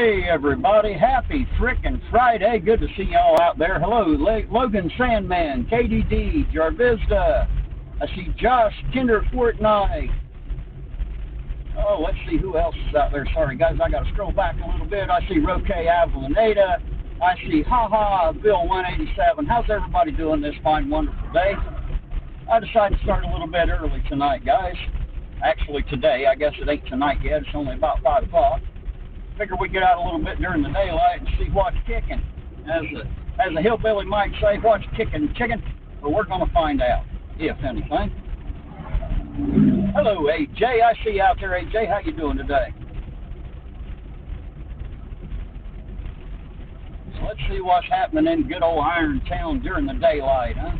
Hey everybody, happy frickin' Friday. Good to see y'all out there. Hello, Logan Sandman, KDD, Jarvista. I see Josh, Kinder Fortnite. Oh, let's see who else is out there. Sorry guys, I gotta scroll back a little bit. I see Roque Avalaneda. I see Haha Bill 187. How's everybody doing this fine, wonderful day? I decided to start a little bit early tonight, guys. Actually today, I guess it ain't tonight yet. It's only about 5 o'clock. Figure we get out a little bit during the daylight and see what's kicking. As a hillbilly might say, what's kicking, chicken? But we're going to find out, if anything. Hello, AJ. I see you out there, AJ. How you doing today? So let's see what's happening in good old Irontown during the daylight, huh?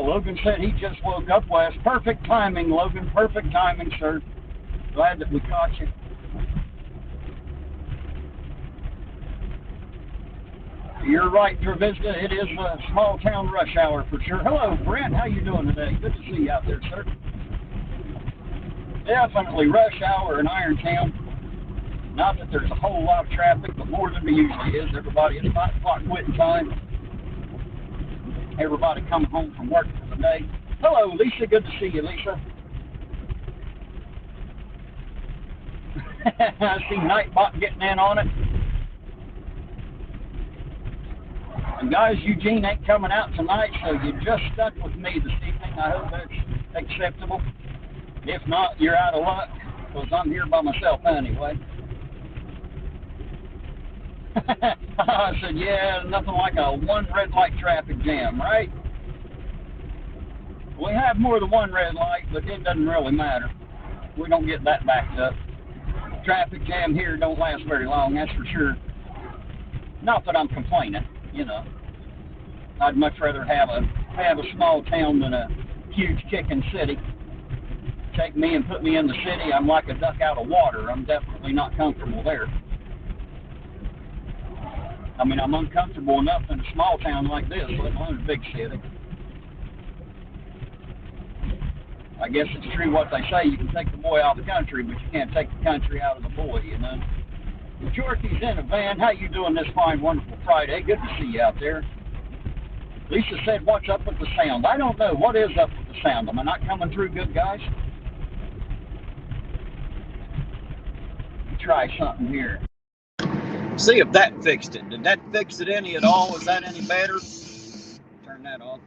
Logan said he just woke up west. Perfect timing, Logan. Perfect timing, sir. Glad that we caught you. You're right, Trevista. It is a small town rush hour for sure. Hello, Brent. How you doing today? Good to see you out there, sir. Definitely rush hour in Irontown. Not that there's a whole lot of traffic, but more than there usually is. Everybody at 5 o'clock quitting time. Everybody coming home from work for the day. Hello, Lisa. Good to see you, Lisa. I see Nightbot getting in on it. And guys, Eugene ain't coming out tonight, so you just stuck with me this evening. I hope that's acceptable. If not, you're out of luck, because I'm here by myself anyway. I said, yeah, nothing like a one red light traffic jam, right? We have more than one red light, but it doesn't really matter. We don't get that backed up. Traffic jam here don't last very long, that's for sure. Not that I'm complaining, you know. I'd much rather have a small town than a huge kicking city. Take me and put me in the city, I'm like a duck out of water. I'm definitely not comfortable there. I mean, I'm uncomfortable enough in a small town like this, let alone a big city. I guess it's true what they say, you can take the boy out of the country, but you can't take the country out of the boy, you know. Jorky's in a van. How you doing this fine, wonderful Friday? Good to see you out there. Lisa said, what's up with the sound? I don't know. What is up with the sound? Am I not coming through good, guys? Try something here. See if that fixed it. Did that fix it any at all? Is that any better? Turn that off.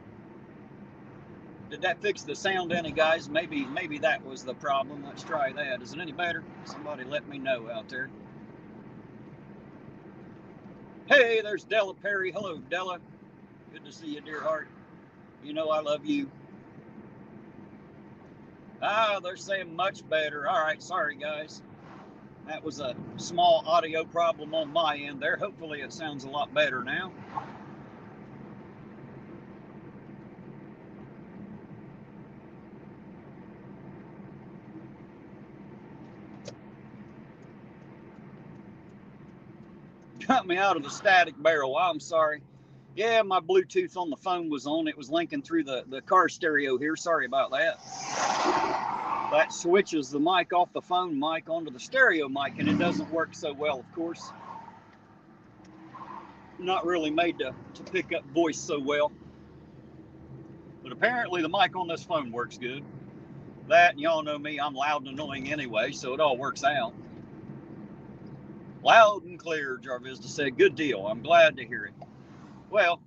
Did that fix the sound any, guys? Maybe that was the problem. Let's try that. Is it any better? Somebody let me know out there. Hey, there's Della Perry. Hello, Della. Good to see you, dear heart. You know I love you. They're saying much better. All right, sorry, guys. That was a small audio problem on my end there. Hopefully it sounds a lot better now. Got me out of the static barrel. I'm sorry. Yeah, my Bluetooth on the phone was on. It was linking through the car stereo here. Sorry about that. That switches the mic off the phone mic onto the stereo mic, and it doesn't work so well, of course. Not really made to pick up voice so well. But apparently the mic on this phone works good. That, and y'all know me, I'm loud and annoying anyway, so it all works out. Loud and clear, Jarvista said. Good deal. I'm glad to hear it. Well,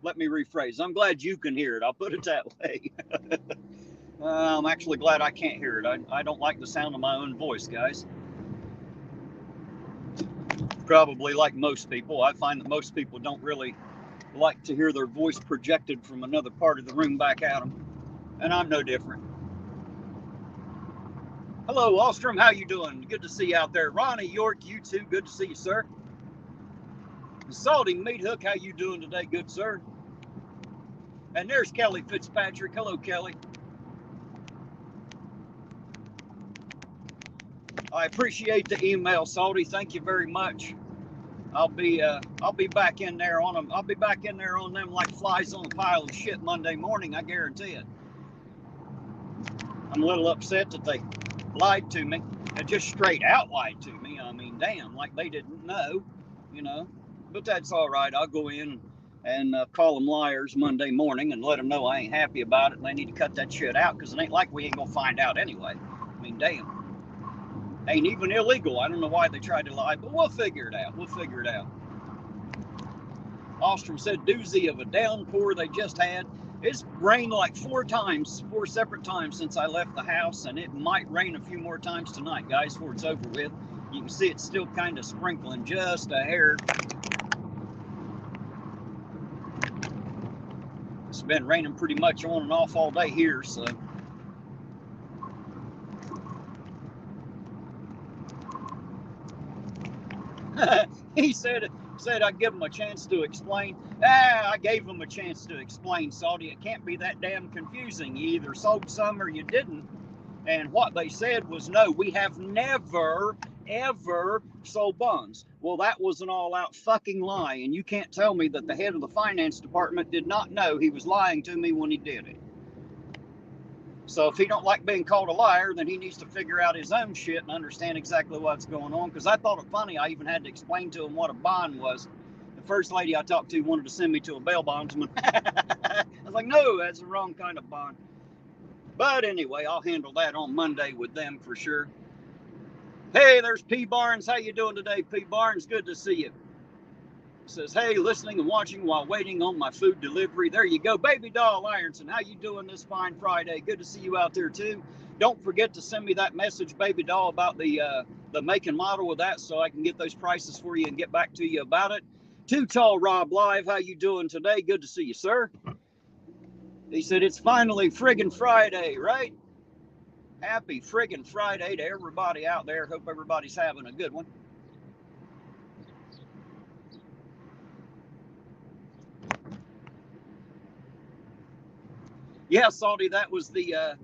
let me rephrase. I'm glad you can hear it. I'll put it that way. I'm actually glad I can't hear it. I don't like the sound of my own voice, guys. Probably like most people. I find that most people don't really like to hear their voice projected from another part of the room back at them. And I'm no different. Hello, Ostrom. How you doing? Good to see you out there. Ronnie York, you too. Good to see you, sir. Salty Meat Hook, how you doing today? Good, sir. And there's Kelly Fitzpatrick. Hello, Kelly. I appreciate the email, Salty. Thank you very much. I'll be back in there on them. I'll be back in there on them like flies on a pile of shit Monday morning. I guarantee it. I'm a little upset that they lied to me, and just straight out lied to me. I mean, damn, like they didn't know, you know. But that's all right. I'll go in and call them liars Monday morning and let them know I ain't happy about it, and they need to cut that shit out, because it ain't like we ain't gonna find out anyway. I mean, damn. Ain't even illegal. I don't know why they tried to lie, but we'll figure it out. We'll figure it out. Ostrom said doozy of a downpour they just had. It's rained like 4 separate times since I left the house, and it might rain a few more times tonight, guys, before it's over with. You can see it's still kind of sprinkling just a hair. It's been raining pretty much on and off all day here, so. He said I'd give him a chance to explain. I gave him a chance to explain, Salty. It can't be that damn confusing. You either sold some or you didn't. And what they said was, no, we have never, ever sold bonds. Well, that was an all-out fucking lie, and you can't tell me that the head of the finance department did not know he was lying to me when he did it. So if he don't like being called a liar, then he needs to figure out his own shit and understand exactly what's going on. Because I thought it funny, I even had to explain to him what a bond was. The first lady I talked to wanted to send me to a bail bondsman. I was like, no, that's the wrong kind of bond. But anyway, I'll handle that on Monday with them for sure. Hey, there's P. Barnes. How you doing today, P. Barnes? Good to see you. Says, hey, listening and watching while waiting on my food delivery. There you go. Baby Doll Ironson, how you doing this fine Friday? Good to see you out there too. Don't forget to send me that message, Baby Doll, about the make and model of that, so I can get those prices for you and get back to you about it. Too Tall Rob Live, how you doing today? Good to see you, sir. He said, it's finally friggin' Friday, right? Happy friggin' Friday to everybody out there. Hope everybody's having a good one. Yeah, Salty, that was the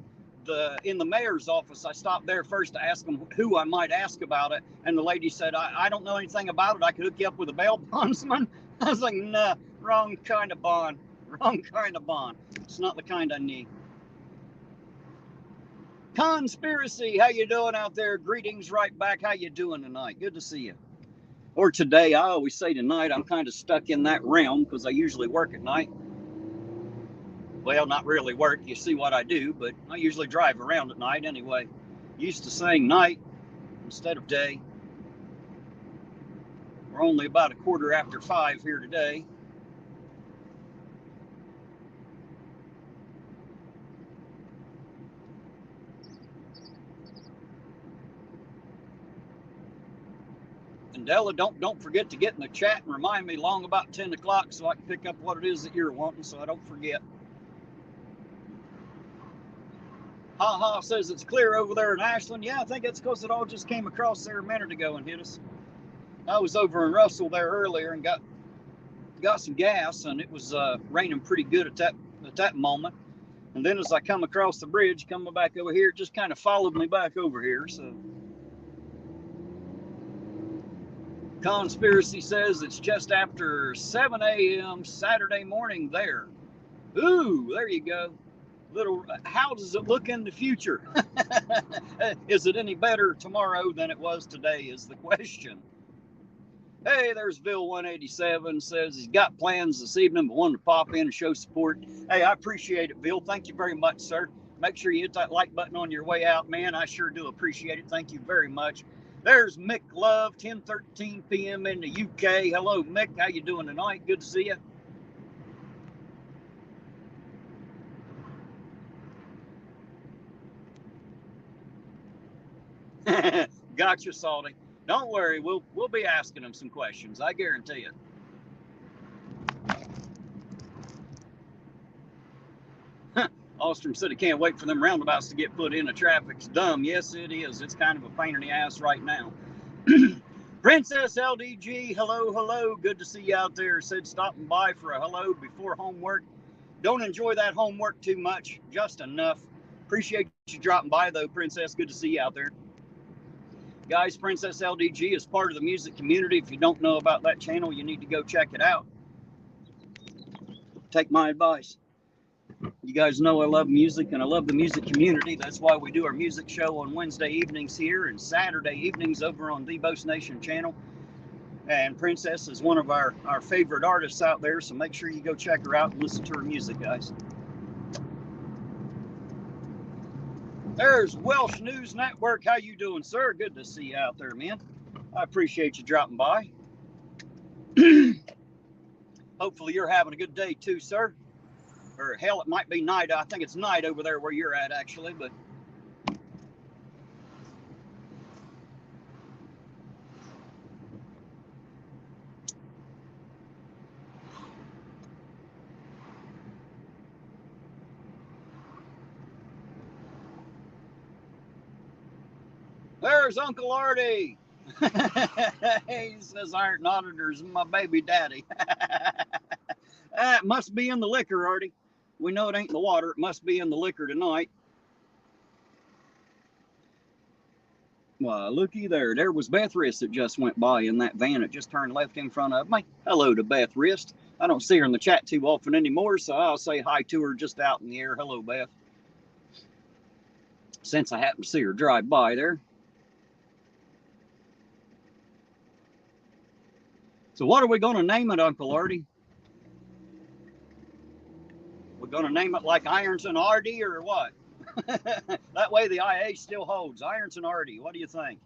in the mayor's office. I stopped there first to ask them who I might ask about it, and the lady said, I don't know anything about it. I could hook you up with a bail bondsman. I was like, nah, wrong kind of bond. Wrong kind of bond. It's not the kind I need. Conspiracy, how you doing out there? Greetings right back. How you doing tonight? Good to see you. Or today. I always say tonight. I'm kind of stuck in that realm because I usually work at night. Well, not really work. You see what I do, but I usually drive around at night anyway. Used to saying night instead of day. We're only about 5:15 here today. And Della, don't forget to get in the chat and remind me long about 10 o'clock so I can pick up what it is that you're wanting so I don't forget. Ha says it's clear over there in Ashland. Yeah, I think it's because it all just came across there a minute ago and hit us. I was over in Russell there earlier and got some gas, and it was raining pretty good at that moment. And then as I come across the bridge, coming back over here, it just kind of followed me back over here. So Conspiracy says it's just after 7 a.m. Saturday morning there. Ooh, there you go. How does it look in the future? Is it any better tomorrow than it was today is the question. Hey, there's Bill 187 says he's got plans this evening, but wanted to pop in and show support. Hey, I appreciate it, Bill. Thank you very much, sir. Make sure you hit that like button on your way out, man. I sure do appreciate it. Thank you very much. There's Mick Love, 10:13 p.m. in the UK. Hello, Mick. How you doing tonight? Good to see you. Gotcha, Salty. Don't worry, we'll be asking him some questions. I guarantee it. Ostrom said he can't wait for them roundabouts to get put in. The traffic's dumb. Yes, it is. It's kind of a pain in the ass right now. Princess LDG, hello. Good to see you out there. Said stopping by for a hello before homework. Don't enjoy that homework too much, just enough. Appreciate you dropping by, though, Princess. Good to see you out there. Guys, Princess LDG is part of the music community. If you don't know about that channel, you need to go check it out. Take my advice. You guys know I love music and I love the music community. That's why we do our music show on Wednesday evenings here and Saturday evenings over on the Boast Nation channel. And Princess is one of our favorite artists out there, so make sure you go check her out and listen to her music, guys. There's Welsh News Network. How you doing, sir? Good to see you out there, man. I appreciate you dropping by. Hopefully you're having a good day too, sir. Or hell, it might be night. I think it's night over there where you're at, actually, but there's Uncle Artie. He says Iron Auditor's my baby daddy. It must be in the liquor, Artie. We know it ain't in the water. It must be in the liquor tonight. Well, looky there. There was Beth Wrist that just went by in that van. It just turned left in front of me. Hello to Beth Wrist. I don't see her in the chat too often anymore, so I'll say hi to her just out in the air. Hello, Beth. Since I happen to see her drive by there. So what are we going to name it, Uncle Artie? We're going to name it like Irons and Artie or what? That way the IA still holds. Irons and Artie, what do you think?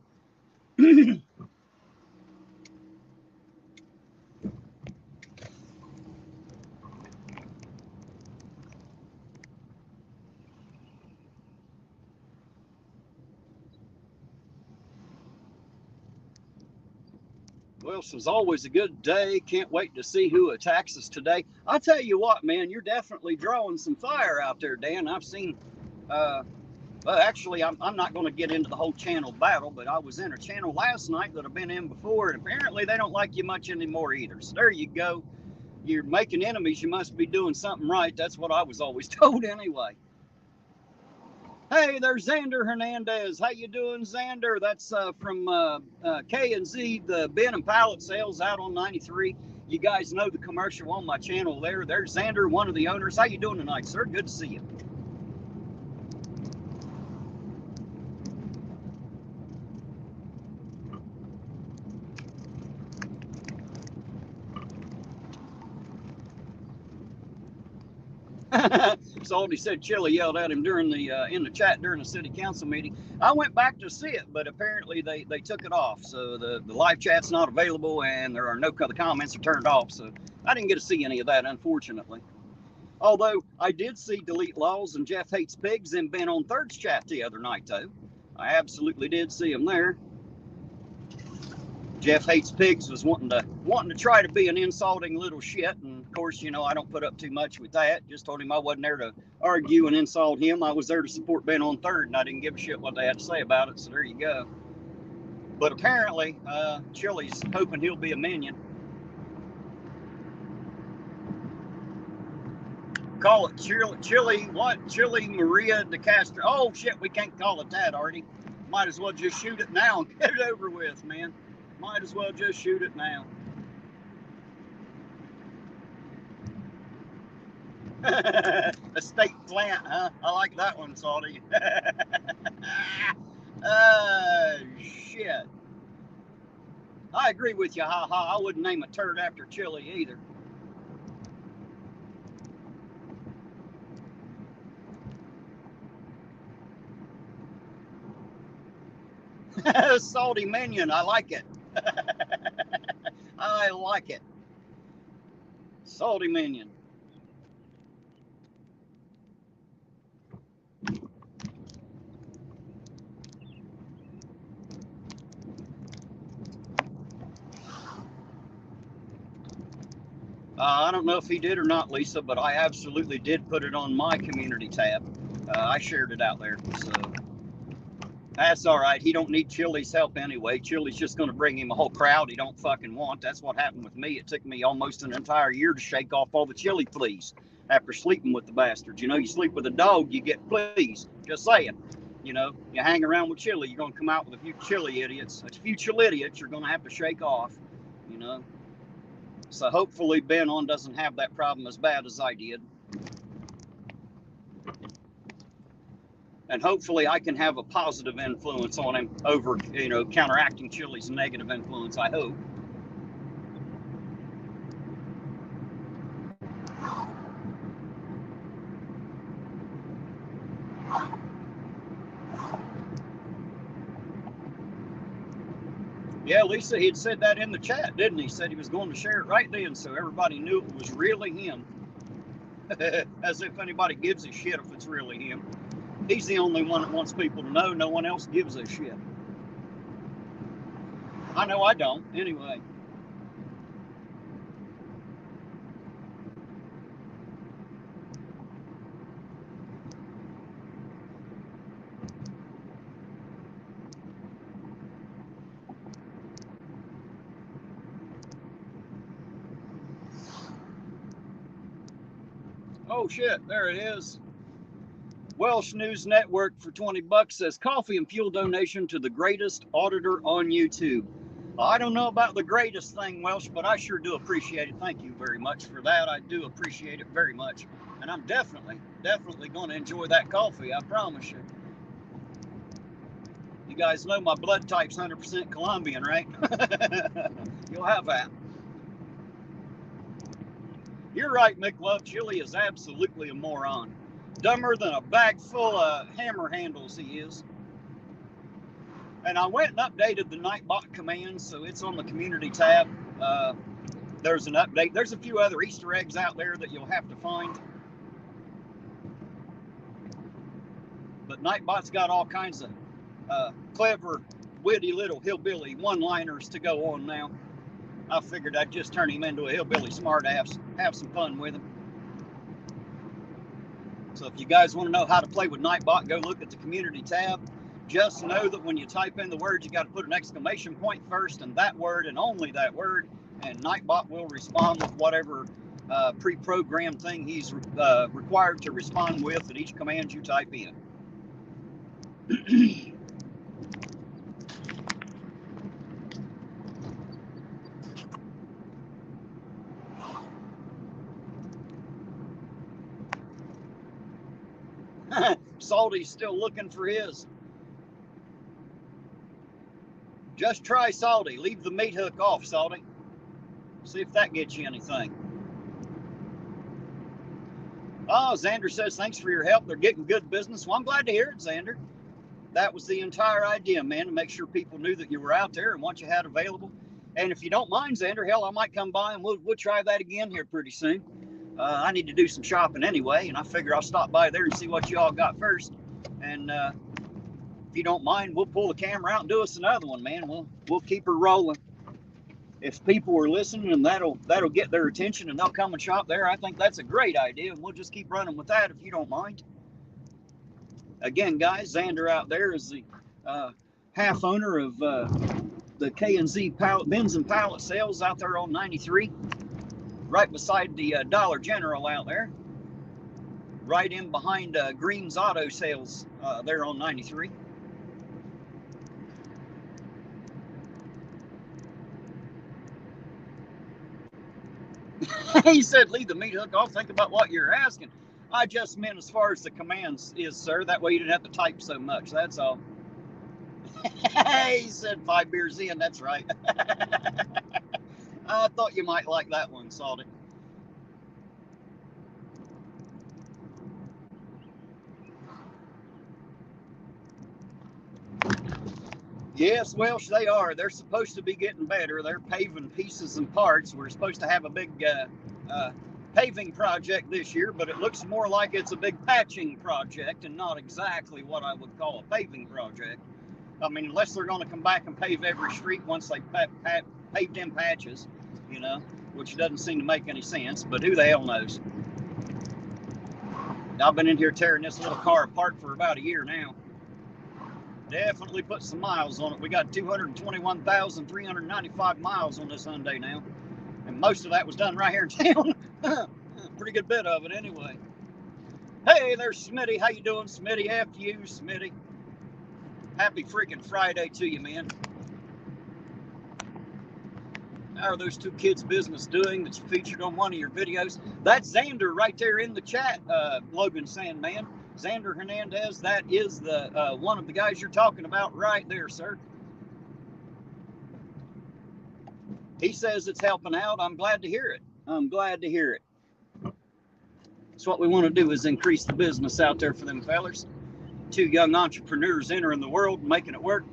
Well, this was always a good day. Can't wait to see who attacks us today. I'll tell you what, man, you're definitely drawing some fire out there, Dan. I've seen, well, actually, I'm not going to get into the whole channel battle, but I was in a channel last night that I've been in before, and apparently they don't like you much anymore either. So there you go. You're making enemies. You must be doing something right. That's what I was always told anyway. Hey, there's Xander Hernandez. How you doing, Xander? That's from K&Z, the bin and pallet sales out on 93. You guys know the commercial on my channel there. There's Xander, one of the owners. How you doing tonight, sir? Good to see you. Salty said Chili yelled at him during the in the chat during the city council meeting. I went back to see it, but apparently they took it off. So the live chat's not available, and there are no other comments are turned off. So I didn't get to see any of that, unfortunately. Although I did see Delete Laws and Jeff Hates Pigs and Ben on Third's chat the other night, though. I absolutely did see him there. Jeff Hates Pigs was wanting to try to be an insulting little shit, and of course, you know, I don't put up too much with that. Just told him I wasn't there to argue and insult him. I was there to support Ben on Third, and I didn't give a shit what they had to say about it. So there you go. But apparently, Chili's hoping he'll be a minion. Call it Chili what? Chili Maria de Castro. Oh shit, we can't call it that, Artie. Might as well just shoot it now and get it over with, man. Might as well just shoot it now. Estate plant, huh? I like that one, Salty. Shit. I agree with you, ha. I wouldn't name a turd after Chili either. Salty Minion, I like it. I like it. Salty Minion. I don't know if he did or not, Lisa, but I absolutely did put it on my community tab. I shared it out there, so that's all right. He don't need Chili's help anyway. Chili's just going to bring him a whole crowd he don't fucking want. That's what happened with me. It took me almost an entire year to shake off all the chili fleas after sleeping with the bastards. You know, you sleep with a dog, you get fleas. Just saying. You know, you hang around with Chili, you're going to come out with a few chili idiots. A few chili idiots you're going to have to shake off, you know. So hopefully Ben on doesn't have that problem as bad as I did. and hopefully I can have a positive influence on him over, counteracting Chili's negative influence, I hope. Yeah, Lisa, he'd said that in the chat, didn't he? Said he was going to share it right then, so everybody knew it was really him. As if anybody gives a shit if it's really him. He's the only one that wants people to know. No one else gives a shit. I know I don't, anyway. Oh shit, there it is. Welsh News Network for 20 bucks says coffee and fuel donation to the greatest auditor on YouTube. I don't know about the greatest thing, Welsh, but I sure do appreciate it. Thank you very much for that. I do appreciate it very much. And I'm definitely going to enjoy that coffee, I promise you. You guys know my blood type's 100% Colombian, right? You'll have that. You're right, McLove. Chili is absolutely a moron. Dumber than a bag full of hammer handles he is. And I went and updated the Nightbot command, so it's on the community tab. There's an update. There's a few other Easter eggs out there that you'll have to find. But Nightbot's got all kinds of clever, witty little hillbilly one-liners to go on now. I figured I'd just turn him into a hillbilly smartass, have some fun with him. So if you guys want to know how to play with Nightbot, go look at the community tab. Just know that when you type in the word, you got to put an exclamation point first, and that word and only that word, and Nightbot will respond with whatever pre-programmed thing he's required to respond with at each command you type in. Salty's still looking for his. Just try Salty. Leave the meat hook off, Salty. See if that gets you anything. Oh, Xander says, thanks for your help. They're getting good business. Well, I'm glad to hear it, Xander. That was the entire idea, man, to make sure people knew that you were out there and what you had available. And if you don't mind, Xander, hell, I might come by and we'll try that again here pretty soon. I need to do some shopping anyway, and I figure I'll stop by there and see what you all got first. And if you don't mind, we'll pull the camera out and do us another one, man. We'll keep her rolling. If people are listening and that'll get their attention and they'll come and shop there, I think that's a great idea, and we'll just keep running with that if you don't mind. Again, guys, Xander out there is the half owner of the K&Z bins and pallet sales out there on 93. Right beside the Dollar General out there. Right in behind Green's Auto Sales there on 93. He said, leave the meat hook off. Think about what you're asking. I just meant as far as the commands is, sir. That way you didn't have to type so much. That's all. He said 5 beers in. That's right. I thought you might like that one, Salty. Yes, Welsh, they are. They're supposed to be getting better. They're paving pieces and parts. We're supposed to have a big paving project this year, but it looks more like it's a big patching project and not exactly what I would call a paving project. I mean, unless they're going to come back and pave every street once they paved in patches, you know, which doesn't seem to make any sense, but who the hell knows? I've been in here tearing this little car apart for about a year now. Definitely put some miles on it. We got 221,395 miles on this Hyundai now. And most of that was done right here in town. Pretty good bit of it anyway. Hey, there's Smitty. How you doing, Smitty? F you, Smitty. Happy freaking Friday to you, man. How are those two kids' business doing that you featured on one of your videos? That's Xander right there in the chat, Logan Sandman. Xander Hernandez, that is the one of the guys you're talking about right there, sir. He says it's helping out. I'm glad to hear it. I'm glad to hear it. That's what we want to do, is increase the business out there for them fellers. 2 young entrepreneurs entering the world, making it work.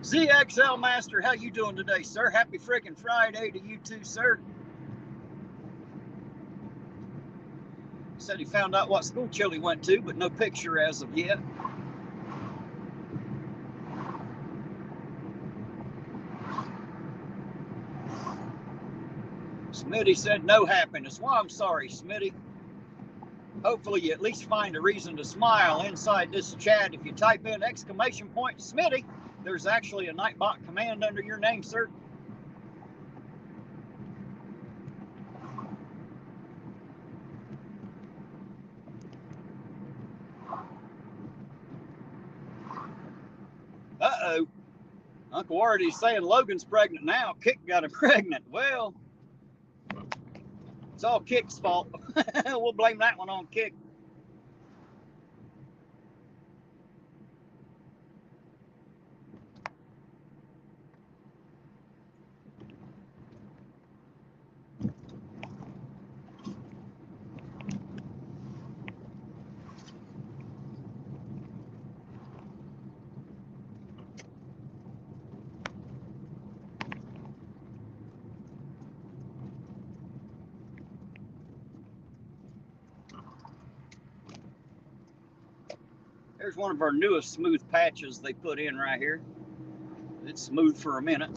ZXL Master, how you doing today, sir? Happy freaking Friday to you too, sir. He said he found out what school Chili went to, but no picture as of yet. Smitty said no happiness. Well, I'm sorry, Smitty. Hopefully you at least find a reason to smile inside this chat. If you type in exclamation point Smitty, there's actually a Nightbot command under your name, sir. Uh-oh. Uncle Artie's saying Logan's pregnant now. Kick got him pregnant. Well, it's all Kick's fault. We'll blame that one on Kick. There's one of our newest smooth patches they put in right here. It's smooth for a minute.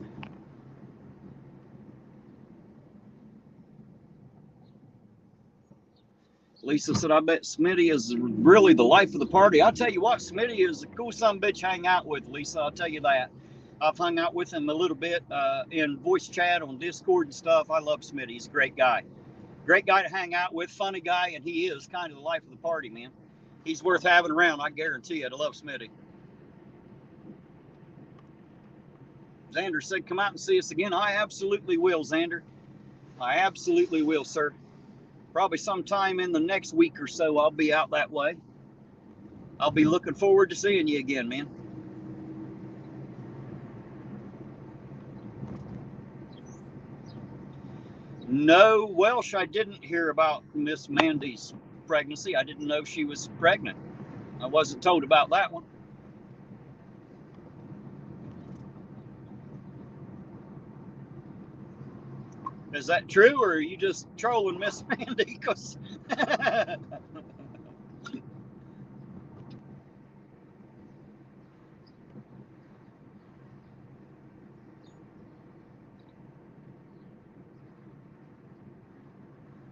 Lisa said, I bet Smitty is really the life of the party. I'll tell you what, Smitty is a cool son bitch to hang out with, Lisa. I'll tell you that. I've hung out with him a little bit in voice chat on Discord and stuff. I love Smitty. He's a great guy. Great guy to hang out with, funny guy, and he is kind of the life of the party, man. He's worth having around, I guarantee you. I love Smitty. Xander said, come out and see us again. I absolutely will, Xander. I absolutely will, sir. Probably sometime in the next week or so, I'll be out that way. I'll be looking forward to seeing you again, man. No, Welsh, I didn't hear about Miss Mandy's pregnancy. I didn't know she was pregnant. I wasn't told about that one. Is that true, or are you just trolling Miss Mandy? Because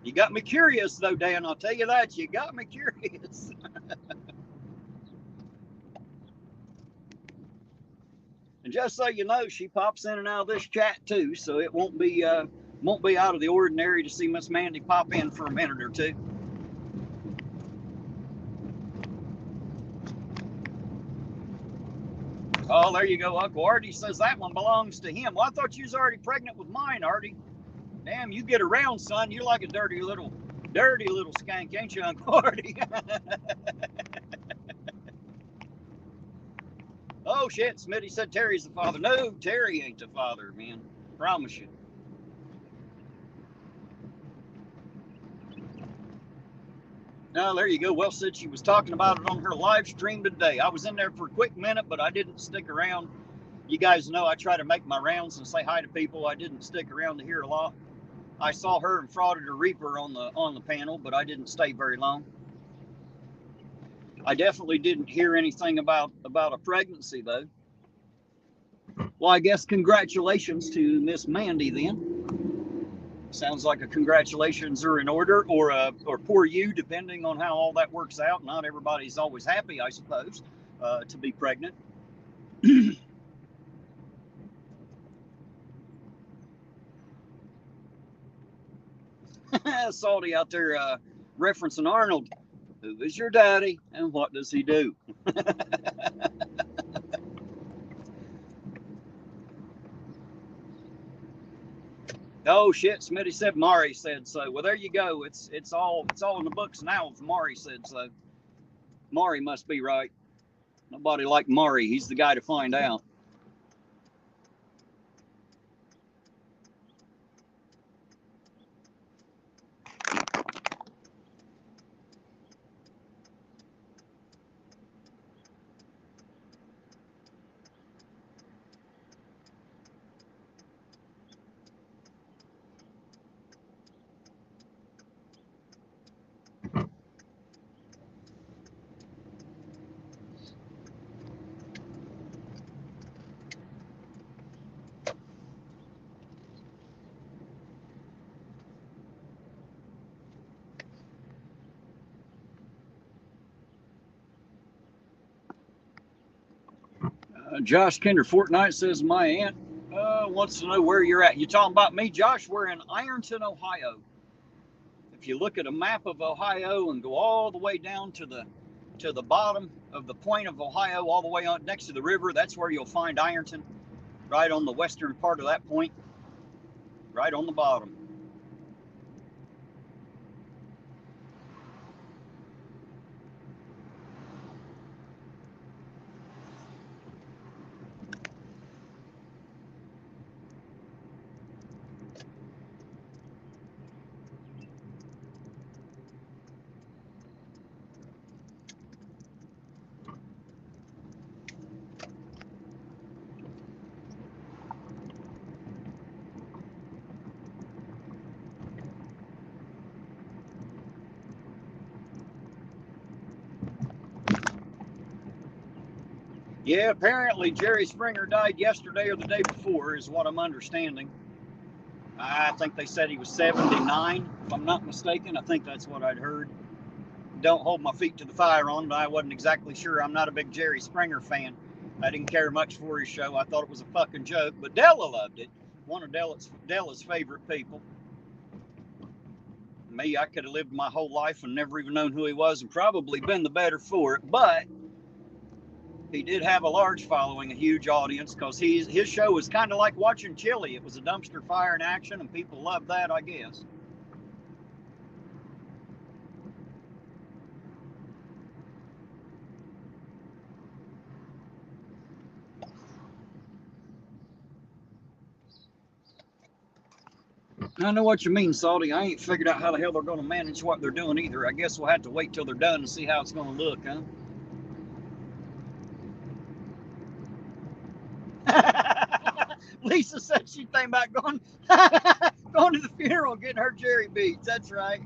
you got me curious, though, Dan. I'll tell you that. You got me curious. And just so you know, she pops in and out of this chat too, so it won't be out of the ordinary to see Miss Mandy pop in for a minute or two. Oh, there you go. Uncle Artie says that one belongs to him. Well, I thought you was already pregnant with mine, Artie. Damn, you get around, son. You're like a dirty little skank, ain't you, Uncle Artie? Oh, shit. Smitty said Terry's the father. No, Terry ain't the father, man. Promise you. No, there you go. Well said. She was talking about it on her live stream today. I was in there for a quick minute, but I didn't stick around. You guys know I try to make my rounds and say hi to people. I didn't stick around to hear a lot. I saw her and Frauded Reaper on the panel, but I didn't stay very long. I definitely didn't hear anything about a pregnancy, though. Well, I guess congratulations to Miss Mandy then. Sounds like a congratulations are in order, or poor you, depending on how all that works out. Not everybody's always happy, I suppose, to be pregnant. Salty out there referencing Arnold. Who is your daddy and what does he do? Oh shit, Smitty said Mari said so. Well, there you go. It's all in the books now if Mari said so. Mari must be right. Nobody like Mari. He's the guy to find out. Josh Kinder Fortnite says my aunt wants to know where you're at. You talking about me, Josh? We're in Ironton, Ohio. If you look at a map of Ohio and go all the way down to the bottom of the point of Ohio, all the way on next to the river, that's where you'll find Ironton, right on the western part of that point, right on the bottom. Yeah, apparently Jerry Springer died yesterday or the day before, is what I'm understanding. I think they said he was 79, if I'm not mistaken. I think that's what I'd heard. Don't hold my feet to the fire on it. I wasn't exactly sure. I'm not a big Jerry Springer fan. I didn't care much for his show. I thought it was a fucking joke, but Della loved it. One of Della's favorite people. Me, I could have lived my whole life and never even known who he was and probably been the better for it, but he did have a large following, a huge audience, because his show was kind of like watching Chili. It was a dumpster fire in action, and people loved that, I guess. I know what you mean, Salty. I ain't figured out how the hell they're going to manage what they're doing either. I guess we'll have to wait till they're done and see how it's going to look, huh? Lisa said she'd think about going to the funeral and getting her Jerry beads. That's right.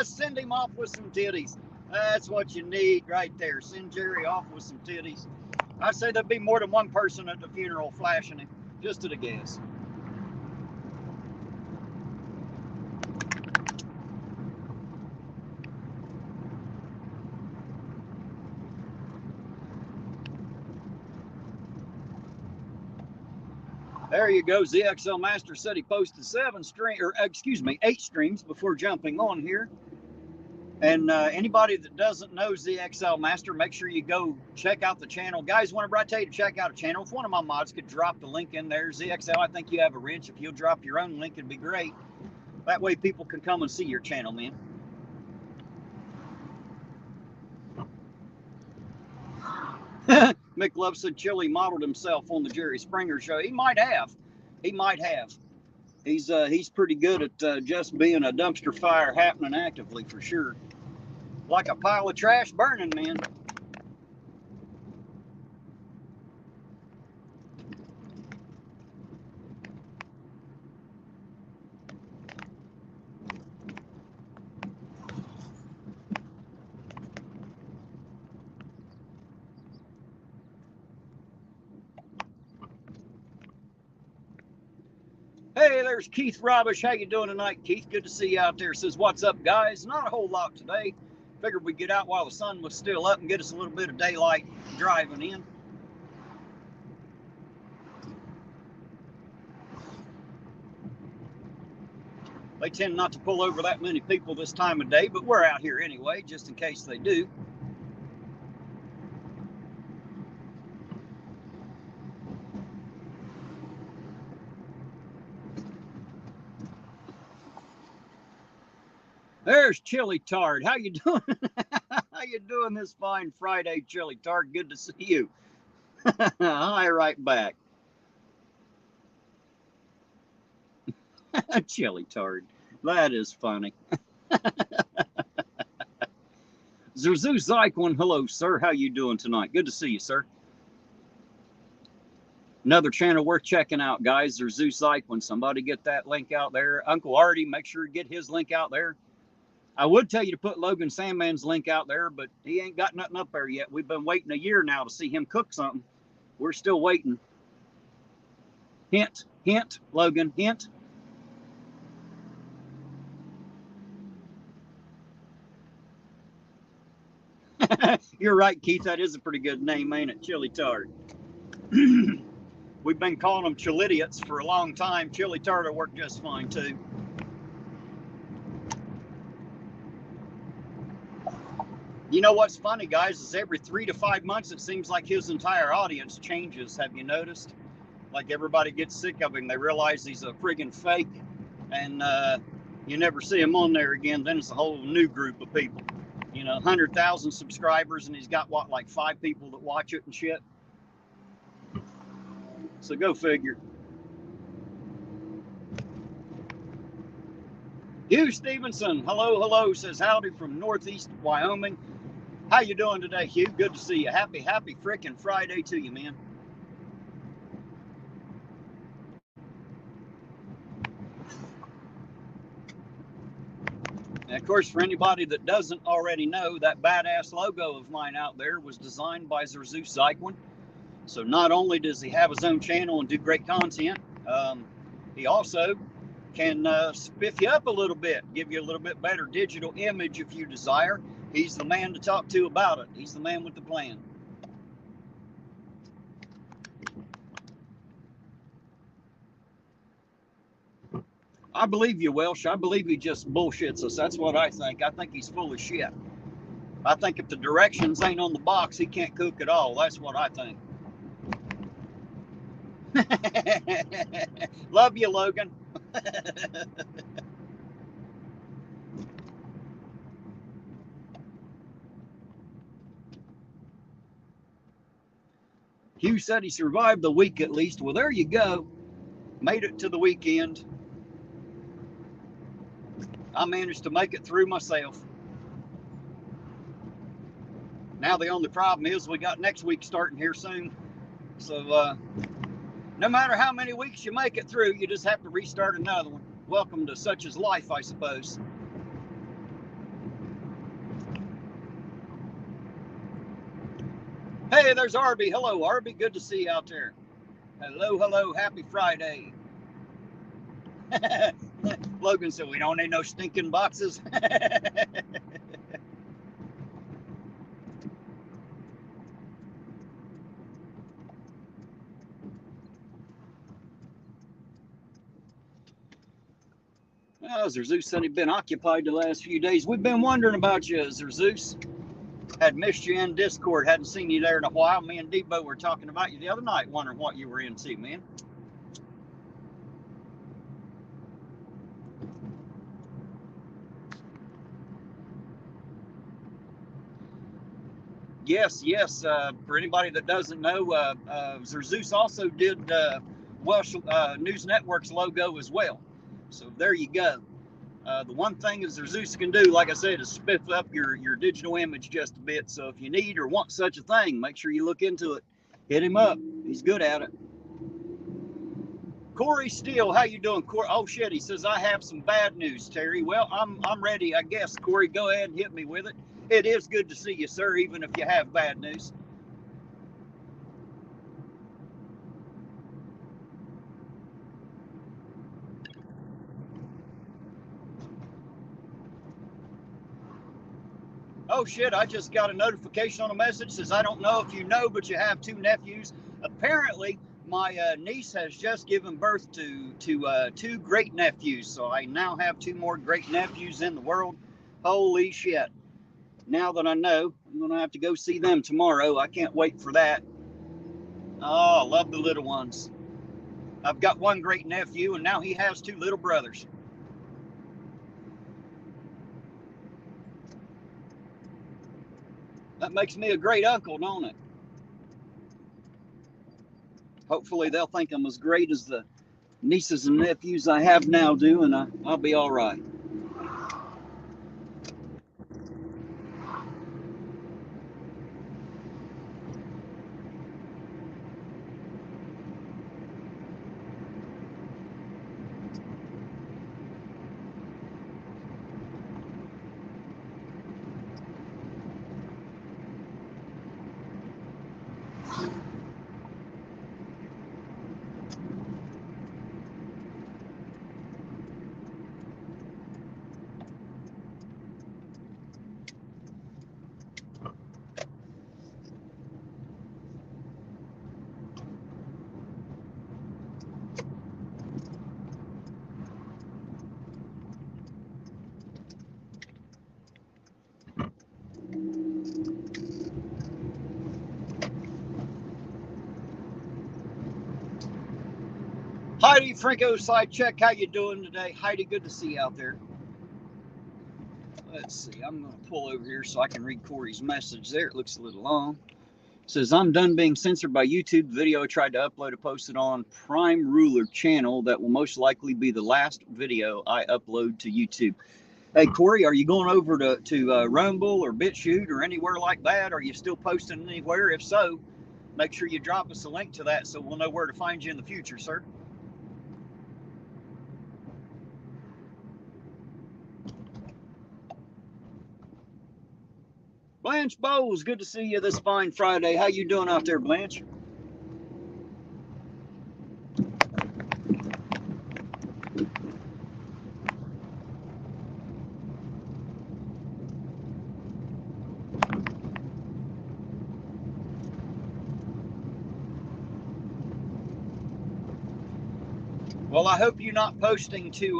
Send him off with some titties. That's what you need right there. Send Jerry off with some titties. I'd say there'd be more than one person at the funeral flashing him, just at a guess. There you go. ZXL Master said he posted 8 streams before jumping on here. And anybody that doesn't know ZXL Master, make sure you go check out the channel. Guys, whenever I tell you to check out a channel, if one of my mods could drop the link in there, ZXL, I think you have a wrench. If you'll drop your own link, it'd be great. That way people can come and see your channel, man. Mick Love said Chili modeled himself on the Jerry Springer show. He might have. He might have. He's pretty good at just being a dumpster fire happening actively, for sure. Like a pile of trash burning, man. Hey, there's Keith Robish. How you doing tonight, Keith? Good to see you out there. Says, what's up, guys? Not a whole lot today. Figured we'd get out while the sun was still up and get us a little bit of daylight driving in. They tend not to pull over that many people this time of day, but we're out here anyway, just in case they do. There's Chili Tard. How you doing? How you doing this fine Friday, Chili Tard? Good to see you. Hi, right back. Chili Tard. That is funny. Zerzu Zyquin, hello, sir. How you doing tonight? Good to see you, sir. Another channel worth checking out, guys. Zerzu Zyquin. Somebody get that link out there. Uncle Artie, make sure you get his link out there. I would tell you to put Logan Sandman's link out there, but he ain't got nothing up there yet. We've been waiting a year now to see him cook something. We're still waiting. Hint, hint, Logan, hint. You're right, Keith. That is a pretty good name, ain't it? Chili Tard. We've been calling them Chilidiots for a long time. Chili Tard will work just fine, too. You know what's funny, guys, is every 3 to 5 months, it seems like his entire audience changes. Have you noticed? Like everybody gets sick of him. They realize he's a friggin' fake, and you never see him on there again. Then it's a whole new group of people. You know, 100,000 subscribers, and he's got, what, like 5 people that watch it and shit? So go figure. Hugh Stevenson, hello, hello, says howdy from Northeast Wyoming. How you doing today, Hugh? Good to see you. Happy frickin' Friday to you, man. And of course, for anybody that doesn't already know, that badass logo of mine out there was designed by Zerzu Zyquin. So not only does he have his own channel and do great content, he also can spiff you up a little bit, give you a little bit better digital image if you desire. He's the man to talk to about it. He's the man with the plan. I believe you, Welsh. I believe he just bullshits us. That's what I think. I think he's full of shit. I think if the directions ain't on the box, he can't cook at all. That's what I think. Love you, Logan. Hugh said he survived the week at least. Well, there you go. Made it to the weekend. I managed to make it through myself. Now the only problem is we got next week starting here soon. So no matter how many weeks you make it through, you just have to restart another one. Welcome to such is life, I suppose. Hey, there's Arby. Hello, Arby. Good to see you out there. Hello, hello. Happy Friday. Logan said we don't need no stinking boxes. Oh, Zerzeus said he'd been occupied the last few days. We've been wondering about you, Zerzeus. Had missed you in Discord. Hadn't seen you there in a while. Me and Debo were talking about you the other night, wondering what you were into, man. Yes, yes. For anybody that doesn't know, Zerzeus also did Welsh News Network's logo as well. So there you go. The one thing is Zerzeus can do, like I said, is spiff up your digital image just a bit. So if you need or want such a thing, make sure you look into it. Hit him up. He's good at it. Corey Steele, how you doing, Corey? Oh shit, he says I have some bad news, Terry. Well, I'm ready, I guess. Corey, go ahead and hit me with it. It is good to see you, sir, even if you have bad news. Oh shit, I just got a notification on a message. Says, I don't know if you know, but you have 2 nephews. Apparently, my niece has just given birth to 2 great nephews. So I now have 2 more great nephews in the world. Holy shit. Now that I know, I'm going to have to go see them tomorrow. I can't wait for that. Oh, I love the little ones. I've got 1 great nephew, and now he has 2 little brothers. That makes me a great uncle, don't it? Hopefully they'll think I'm as great as the nieces and nephews I have now do, and I'll be all right. Heidi Franco side check, how you doing today? Heidi, good to see you out there. Let's see, I'm going to pull over here so I can read Corey's message there. It looks a little long. It says, I'm done being censored by YouTube. The video I tried to upload and posted on Prime Ruler channel. That will most likely be the last video I upload to YouTube. Hey, Corey, are you going over to Rumble or BitChute or anywhere like that? Are you still posting anywhere? If so, make sure you drop us a link to that so we'll know where to find you in the future, sir. Blanche Bowles, good to see you this fine Friday. How you doing out there, Blanche? Well, I hope you're not posting to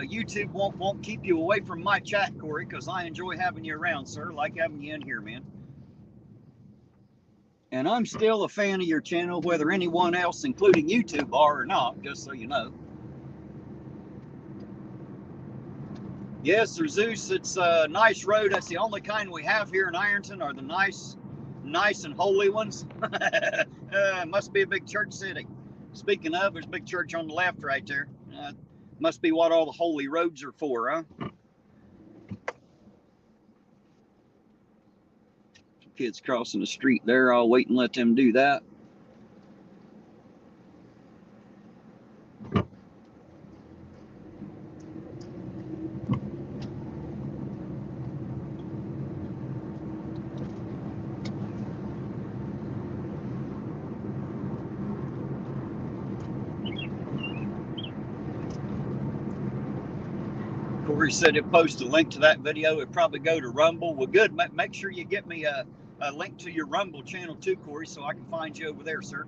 YouTube won't keep you away from my chat, Corey, because I enjoy having you around, sir. Like having you in here, man. And I'm still a fan of your channel, whether anyone else, including YouTube, are or not, just so you know. Yes, Sir Zeus, it's a nice road. That's the only kind we have here in Ironton, are the nice and holy ones. Must be a big church city. Speaking of, there's a big church on the left right there. Must be what all the holy roads are for, huh? Kids crossing the street there. I'll wait and let them do that. Corey said he'll post a link to that video. It'd probably go to Rumble. Well, good. Make sure you get me a link to your Rumble channel too, Corey, so I can find you over there, sir.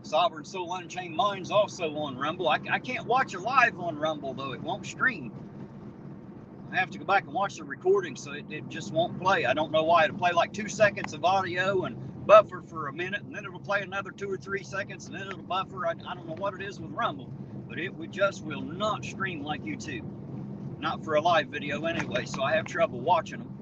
Sovereign Soul Unchained Mind's also on Rumble. I can't watch it live on Rumble, though. It won't stream. I have to go back and watch the recording, so it just won't play. I don't know why. It'll play like 2 seconds of audio and buffer for a minute, and then it'll play another 2 or 3 seconds, and then it'll buffer. I don't know what it is with Rumble, but it just will not stream like YouTube. Not for a live video anyway, so I have trouble watching them.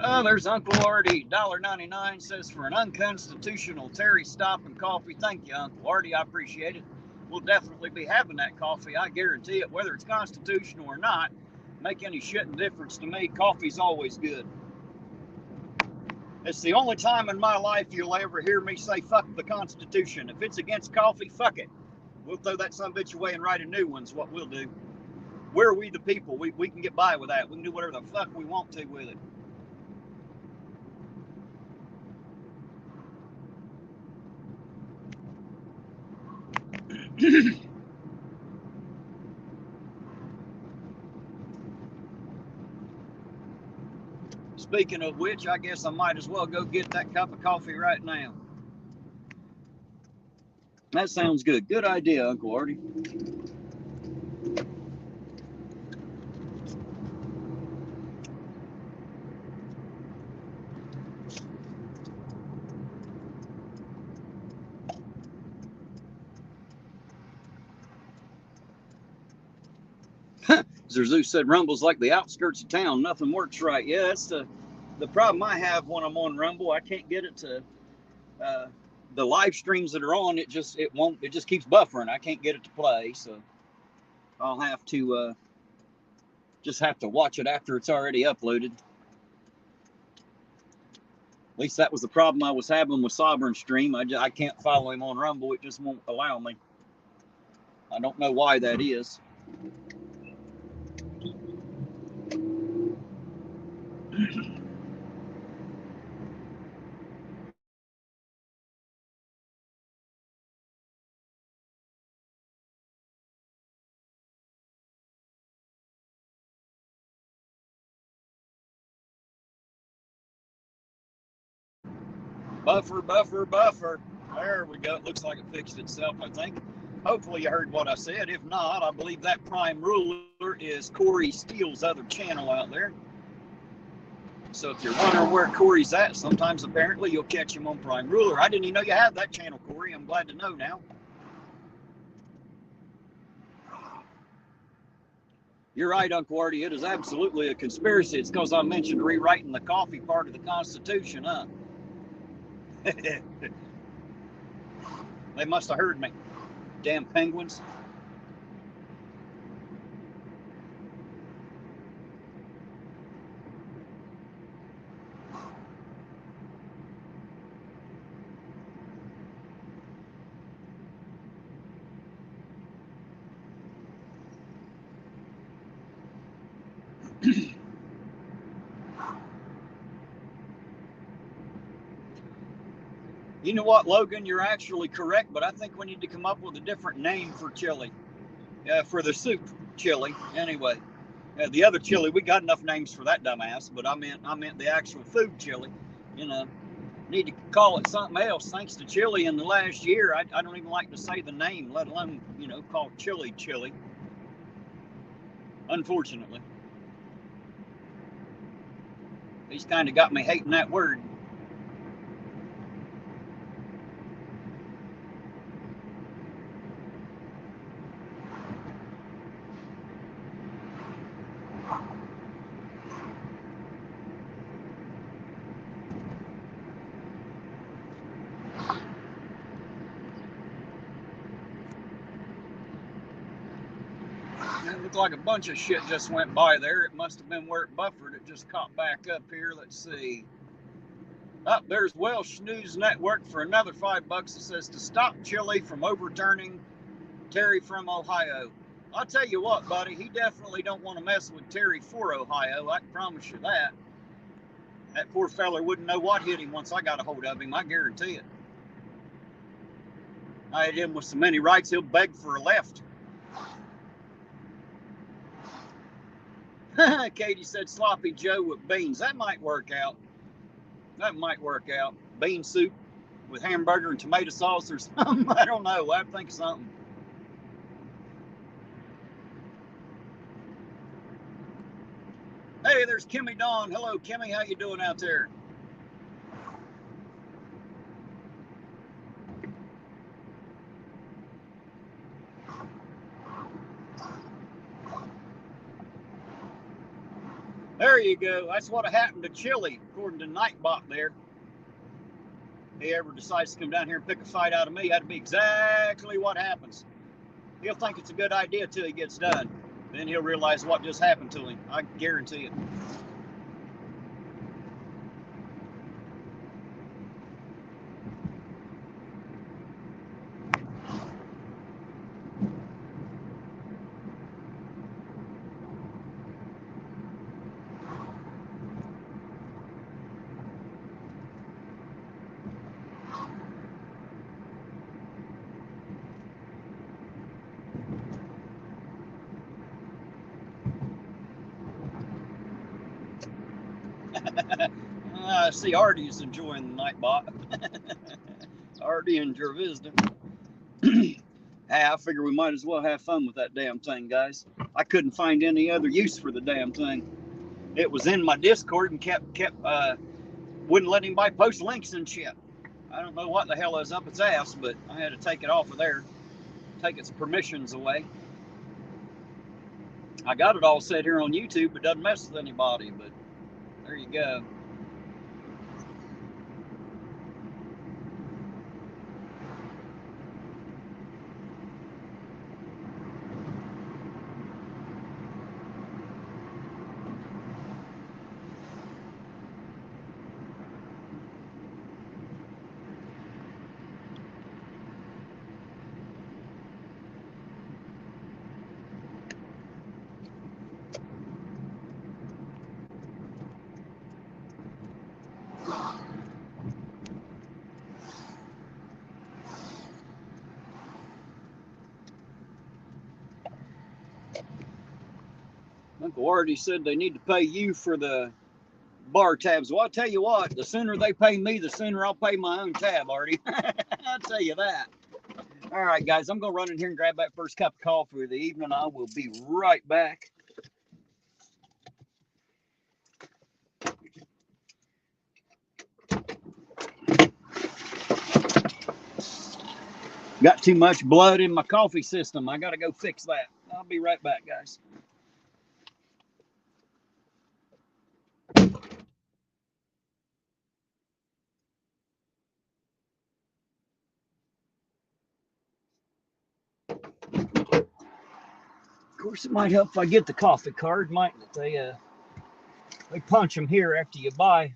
Oh, there's Uncle Artie, $1.99, says for an unconstitutional Terry stop and coffee. Thank you, Uncle Artie. I appreciate it. We'll definitely be having that coffee. I guarantee it, whether it's constitutional or not. Make any shitting difference to me. Coffee's always good. It's the only time in my life you'll ever hear me say fuck the Constitution. If it's against coffee, fuck it. We'll throw that son of a bitch away and write a new one's what we'll do. We're we the people. We can get by with that. We can do whatever the fuck we want to with it. Speaking of which, I guess I might as well go get that cup of coffee right now. That sounds good. Good idea, Uncle Artie. Zerzoo said Rumble's like the outskirts of town. Nothing works right. Yeah, that's the problem I have when I'm on Rumble. I can't get it to the live streams that are on. It just keeps buffering. I can't get it to play, so I'll have to just have to watch it after it's already uploaded. At least that was the problem I was having with Sovereign Stream. I can't follow him on Rumble. It just won't allow me. I don't know why that is. Buffer. There we go. It looks like it fixed itself, I think. Hopefully you heard what I said. If not, I believe that prime ruler is Corey Steele's other channel out there. So if you're wondering where Corey's at, sometimes apparently you'll catch him on Prime Ruler. I didn't even know you had that channel, Corey. I'm glad to know now. You're right, Uncle Artie. It is absolutely a conspiracy. It's because I mentioned rewriting the coffee part of the Constitution, huh? They must have heard me. Damn penguins. You know what, Logan? You're actually correct, but I think we need to come up with a different name for chili. For the soup chili, anyway. The other chili, we got enough names for that dumbass, but I meant the actual food chili. You know, need to call it something else. Thanks to chili in the last year, I don't even like to say the name, let alone, you know, call chili. Unfortunately. He's kind of got me hating that word. It looked like a bunch of shit just went by there. It must have been where it buffered. It just caught back up here. Let's see. Oh, there's Welsh News Network for another $5. It says to stop Chili from overturning Terry from Ohio. I'll tell you what, buddy, he definitely don't want to mess with Terry for Ohio. I can promise you that. That poor feller wouldn't know what hit him once I got a hold of him. I guarantee it. I hit him with so many rights, he'll beg for a left. Katie said sloppy Joe with beans. That might work out. Bean soup with hamburger and tomato sauce or something. I don't know. I think something. Hey, there's Kimmy Dawn. Hello, Kimmy. How you doing out there? There you go. That's what happened to Chili, according to Nightbot there. If he ever decides to come down here and pick a fight out of me, that'd be exactly what happens. He'll think it's a good idea till he gets done. Then he'll realize what just happened to him. I guarantee it. I see Artie is enjoying the Nightbot. Artie and Jervizda. I figure we might as well have fun with that damn thing, guys. I couldn't find any other use for the damn thing. It was in my Discord and kept wouldn't let anybody post links and shit. I don't know what the hell is up its ass, but I had to take it off of there, take its permissions away. I got it all set here on YouTube. It doesn't mess with anybody, but there you go. Uncle Artie said they need to pay you for the bar tabs. Well, I'll tell you what, the sooner they pay me, the sooner I'll pay my own tab, Artie. I'll tell you that. All right, guys, I'm going to run in here and grab that first cup of coffee of the evening. I will be right back. Got too much blood in my coffee system. I got to go fix that. I'll be right back, guys. Of course, it might help if I get the coffee card, mightn't it? They punch them here after you buy,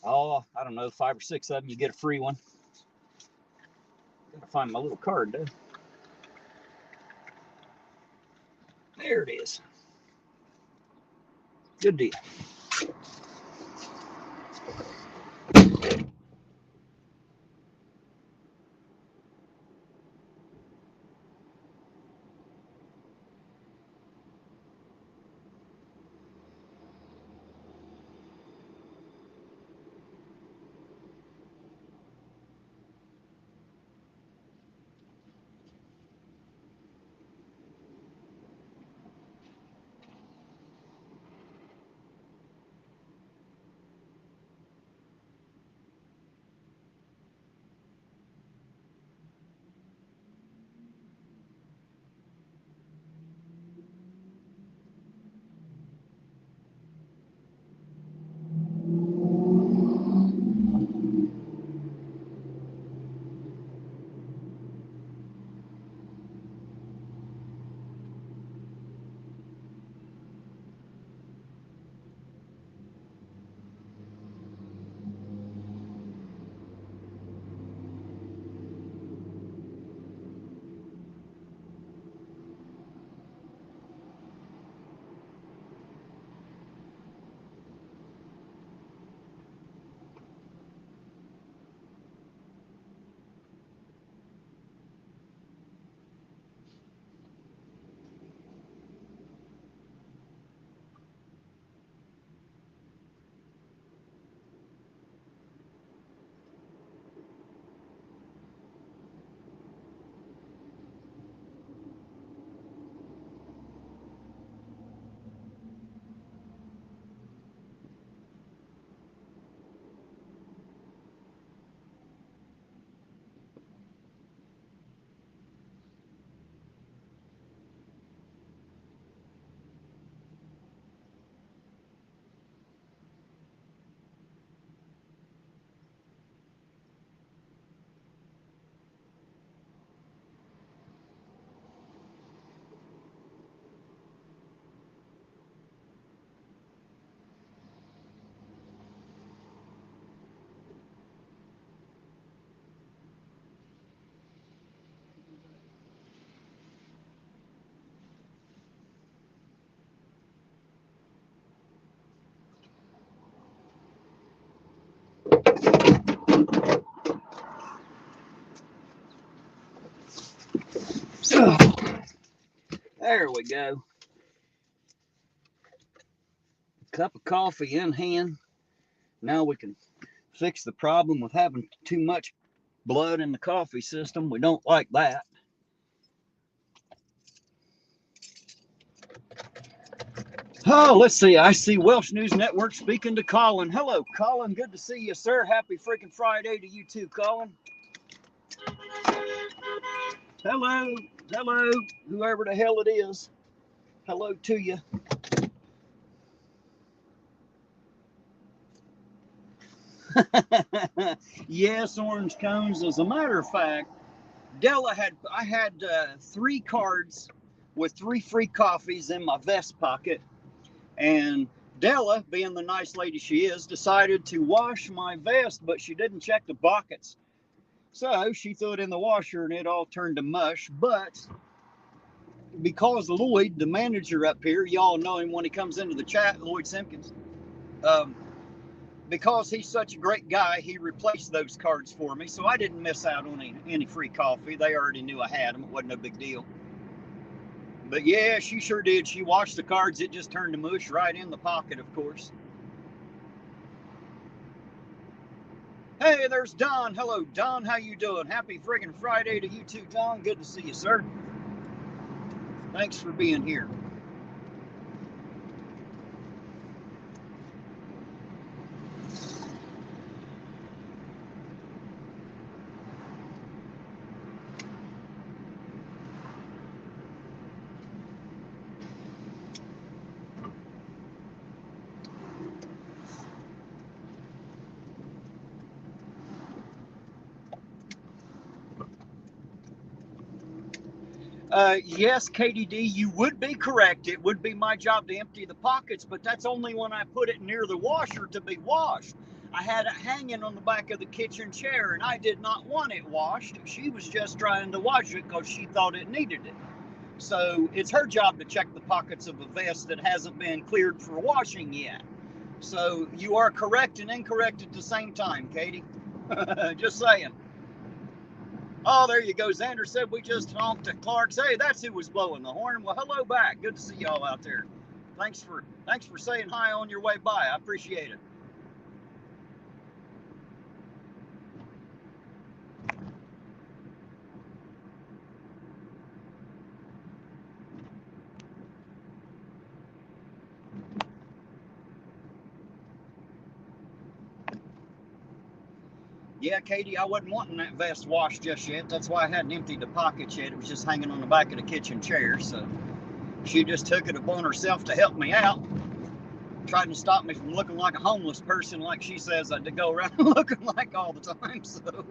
oh, I don't know, 5 or 6 of them, you get a free one. Gotta find my little card, though. There it is. Good deal. So, there we go. Cup of coffee in hand. Now we can fix the problem with having too much blood in the coffee system. We don't like that. Oh, let's see. I see Welsh News Network speaking to Colin. Hello, Colin. Good to see you, sir. Happy freaking Friday to you too, Colin. Hello, hello, whoever the hell it is. Hello to you. Yes, orange cones. As a matter of fact, I had 3 cards with 3 free coffees in my vest pocket, and Della, being the nice lady she is, decided to wash my vest, but she didn't check the buckets. So she threw it in the washer and it all turned to mush. But because Lloyd, the manager up here, y'all know him when he comes into the chat, Lloyd Simpkins, because he's such a great guy, he replaced those cards for me. So I didn't miss out on any free coffee. They already knew I had them. It wasn't no big deal. But yeah, she sure did. She washed the cards. It just turned to mush right in the pocket, of course. Hey, there's Don. Hello, Don. How you doing? Happy friggin' Friday to you too, Don. Good to see you, sir. Thanks for being here. Yes, KDD, you would be correct. It would be my job to empty the pockets, but that's only when I put it near the washer to be washed. I had it hanging on the back of the kitchen chair, and I did not want it washed. She was just trying to wash it because she thought it needed it. So it's her job to check the pockets of a vest that hasn't been cleared for washing yet. So you are correct and incorrect at the same time, Katie. Just saying. Oh, there you go. Xander said we just honked at Clark's. Hey, that's who was blowing the horn. Well, hello back. Good to see y'all out there. Thanks for saying hi on your way by. I appreciate it. Yeah, Katie, I wasn't wanting that vest washed just yet. That's why I hadn't emptied the pockets yet. It was just hanging on the back of the kitchen chair. So she just took it upon herself to help me out, trying to stop me from looking like a homeless person, like she says I to go around looking like all the time. So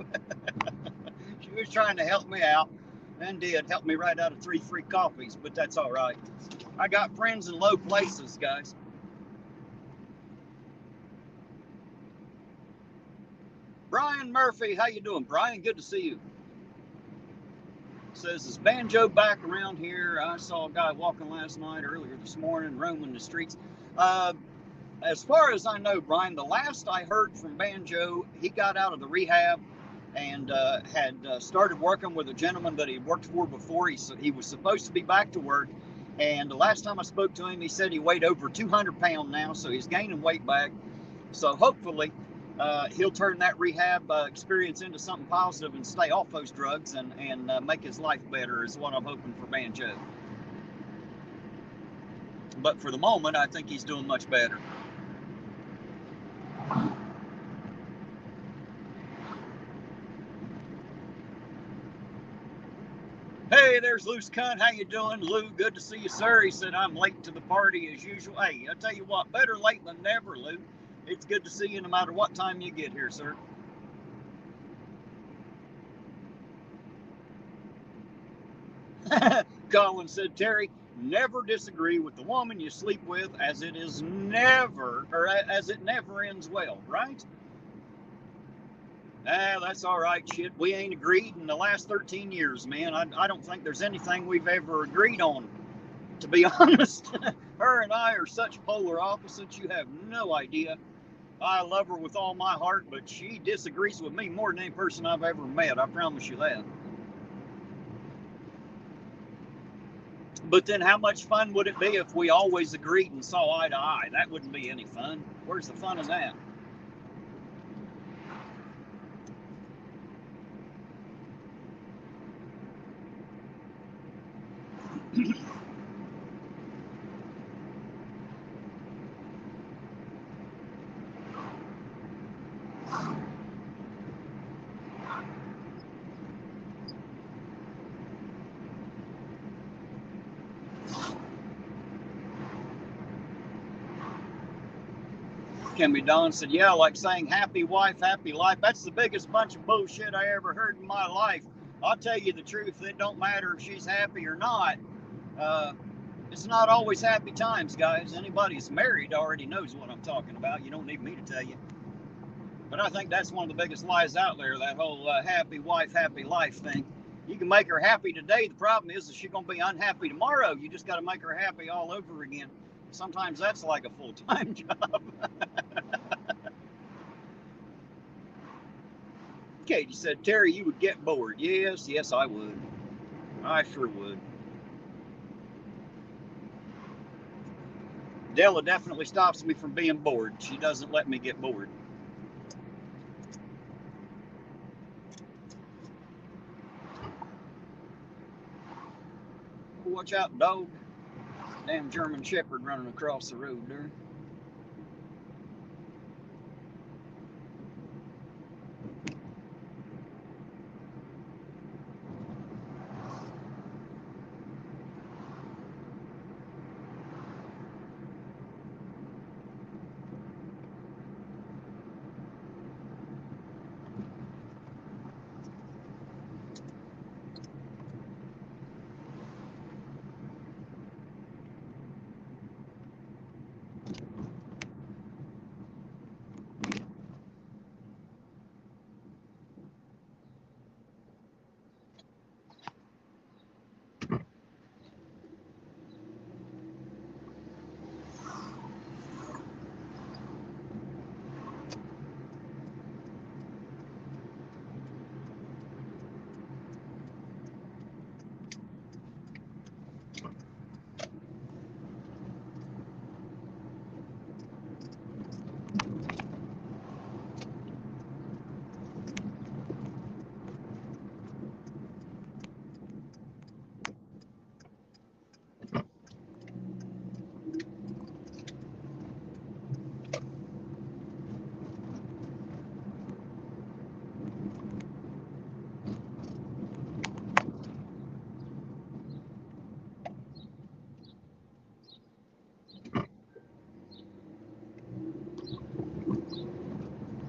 she was trying to help me out and did help me right out of 3 free coffees, but that's all right. I got friends in low places, guys. Brian Murphy, how you doing, Brian? Good to see you. Says, is Banjo back around here? I saw a guy walking last night, earlier this morning, roaming the streets. As far as I know, Brian, the last I heard from Banjo, he got out of the rehab and had started working with a gentleman that he worked for before. He was supposed to be back to work. And the last time I spoke to him, he said he weighed over 200 pounds now, so he's gaining weight back. So hopefully he'll turn that rehab experience into something positive and stay off those drugs and make his life better is what I'm hoping for Banjo. But for the moment, I think he's doing much better. Hey, there's Loose Cunt. How you doing, Lou? Good to see you, sir. He said, I'm late to the party as usual. Hey, I tell you what, better late than never, Lou. It's good to see you no matter what time you get here, sir. Colin said, Terry, never disagree with the woman you sleep with as it never ends well, right? That's all right, shit. We ain't agreed in the last 13 years, man. I don't think there's anything we've ever agreed on, to be honest. Her and I are such polar opposites, you have no idea. I love her with all my heart, but she disagrees with me more than any person I've ever met. I promise you that. But then how much fun would it be if we always agreed and saw eye to eye? That wouldn't be any fun. Where's the fun in that? Kimmy Dawn said, yeah, like saying happy wife, happy life. That's the biggest bunch of bullshit I ever heard in my life. I'll tell you the truth. It don't matter if she's happy or not. It's not always happy times, guys. Anybody who's married already knows what I'm talking about. You don't need me to tell you. But I think that's one of the biggest lies out there, that whole happy wife, happy life thing. You can make her happy today. The problem is she's going to be unhappy tomorrow. You just got to make her happy all over again. Sometimes that's like a full-time job. Katie said, Terry, you would get bored. Yes, I would. I sure would. Della definitely stops me from being bored. She doesn't let me get bored. Watch out, dog. Damn German Shepherd running across the road there.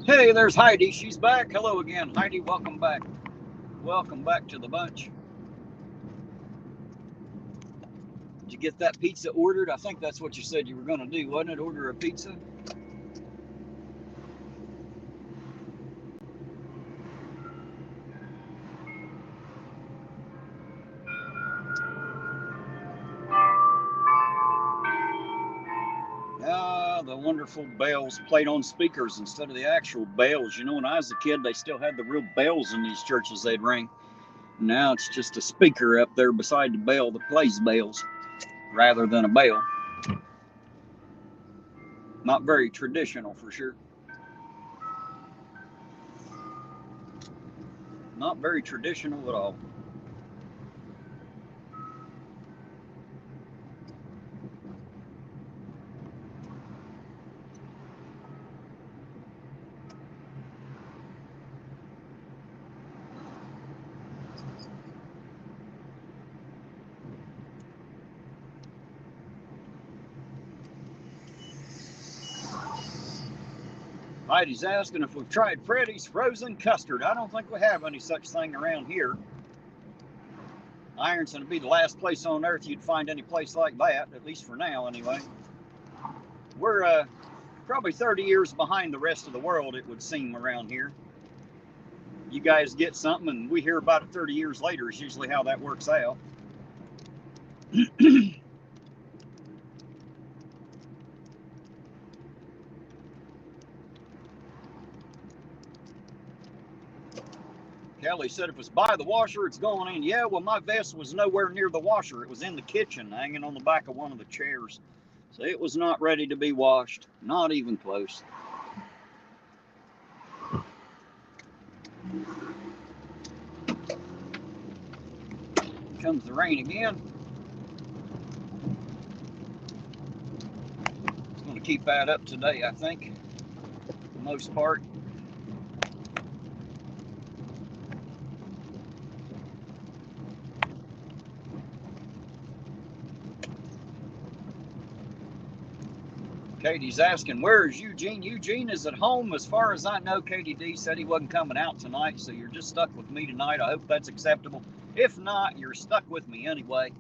Hey, there's Heidi. She's back. Hello again, Heidi. Welcome back. Welcome back to the bunch. Did you get that pizza ordered? I think that's what you said you were going to do, wasn't it? Order a pizza? The wonderful bells played on speakers instead of the actual bells. You know, when I was a kid, they still had the real bells in these churches they'd ring. Now it's just a speaker up there beside the bell that plays bells rather than a bell. Not very traditional for sure. Not very traditional at all. Heidi's asking if we've tried Freddy's frozen custard. I don't think we have any such thing around here. Ironton would be the last place on earth you'd find any place like that, at least for now anyway. We're probably 30 years behind the rest of the world, it would seem, around here. You guys get something and we hear about it 30 years later is usually how that works out. Kelly said if it's by the washer, it's going in. Yeah, well, my vest was nowhere near the washer. It was in the kitchen, hanging on the back of one of the chairs. So it was not ready to be washed. Not even close. Comes the rain again. It's going to keep that up today, I think, for the most part. Katie's asking, where is Eugene? Eugene is at home as far as I know. Katie D said he wasn't coming out tonight, so you're just stuck with me tonight. I hope that's acceptable. If not, you're stuck with me anyway.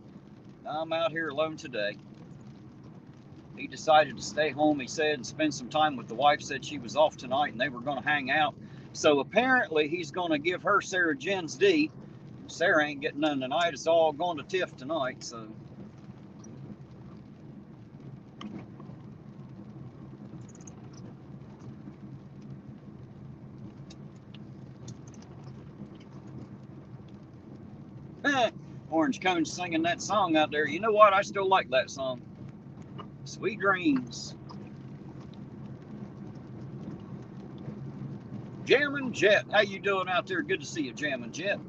I'm out here alone today. He decided to stay home, he said, and spend some time with the wife. Said she was off tonight and they were going to hang out. So apparently he's going to give her Sarah Jen's D. Sarah ain't getting none tonight. It's all going to Tiff tonight, so... Orange Cone's singing that song out there. You know what? I still like that song. Sweet Dreams. Jammin' Jet. How you doing out there? Good to see you, Jammin' Jet.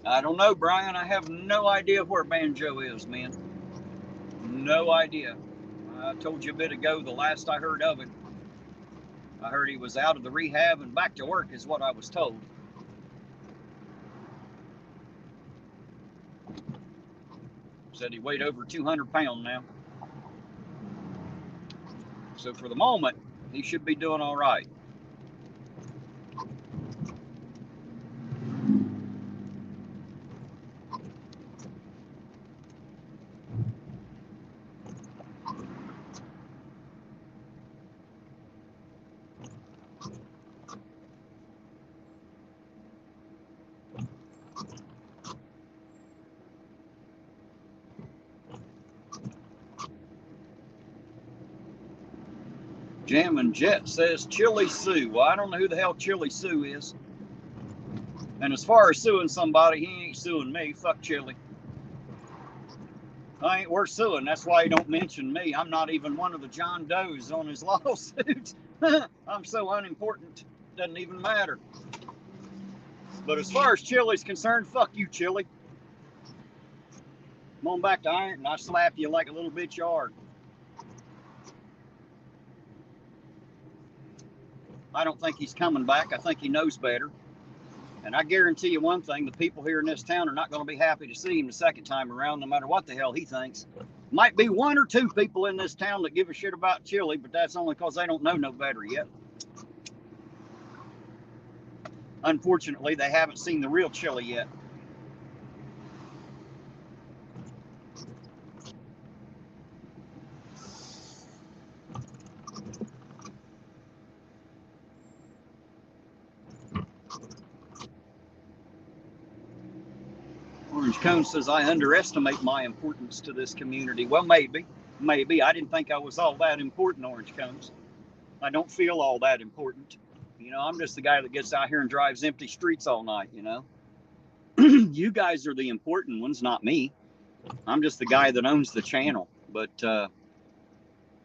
I don't know, Brian. I have no idea where Banjo is, man. No idea. I told you a bit ago, the last I heard of it, I heard he was out of the rehab and back to work is what I was told. Said he weighed over 200 pounds now. So for the moment, he should be doing all right. Jammin' Jet says Chili Sue. Well, I don't know who the hell Chili Sue is. And as far as suing somebody, he ain't suing me. Fuck Chili. I ain't worth suing. That's why he don't mention me. I'm not even one of the John Does on his lawsuit. I'm so unimportant. Doesn't even matter. But as far as Chili's concerned, fuck you, Chili. Come on back to Ironton. I'll slap you like a little bitch you are. I don't think he's coming back. I think he knows better. And I guarantee you one thing, the people here in this town are not going to be happy to see him the second time around, no matter what the hell he thinks. Might be one or two people in this town that give a shit about Chili, but that's only because they don't know no better yet. Unfortunately, they haven't seen the real Chili yet. Orange Cone says, I underestimate my importance to this community. Well, maybe. I didn't think I was all that important, Orange Cones. I don't feel all that important. You know, I'm just the guy that gets out here and drives empty streets all night, you know. You guys are the important ones, not me. I'm just the guy that owns the channel. But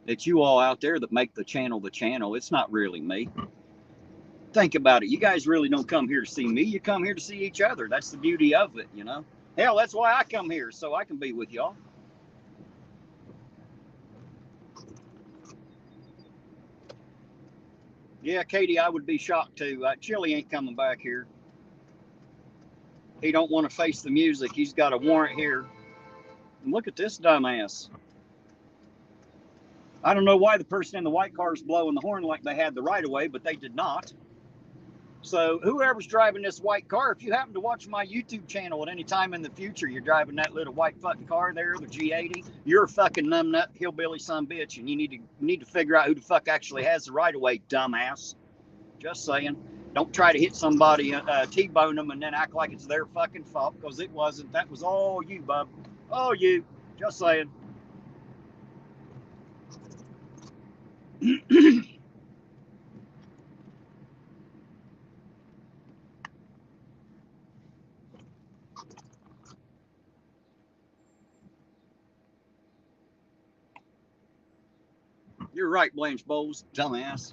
it's you all out there that make the channel the channel. It's not really me. Think about it. You guys really don't come here to see me. You come here to see each other. That's the beauty of it, you know. Hell, that's why I come here, so I can be with y'all. Yeah, Katie, I would be shocked too. Chili ain't coming back here. He don't want to face the music. He's got a warrant here. And look at this dumbass. I don't know why the person in the white car is blowing the horn like they had the right of way, but they did not. So whoever's driving this white car, if you happen to watch my YouTube channel at any time in the future, you're driving that little white fucking car there, the G80, you're a fucking numbnut hillbilly son bitch, and you need to figure out who the fuck actually has the right of way, dumbass. Just saying. Don't try to hit somebody, T-bone them, and then act like it's their fucking fault, because it wasn't. That was all you, bub. All you. Just saying. You're right, Blanche Bowles, dumbass.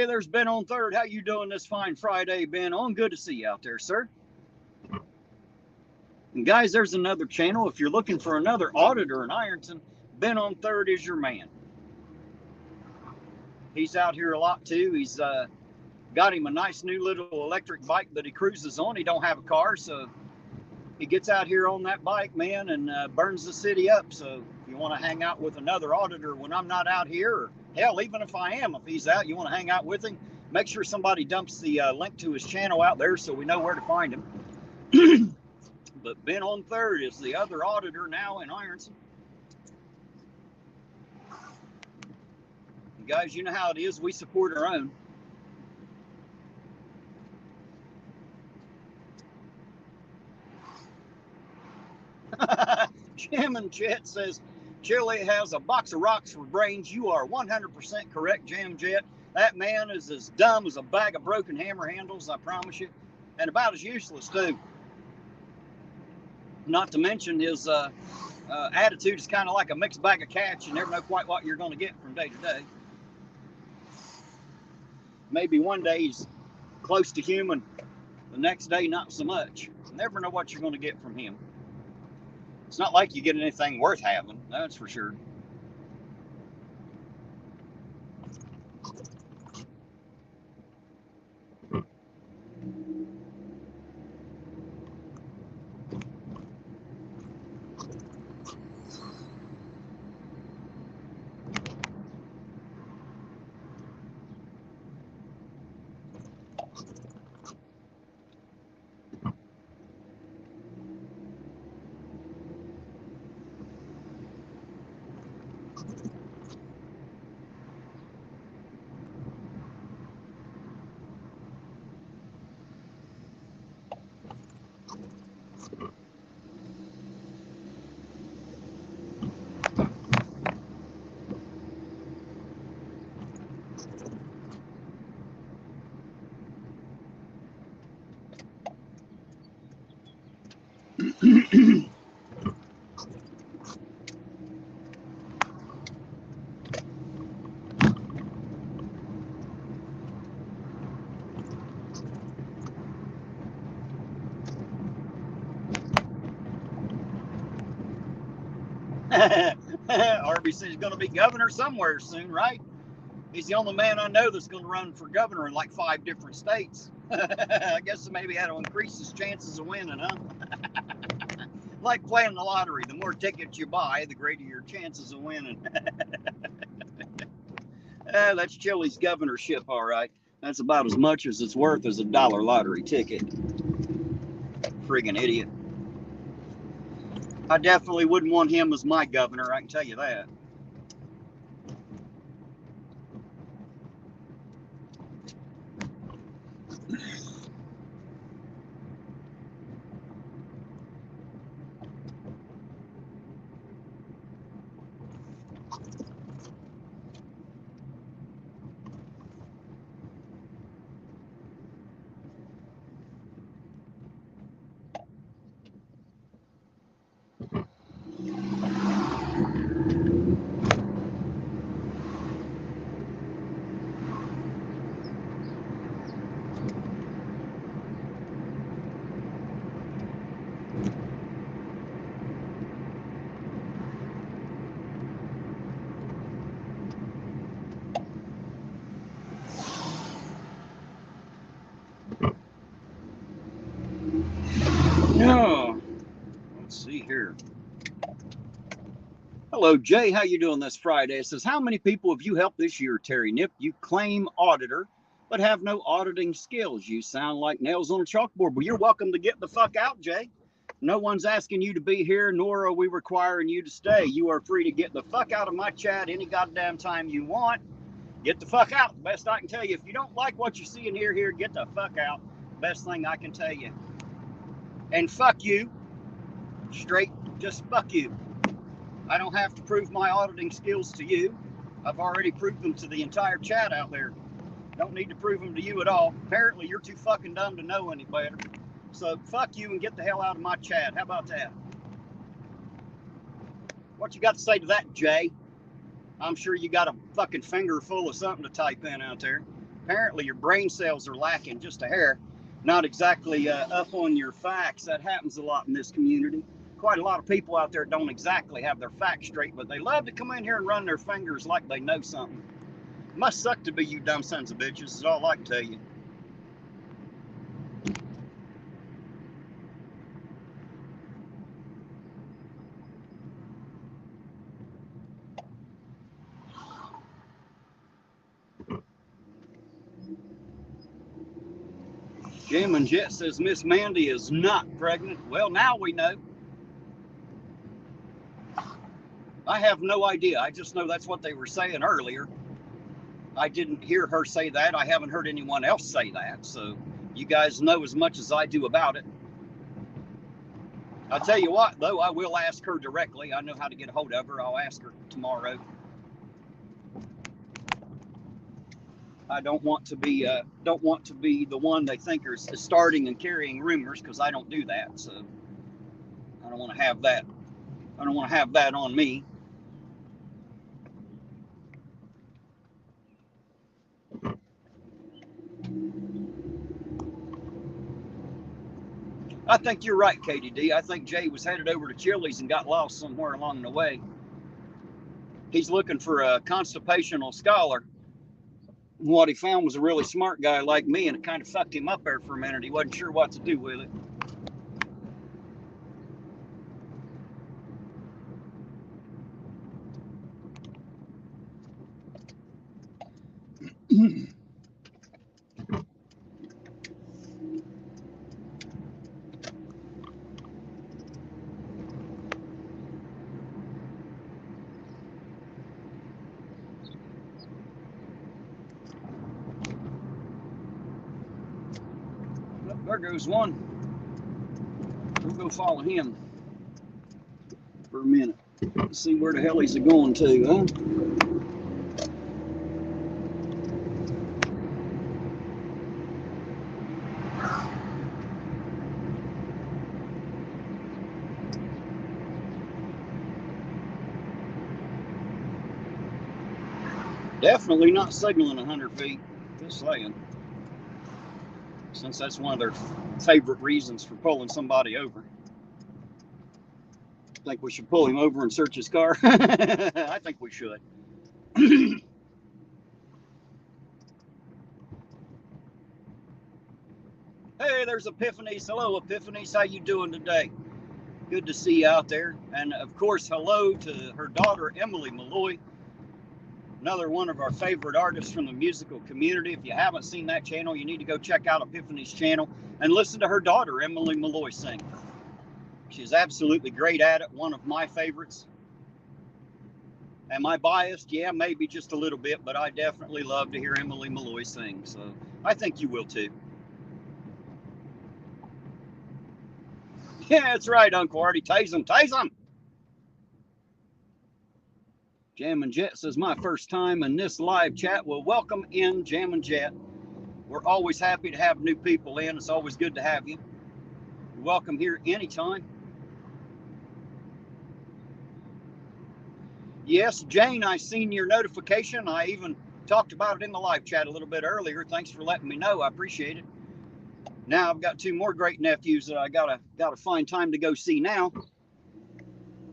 Hey, there's Ben on third. How you doing this fine Friday, Ben? On good to see you out there, sir. And guys, there's another channel. If you're looking for another auditor in Ironton, Ben on third is your man. He's out here a lot too. He's got him a nice new little electric bike that he cruises on. He don't have a car, so he gets out here on that bike, man, and burns the city up. So if you want to hang out with another auditor when I'm not out here, or hell, even if I am, if he's out, you want to hang out with him, make sure somebody dumps the link to his channel out there so we know where to find him. But Ben on third is the other auditor now in Ironton. And guys, you know how it is. We support our own. Jim and Jet says, Chili has a box of rocks for brains. You are 100% correct, Jim Jet. That man is as dumb as a bag of broken hammer handles, I promise you. And about as useless, too. Not to mention his attitude is kind of like a mixed bag of cats. You never know quite what you're going to get from day to day. Maybe one day he's close to human, the next day not so much. You never know what you're going to get from him. It's not like you get anything worth having, that's for sure. Arby says he's going to be governor somewhere soon, right? He's the only man I know that's going to run for governor in like 5 different states. I guess maybe that'll increase his chances of winning, huh? Like playing the lottery. The more tickets you buy, the greater your chances of winning. That's Chili's governorship, all right. That's about as much as it's worth as a $1 lottery ticket. Friggin' idiot. I definitely wouldn't want him as my governor, I can tell you that. No. Let's see here. Hello, Jay. How you doing this Friday? It says, how many people have you helped this year, Terry Nip? You claim auditor, but have no auditing skills. You sound like nails on a chalkboard. Well, you're welcome to get the fuck out, Jay. No one's asking you to be here, nor are we requiring you to stay. You are free to get the fuck out of my chat any goddamn time you want. Get the fuck out. The best I can tell you. If you don't like what you see and hear here, get the fuck out. Best thing I can tell you. And fuck you. Straight, just fuck you. I don't have to prove my auditing skills to you. I've already proved them to the entire chat out there. Don't need to prove them to you at all. Apparently, you're too fucking dumb to know any better. So fuck you and get the hell out of my chat. How about that? What you got to say to that, Jay? I'm sure you got a fucking finger full of something to type in out there. Apparently your brain cells are lacking just a hair, not exactly up on your facts. That happens a lot in this community. Quite a lot of people out there don't exactly have their facts straight, but they love to come in here and run their fingers like they know something. It must suck to be you dumb sons of bitches, is all I can tell you. Jim and Jet says Miss Mandy is not pregnant. Well, now we know. I have no idea. I just know that's what they were saying earlier. I didn't hear her say that. I haven't heard anyone else say that. So you guys know as much as I do about it. I'll tell you what, though, I will ask her directly. I know how to get a hold of her. I'll ask her tomorrow. I don't want to be the one they think is starting and carrying rumors, because I don't do that. So I don't want to have that. I don't want to have that on me. I think you're right, KDD. I think Jay was headed over to Chili's and got lost somewhere along the way. He's looking for a constipational scholar. What he found was a really smart guy like me, and it kind of fucked him up there for a minute. He wasn't sure what to do with it. There goes one. We'll go follow him for a minute. Let's see where the hell he's going to, huh? Definitely not signaling 100 feet. Just saying. Since that's one of their favorite reasons for pulling somebody over. I think we should pull him over and search his car. I think we should. Hey, there's Epiphanies. Hello, Epiphanies. How you doing today? Good to see you out there. And of course, hello to her daughter, Emily Malloy. Another one of our favorite artists from the musical community. If you haven't seen that channel, you need to go check out Epiphany's channel and listen to her daughter, Emily Malloy, sing. She's absolutely great at it. One of my favorites. Am I biased? Yeah, maybe just a little bit, but I definitely love to hear Emily Malloy sing. So I think you will too. Yeah, that's right, Uncle Artie. Tase him, tase him. Jam and Jet says, my first time in this live chat. Well, welcome in, Jam and Jet. We're always happy to have new people in. It's always good to have you. You're welcome here anytime. Yes, Jane, I seen your notification. I even talked about it in the live chat a little bit earlier. Thanks for letting me know. I appreciate it. Now I've got two more great nephews that I gotta find time to go see now.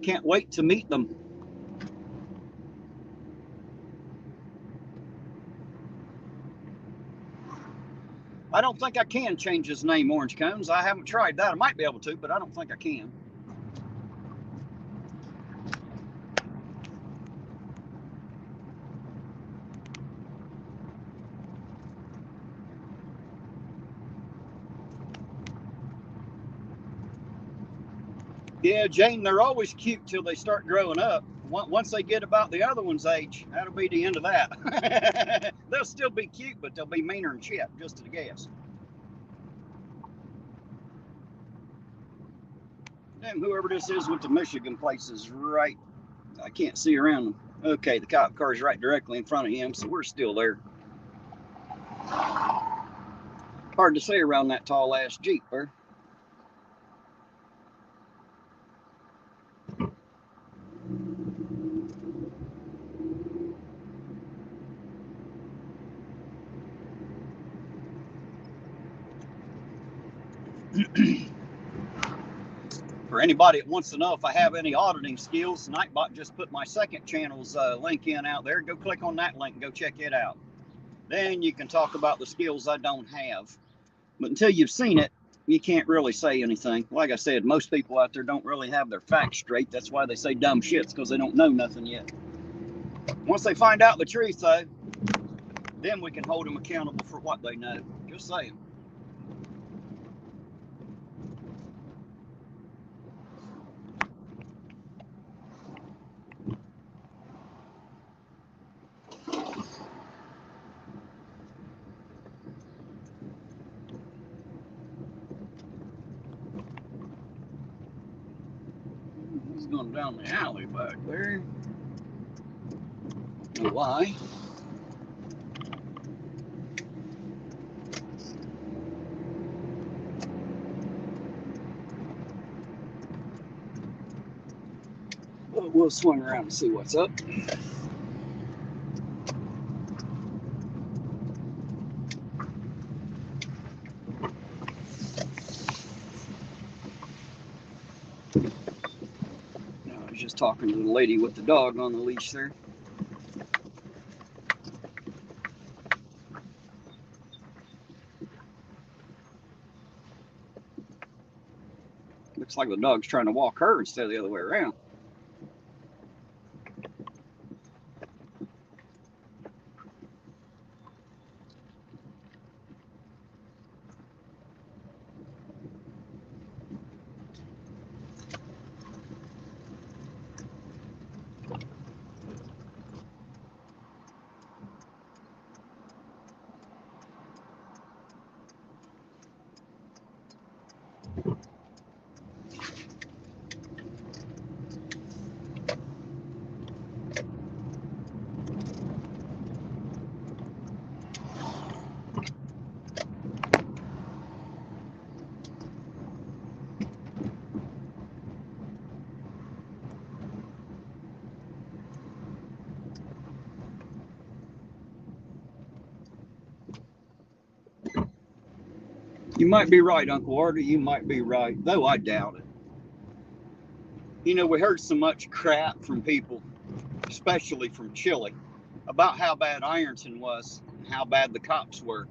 Can't wait to meet them. I don't think I can change his name, Orange Cones. I haven't tried that. I might be able to, but I don't think I can. Yeah, Jane, they're always cute till they start growing up. Once they get about the other one's age, that'll be the end of that. They'll still be cute, but they'll be meaner than shit, just a guess. Damn, whoever this is with the Michigan place is right. I can't see around them. Okay, the cop car's right directly in front of him, so we're still there. Hard to say around that tall ass Jeep there. For anybody that wants to know if I have any auditing skills, Nightbot just put my second channel's link in out there. Go click on that link and go check it out. Then you can talk about the skills I don't have. But until you've seen it, you can't really say anything. Like I said, most people out there don't really have their facts straight. That's why they say dumb shits, because they don't know nothing yet. Once they find out the truth, though, then we can hold them accountable for what they know. Just saying. He's going down the alley back there. Why? But we'll swing around and see what's up. I was just talking to the lady with the dog on the leash there. Looks like the dog's trying to walk her instead of the other way around. You might be right, Uncle Artie. You might be right, though I doubt it. You know, we heard so much crap from people, especially from Chile, about how bad Ironton was and how bad the cops were.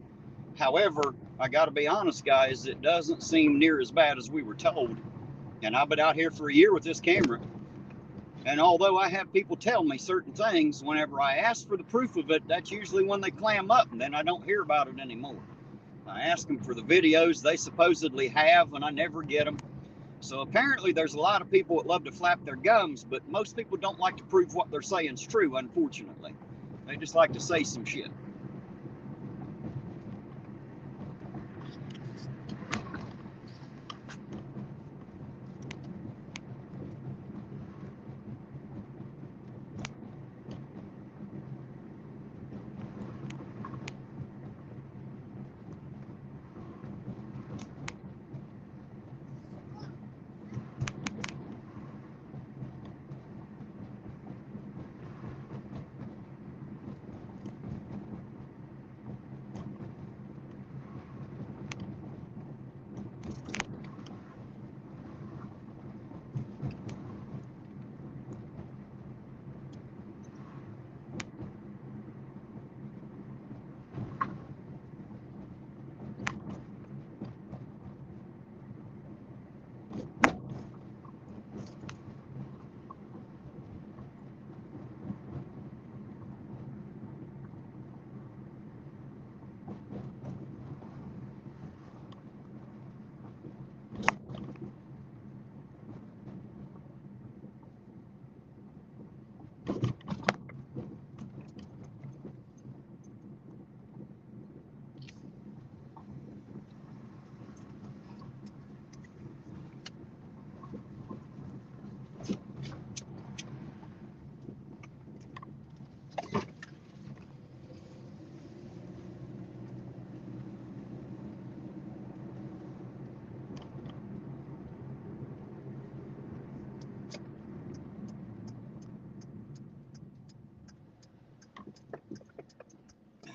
However, I got to be honest, guys, it doesn't seem near as bad as we were told. And I've been out here for a year with this camera. And although I have people tell me certain things, whenever I ask for the proof of it, that's usually when they clam up, and then I don't hear about it anymore. I ask them for the videos they supposedly have, and I never get them. So apparently there's a lot of people that love to flap their gums, but most people don't like to prove what they're saying is true, unfortunately. They just like to say some shit.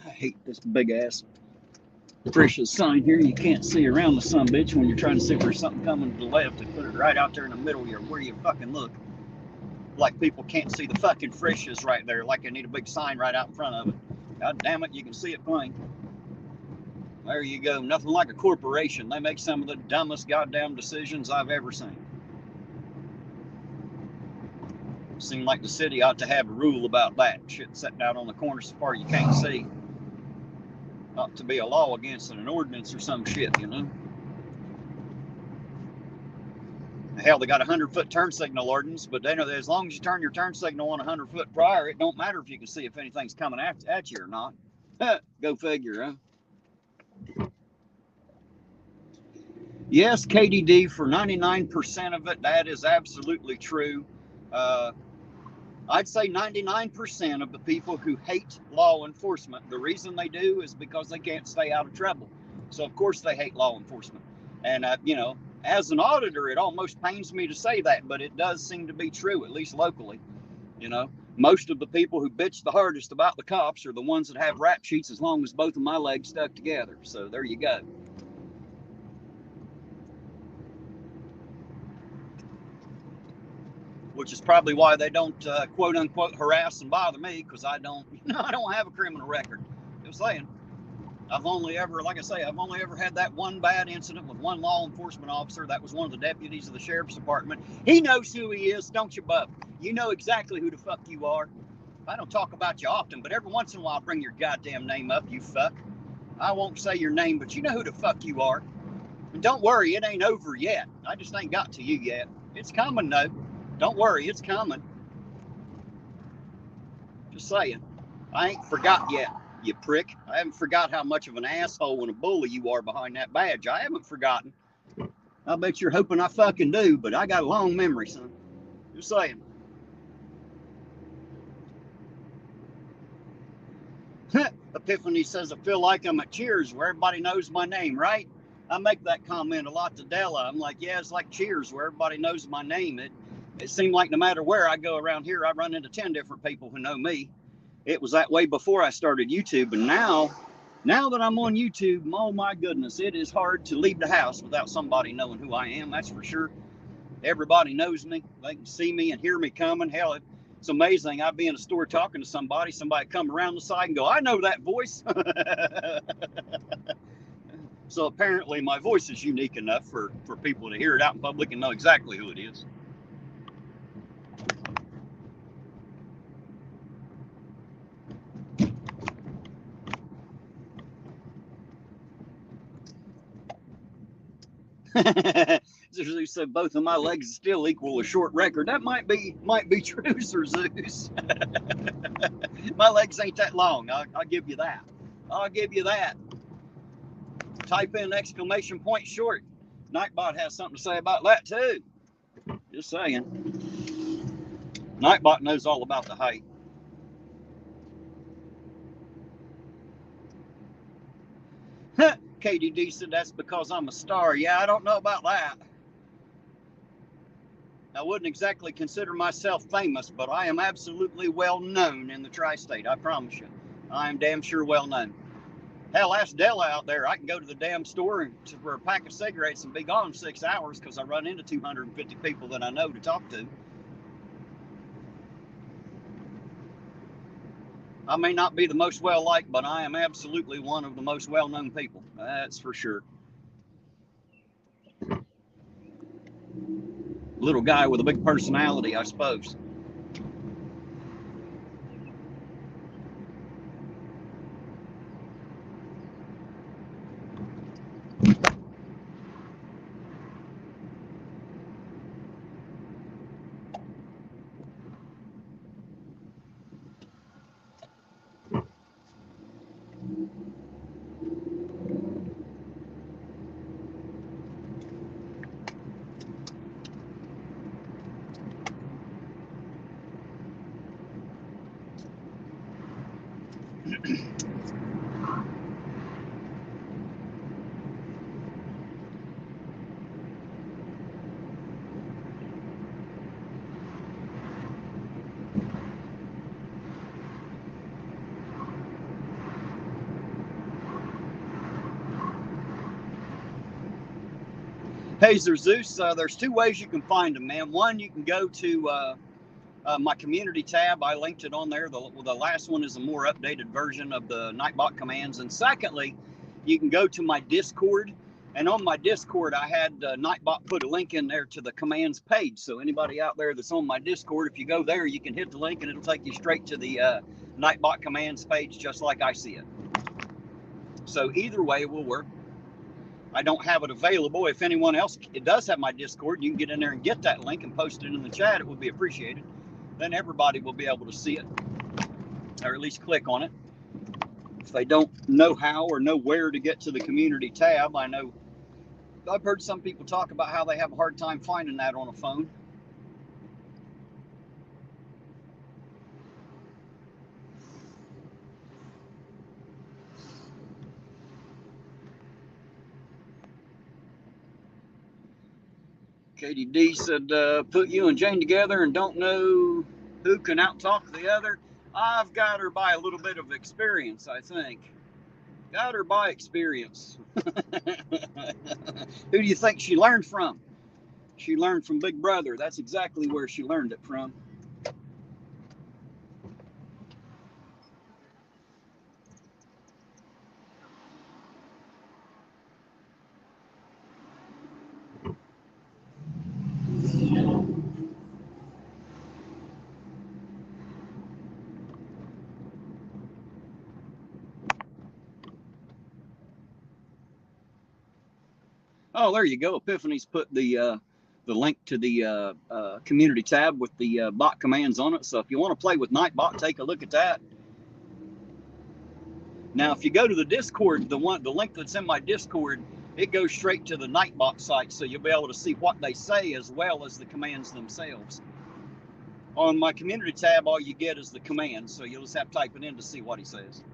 I hate this big ass Frisch's sign here. You can't see around the sumbitch when you're trying to see if there's something coming to the left. They put it right out there in the middle here. Where do you fucking look? Like people can't see the fucking Frisch's right there. Like they need a big sign right out in front of it. God damn it, you can see it plain. There you go. Nothing like a corporation. They make some of the dumbest goddamn decisions I've ever seen. Seems like the city ought to have a rule about that. Shit sitting out on the corner so far you can't see. Ought to be a law against an ordinance or some shit, you know? Hell, they got a 100-foot turn signal ordinance, but they know that as long as you turn your turn signal on 100 foot prior, it don't matter if you can see if anything's coming at you or not. Go figure, huh? Yes, KDD, for 99% of it, that is absolutely true. I'd say 99% of the people who hate law enforcement, the reason they do is because they can't stay out of trouble. So, of course, they hate law enforcement. And, you know, as an auditor, it almost pains me to say that, but it does seem to be true, at least locally. You know, most of the people who bitch the hardest about the cops are the ones that have rap sheets as long as both of my legs stuck together. So there you go. Which is probably why they don't quote unquote harass and bother me, because I don't have a criminal record. Just saying. I've only ever had that one bad incident with one law enforcement officer. That was one of the deputies of the sheriff's department. He knows who he is, don't you, bub? You know exactly who the fuck you are. I don't talk about you often, but every once in a while, bring your goddamn name up, you fuck. I won't say your name, but you know who the fuck you are. And don't worry, it ain't over yet. I just ain't got to you yet. It's coming, though. Don't worry, it's coming. Just saying. I ain't forgot yet, you prick. I haven't forgot how much of an asshole and a bully you are behind that badge. I haven't forgotten. I bet you're hoping I fucking do, but I got a long memory, son. Just saying. Epiphany says, I feel like I'm at Cheers where everybody knows my name, right? I make that comment a lot to Della. I'm like, yeah, it's like Cheers where everybody knows my name. It seemed like no matter where I go around here, I run into 10 different people who know me. It was that way before I started YouTube, and now that I'm on YouTube, oh my goodness, it is hard to leave the house without somebody knowing who I am, that's for sure. Everybody knows me. They can see me and hear me coming. Hell, it's amazing. I'd be in a store talking to somebody come around the side and go, I know that voice. So apparently my voice is unique enough for people to hear it out in public and know exactly who it is. Zeus said both of my legs still equal a short record. That might be true, Sir Zeus. My legs ain't that long. I'll give you that. I'll give you that. Type in exclamation point short. Nightbot has something to say about that too. Just saying. Nightbot knows all about the height. KDD said that's because I'm a star. Yeah, I don't know about that. I wouldn't exactly consider myself famous, but I am absolutely well known in the tri-state. I promise you. I am damn sure well known. Hell, ask Della out there. I can go to the damn store for a pack of cigarettes and be gone in 6 hours because I run into 250 people that I know to talk to. I may not be the most well-liked, but I am absolutely one of the most well-known people. That's for sure. Little guy with a big personality, I suppose. Hey, Zeus, there's two ways you can find them, man. One, you can go to my community tab. I linked it on there. The last one is a more updated version of the Nightbot commands. And secondly, you can go to my Discord. And on my Discord, I had Nightbot put a link in there to the commands page. So anybody out there that's on my Discord, if you go there, you can hit the link and it'll take you straight to the Nightbot commands page, just like I see it. So either way will work. I don't have it available. If anyone else does have my Discord, you can get in there and get that link and post it in the chat. It would be appreciated. Then everybody will be able to see it, or at least click on it. If they don't know how or know where to get to the community tab, I know I've heard some people talk about how they have a hard time finding that on a phone. KDD said, put you and Jane together and don't know who can outtalk the other. I've got her by a little bit of experience, I think. Got her by experience. Who do you think she learned from? She learned from Big Brother. That's exactly where she learned it from. Oh, there you go. Epiphany's put the link to the community tab with the bot commands on it. So if you want to play with Nightbot, take a look at that. Now, if you go to the Discord, the link that's in my Discord, it goes straight to the Nightbot site, so you'll be able to see what they say as well as the commands themselves. On my community tab, all you get is the commands, so you'll just have to type it in to see what he says.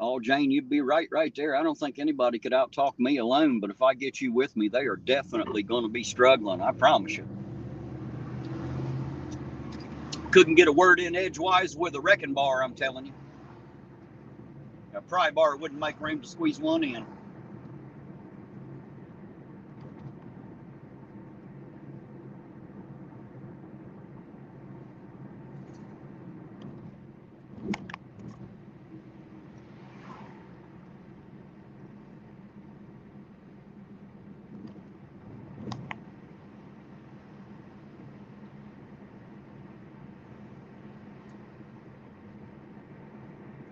Oh, Jane, you'd be right there. I don't think anybody could outtalk me alone, but if I get you with me, they are definitely going to be struggling. I promise you. Couldn't get a word in edgewise with a wrecking bar, I'm telling you. A pry bar wouldn't make room to squeeze one in.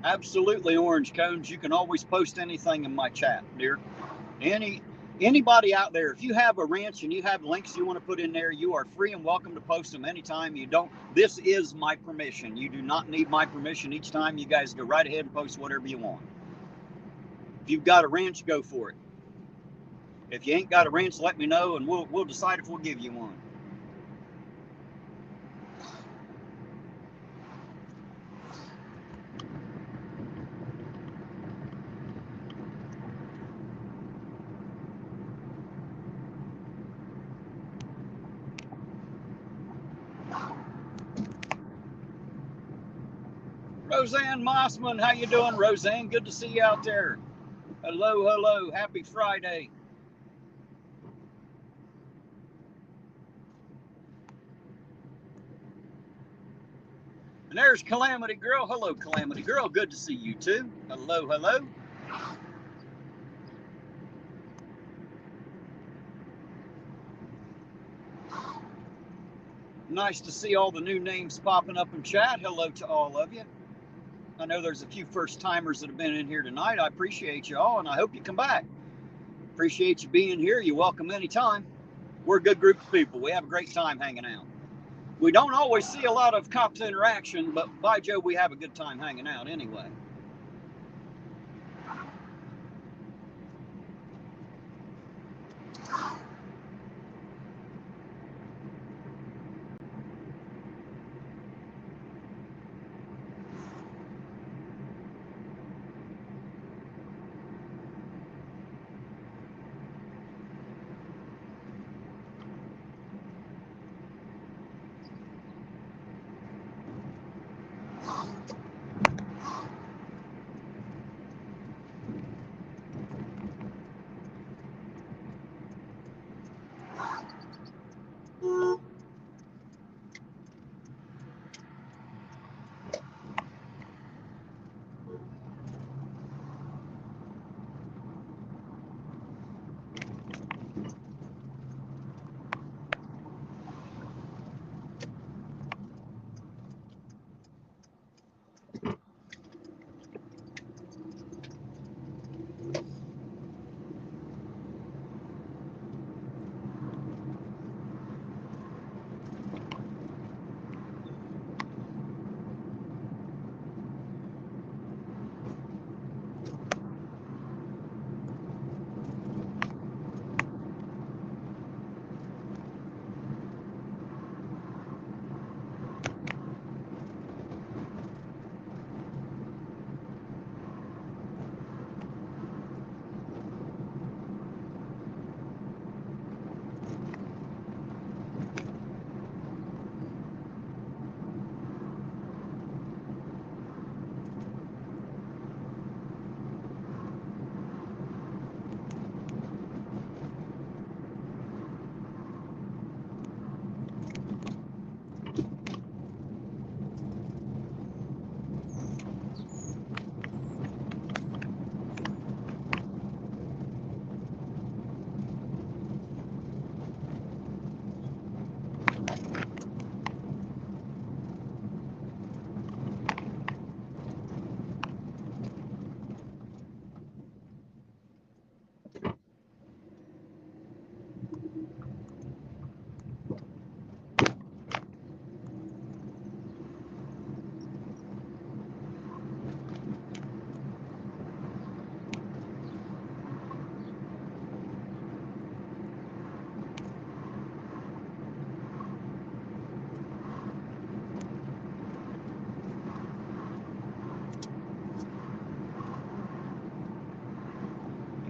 Absolutely, Orange Cones. You can always post anything in my chat, dear. Anybody out there, if you have a wrench and you have links you want to put in there, you are free and welcome to post them anytime. You don't. This is my permission. You do not need my permission each time. You guys go right ahead and post whatever you want. If you've got a wrench, go for it. If you ain't got a wrench, let me know and we'll decide if we'll give you one. Roseanne Mossman, how you doing, Roseanne? Good to see you out there. Hello. Happy Friday. And there's Calamity Girl. Hello, Calamity Girl. Good to see you too. Hello. Nice to see all the new names popping up in chat. Hello to all of you. I know there's a few first timers that have been in here tonight. I appreciate you all, and I hope you come back. Appreciate you being here. You're welcome anytime. We're a good group of people. We have a great time hanging out. We don't always see a lot of cops interaction, but by Joe, we have a good time hanging out anyway.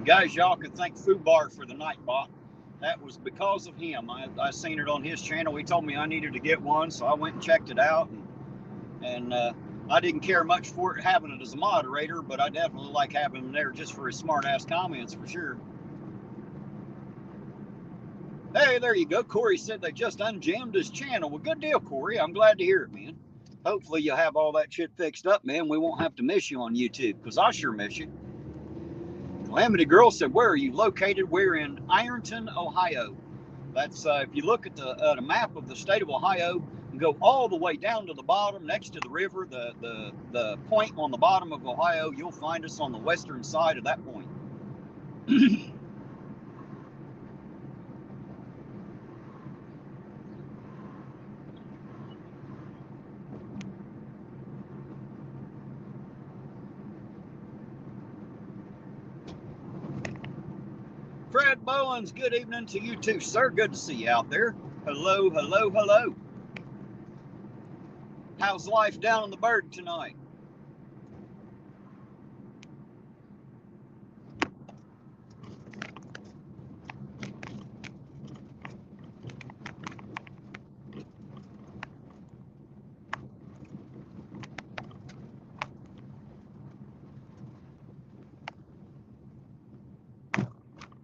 guys, y'all can thank Fubar for the Nightbot. That was because of him. I seen it on his channel. He told me I needed to get one, so I went and checked it out. And I didn't care much for it having it as a moderator, but I definitely like having him there just for his smart-ass comments for sure. Hey, there you go. Corey said they just unjammed his channel. Well, good deal, Corey. I'm glad to hear it, man. Hopefully you'll have all that shit fixed up, man. We won't have to miss you on YouTube, because I sure miss you. Calamity Girl said, where are you located? We're in Ironton, Ohio. That's, if you look at the map of the state of Ohio, and go all the way down to the bottom, next to the river, the point on the bottom of Ohio, you'll find us on the western side of that point. Fred Bowens, good evening to you too, sir. Good to see you out there. Hello, hello, hello. How's life down in the Berg tonight?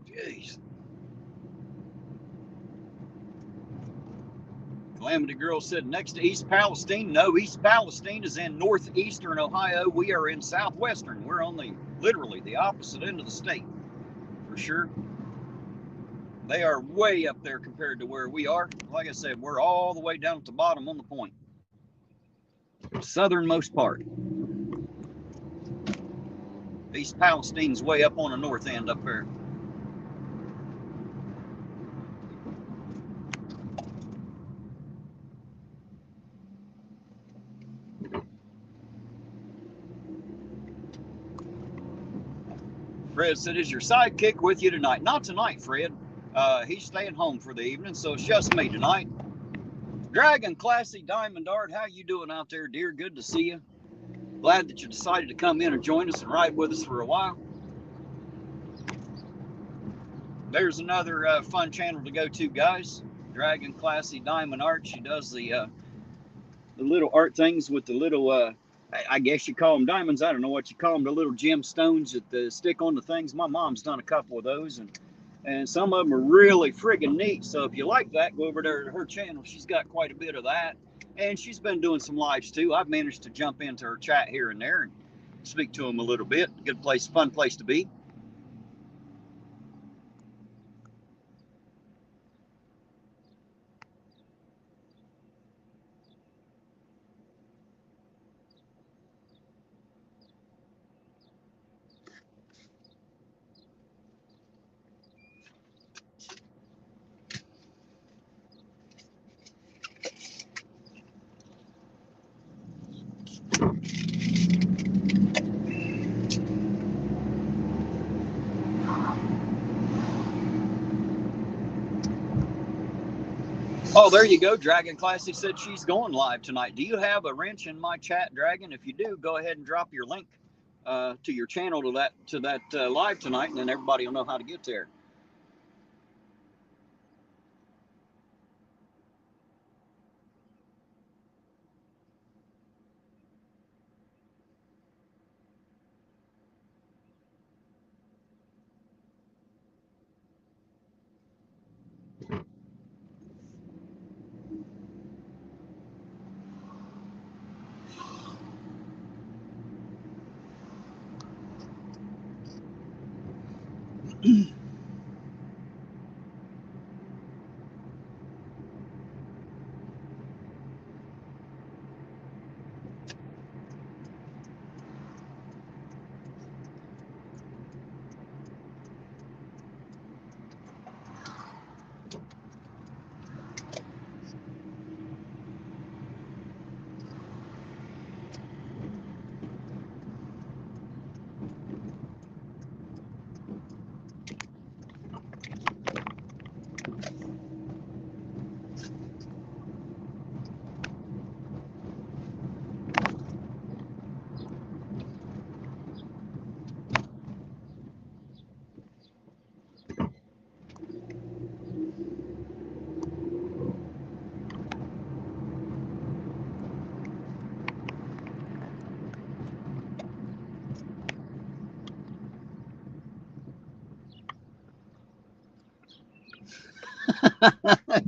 Jeez. Calamity Girl said next to East Palestine. No, East Palestine is in northeastern Ohio. We are in southwestern. We're on literally the opposite end of the state, for sure. They are way up there compared to where we are. Like I said, we're all the way down at the bottom on the point. Southernmost part. East Palestine's way up on the north end up there. Fred said, is your sidekick with you tonight? Not tonight, Fred. He's staying home for the evening, so it's just me tonight. Dragon Classy Diamond Art, how you doing out there, dear? Good to see you. Glad that you decided to come in and join us and ride with us for a while. There's another fun channel to go to, guys. Dragon Classy Diamond Art. She does the little art things with the little, I guess you call them diamonds. I don't know what you call them, the little gemstones that stick on the things. My mom's done a couple of those, and some of them are really friggin' neat. So if you like that, go over there to her channel. She's got quite a bit of that. And she's been doing some lives too. I've managed to jump into her chat here and there and speak to them a little bit. Good place, fun place to be. Oh, there you go. Dragon Classy said she's going live tonight. Do you have a wrench in my chat, Dragon? If you do, go ahead and drop your link to your channel to that live tonight, and then everybody will know how to get there.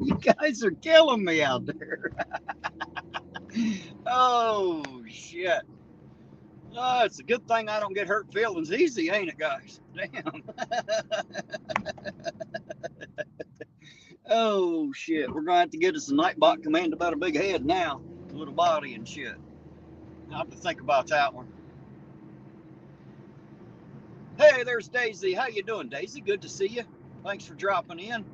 You guys are killing me out there. Oh, shit. Oh, it's a good thing I don't get hurt feelings easy, ain't it, guys? Damn. Oh, shit. We're going to have to get us a Nightbot command about a big head now. A little body and shit. I'll have to think about that one. Hey, there's Daisy. How you doing, Daisy? Good to see you. Thanks for dropping in.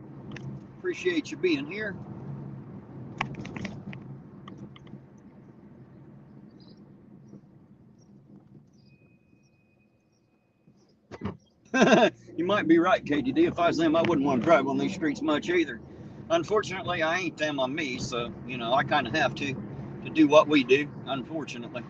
Appreciate you being here. You might be right, KDD. If I was them, I wouldn't want to drive on these streets much either. Unfortunately, I ain't them on me, so, you know, I kind of have to do what we do, unfortunately.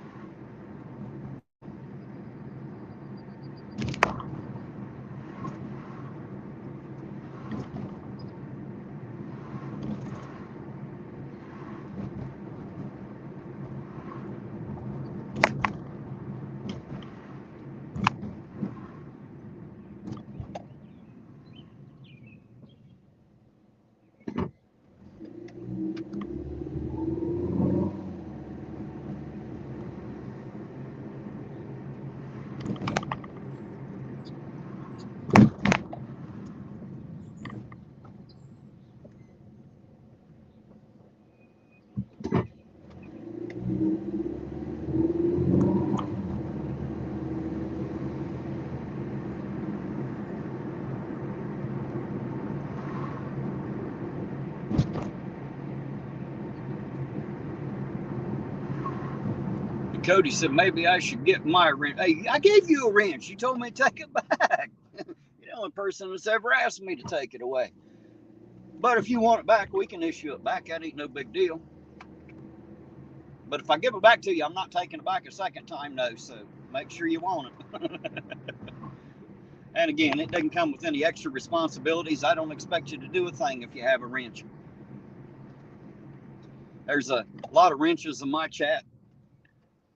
Cody said maybe I should get my wrench. Hey, I gave you a wrench. You told me to take it back. You're the only person that's ever asked me to take it away. But if you want it back, we can issue it back. That ain't no big deal. But if I give it back to you, I'm not taking it back a second time, no. So make sure you want it. And again, it doesn't come with any extra responsibilities. I don't expect you to do a thing if you have a wrench. There's a lot of wrenches in my chat.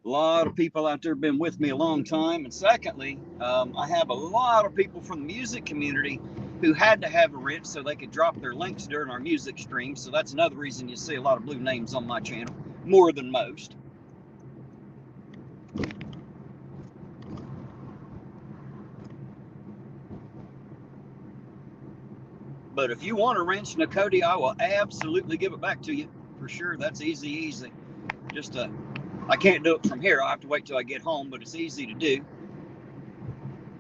A lot of people out there have been with me a long time. And secondly, I have a lot of people from the music community who had to have a wrench so they could drop their links during our music stream. So that's another reason you see a lot of blue names on my channel, more than most. But if you want a wrench, Cody, I will absolutely give it back to you. For sure, that's easy. Just I can't do it from here. I'll have to wait till I get home, but it's easy to do.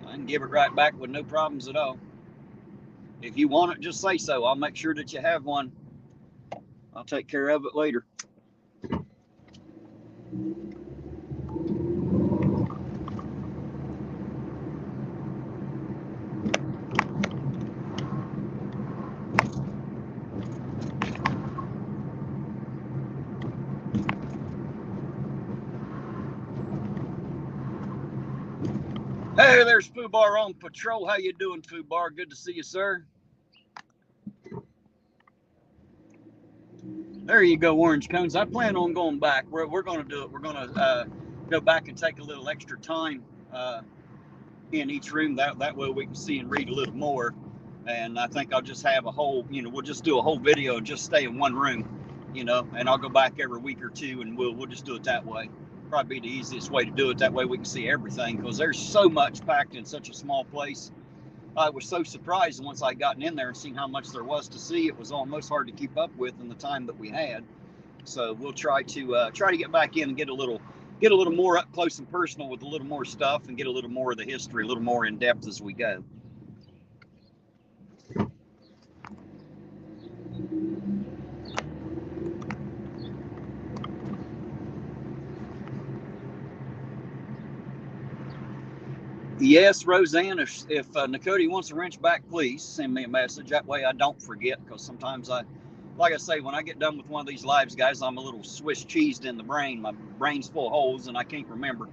I can give it right back with no problems at all. If you want it, just say so. I'll make sure that you have one. I'll take care of it later. Hey, there's Fubar on patrol. How you doing, Fubar? Good to see you, sir. There you go, orange cones. I plan on going back. We're going to do it. We're going to go back and take a little extra time in each room. That way we can see and read a little more. And I think I'll just have a whole, we'll just do a whole video and just stay in one room, and I'll go back every week or two and we'll just do it that way. Probably be the easiest way to do it. That way we can see everything, because there's so much packed in such a small place. I was so surprised once I gotten in there and seen how much there was to see. It was almost hard to keep up with in the time that we had. So we'll try to get back in and get a little more up close and personal with a little more stuff, and get a little more of the history, a little more in depth as we go. Yes, Roseanne, if Nakoti wants a wrench back, please send me a message. That way I don't forget, because sometimes like I say, when I get done with one of these lives, guys, I'm a little Swiss cheesed in the brain. My brain's full of holes and I can't remember.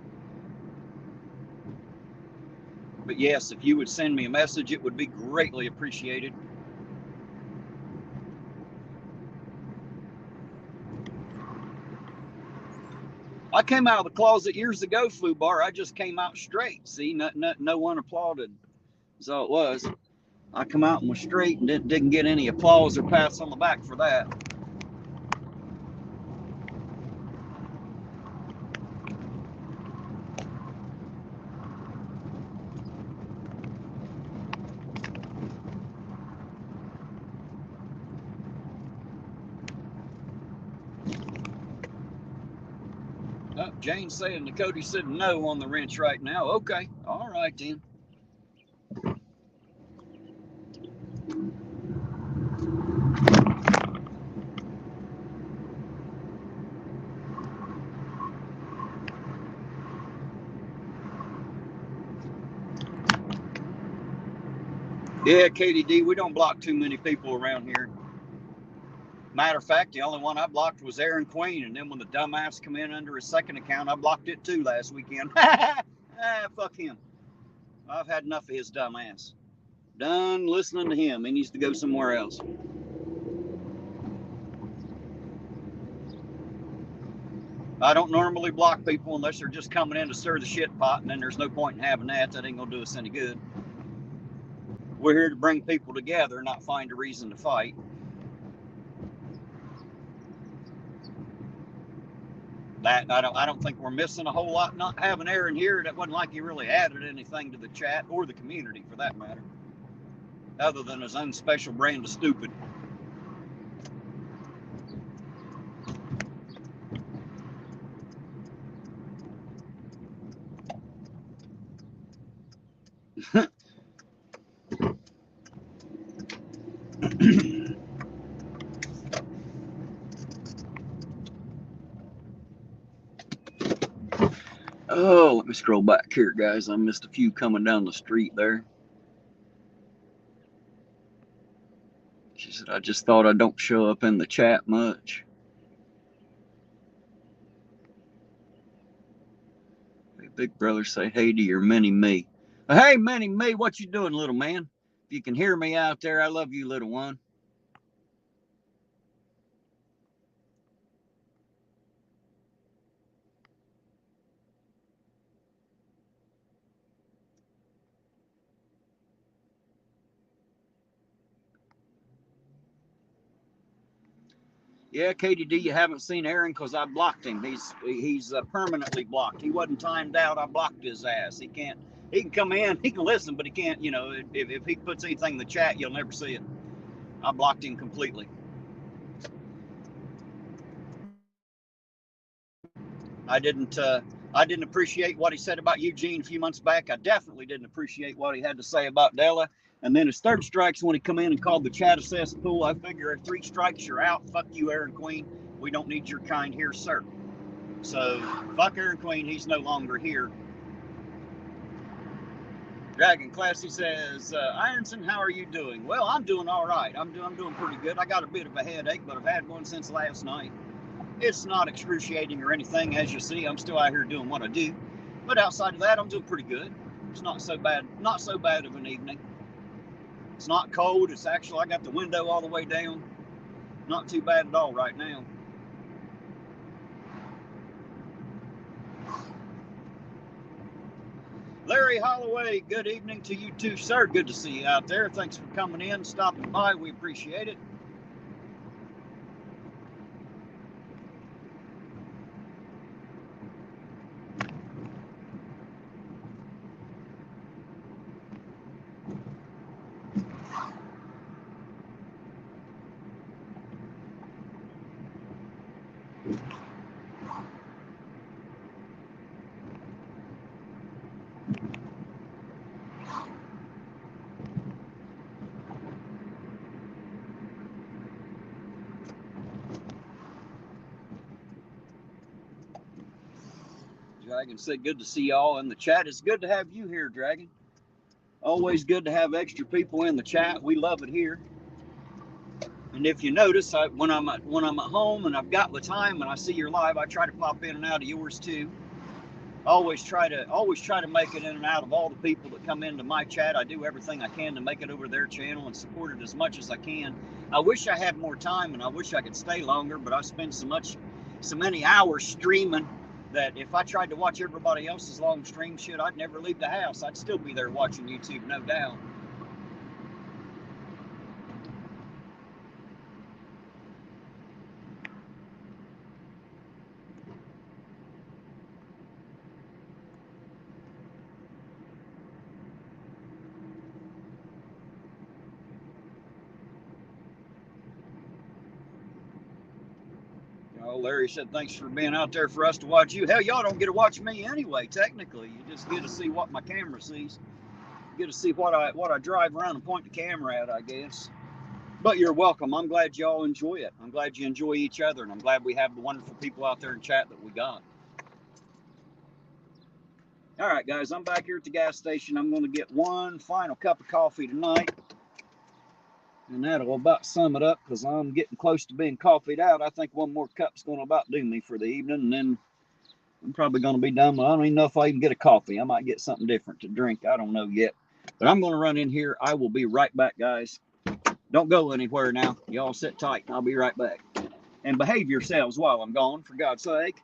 But yes, if you would send me a message, it would be greatly appreciated. I came out of the closet years ago, Fubar. I just came out straight. See, no one applauded. So it was. I come out and was straight and didn't get any applause or pats on the back for that. Oh, Jane's saying Dakota said no on the wrench right now. Okay, all right then. Yeah, KDD, we don't block too many people around here. Matter of fact, the only one I blocked was Aaron Queen, and then when the dumbass come in under his second account, I blocked it too last weekend. Fuck him. I've had enough of his dumbass. Done listening to him. He needs to go somewhere else. I don't normally block people unless they're just coming in to stir the shit pot, and then there's no point in having that. That ain't gonna do us any good. We're here to bring people together, not find a reason to fight. That I don't think we're missing a whole lot not having Aaron here. That wasn't like he really added anything to the chat or the community for that matter, other than his own special brand of stupid. Oh, let me scroll back here, guys. I missed a few coming down the street there. She said, I just thought I don't show up in the chat much. Hey, big brother, say hey to your mini me. Hey, mini me, what you doing, little man? If you can hear me out there, I love you, little one. Yeah, KDD, you haven't seen Aaron because I blocked him. He's permanently blocked. He wasn't timed out. I blocked his ass. He can come in, he can listen, but he can't, you know, if he puts anything in the chat, you'll never see it. I blocked him completely. I didn't appreciate what he said about Eugene a few months back. I definitely didn't appreciate what he had to say about Della. And then his third strikes when he come in and called the chat a cesspool. I figure at 3 strikes, you're out. Fuck you, Aaron Queen. We don't need your kind here, sir. So, fuck Aaron Queen. He's no longer here. Dragon Classy says, Ironson, how are you doing? Well, I'm doing all right. I'm doing pretty good. I got a bit of a headache, but I've had one since last night. It's not excruciating or anything. As you see, I'm still out here doing what I do. But outside of that, I'm doing pretty good. It's not so bad of an evening. It's not cold. It's actually, I got the window all the way down. Not too bad at all right now. Larry Holloway, good evening to you too, sir. Good to see you out there. Thanks for coming in, stopping by. We appreciate it. Dragon said, good to see y'all in the chat. It's good to have you here, Dragon. Always good to have extra people in the chat. We love it here. And if you notice, when I'm at home and I've got the time and I see you're live, I try to pop in and out of yours too. Always try to make it in and out of all the people that come into my chat. I do everything I can to make it over their channel and support it as much as I can. I wish I had more time and I wish I could stay longer, but I spend so many hours streaming that if I tried to watch everybody else's long stream shit, I'd never leave the house. I'd still be there watching YouTube, no doubt. Oh, Larry said, thanks for being out there for us to watch you. Hell, y'all don't get to watch me anyway, technically. You just get to see what my camera sees. You get to see what I drive around and point the camera at, I guess. But you're welcome. I'm glad y'all enjoy it. I'm glad you enjoy each other, and I'm glad we have the wonderful people out there in chat that we got. All right, guys, I'm back here at the gas station. I'm going to get one final cup of coffee tonight. And that'll about sum it up because I'm getting close to being coffeeed out. I think one more cup's going to about do me for the evening. And then I'm probably going to be done. But I don't even know if I even get a coffee. I might get something different to drink. I don't know yet. But I'm going to run in here. I will be right back, guys. Don't go anywhere now. Y'all sit tight. I'll be right back. And behave yourselves while I'm gone, for God's sake.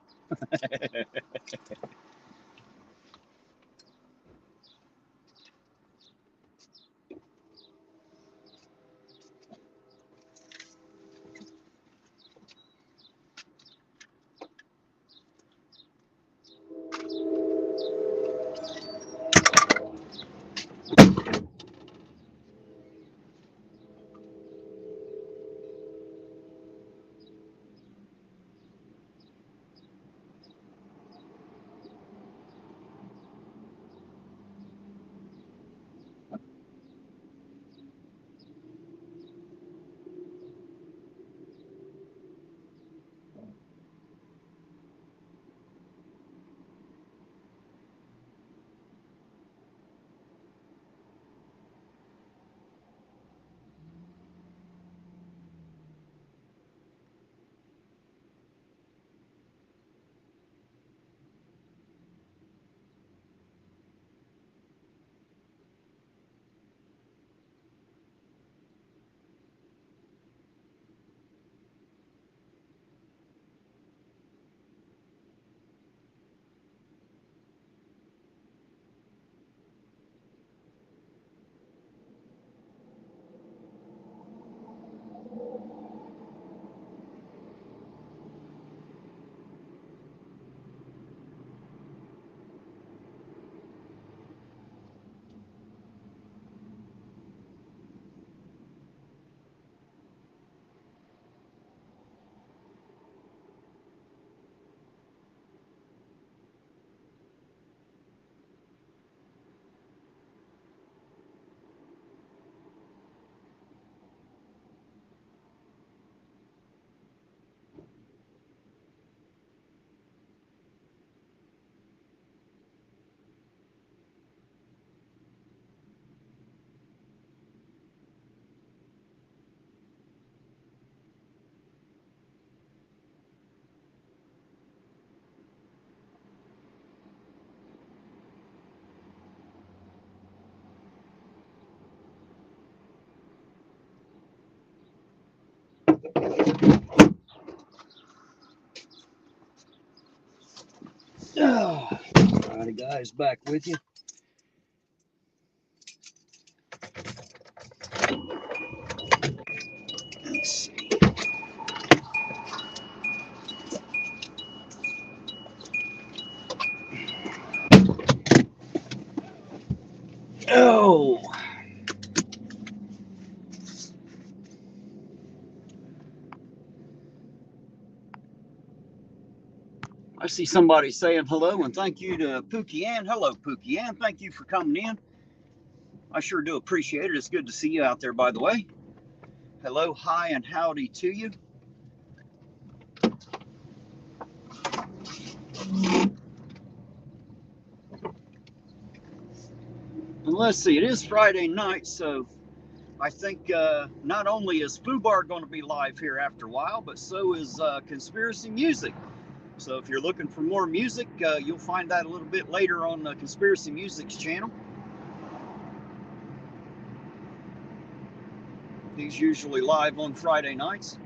Alrighty, guys, back with you. Let's see. Oh. I see somebody saying hello, and thank you to Pookie Ann. Hello, Pookie Ann. Thank you for coming in. I sure do appreciate it. It's good to see you out there, by the way. Hello, hi, and howdy to you. And let's see, it is Friday night, so I think not only is Foobar going to be live here after a while, but so is Conspiracy Music. So if you're looking for more music, you'll find that a little bit later on Conspiracy Music's channel. He's usually live on Friday nights.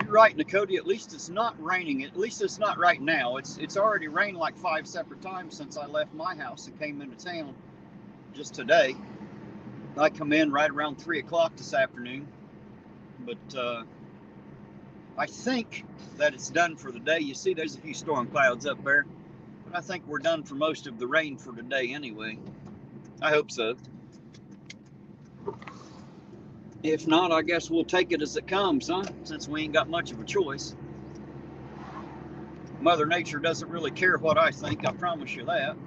You're right, Nakoti. At least it's not raining. At least it's not right now. It's already rained like 5 separate times since I left my house and came into town just today. I come in right around 3 o'clock this afternoon, but I think that it's done for the day. You see, there's a few storm clouds up there, but I think we're done for most of the rain for today anyway. I hope so. If not, I guess we'll take it as it comes, huh? Since we ain't got much of a choice. Mother Nature doesn't really care what I think, I promise you that.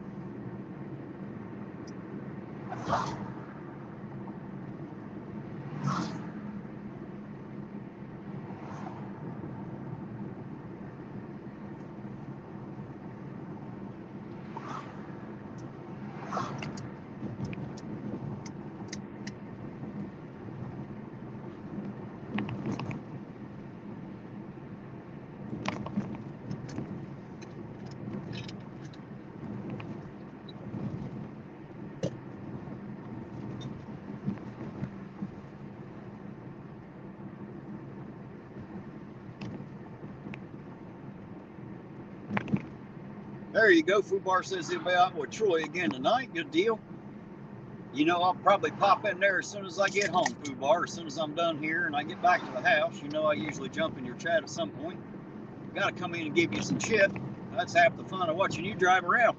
There you go. Fubar says he'll be out with Troy again tonight. Good deal. You know, I'll probably pop in there as soon as I get home, Fubar. As soon as I'm done here and I get back to the house. You know, I usually jump in your chat at some point. Got to come in and give you some shit. That's half the fun of watching you drive around.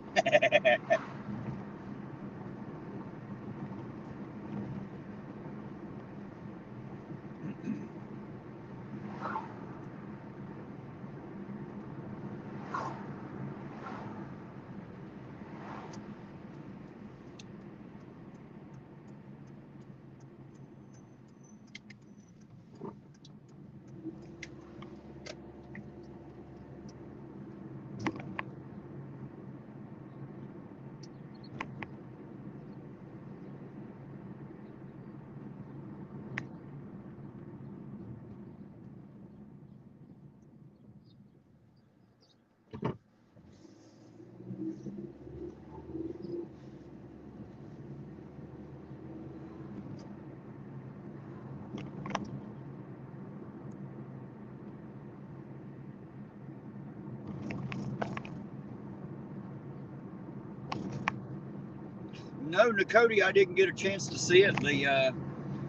No, Nakoti, I didn't get a chance to see it.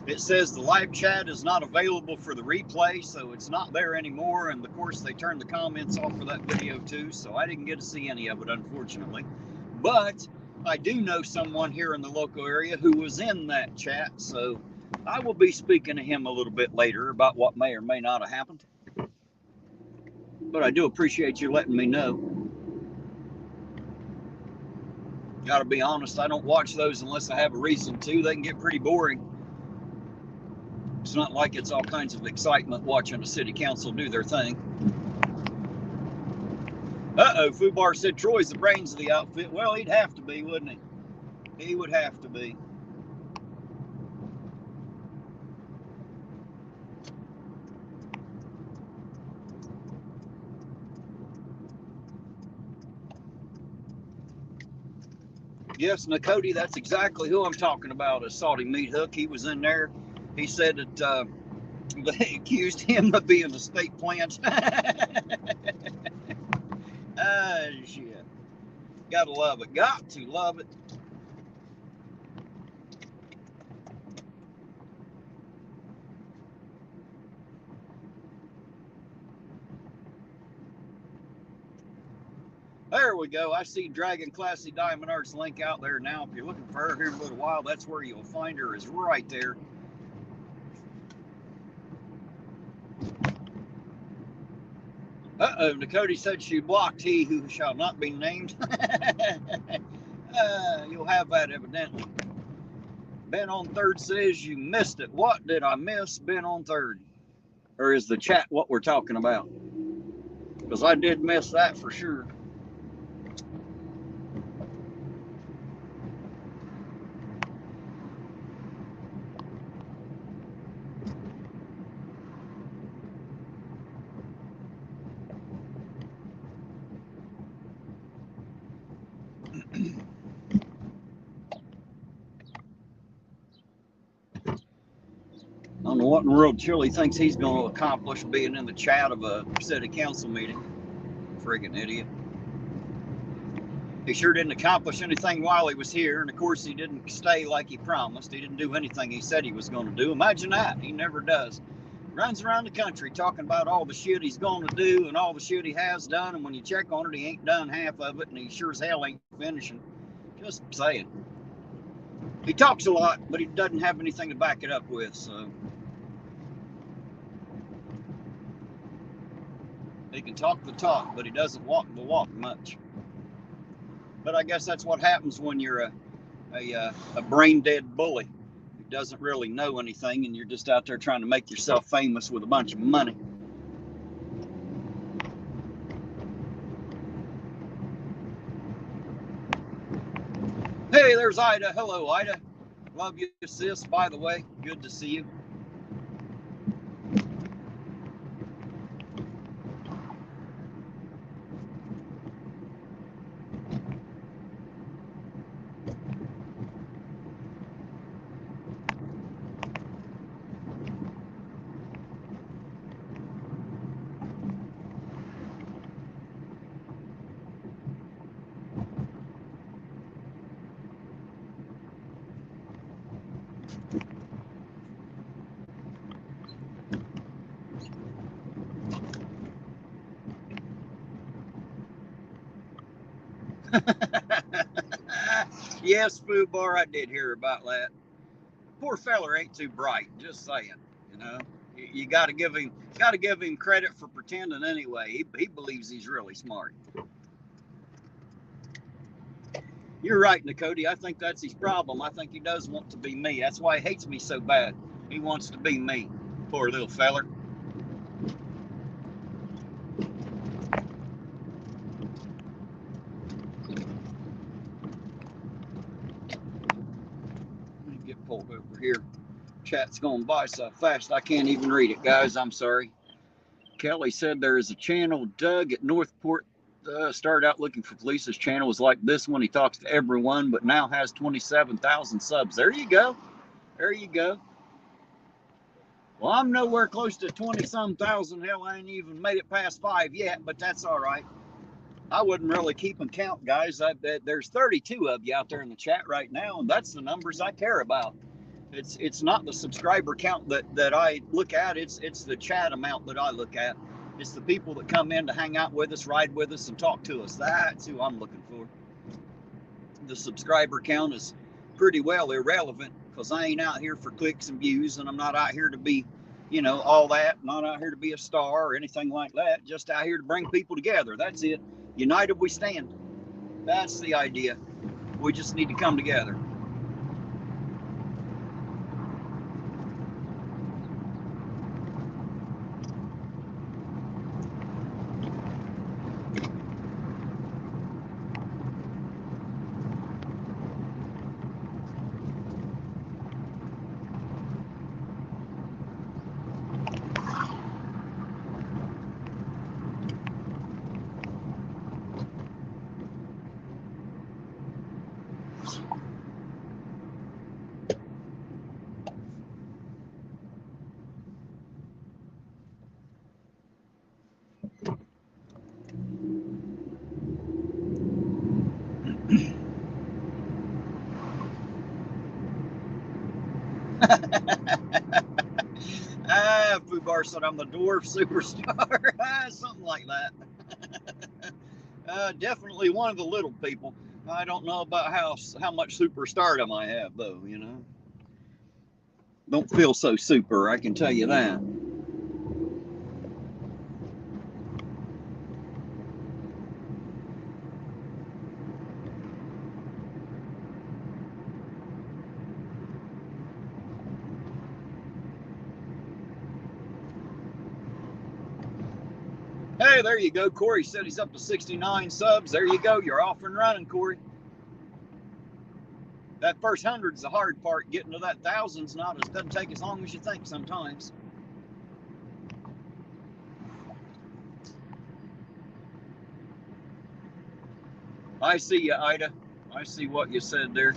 It says the live chat is not available for the replay, so it's not there anymore. And of course, they turned the comments off for that video too, so I didn't get to see any of it, unfortunately. But I do know someone here in the local area who was in that chat, so I will be speaking to him a little bit later about what may or may not have happened. But I do appreciate you letting me know. Gotta be honest, I don't watch those unless I have a reason to. They can get pretty boring. It's not like it's all kinds of excitement watching a city council do their thing. Uh-oh, Fubar said Troy's the brains of the outfit. Well, he'd have to be, wouldn't he? He would have to be. Yes, Nakoti, that's exactly who I'm talking about, a salty meat hook. He was in there. He said that they accused him of being a state plant. Shit. Gotta love it. Got to love it. There we go. I see Dragon Classy Diamond Arts link out there now. If you're looking for her here in a little while, that's where you'll find her, is right there. Uh-oh, Nakoti said she blocked he who shall not be named. You'll have that evidently. Ben on Third says you missed it. What did I miss, Ben on Third? Or is the chat what we're talking about? Because I did miss that for sure. I don't know what in the world Chili thinks he's going to accomplish being in the chat of a city council meeting. Friggin' idiot. He sure didn't accomplish anything while he was here, and of course he didn't stay like he promised. He didn't do anything he said he was going to do. Imagine that. He never does. Runs around the country talking about all the shit he's going to do and all the shit he has done, and when you check on it, he ain't done half of it, and he sure as hell ain't finishing. Just saying. He talks a lot, but he doesn't have anything to back it up with, so. He can talk the talk, but he doesn't walk the walk much. But I guess that's what happens when you're a brain-dead bully who doesn't really know anything, and you're just out there trying to make yourself famous with a bunch of money. Hey, there's Ida. Hello, Ida. Love you, sis, by the way. Good to see you. Yes, Food Bar, I did hear about that. Poor feller ain't too bright, just saying. You know, you got to give him credit for pretending anyway. He believes he's really smart. You're right, Nicody. I think that's his problem. I think he does want to be me. That's why he hates me so bad. He wants to be me. Poor little feller. Let me get pulled over here. Chat's going by so fast I can't even read it, guys. I'm sorry. Kelly said there is a channel. Doug at Northport started out looking for police. His channel was like this one. He talks to everyone, but now has 27,000 subs. There you go. There you go. Well, I'm nowhere close to 20-some thousand. Hell, I ain't even made it past 5 yet, but that's all right. I wouldn't really keep them count, guys. There's 32 of you out there in the chat right now, and that's the numbers I care about. It's not the subscriber count that I look at. It's the chat amount that I look at. It's the people that come in to hang out with us, ride with us, and talk to us. That's who I'm looking for. The subscriber count is pretty well irrelevant because I ain't out here for clicks and views, and I'm not out here to be, you know, all that. Not out here to be a star or anything like that. Just out here to bring people together. That's it. United we stand. That's the idea. We just need to come together. Fubar said I'm the dwarf superstar. Something like that. Definitely one of the little people. I don't know about how much superstardom I have, though, you know. Don't feel so super, I can tell you that. Hey, there you go. Corey said he's up to 69 subs. There you go. You're off and running, Corey. That first 100's the hard part. Getting to that 1,000's not. It doesn't take as long as you think sometimes. I see you, Ida. I see what you said there.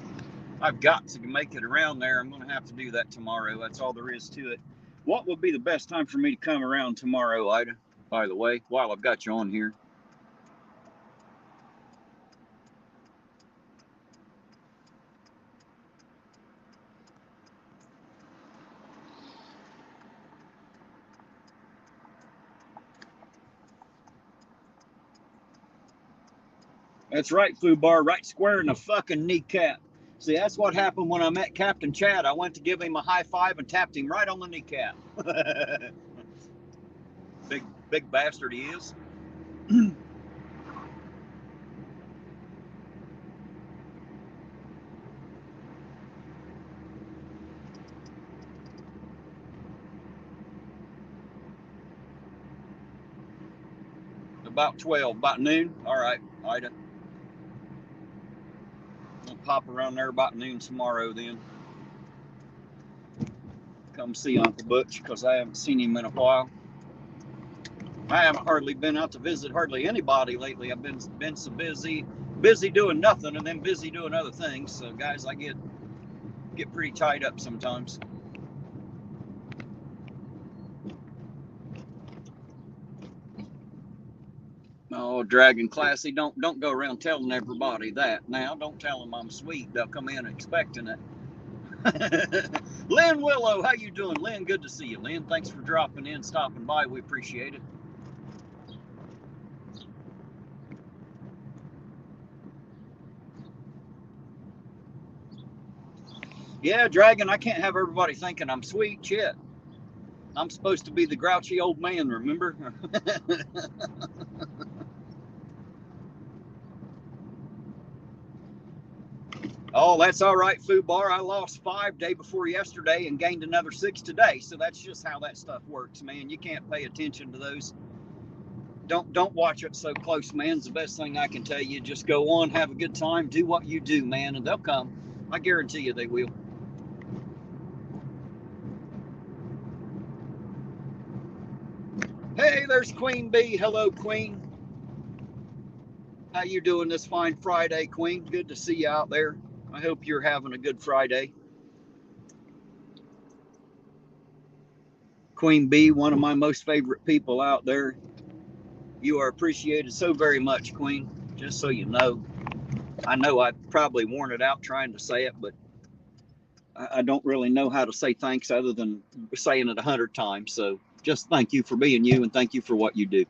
I've got to make it around there. I'm going to have to do that tomorrow. That's all there is to it. What would be the best time for me to come around tomorrow, Ida, by the way, while I've got you on here? That's right, Fubar. Right square in the fucking kneecap. See, that's what happened when I met Captain Chad. I went to give him a high five and tapped him right on the kneecap. Big bastard he is. About 12, about noon. All right, Ida. We'll pop around there about noon tomorrow then. Come see Uncle Butch because I haven't seen him in a while. I haven't hardly been out to visit hardly anybody lately. I've been so busy doing nothing and then busy doing other things. So guys, I get pretty tied up sometimes. Oh, Dragon Classy, don't go around telling everybody that now. Don't tell them I'm sweet. They'll come in expecting it. Lynn Willow, how you doing? Lynn, good to see you. Lynn, thanks for dropping in, stopping by. We appreciate it. Yeah, Dragon, I can't have everybody thinking I'm sweet. Shit. I'm supposed to be the grouchy old man, remember? Oh, that's all right, Food Bar. I lost 5 day before yesterday and gained another 6 today. So that's just how that stuff works, man. You can't pay attention to those. Don't watch it so close, man. It's the best thing I can tell you. Just go on, have a good time, do what you do, man, and they'll come. I guarantee you they will. Hey, there's Queen Bee. Hello, Queen. How you doing this fine Friday, Queen? Good to see you out there. I hope you're having a good Friday. Queen Bee, one of my most favorite people out there. You are appreciated so very much, Queen. Just so you know. I know I probably worn it out trying to say it, but I don't really know how to say thanks other than saying it 100 times. So just thank you for being you and thank you for what you do.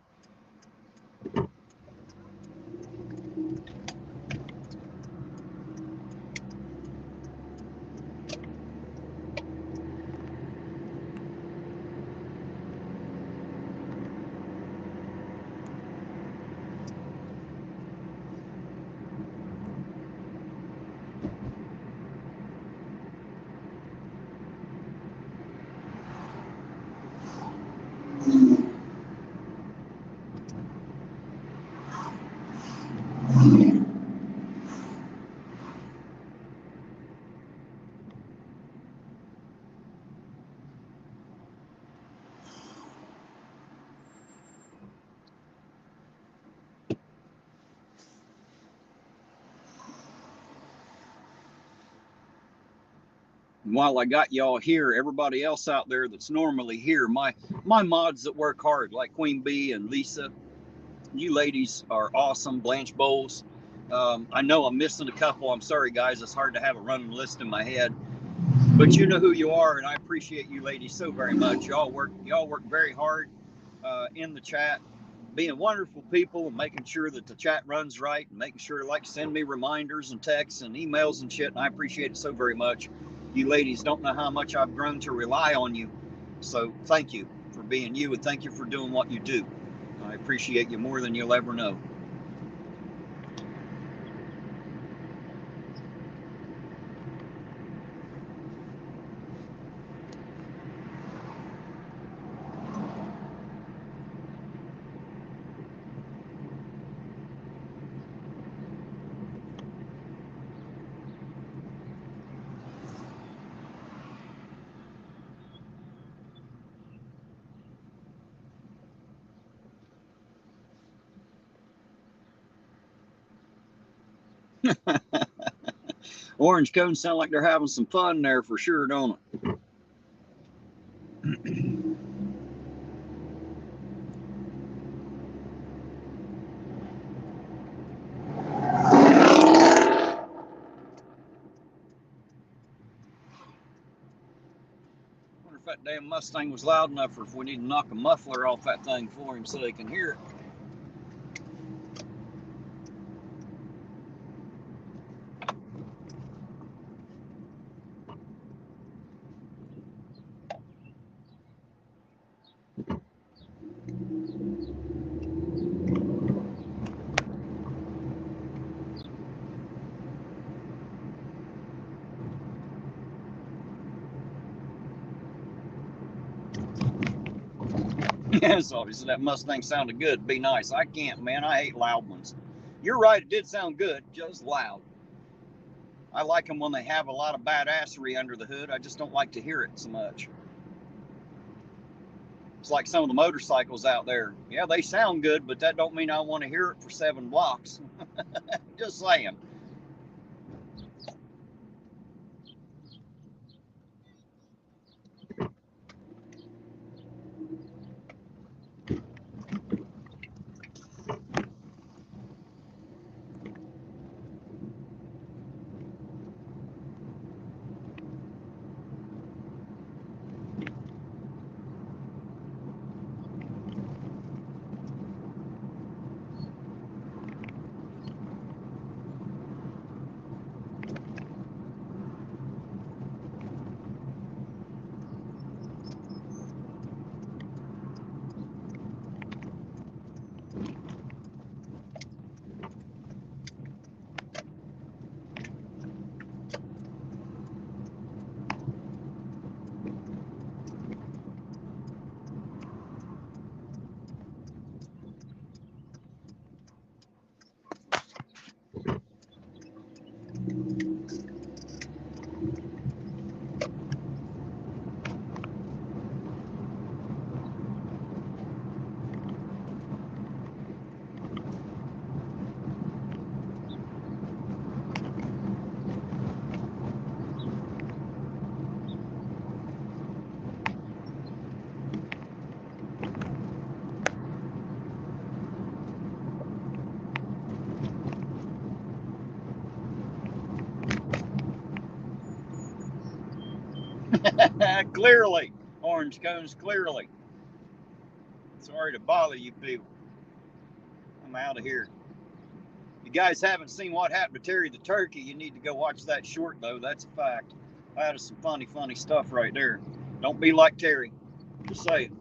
While I got y'all here, everybody else out there that's normally here, my mods that work hard, like Queen Bee and Lisa, you ladies are awesome. Blanche Bowles. I know I'm missing a couple. I'm sorry, guys. It's hard to have a running list in my head, but you know who you are, and I appreciate you ladies so very much. Y'all work very hard in the chat, being wonderful people and making sure that the chat runs right and making sure like send me reminders and texts and emails and shit. And I appreciate it so very much. You ladies don't know how much I've grown to rely on you. So thank you for being you and thank you for doing what you do. I appreciate you more than you'll ever know. Orange cones sound like they're having some fun there for sure, don't it? Wonder if that damn Mustang was loud enough or if we need to knock a muffler off that thing for him so they can hear it. Yes, obviously that Mustang sounded good. Be nice. I can't, man. I hate loud ones. You're right. It did sound good, just loud. I like them when they have a lot of badassery under the hood. I just don't like to hear it so much. It's like some of the motorcycles out there. Yeah, they sound good, but that don't mean I want to hear it for 7 blocks. Just saying. Clearly. Orange cones, clearly. Sorry to bother you people. I'm out of here. If you guys haven't seen what happened to Terry the Turkey, you need to go watch that short, though. That's a fact. That is some funny stuff right there. Don't be like Terry. Just saying.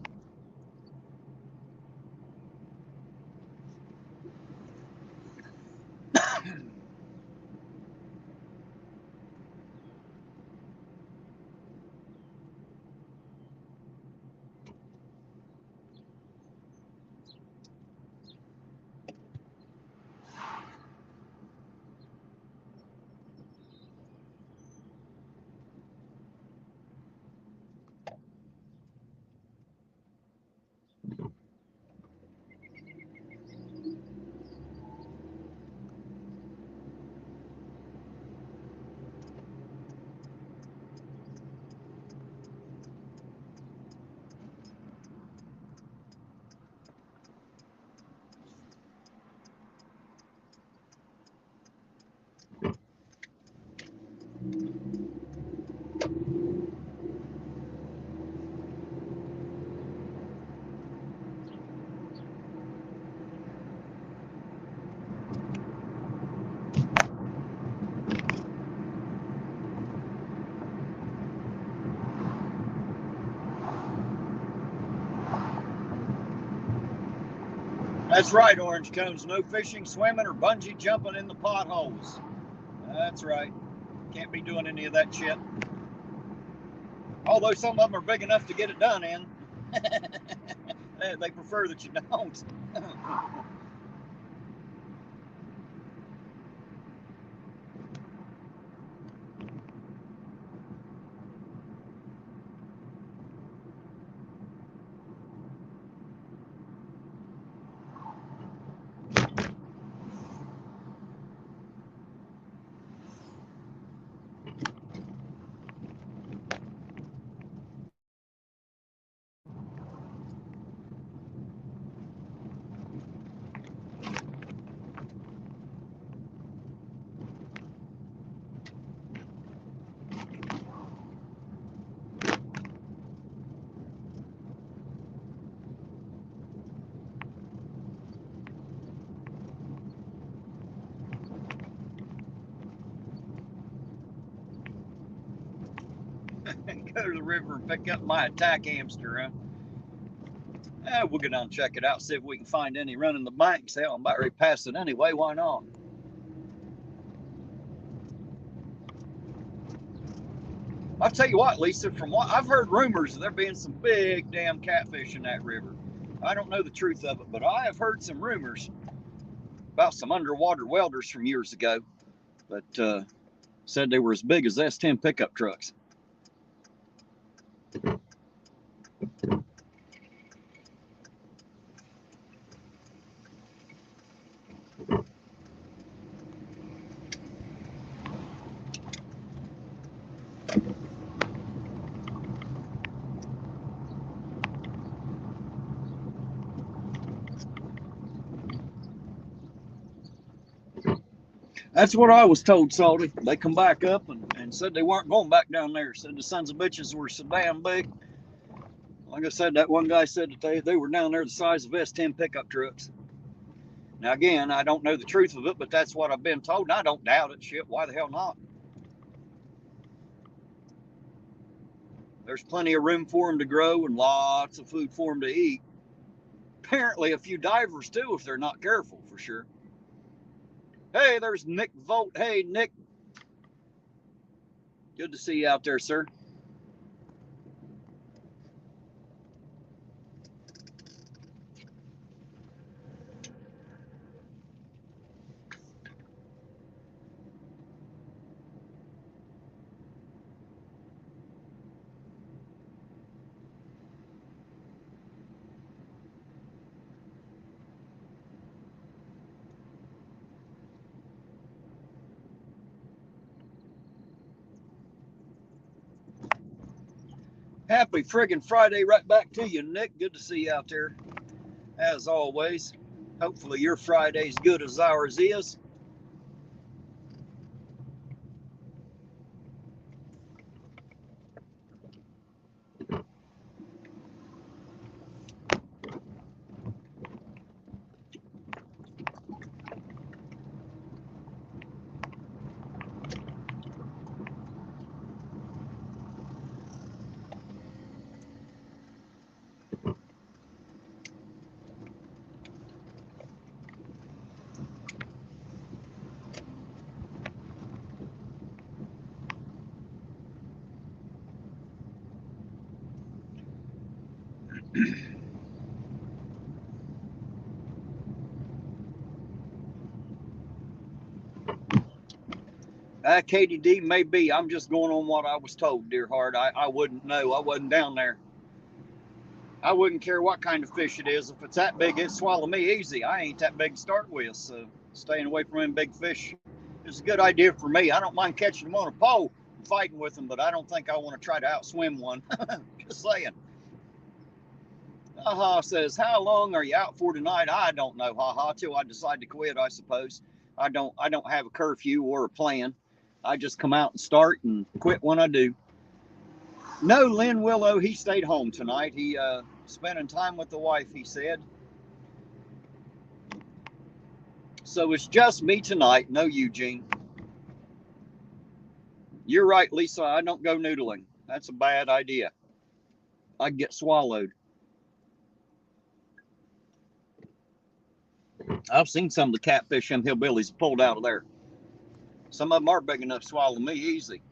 That's right, Orange Cones. No fishing, swimming, or bungee jumping in the potholes. That's right. Can't be doing any of that shit. Although some of them are big enough to get it done in. They prefer that you don't. Go to the river and pick up my attack hamster, huh? We'll go down and check it out, see if we can find any running the banks. Hell, I'm about ready to pass it anyway. Why not? I'll tell you what, Lisa, from what I've heard rumors of there being some big damn catfish in that river. I don't know the truth of it, but I have heard some rumors about some underwater welders from years ago that said they were as big as S10 pickup trucks. That's what I was told, Salty. They come back up and said they weren't going back down there. Said the sons of bitches were so damn big. Like I said, that one guy said that they were down there the size of S10 pickup trucks. Now, again, I don't know the truth of it, but that's what I've been told, and I don't doubt it. Shit, why the hell not? There's plenty of room for them to grow and lots of food for them to eat. Apparently, a few divers, too, if they're not careful, for sure. Hey, there's Nick Volt. Hey, Nick. Good to see you out there, sir. Happy friggin' Friday right back to you, Nick. Good to see you out there, as always. Hopefully your Friday's good as ours is. KDD may be. I'm just going on what I was told, dear heart. I wouldn't know. I wasn't down there. I wouldn't care what kind of fish it is. If it's that big, it'd swallow me easy. I ain't that big to start with, so staying away from them big fish is a good idea for me. I don't mind catching them on a pole and fighting with them, but I don't think I want to try to outswim one. Just saying. Haha says, how long are you out for tonight? I don't know, haha, till I decide to quit, I suppose. I don't have a curfew or a plan. I just come out and start and quit when I do. No, Lynn Willow, he stayed home tonight. He spending time with the wife, he said. So it's just me tonight, no Eugene. You're right, Lisa, I don't go noodling. That's a bad idea. I'd get swallowed. I've seen some of the catfish them hillbillies pulled out of there. Some of them are big enough to swallow me easy.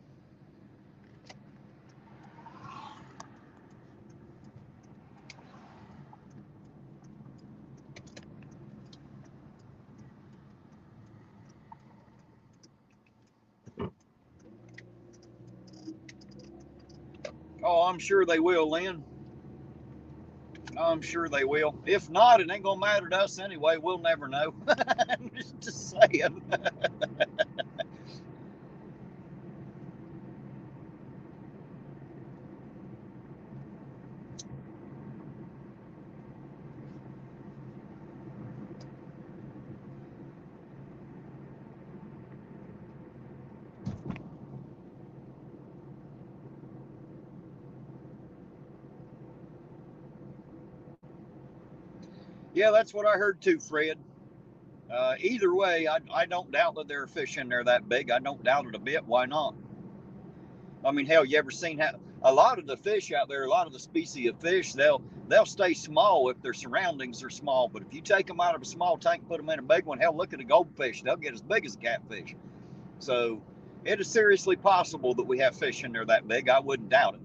Oh, I'm sure they will, Lynn. I'm sure they will. If not, it ain't gonna matter to us anyway. We'll never know. I'm just saying. Yeah, that's what I heard too, Fred. Either way, I don't doubt that there are fish in there that big. I don't doubt it a bit. Why not? I mean, hell, you ever seen how a lot of the fish out there, a lot of the species of fish, they'll stay small if their surroundings are small. But if you take them out of a small tank, put them in a big one, hell, look at a goldfish. They'll get as big as a catfish. So it is seriously possible that we have fish in there that big. I wouldn't doubt it.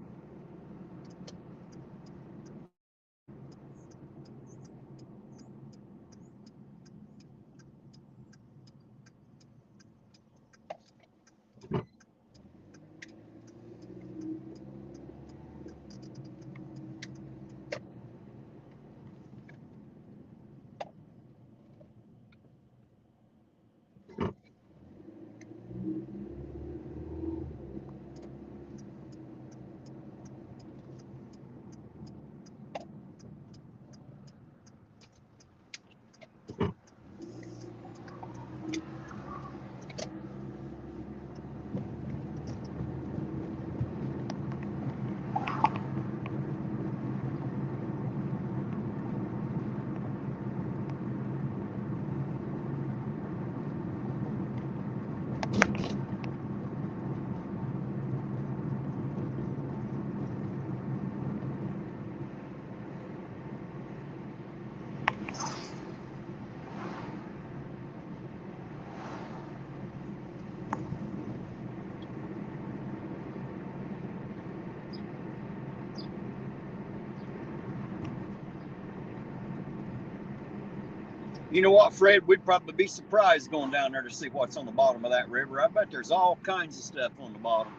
You know what, Fred? We'd probably be surprised going down there to see what's on the bottom of that river. I bet there's all kinds of stuff on the bottom.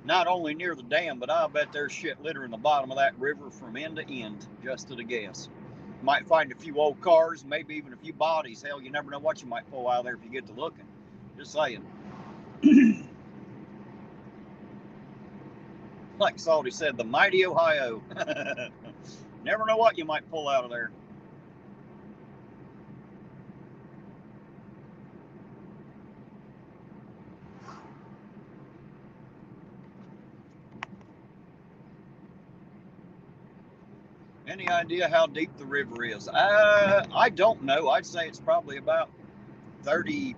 Not only near the dam, but I bet there's shit littering the bottom of that river from end to end, just at a guess. Might find a few old cars, maybe even a few bodies. Hell, you never know what you might pull out of there if you get to looking. Just saying. Like Salty said, the mighty Ohio. Never know what you might pull out of there. Any idea how deep the river is? I don't know. I'd say it's probably about 30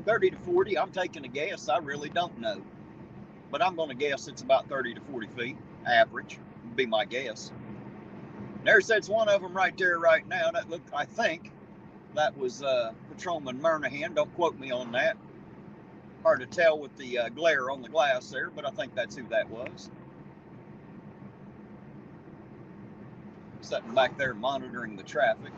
to 40. I'm taking a guess. I really don't know. But I'm going to guess it's about 30 to 40 feet, average, would be my guess. There's one of them right there right now. That looked, I think, that was Patrolman Murnahan. Don't quote me on that. Hard to tell with the glare on the glass there, but I think that's who that was. Sitting back there monitoring the traffic.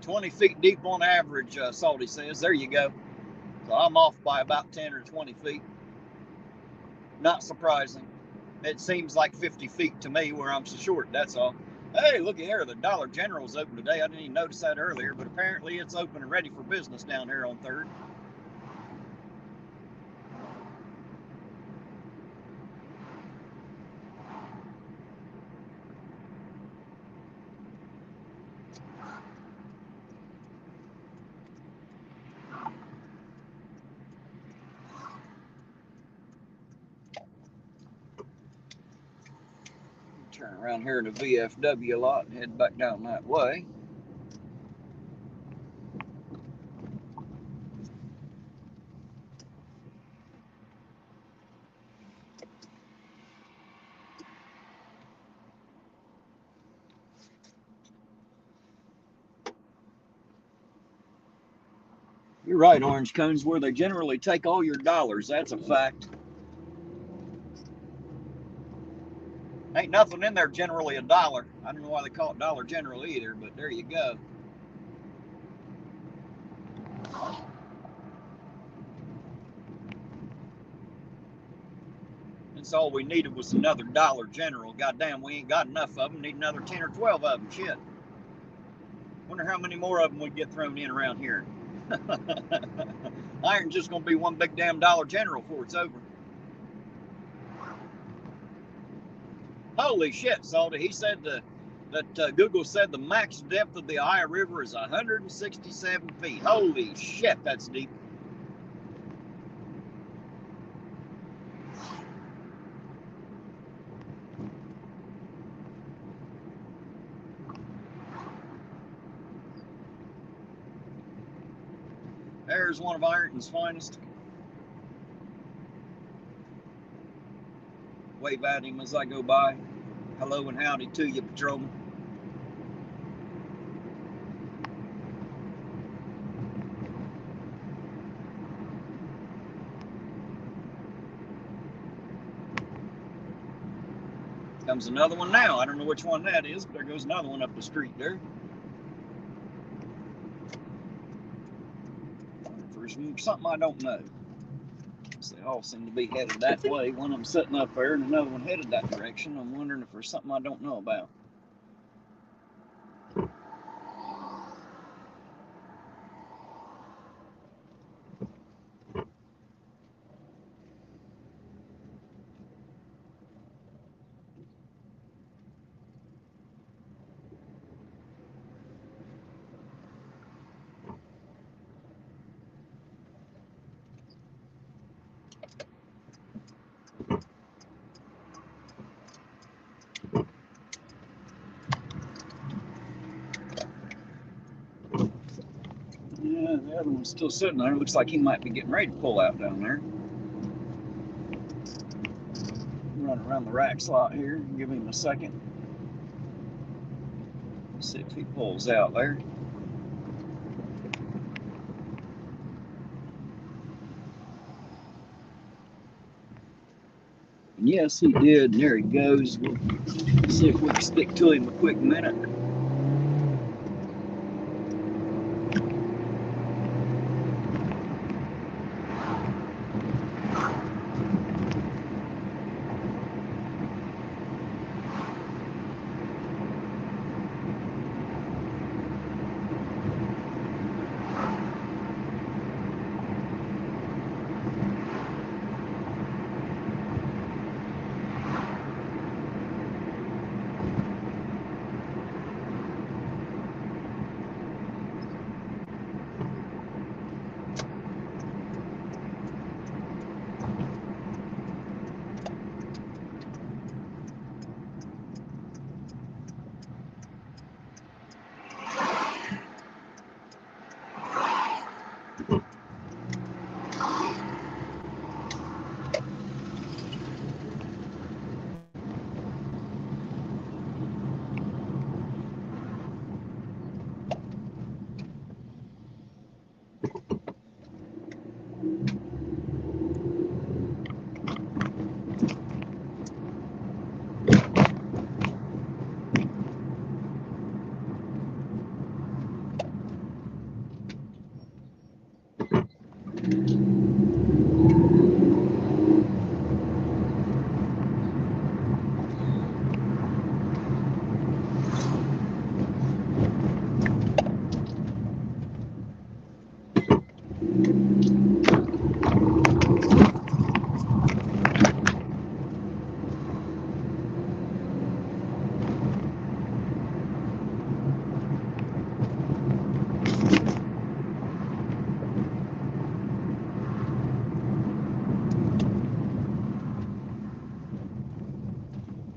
20 feet deep on average, Salty says. There you go. So I'm off by about 10 or 20 feet. Not surprising. It seems like 50 feet to me where I'm so short, that's all. Hey, looky here, the Dollar General's open today. I didn't even notice that earlier, but apparently it's open and ready for business down here on 3rd. Turn around here in the VFW lot and head back down that way. You're right, Orange Cone's where they generally take all your dollars. That's a fact. Ain't nothing in there generally $1. I don't know why they call it Dollar General either, but there you go. That's all we needed was another Dollar General. Goddamn, we ain't got enough of them. Need another 10 or 12 of them. Shit. Wonder how many more of them we get thrown in around here. Iron's just gonna be one big damn Dollar General before it's over. Holy shit, Salty. He said that Google said the max depth of the Ohio River is 167 feet. Holy shit, that's deep. There's one of Ironton's finest. Wave at him as I go by. Hello and howdy to you, patrolman. Comes another one now. I don't know which one that is, but there goes another one up the street there. For something I don't know. They all seem to be headed that way. One of them sitting up there and another one headed that direction. I'm wondering if there's something I don't know about. Yeah, the other one's still sitting there. Looks like he might be getting ready to pull out down there. Run around the rack slot here. Give him a second. See if he pulls out there. And yes, he did. And there he goes. We'll see if we can stick to him a quick minute.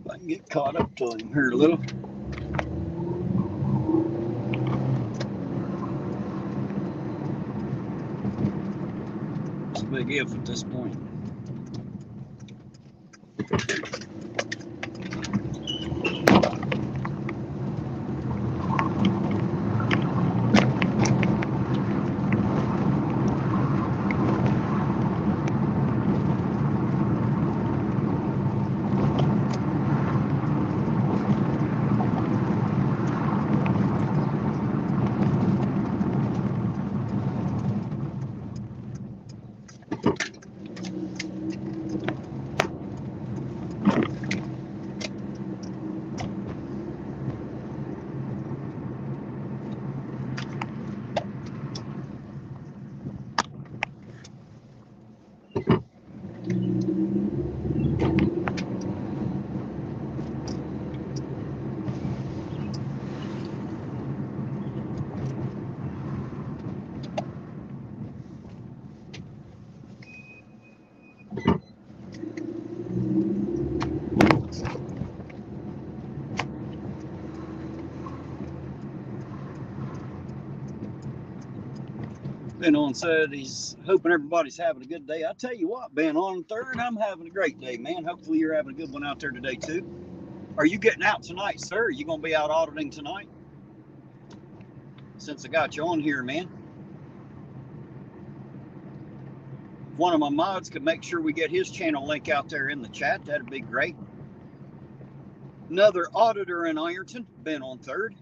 I can get caught up to him here a little. It's a big if at this point. Ben On said he's hoping everybody's having a good day. I tell you what, Ben On third, I'm having a great day, man. Hopefully you're having a good one out there today too. Are you getting out tonight, sir? Are you going to be out auditing tonight? Since I got you on here, man. If one of my mods could make sure we get his channel link out there in the chat, that'd be great. Another auditor in Ironton, Ben On third.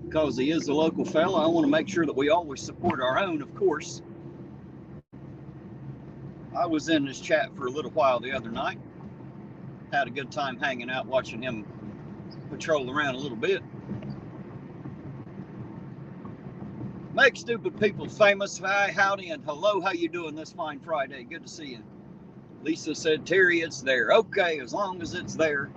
Because he is a local fella, I want to make sure that we always support our own, of course. I was in his chat for a little while the other night. Had a good time hanging out, watching him patrol around a little bit. Make stupid people famous. Hi, howdy, and hello. How you doing this fine Friday? Good to see you. Lisa said, Terry, it's there. Okay, as long as it's there.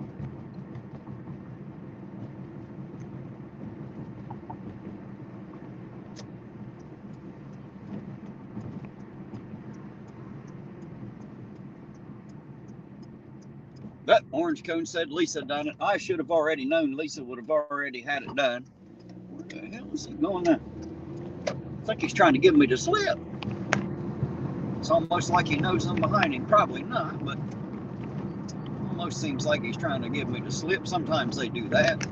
That orange cone said Lisa done it. I should have already known Lisa would have already had it done. Where the hell is he going now? I think he's trying to give me the slip. It's almost like he knows I'm behind him. Probably not, but almost seems like he's trying to give me the slip. Sometimes they do that.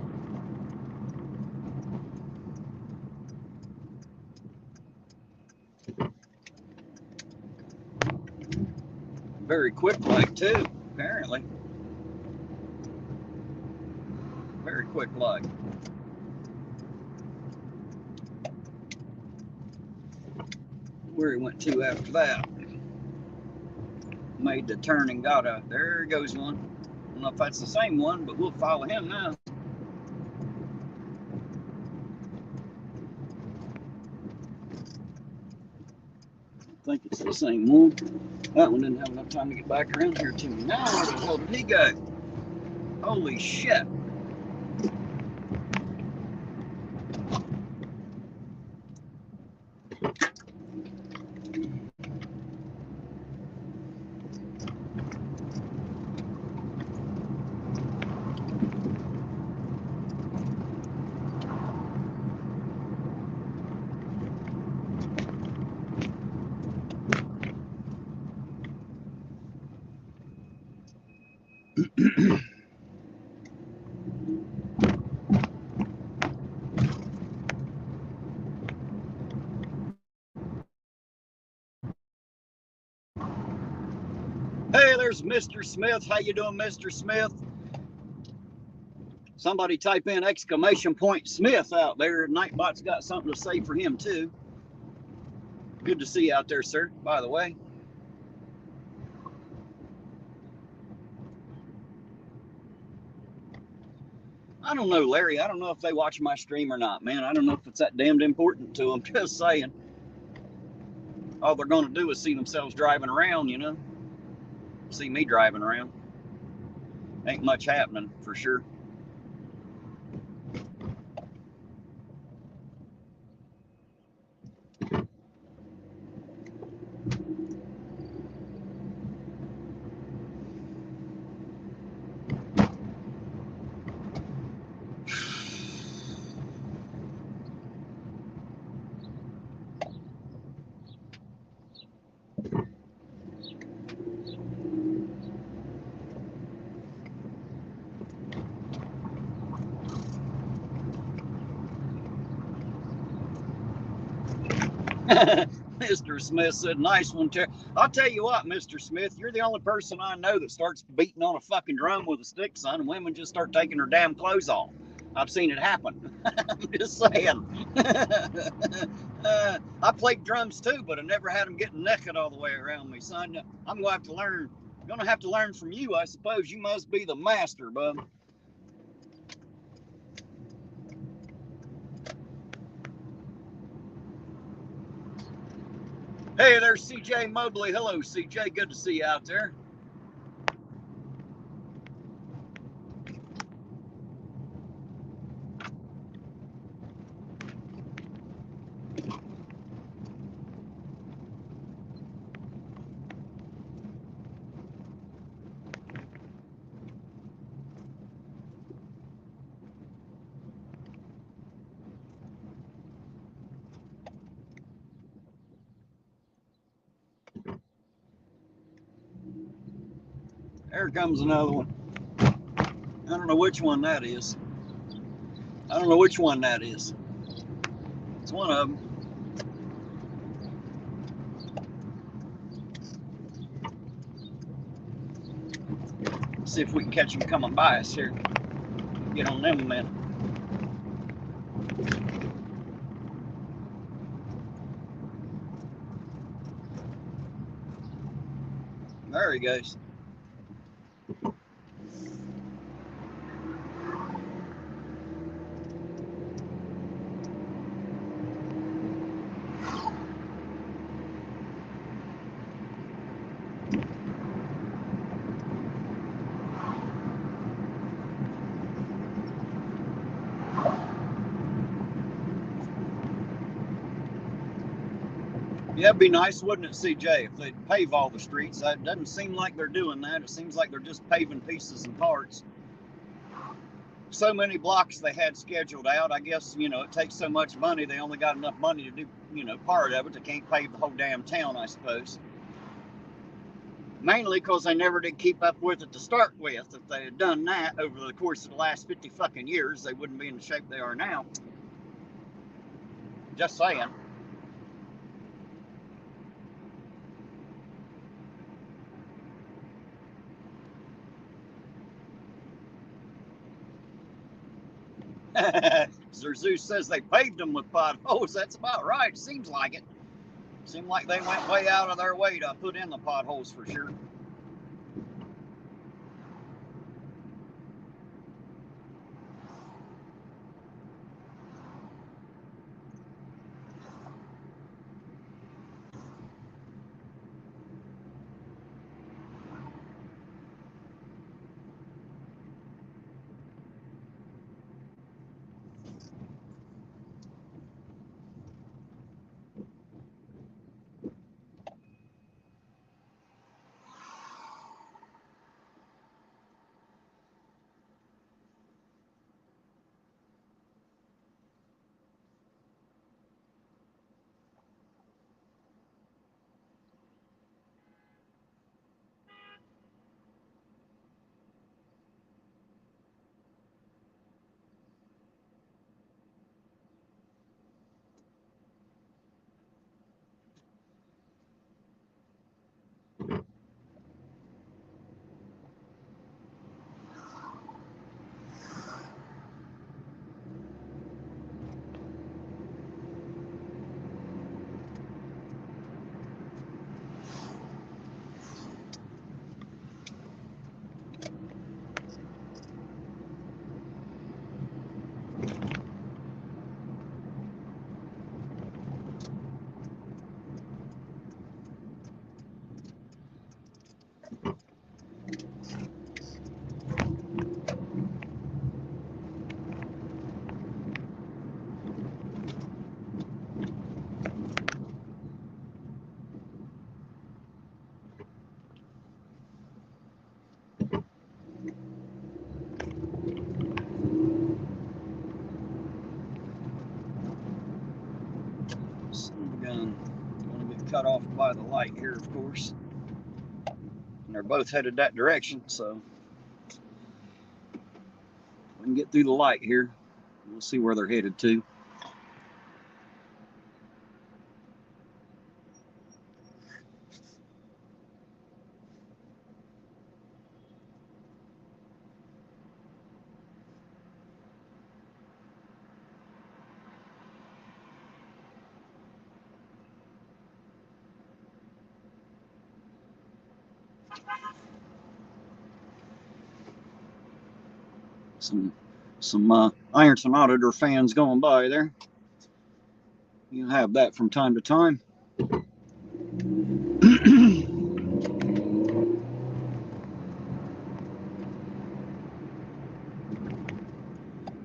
Very quick like too, apparently. Very quick like. Where he went to after that. Made the turn and got a, there goes one. I don't know if that's the same one, but we'll follow him now. I think it's the same one. That one didn't have enough time to get back around here to me. Now where the hell did he go? Holy shit. Hey, there's Mr. Smith. How you doing, Mr. Smith? Somebody type in exclamation point Smith out there. Nightbot's got something to say for him too. Good to see you out there, sir, by the way. I don't know, Larry. I don't know if they watch my stream or not, man. I don't know if it's that damned important to them. Just saying. All they're going to do is see themselves driving around, you know. See me driving around. Ain't much happening, for sure. Mr. Smith said, nice one, Terry. I'll tell you what, Mr. Smith, you're the only person I know that starts beating on a fucking drum with a stick, son, and women just start taking their damn clothes off. I've seen it happen. I'm just saying. I played drums too, but I never had them getting naked all the way around me, son. I'm going to have to learn. I'm going to have to learn from you, I suppose. You must be the master, bub. Hey, there's CJ Mobley. Hello, CJ. Good to see you out there. There comes another one. I don't know which one that is. I don't know which one that is. It's one of them. Let's see if we can catch him coming by us here. Get on them a minute. There he goes. Yeah, it'd be nice, wouldn't it, CJ, if they'd pave all the streets? It doesn't seem like they're doing that. It seems like they're just paving pieces and parts. So many blocks they had scheduled out. I guess, you know, it takes so much money. They only got enough money to do, you know, part of it. They can't pave the whole damn town, I suppose. Mainly because they never did keep up with it to start with. If they had done that over the course of the last 50 fucking years, they wouldn't be in the shape they are now. Just saying. Zeus says they paved them with potholes. That's about right. Seems like it. Seemed like they went way out of their way to put in the potholes for sure. Cut off by the light here, of course. And they're both headed that direction, so we can get through the light here. We'll see where they're headed to. Some Ironton Auditor fans going by there. You have that from time to time.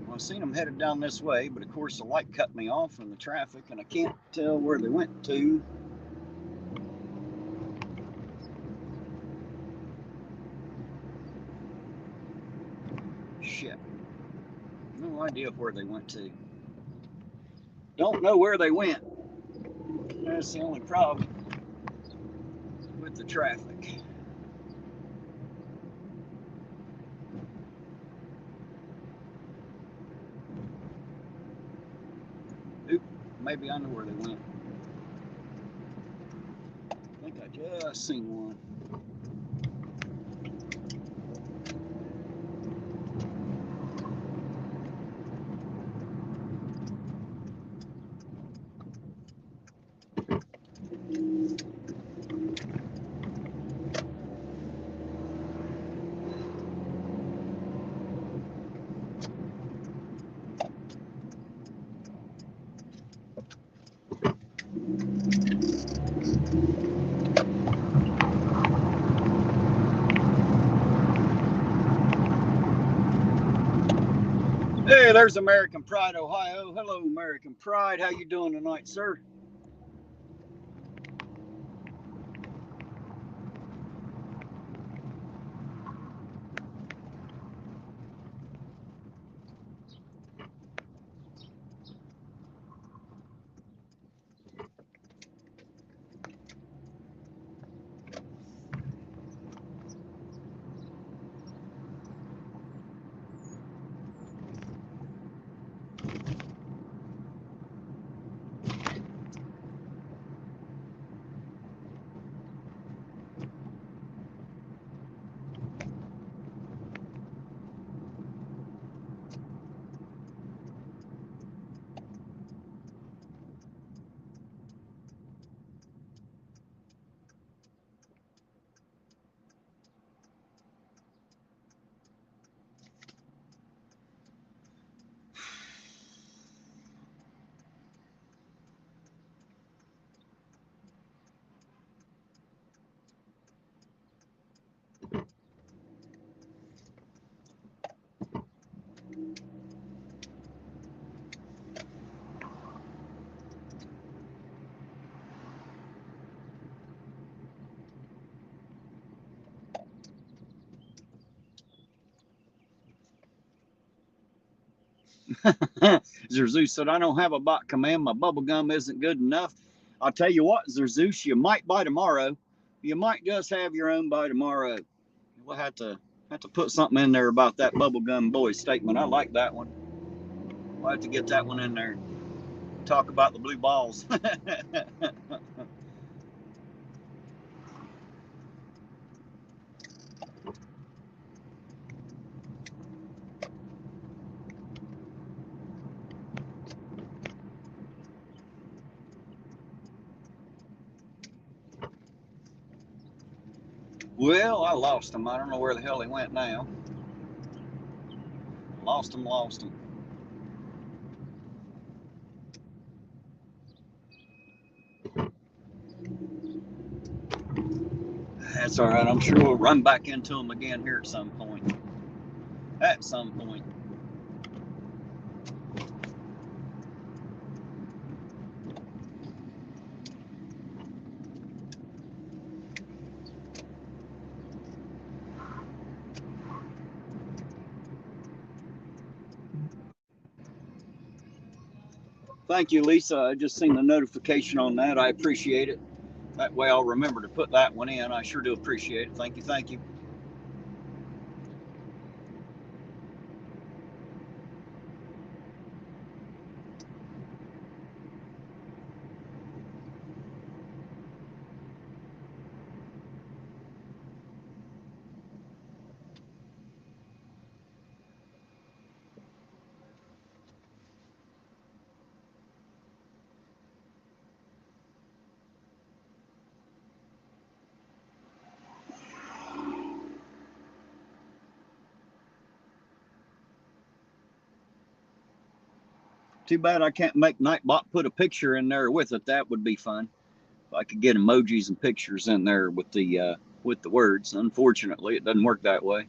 Well, I seen them headed down this way, but of course the light cut me off from the traffic, and I can't tell where they went to. Shit. No idea where they went to. Don't know where they went. That's the only problem with the traffic. Oop, maybe I know where they went. I think I just seen one. Hey, there's American Pride, Ohio. Hello, American Pride. How you doing tonight, sir? Zeus said, I don't have a bot command. My bubble gum isn't good enough. I'll tell you what, Zeus, you might buy tomorrow. You might just have your own by tomorrow. We'll have to put something in there about that bubblegum boy statement. I like that one. We'll have to get that one in there. Talk about the blue balls. Well, I lost him. I don't know where the hell he went now. Lost him. That's all right. I'm sure we'll run back into him again here at some point. Thank you, Lisa. I just seen the notification on that. I appreciate it. That way I'll remember to put that one in. I sure do appreciate it. Thank you. Too bad I can't make Nightbot put a picture in there with it. That would be fun. If I could get emojis and pictures in there with the words. Unfortunately, it doesn't work that way.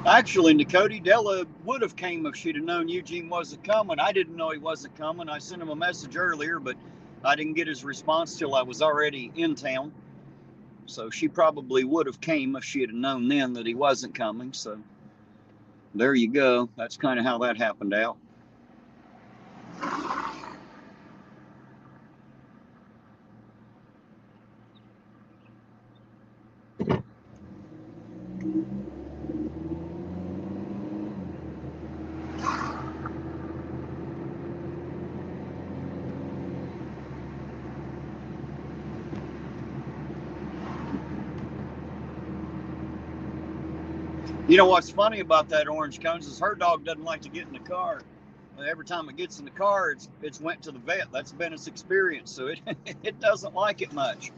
Actually, Nicody, Della would have came if she'd have known Eugene wasn't coming. I didn't know he wasn't coming. I sent him a message earlier, but I didn't get his response till I was already in town. So she probably would have came if she had known then that he wasn't coming. So there you go. That's kind of how that happened out. You know what's funny about that orange cones is her dog doesn't like to get in the car. Every time it gets in the car, it's went to the vet. That's been its experience. So it doesn't like it much.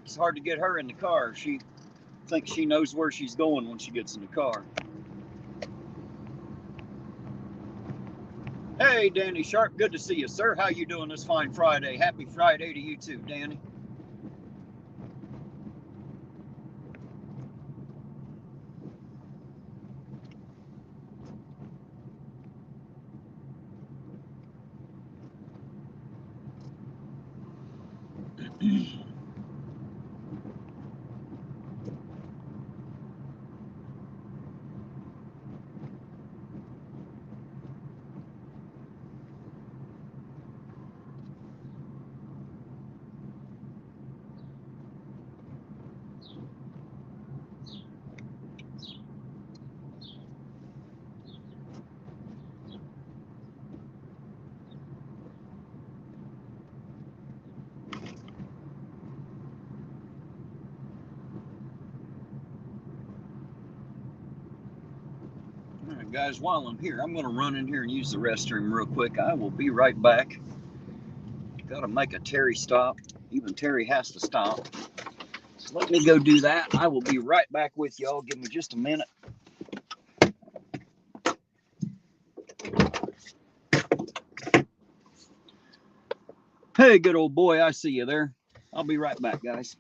It's hard to get her in the car. She thinks she knows where she's going when she gets in the car. Hey, Danny Sharp, good to see you, sir. How you doing this fine Friday? Happy Friday to you too, Danny. guys, while I'm here, I'm going to run in here and use the restroom real quick. I will be right back. Got to make a Terry stop. Even Terry has to stop. So let me go do that. I will be right back with y'all. Give me just a minute. Hey, good old boy, I see you there. I'll be right back, guys.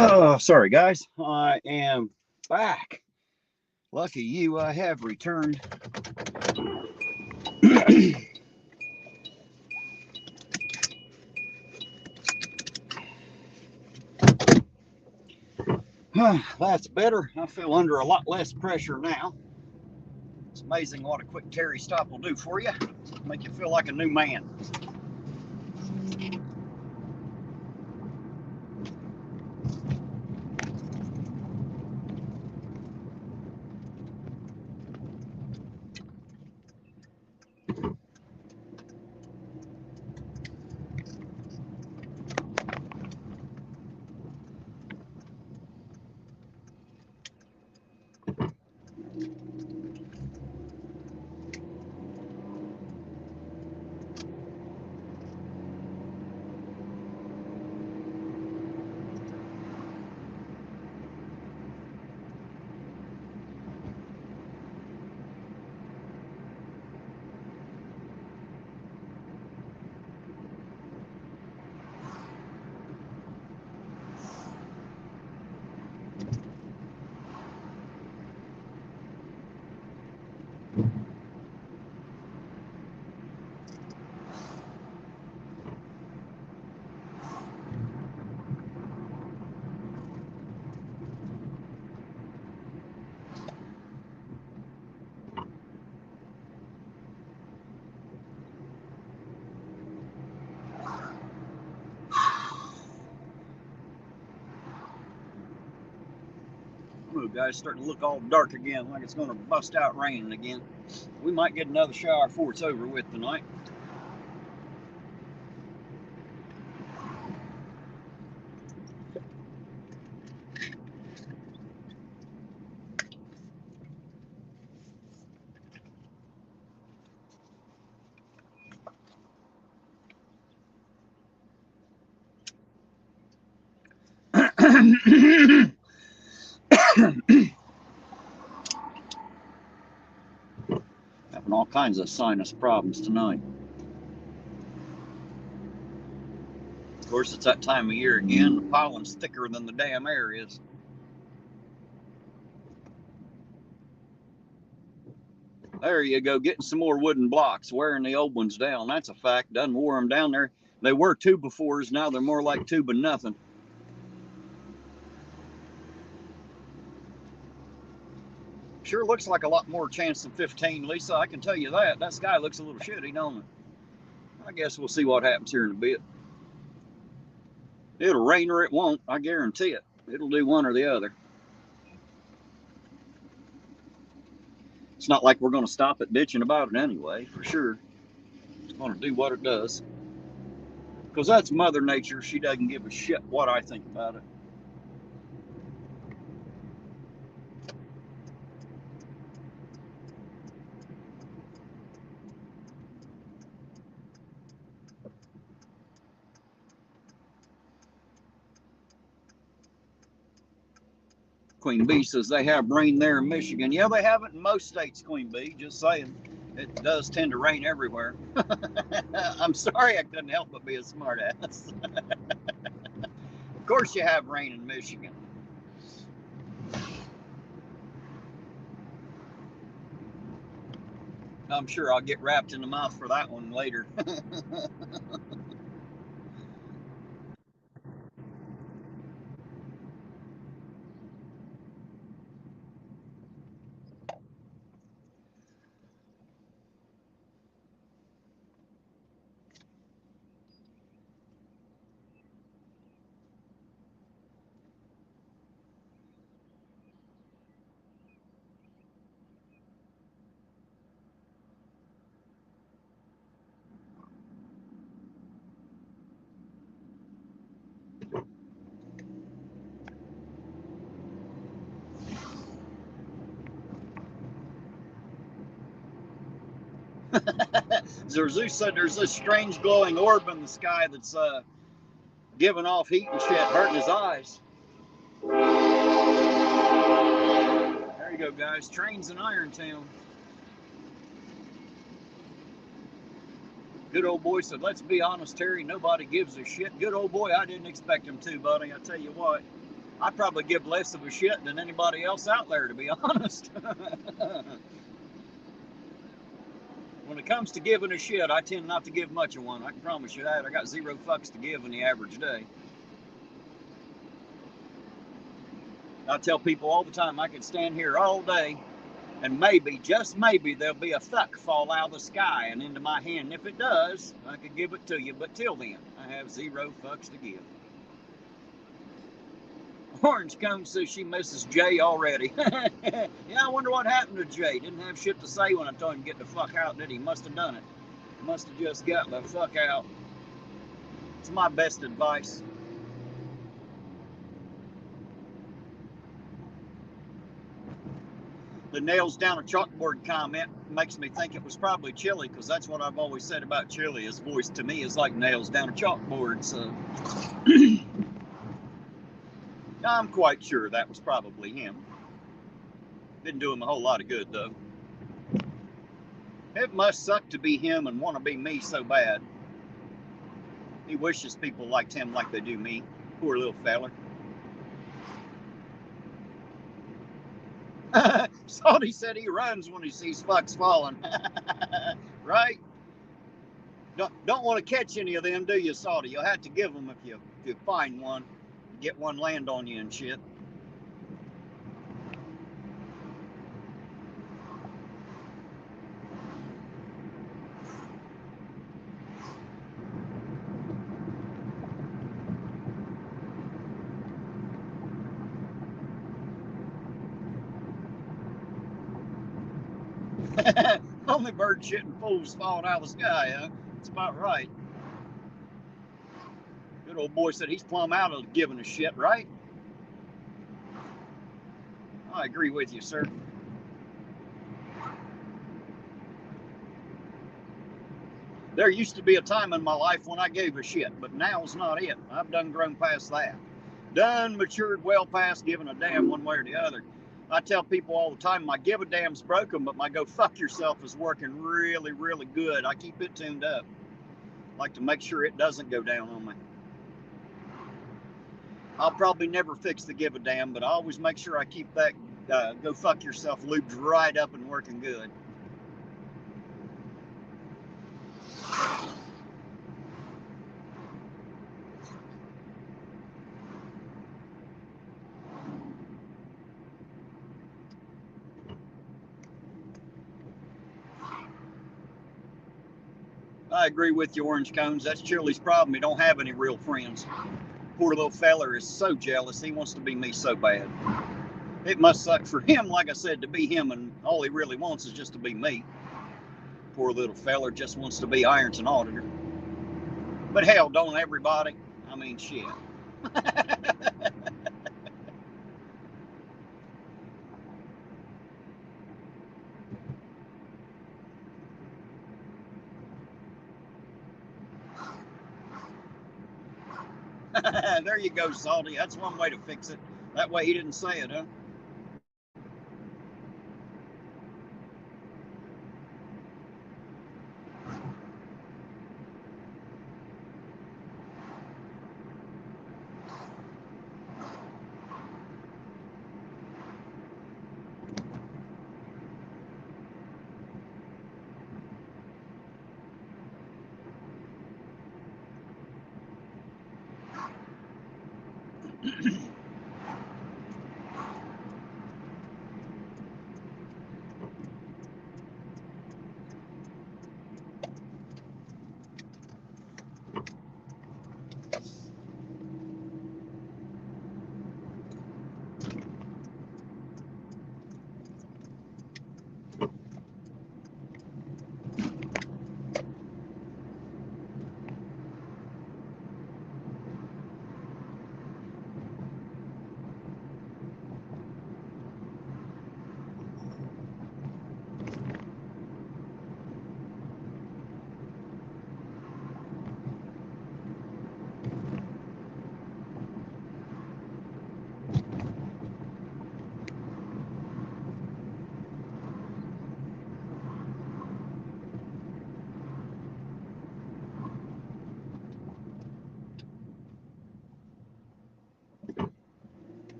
Oh, sorry, guys. I am back. Lucky you, I have returned. That's better. I feel under a lot less pressure now. Amazing what a quick Terry stop will do for you. Make you feel like a new man. Ooh, guys, starting to look all dark again, like it's going to bust out raining again. We might get another shower before it's over with tonight. Having all kinds of sinus problems tonight. Of course, it's that time of year again. The pollen's thicker than the damn air is. There you go, getting some more wooden blocks, wearing the old ones down. That's a fact. Done wore them down there. They were 2x4s, now they're more like 2 but nothing. Sure looks like a lot more chance than 15, Lisa. I can tell you that. That sky looks a little shitty, don't it? I guess we'll see what happens here in a bit. It'll rain or it won't, I guarantee it. It'll do one or the other. It's not like we're going to stop it bitching about it anyway, for sure. It's going to do what it does. Because that's Mother Nature. She doesn't give a shit what I think about it. Queen Bee says they have rain there in Michigan. Yeah, they have it in most states, Queen Bee. Just saying. It does tend to rain everywhere. I'm sorry I couldn't help but be a smartass. Of course you have rain in Michigan. I'm sure I'll get wrapped in the mouth for that one later. Zeus said there's this strange glowing orb in the sky that's giving off heat and shit, hurting his eyes. There you go, guys. Trains in Irontown. Good old boy said, let's be honest, Terry, nobody gives a shit. Good old boy, I didn't expect him to, buddy. I tell you what, I probably give less of a shit than anybody else out there, to be honest. When it comes to giving a shit, I tend not to give much of one. I can promise you that. I got 0 fucks to give in the average day. I tell people all the time, I could stand here all day And maybe, just maybe, there'll be a fuck fall out of the sky and into my hand. And if it does, I could give it to you. But till then, I have 0 fucks to give. Orange Cone says she misses Jay already. Yeah, I wonder what happened to Jay. Didn't have shit to say when I told him to get the fuck out, did he? Must have done it. Must have just got the fuck out. It's my best advice. The nails down a chalkboard comment makes me think it was probably Chili, because that's what I've always said about Chili. His voice to me is like nails down a chalkboard. So I'm quite sure that was probably him. Didn't do him a whole lot of good, though. It must suck to be him and want to be me so bad. He wishes people liked him like they do me. Poor little feller. Salty said he runs when he sees fucks falling. Right? Don't want to catch any of them, do you, Salty? You'll have to give them if you find one. Get one land on you and shit. Only bird shitting fools falling out of the sky, huh? That's about right. Good old boy said he's plumb out of giving a shit, right? I agree with you, sir. There used to be a time in my life when I gave a shit, but now's not it. I've done grown past that. Done matured well past giving a damn one way or the other. I tell people all the time, my give a damn's broken, but my go fuck yourself is working really, really good. I keep it tuned up. Like to make sure it doesn't go down on me. I'll probably never fix the give a damn, but I always make sure I keep that go fuck yourself lubed right up and working good. I agree with you, Orange Cones. That's Chili's problem. He don't have any real friends. Poor little feller is so jealous. He wants to be me so bad. It must suck for him, like I said, to be him, and all he really wants is just to be me. Poor little feller just wants to be Auditor. But hell, don't everybody? I mean, shit. There you go, Salty. That's one way to fix it. That way he didn't say it, huh?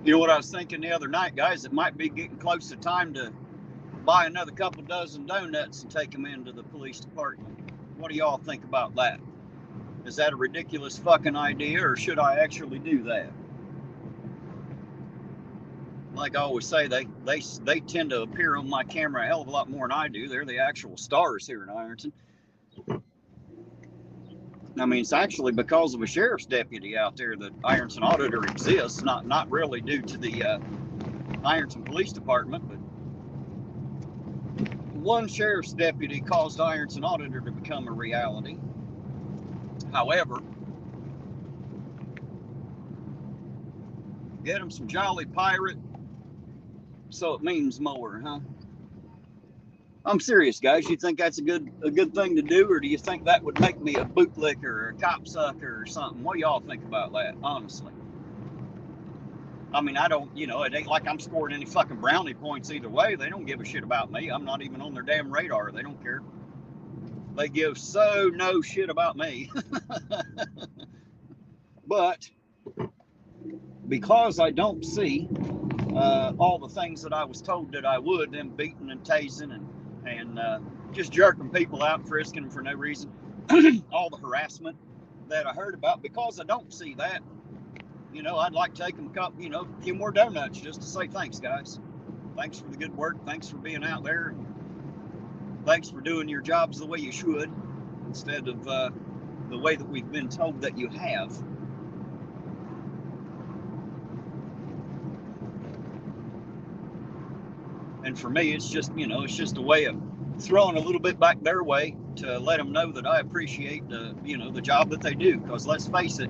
You know what I was thinking the other night, guys? It might be getting close to time to buy another couple dozen donuts and take them into the police department. What do y'all think about that? Is that a ridiculous fucking idea, or should I actually do that? Like I always say, they tend to appear on my camera a hell of a lot more than I do. They're the actual stars here in Ironton. I mean, it's actually because of a sheriff's deputy out there that Ironton Auditor exists, not really due to the Ironton Police Department, but one sheriff's deputy caused Ironton Auditor to become a reality. However, get him some Jolly Pirate, so it means more, huh? I'm serious, guys. You think that's a good thing to do, or do you think that would make me a bootlicker or a copsucker or something? What do y'all think about that, honestly? I mean, I don't, it ain't like I'm scoring any fucking brownie points either way. They don't give a shit about me. I'm not even on their damn radar. They don't care. They give so no shit about me. But because I don't see all the things that I was told that I would, them beating and tasing and just jerking people out and frisking them for no reason, all the harassment that I heard about, because I don't see that, I'd like to take them a few more donuts just to say thanks, guys. Thanks for the good work. Thanks for being out there. Thanks for doing your jobs the way you should, instead of the way that we've been told that you have. And for me, it's just, it's just a way of throwing a little bit back their way to let them know that I appreciate the job that they do. Because let's face it,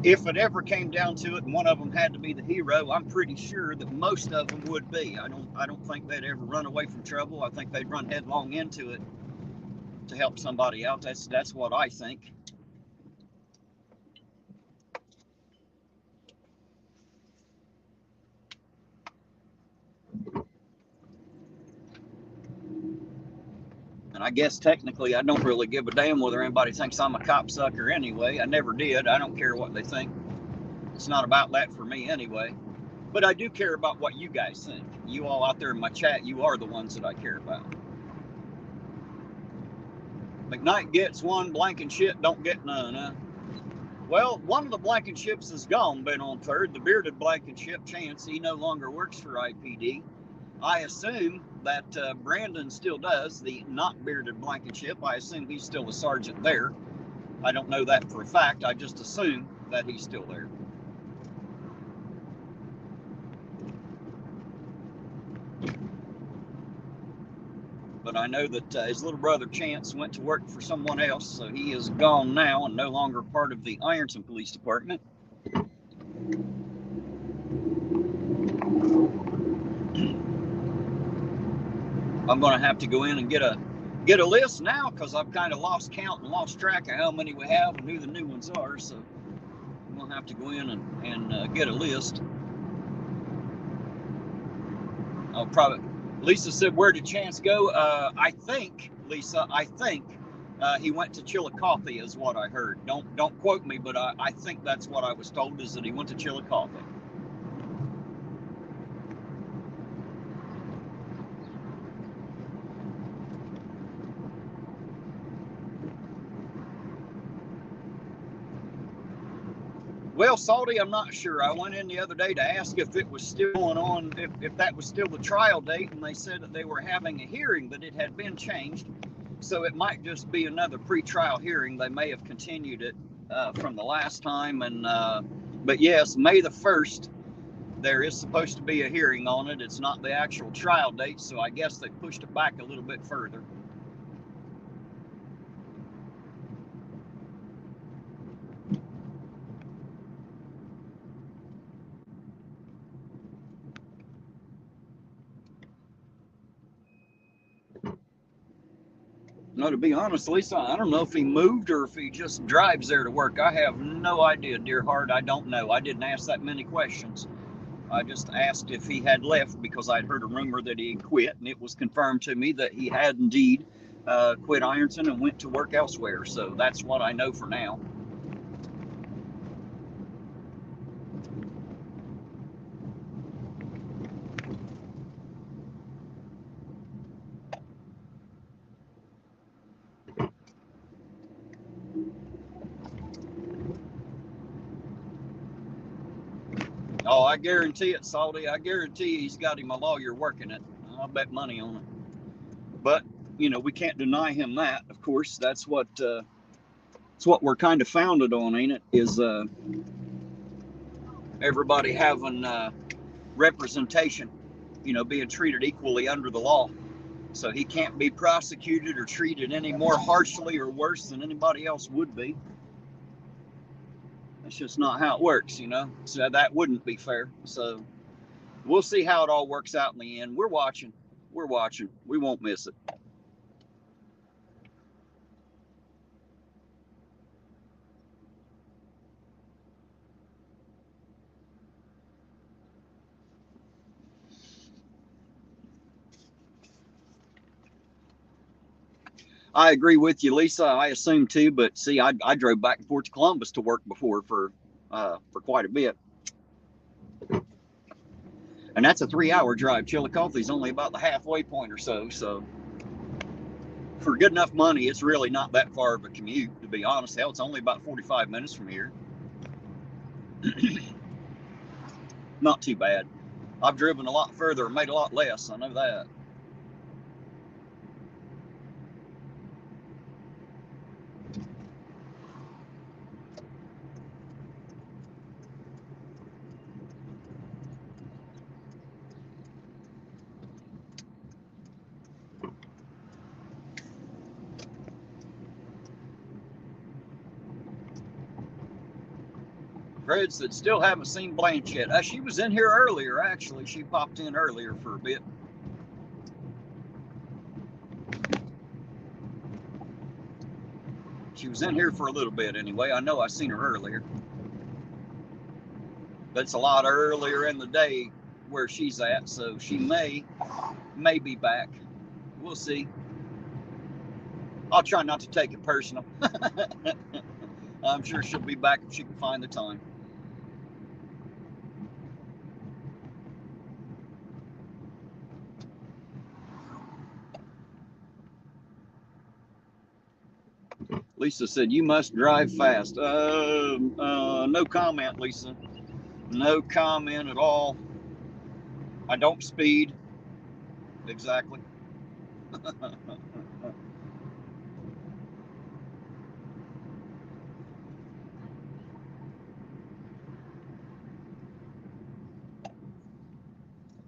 if it ever came down to it and one of them had to be the hero, I'm pretty sure that most of them would be. I don't think they'd ever run away from trouble. I think they'd run headlong into it to help somebody out. That's what I think. And I guess technically I don't really give a damn whether anybody thinks I'm a copsucker anyway. I never did. I don't care what they think. It's not about that for me anyway. But I do care about what you guys think. You all out there in my chat, you are the ones that I care about. McKnight gets one, Blankenship don't get none, huh? Well, one of the Blankenships is gone, been on third. The bearded Blankenship, Chance, he no longer works for IPD. I assume that Brandon still does, the not bearded Blankenship. I assume he's still a sergeant there. I don't know that for a fact. I just assume that he's still there. But I know that his little brother Chance went to work for someone else, so he is gone now and no longer part of the Ironton Police Department. I'm going to have to go in and get a list now, because I've kind of lost count and lost track of how many we have and who the new ones are. So I'm going to have to go in and get a list. I'll probably. Lisa said, "Where did Chance go?" I think, Lisa, he went to Chillicothe, is what I heard. Don't quote me, but I think that's what I was told, is that he went to Chillicothe. Well, Salty, I'm not sure. I went in the other day to ask if it was still going on, if that was still the trial date, and they said that they were having a hearing, but it had been changed. So it might just be another pre-trial hearing. They may have continued it from the last time. But yes, May the 1st, there is supposed to be a hearing on it. It's not the actual trial date, so I guess they pushed it back a little bit further. No, to be honest, Lisa, I don't know if he moved or if he just drives there to work. I have no idea, dear heart. I don't know. I didn't ask that many questions. I just asked if he had left, because I'd heard a rumor that he had quit, and it was confirmed to me that he had indeed quit Ironton and went to work elsewhere. So that's what I know for now. I guarantee it, Salty. I guarantee he's got him a lawyer working it. I'll bet money on it. But, you know, we can't deny him that. Of course, that's what we're kind of founded on, ain't it? Is everybody having representation, you know, being treated equally under the law. So he can't be prosecuted or treated any more harshly or worse than anybody else would be. That's just not how it works, you know. So that wouldn't be fair. So we'll see how it all works out in the end. We're watching. We're watching. We won't miss it. I agree with you, Lisa. I assume too, but see, I drove back and forth to Columbus to work before for quite a bit, and that's a 3-hour drive. Chillicothe's only about the halfway point or so. So for good enough money, it's really not that far of a commute, to be honest. Hell, it's only about 45 minutes from here. Not too bad. I've driven a lot further and made a lot less. I know that. Fred said, still haven't seen Blanche yet. She was in here earlier, actually. She popped in earlier for a bit. She was in here for a little bit anyway. I know I seen her earlier. But it's a lot earlier in the day where she's at, so she may be back. We'll see. I'll try not to take it personal. I'm sure she'll be back if she can find the time. Lisa said, you must drive fast. No comment, Lisa. No comment at all. I don't speed. Exactly.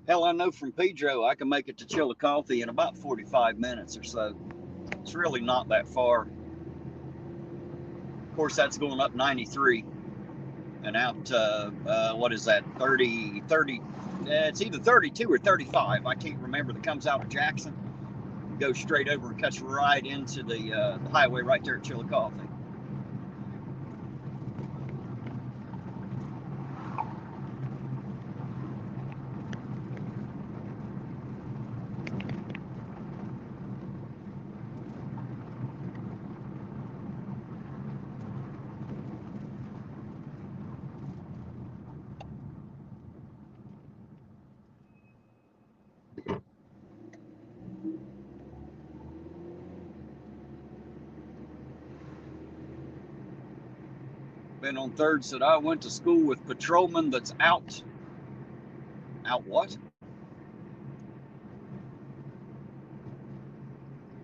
Hell, I know from Pedro I can make it to Chillicothe in about 45 minutes or so. It's really not that far. Of course, that's going up 93 and out, what is that, 30, it's either 32 or 35. I can't remember. That comes out of Jackson. Goes straight over and cuts right into the highway right there at Chillicothe. Ben on Third said, I went to school with patrolman that's out. Out what?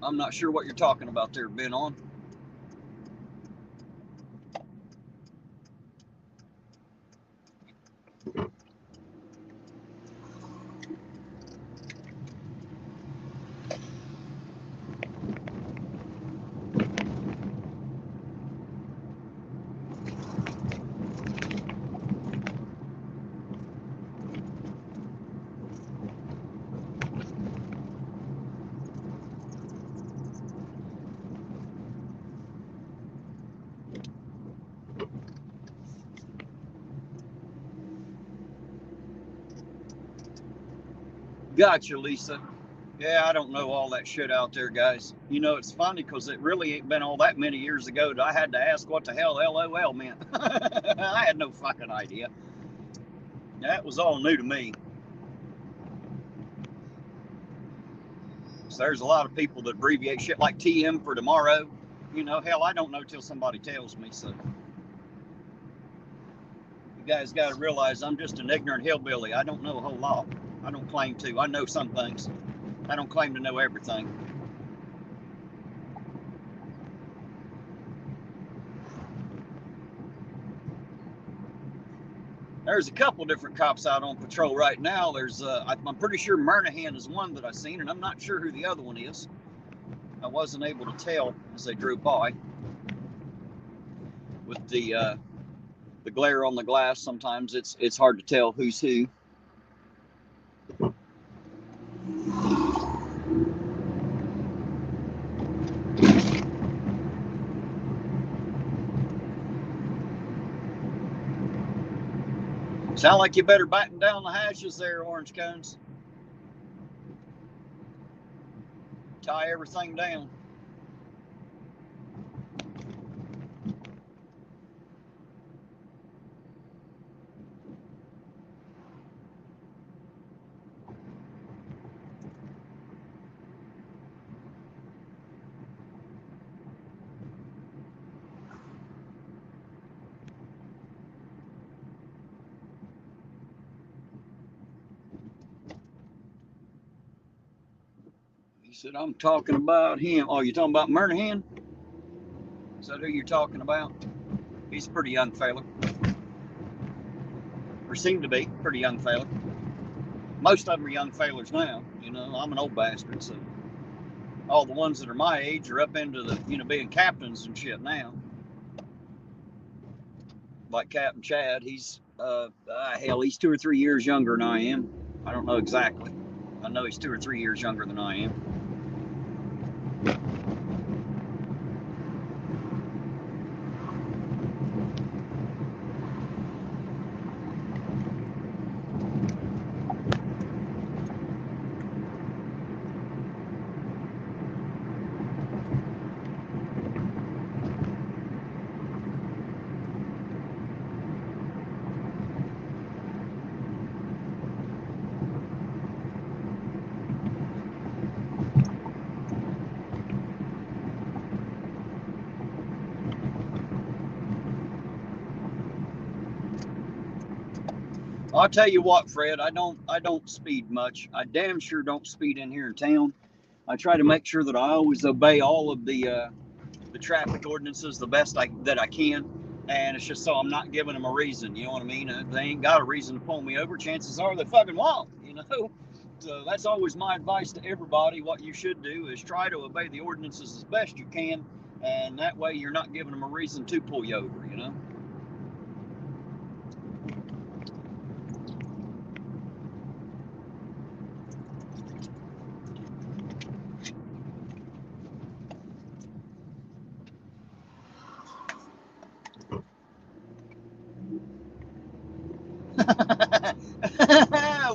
I'm not sure what you're talking about there, Ben on. Gotcha, Lisa. Yeah, I don't know all that shit out there, guys. You know, it's funny because it really ain't been all that many years ago that I had to ask what the hell LOL meant. I had no fucking idea. That was all new to me. So there's a lot of people that abbreviate shit like TM for tomorrow. You know, hell, I don't know till somebody tells me, so. You guys got to realize I'm just an ignorant hillbilly. I don't know a whole lot. I don't claim to. I know some things. I don't claim to know everything. There's a couple different cops out on patrol right now. There's, I'm pretty sure Murnahan is one that I've seen, and I'm not sure who the other one is. I wasn't able to tell as they drove by. With the glare on the glass, sometimes it's hard to tell who's who. Sound like you better batten down the hatches there, orange cones. Tie everything down. He said, I'm talking about him. Oh, you're talking about Murnahan? Is that who you're talking about? He's a pretty young fella. Or seemed to be pretty young fella. Most of them are young fellers now. You know, I'm an old bastard, so all the ones that are my age are up into the, you know, being captains and shit now. Like Captain Chad, he's hell, he's 2 or 3 years younger than I am. I don't know exactly. I know he's 2 or 3 years younger than I am. I'll tell you what, Fred, I don't speed much. I damn sure don't speed in here in town. I try to make sure that I always obey all of the traffic ordinances the best that I can, and it's just so I'm not giving them a reason. You know what I mean? If they ain't got a reason to pull me over, chances are they fucking won't. You know, so that's always my advice to everybody. What you should do is try to obey the ordinances as best you can, and that way you're not giving them a reason to pull you over. You know.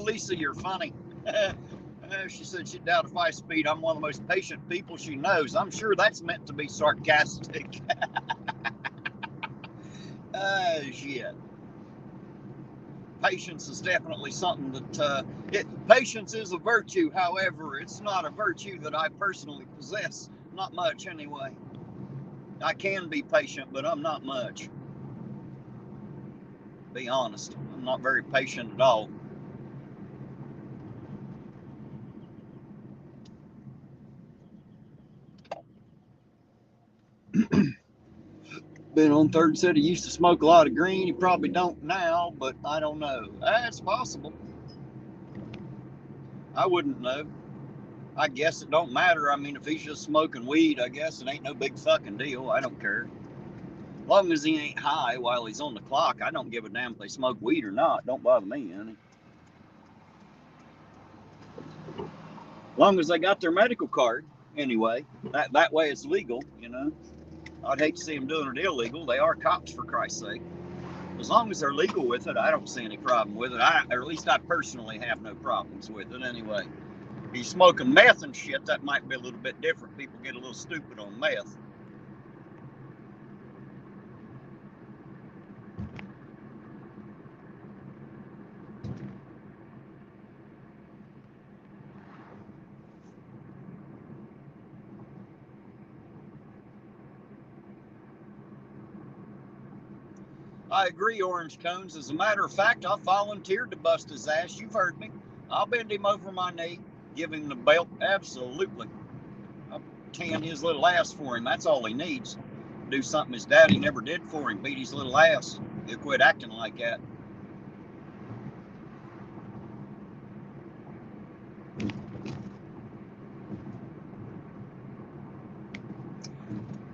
Lisa, you're funny. She said she'd doubt if I speed. I'm one of the most patient people she knows. I'm sure that's meant to be sarcastic. Shit. Patience is definitely something that patience is a virtue. However, it's not a virtue that I personally possess. Not much, anyway. I can be patient, but I'm not much. Be honest, I'm not very patient at all. Been on Third said he used to smoke a lot of green. He probably don't now, but I don't know. That's possible. I wouldn't know. I guess it don't matter. I mean, if he's just smoking weed, I guess it ain't no big fucking deal. I don't care. As long as he ain't high while he's on the clock, I don't give a damn if they smoke weed or not. Don't bother me, honey. As long as they got their medical card, anyway. That way it's legal, you know. I'd hate to see them doing it illegal. They are cops, for Christ's sake. As long as they're legal with it, I don't see any problem with it. Or at least I personally have no problems with it anyway. If he's smoking meth and shit, that might be a little bit different. People get a little stupid on meth. I agree, Orange Cones. As a matter of fact, I volunteered to bust his ass. You've heard me. I'll bend him over my knee, give him the belt. Absolutely. I'll tan his little ass for him. That's all he needs. Do something his daddy never did for him. Beat his little ass. He'll quit acting like that.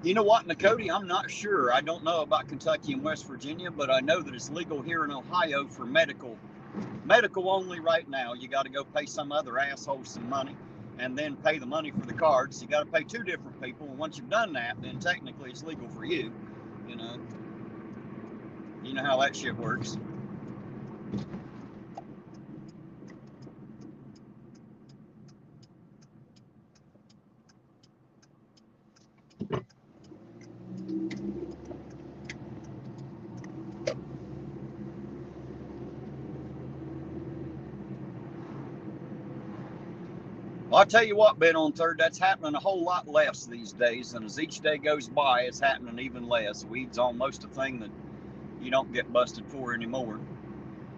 You know what, Nakoti? I'm not sure. I don't know about Kentucky and West Virginia, but I know that it's legal here in Ohio for medical only right now. You got to go pay some other asshole some money and then pay the money for the cards. You got to pay two different people. And once you've done that, then technically it's legal for you. You know how that shit works. Well, I'll tell you what, Ben on Third, that's happening a whole lot less these days. And as each day goes by, it's happening even less. Weed's almost a thing that you don't get busted for anymore.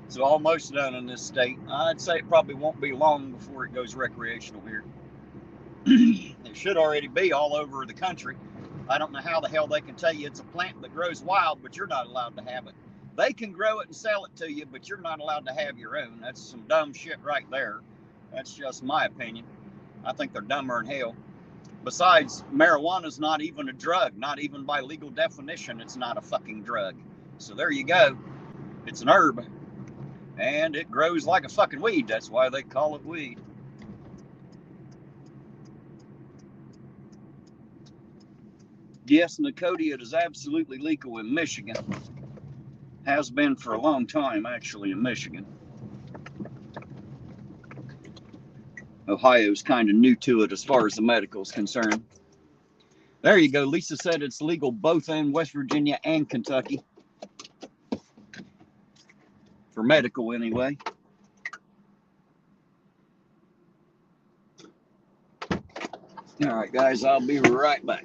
So almost done in this state. I'd say it probably won't be long before it goes recreational here. It should already be all over the country. I don't know how the hell they can tell you it's a plant that grows wild, but you're not allowed to have it. They can grow it and sell it to you, but you're not allowed to have your own. That's some dumb shit right there. That's just my opinion. I think they're dumber than hell. Besides, marijuana's not even a drug. Not even by legal definition, it's not a fucking drug. So there you go. It's an herb. And it grows like a fucking weed. That's why they call it weed. Yes, Nakodia, it is absolutely legal in Michigan. Has been for a long time, actually, in Michigan. Ohio's kind of new to it as far as the medical is concerned. There you go. Lisa said it's legal both in West Virginia and Kentucky. For medical, anyway. All right, guys, I'll be right back.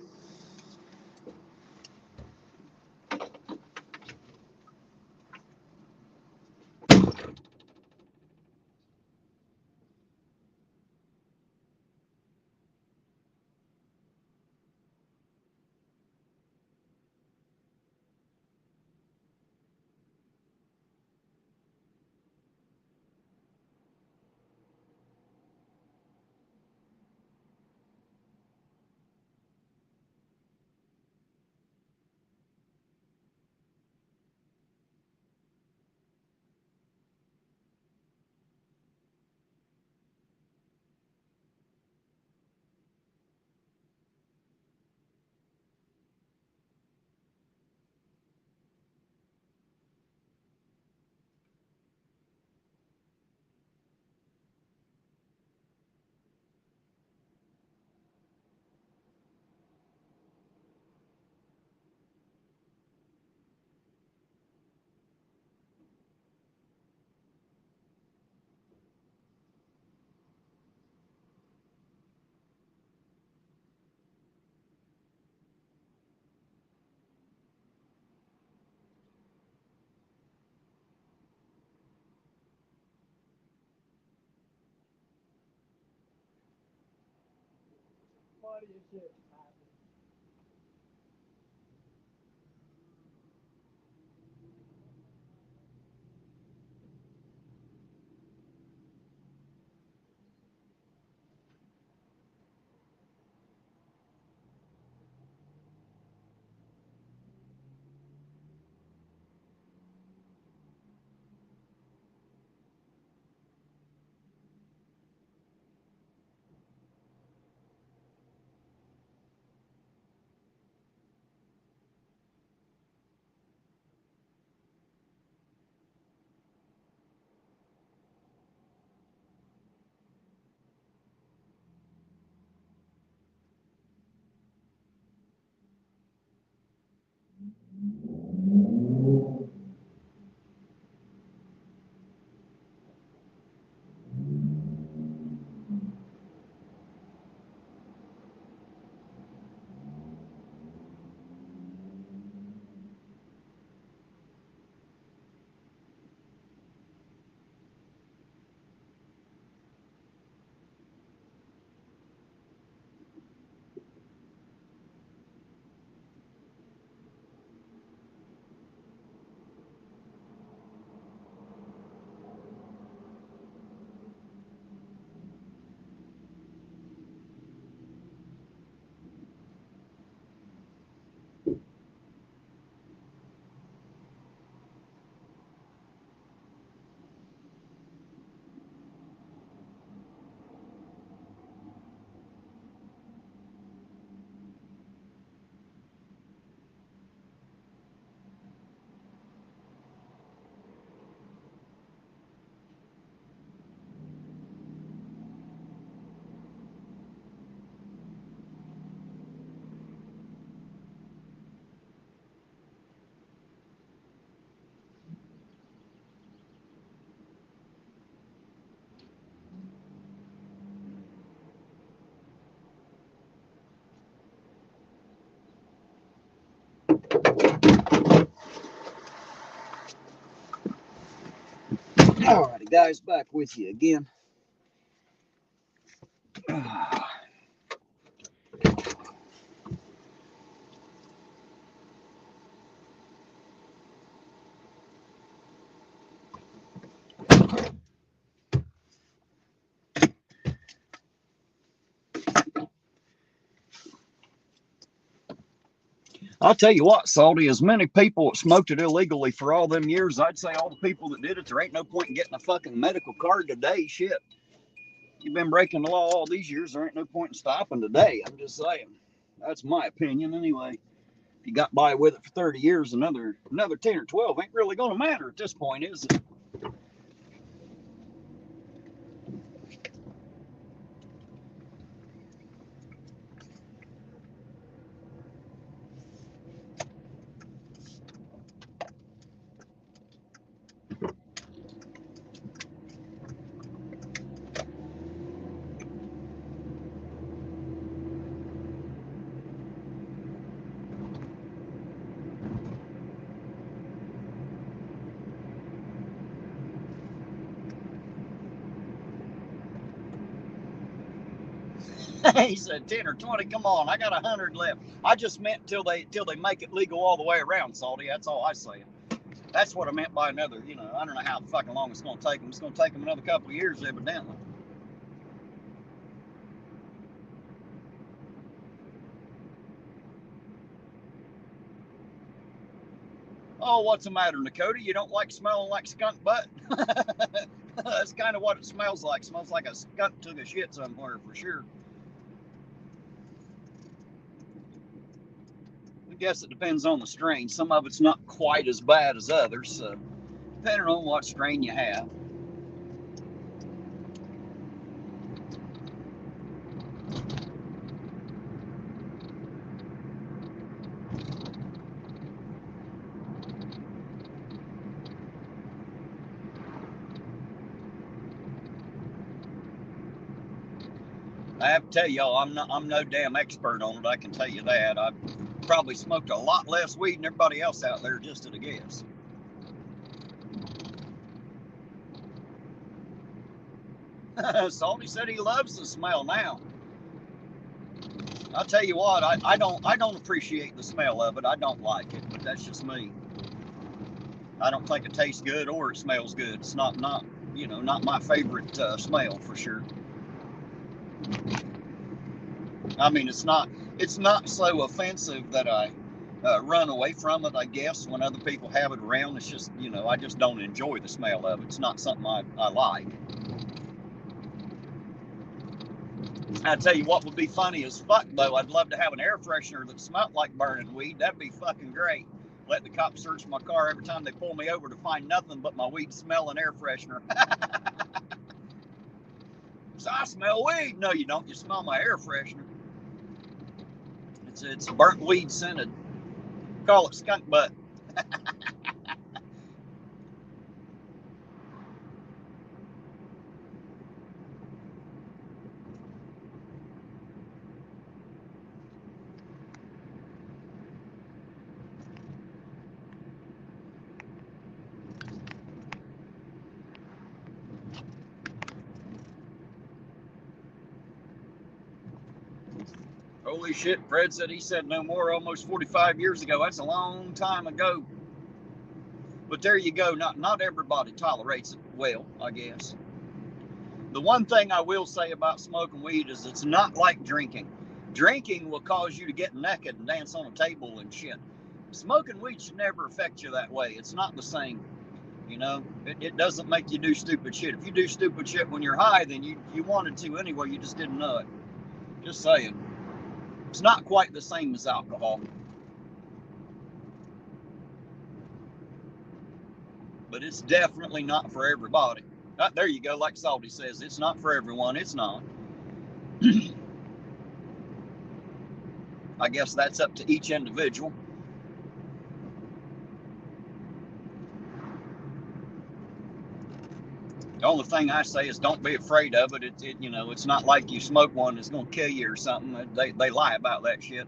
Alrighty, guys, back with you again. I'll tell you what, Salty, as many people that smoked it illegally for all them years, I'd say all the people that did it, there ain't no point in getting a fucking medical card today. Shit. You've been breaking the law all these years, there ain't no point in stopping today. I'm just saying. That's my opinion anyway. If you got by with it for 30 years, another 10 or 12 ain't really going to matter at this point, is it? He said 10 or 20. Come on, I got 100 left. I just meant till they make it legal all the way around, Salty. That's all I say. That's what I meant by another. I don't know how fucking long it's going to take them. It's going to take them another couple of years, evidently. Oh, what's the matter, Dakota? You don't like smelling like skunk butt? That's kind of what it smells like. It smells like a skunk took a shit somewhere for sure. I guess it depends on the strain. Some of it's not quite as bad as others, so depending on what strain you have. I have to tell y'all, I'm no damn expert on it. I can tell you that. I've probably smoked a lot less weed than everybody else out there, just at a guess. Salty said he loves the smell now. I'll tell you what, I don't appreciate the smell of it. I don't like it, but that's just me. I don't think it tastes good or it smells good. It's not my favorite smell for sure. I mean, it's not so offensive that I run away from it, I guess, when other people have it around. It's just, I just don't enjoy the smell of it. It's not something I like. I tell you what would be funny as fuck, though. I'd love to have an air freshener that smelled like burning weed. That'd be fucking great. Let the cops search my car every time they pull me over to find nothing but my weed smelling air freshener. So I smell weed. No, you don't. You smell my air freshener. It's burnt weed scented. Call it skunk butt. Holy shit, Fred said he said no more almost 45 years ago. That's a long time ago. But there you go. Not everybody tolerates it well, I guess. The one thing I will say about smoking weed is it's not like drinking. Drinking will cause you to get naked and dance on a table and shit. Smoking weed should never affect you that way. It's not the same. It doesn't make you do stupid shit. If you do stupid shit when you're high, then you wanted to anyway. You just didn't know it. Just saying. It's not quite the same as alcohol. But it's definitely not for everybody. There you go, like Salty says, it's not for everyone. It's not. I guess that's up to each individual. The only thing I say is don't be afraid of it. It's not like you smoke one that's going to kill you or something. They lie about that shit.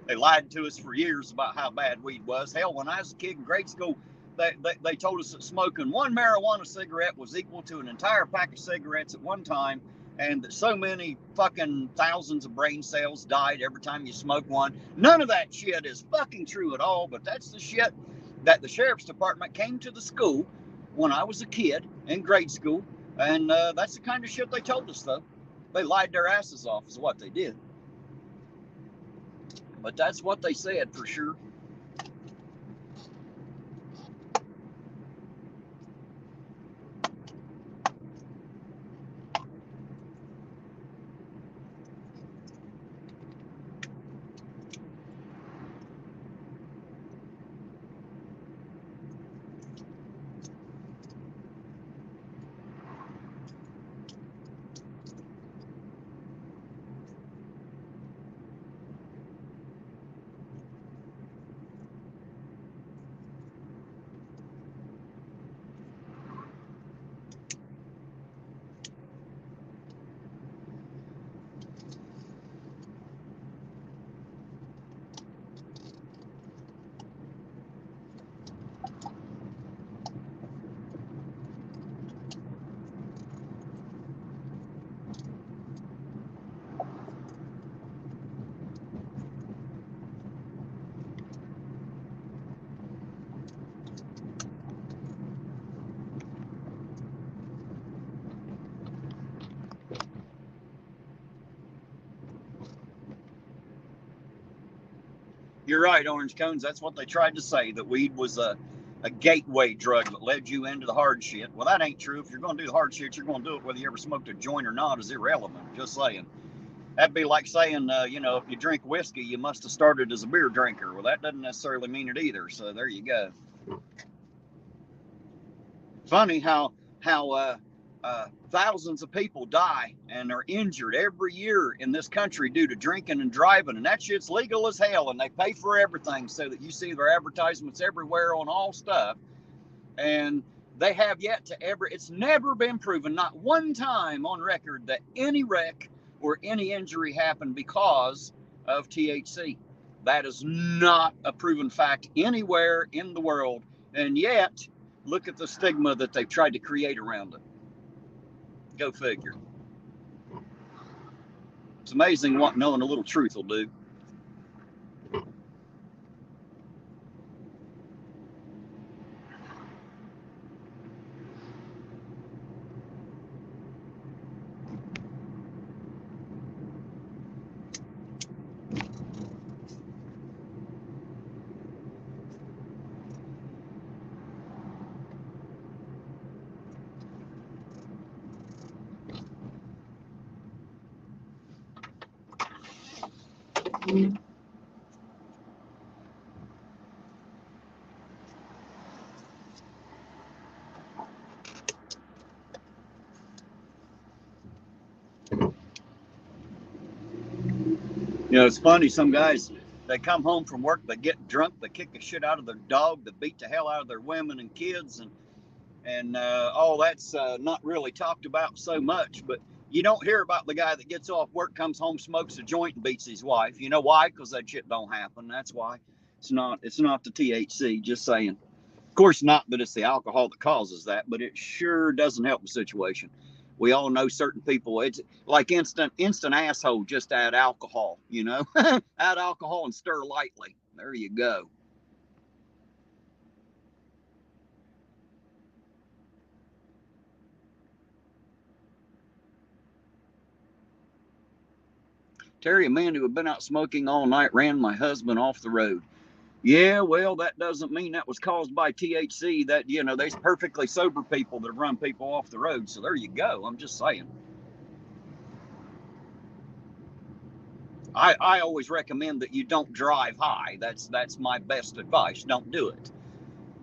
They lied to us for years about how bad weed was. Hell, when I was a kid in grade school, they told us that smoking one marijuana cigarette was equal to an entire pack of cigarettes at one time, and that so many fucking thousands of brain cells died every time you smoke one. None of that shit is fucking true at all, but that's the shit that the sheriff's department came to the school when I was a kid in grade school, and that's the kind of shit they told us, though. They lied their asses off is what they did. But that's what they said for sure. You're right, Orange Cones. That's what they tried to say, that weed was a gateway drug that led you into the hard shit. Well, that ain't true. If you're going to do the hard shit, you're going to do it whether you ever smoked a joint or not is irrelevant. Just saying. That'd be like saying, you know, if you drink whiskey, you must have started as a beer drinker. Well, that doesn't necessarily mean it either. So there you go. Funny how thousands of people die and are injured every year in this country due to drinking and driving, and that shit's legal as hell, and they pay for everything so that you see their advertisements everywhere on all stuff, and they have yet to ever, it's never been proven, not one time on record, that any wreck or any injury happened because of THC. That is not a proven fact anywhere in the world, and yet look at the stigma that they've tried to create around it. Go figure. It's amazing what knowing a little truth will do. You know, it's funny, some guys, they come home from work, they get drunk, they kick the shit out of their dog, they beat the hell out of their women and kids, and all that's not really talked about so much. But you don't hear about the guy that gets off work, comes home, smokes a joint, and beats his wife. You know why? Because that shit don't happen. That's why. It's not the THC, just saying. Of course, not that it's the alcohol that causes that, but it sure doesn't help the situation. We all know certain people, it's like instant asshole, just add alcohol, you know? Add alcohol and stir lightly. There you go. Terry, a man who had been out smoking all night ran my husband off the road. Yeah, well, that doesn't mean that was caused by THC. That, you know, there's perfectly sober people that run people off the road. So there you go. I'm just saying. I always recommend that you don't drive high. That's my best advice. Don't do it.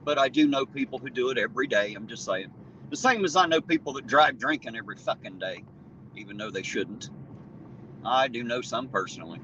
But I do know people who do it every day. I'm just saying. The same as I know people that drive drinking every fucking day, even though they shouldn't. I do know some personally.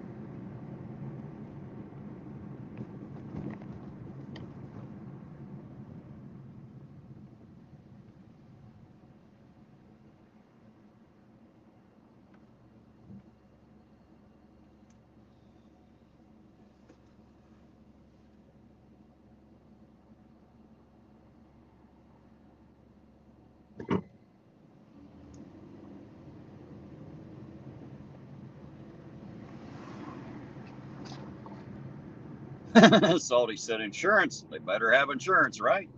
Salty said, insurance. They better have insurance, right?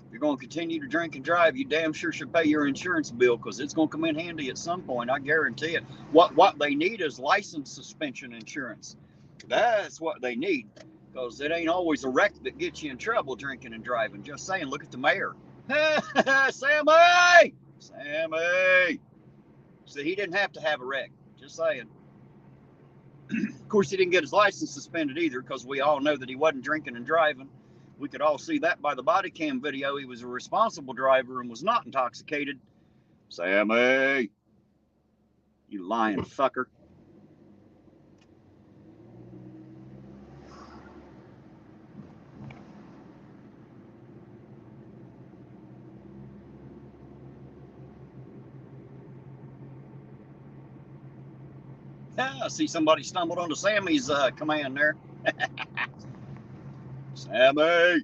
If you're going to continue to drink and drive, you damn sure should pay your insurance bill because it's going to come in handy at some point. I guarantee it. What they need is license suspension insurance. That's what they need, because it ain't always a wreck that gets you in trouble drinking and driving. Just saying, look at the mayor. Sammy! Sammy! So he didn't have to have a wreck. Just saying. Of course, he didn't get his license suspended either, because we all know that he wasn't drinking and driving. We could all see that by the body cam video. He was a responsible driver and was not intoxicated. Sammy! You lying fucker. I see somebody stumbled onto Sammy's command there. Sammy!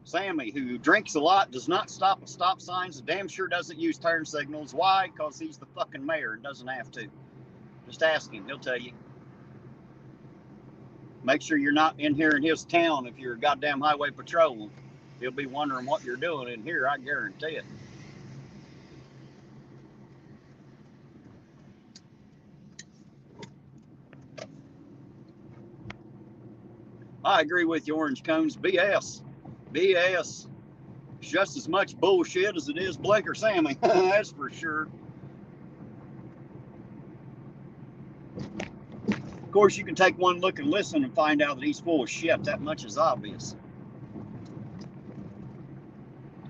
Sammy, who drinks a lot, does not stop at stop signs, and damn sure doesn't use turn signals. Why? Because he's the fucking mayor and doesn't have to. Just ask him, he'll tell you. Make sure you're not in here in his town if you're goddamn highway patrolling. He'll be wondering what you're doing in here, I guarantee it. I agree with you, Orange Cones. BS. BS. It's just as much bullshit as it is Blake or Sammy. That's for sure. Of course, you can take one look and listen and find out that he's full of shit. That much is obvious.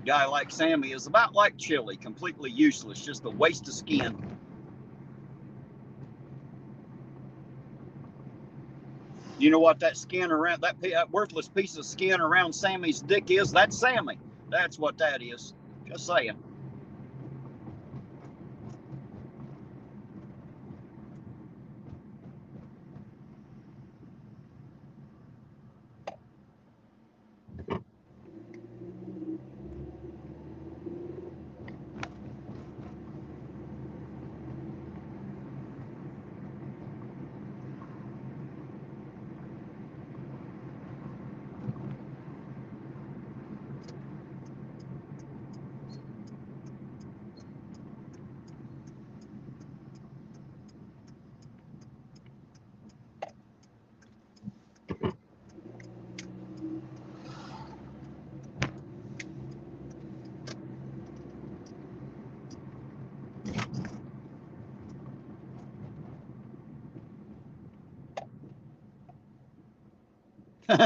A guy like Sammy is about like chili, completely useless, just a waste of skin. You know what that skin around, that worthless piece of skin around Sammy's dick is? That's Sammy. That's what that is. Just saying.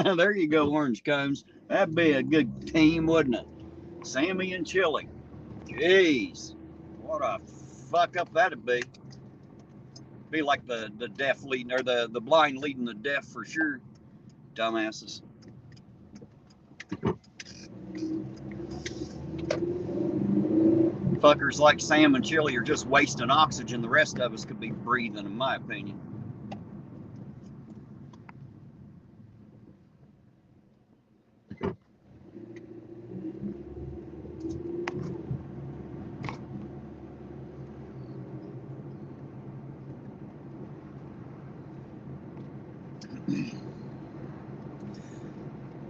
There you go, Orange Cones. That'd be a good team, wouldn't it? Sammy and Chili. Jeez. What a fuck up that'd be. Be like the deaf leading, or the blind leading the deaf for sure. Dumbasses. Fuckers like Sam and Chili are just wasting oxygen. The rest of us could be breathing, in my opinion.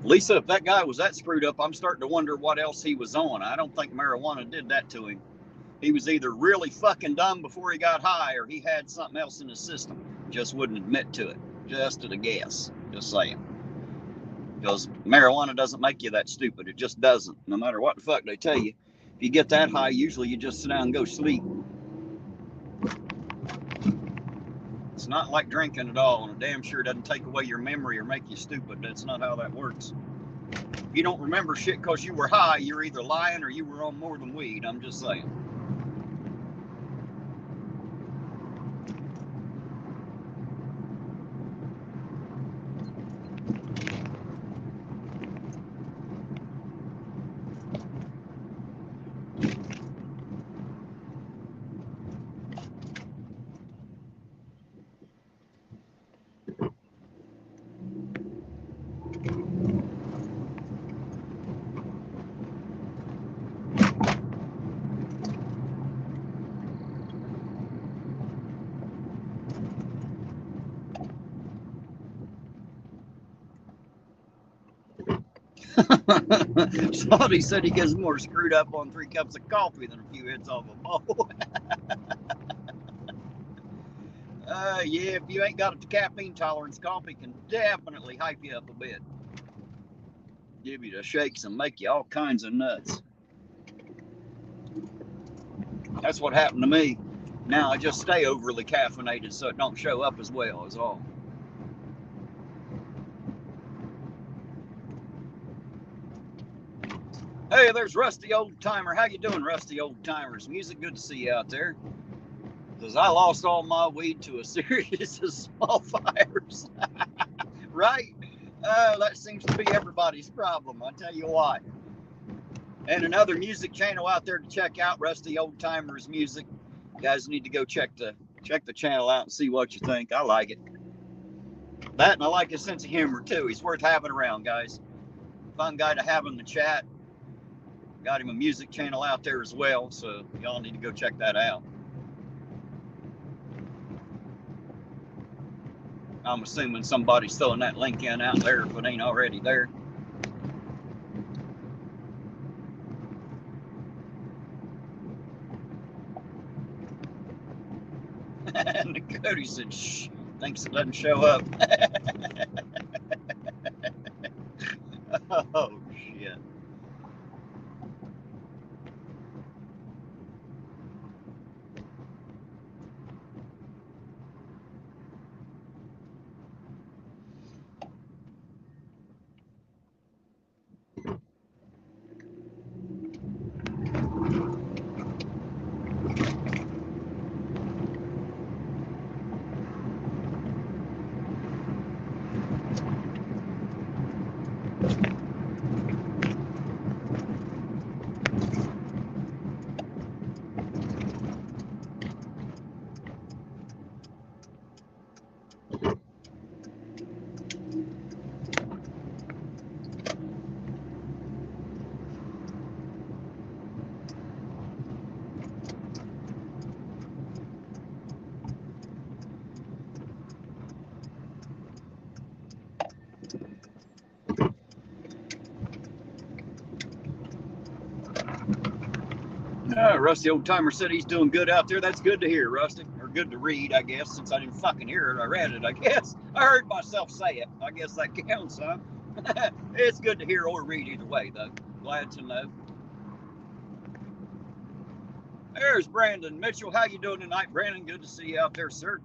Lisa, if that guy was that screwed up, I'm starting to wonder what else he was on. I don't think marijuana did that to him. He was either really fucking dumb before he got high, or he had something else in his system. Just wouldn't admit to it. Just at a guess. Just saying. Because marijuana doesn't make you that stupid. It just doesn't. No matter what the fuck they tell you. If you get that high, usually you just sit down and go sleep. It's not like drinking at all, and it damn sure doesn't take away your memory or make you stupid. That's not how that works. If you don't remember shit because you were high, you're either lying or you were on more than weed. I'm just saying. Salty said he gets more screwed up on 3 cups of coffee than a few hits off a bowl. Yeah, if you ain't got a caffeine tolerance, coffee can definitely hype you up a bit. Give you the shakes and make you all kinds of nuts. That's what happened to me. Now I just stay overly caffeinated so it don't show up as well as all. Hey, there's Rusty Old Timer. How you doing, Rusty Old Timers? Music, good to see you out there. Because I lost all my weed to a series of small fires. Right? That seems to be everybody's problem, I tell you what. And another music channel out there to check out, Rusty Old Timers Music. You guys need to go check the channel out and see what you think. I like it. That, and I like his sense of humor too. He's worth having around, guys. Fun guy to have in the chat. Got him a music channel out there as well, so y'all need to go check that out. I'm assuming somebody's throwing that link in out there if it ain't already there. And Cody said, shh, thinks it doesn't show up. Oh, shit. Rusty Old Timer said he's doing good out there. That's good to hear, Rusty. Or good to read, I guess, since I didn't fucking hear it. I read it, I guess. I heard myself say it. I guess that counts, huh? It's good to hear or read either way, though. Glad to know. There's Brandon Mitchell. How you doing tonight, Brandon? Good to see you out there, sir.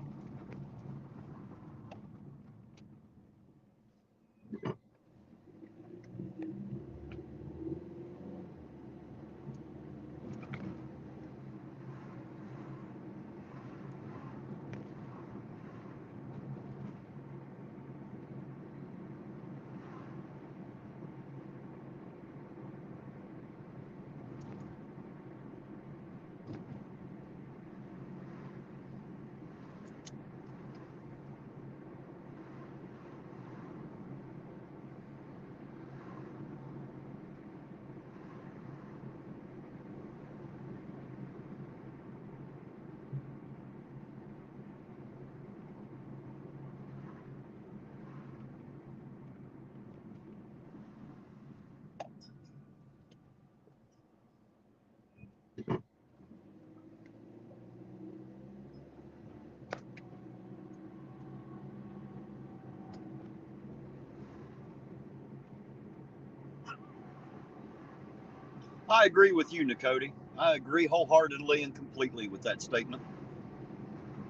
I agree with you, Nicody. I agree wholeheartedly and completely with that statement.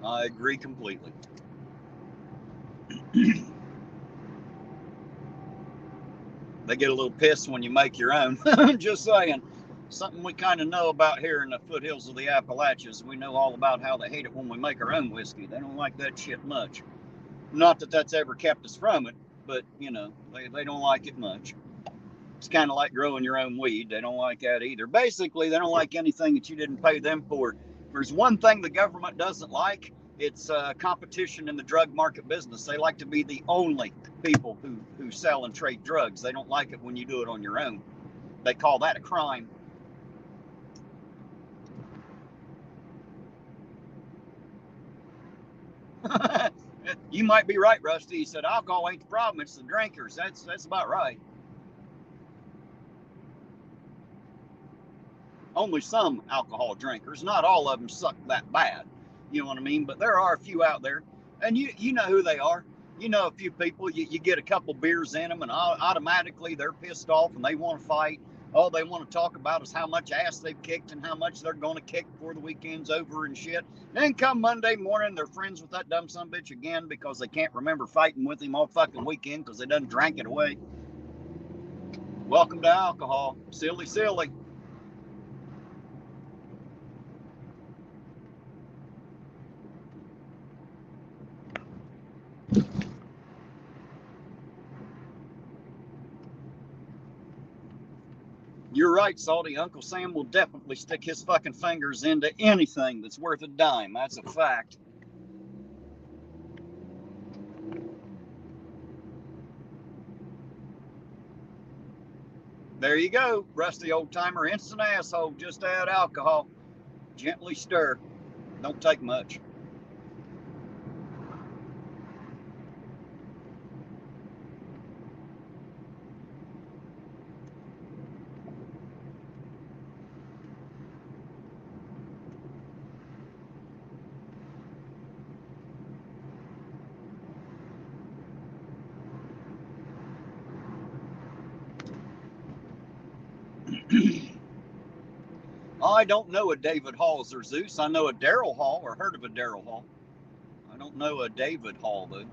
I agree completely. They get a little pissed when you make your own. Just saying. Something we kind of know about here in the foothills of the Appalachians. We know all about how they hate it when we make our own whiskey. They don't like that shit much. Not that that's ever kept us from it, but, you know, they don't like it much. It's kind of like growing your own weed. They don't like that either. Basically, they don't like anything that you didn't pay them for. If there's one thing the government doesn't like, it's competition in the drug market business. They like to be the only people who sell and trade drugs. They don't like it when you do it on your own. They call that a crime. You might be right, Rusty. He said alcohol ain't the problem, it's the drinkers. That's about right. only some alcohol drinkers. Not all of them suck that bad. You know what I mean? But there are a few out there, and you know who they are. You know a few people, you get a couple beers in them and automatically they're pissed off and they want to fight. All they want to talk about is how much ass they've kicked and how much they're going to kick before the weekend's over and shit. Then come Monday morning, they're friends with that dumb sumbitch again because they can't remember fighting with him all fucking weekend because they done drank it away. Welcome to alcohol. Silly, silly. You're right, Salty. Uncle Sam will definitely stick his fucking fingers into anything that's worth a dime. That's a fact. There you go. Rusty old timer, instant asshole. Just add alcohol. Gently stir. Don't take much. I don't know a David Halls or Zeus. I know a Daryl Hall, or heard of a Daryl Hall. I don't know a David Hall, though.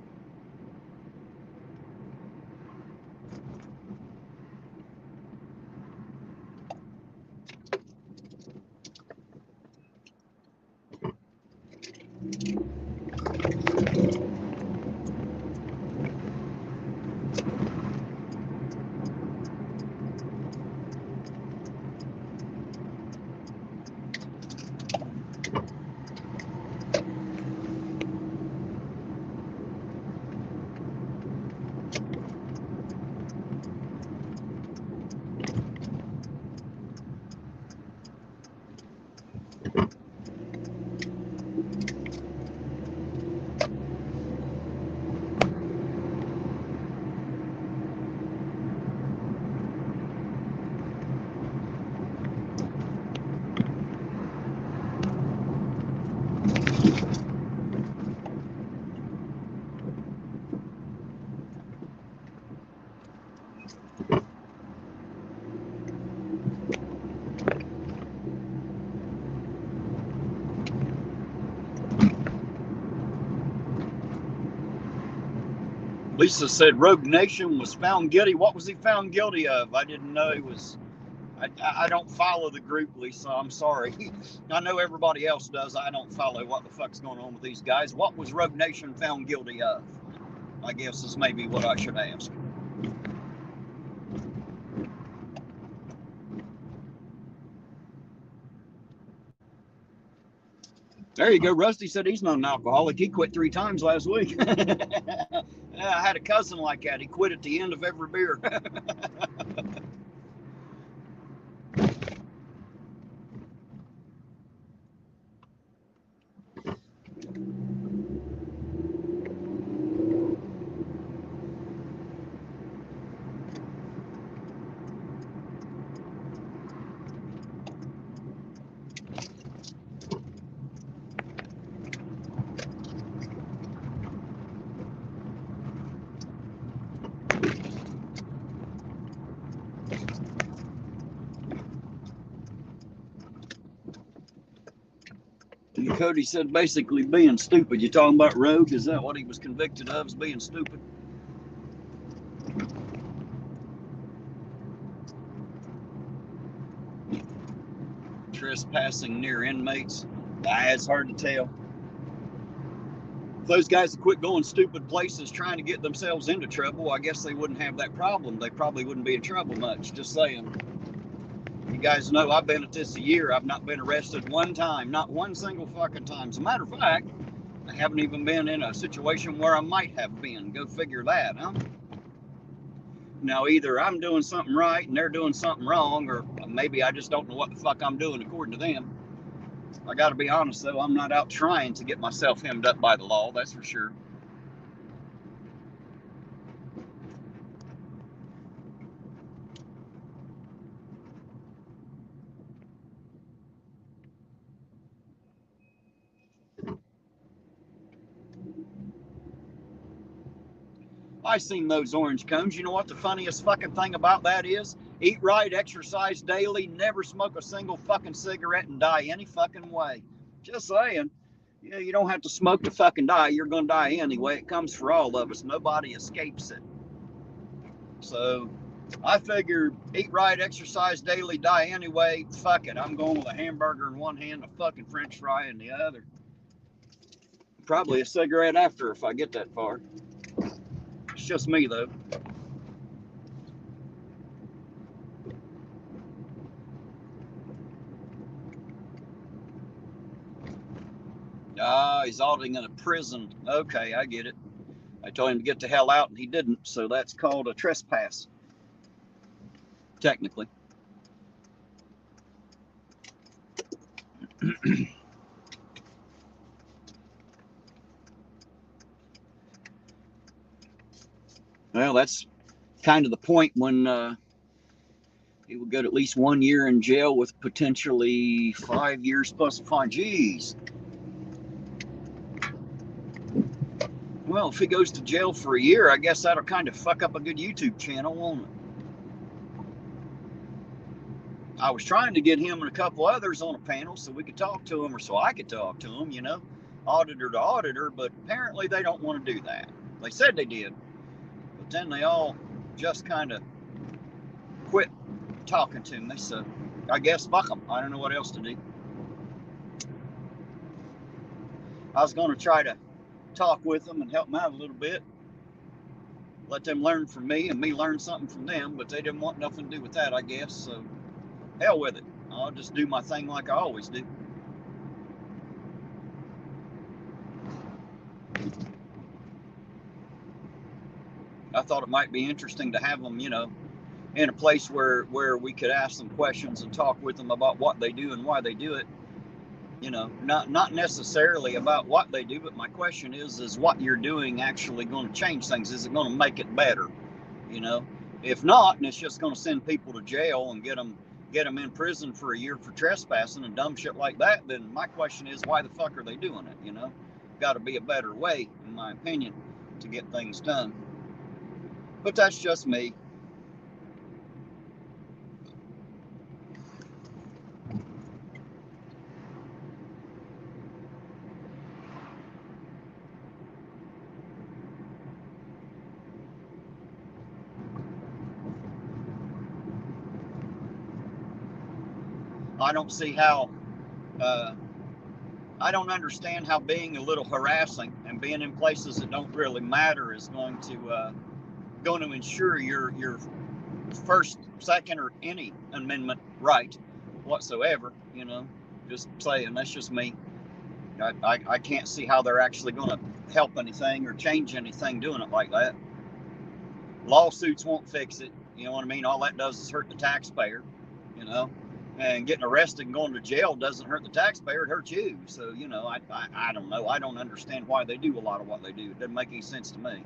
Lisa said Rogue Nation was found guilty. What was he found guilty of? I didn't know he was. I don't follow the group, Lisa. I'm sorry. I know everybody else does. I don't follow what the fuck's going on with these guys. What was Rogue Nation found guilty of? I guess is maybe what I should ask. There you go. Rusty said he's not an alcoholic. He quit 3 times last week. Yeah, I had a cousin like that. He quit at the end of every beer. And Cody said basically being stupid. You talking about Rogue? Is that what he was convicted of, is being stupid? Trespassing near inmates. It's hard to tell. If those guys would quit going stupid places trying to get themselves into trouble, I guess they wouldn't have that problem. They probably wouldn't be in trouble much. Just saying. You guys know I've been at this a year. I've not been arrested one time. Not one single fucking time. As a matter of fact, I haven't even been in a situation where I might have been. Go figure that, huh? Now, either I'm doing something right and they're doing something wrong, or maybe I just don't know what the fuck I'm doing according to them. I got to be honest, though, I'm not out trying to get myself hemmed up by the law, that's for sure. I seen those orange cones. You know what the funniest fucking thing about that is? Eat right, exercise daily, never smoke a single fucking cigarette and die any fucking way. Just saying. Yeah, you don't have to smoke to fucking die. You're going to die anyway. It comes for all of us. Nobody escapes it. So I figure eat right, exercise daily, die anyway. Fuck it. I'm going with a hamburger in one hand, a fucking french fry in the other. Probably a cigarette after if I get that far. It's just me, though. Ah, he's auditing in a prison. Okay, I get it. I told him to get the hell out, and he didn't, so that's called a trespass, technically. Well, that's kind of the point when he would get at least 1 year in jail with potentially 5 years plus a fine. Jeez. Well, if he goes to jail for a year, I guess that'll kind of fuck up a good YouTube channel, won't it? I was trying to get him and a couple others on a panel so we could talk to him, or so I could talk to him, you know, auditor to auditor, but apparently they don't want to do that. They said they did, but then they all just kind of quit talking to me, so I guess fuck them. I don't know what else to do. I was going to try to talk with them and help them out a little bit, let them learn from me and me learn something from them, but they didn't want nothing to do with that, I guess, so hell with it. I'll just do my thing like I always do. I thought it might be interesting to have them, you know, in a place where we could ask them questions and talk with them about what they do and why they do it. You know, not necessarily about what they do, but my question is what you're doing actually going to change things? Is it going to make it better? You know, if not, and it's just going to send people to jail and get them in prison for a year for trespassing and dumb shit like that, then my question is, why the fuck are they doing it? You know, got to be a better way, in my opinion, to get things done. But that's just me. I don't see how, I don't understand how being a little harassing and being in places that don't really matter is going to ensure your first, second, or any amendment right whatsoever. You know, just saying, that's just me. I can't see how they're actually going to help anything or change anything doing it like that. Lawsuits won't fix it. You know what I mean? All that does is hurt the taxpayer, you know. And getting arrested and going to jail doesn't hurt the taxpayer, it hurts you. So, you know, I don't know. I don't understand why they do a lot of what they do. It doesn't make any sense to me.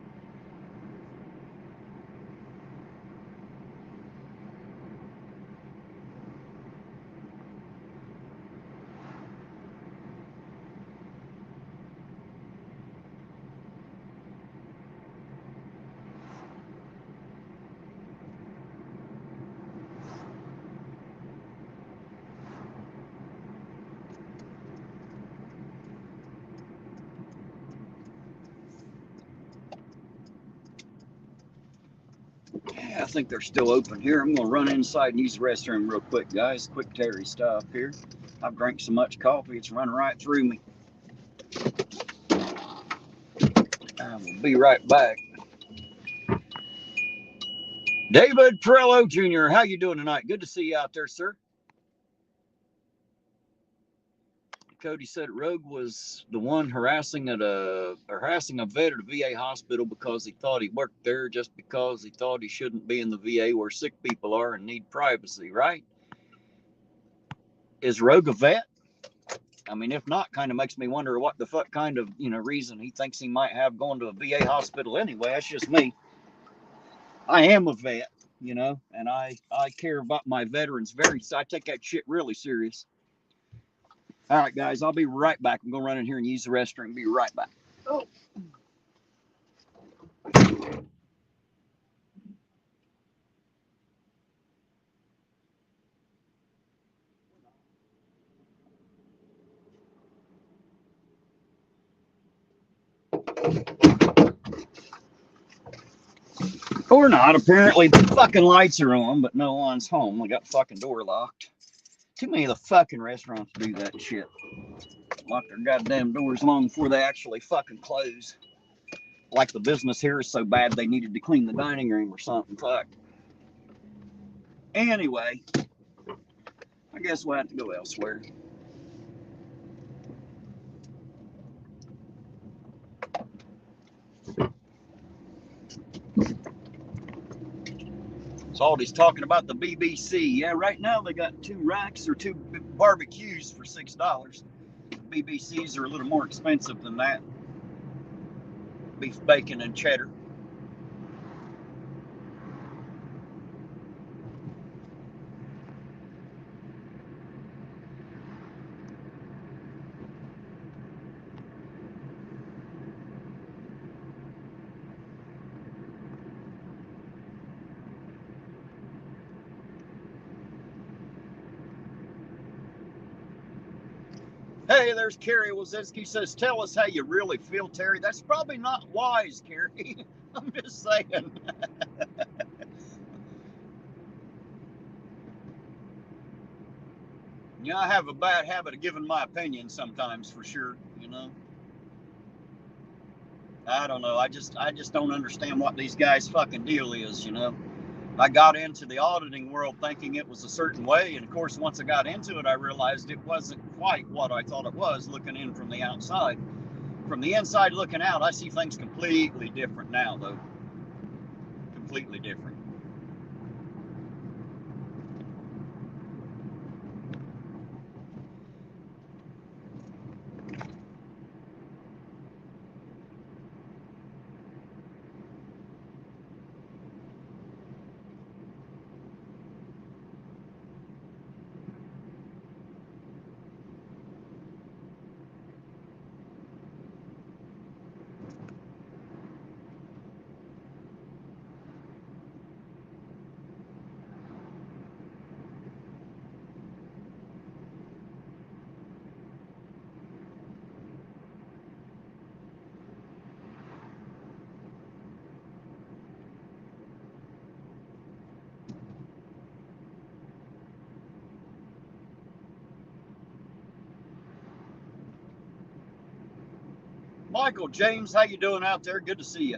Yeah, I think they're still open here. I'm going to run inside and use the restroom real quick, guys. Quick Terry stop here. I've drank so much coffee, it's running right through me. I will be right back. David Perello Jr., how you doing tonight? Good to see you out there, sir. Cody said Rogue was the one harassing a vet at a VA hospital because he thought he worked there, just because he thought he shouldn't be in the VA where sick people are and need privacy, right? Is Rogue a vet? I mean, if not, kind of makes me wonder what the fuck kind of, you know, reason he thinks he might have going to a VA hospital anyway. That's just me. I am a vet, you know, and I care about my veterans I take that shit really serious. All right, guys, I'll be right back. I'm going to run in here and use the restroom. Be right back. Oh. Or not. Apparently the fucking lights are on, but no one's home. We got the fucking door locked. Too many of the fucking restaurants do that shit. Lock their goddamn doors long before they actually fucking close. Like the business here is so bad they needed to clean the dining room or something. Fuck. Anyway, I guess we'll have to go elsewhere. So Aldi's talking about the BBC. Yeah, right now they got 2 racks or 2 barbecues for $6. The BBCs are a little more expensive than that. Beef, bacon, and cheddar. Hey, there's Carrie Wazinski says, tell us how you really feel, Terry. That's probably not wise, Carrie. I'm just saying. Yeah, I have a bad habit of giving my opinion sometimes, for sure, you know. I don't know. I just don't understand what these guys' fucking deal is, you know. I got into the auditing world thinking it was a certain way, and of course, once I got into it, I realized it wasn't quite what I thought it was looking in from the outside. From the inside looking out, I see things completely different now, though. Completely different. Michael James, how you doing out there? Good to see you.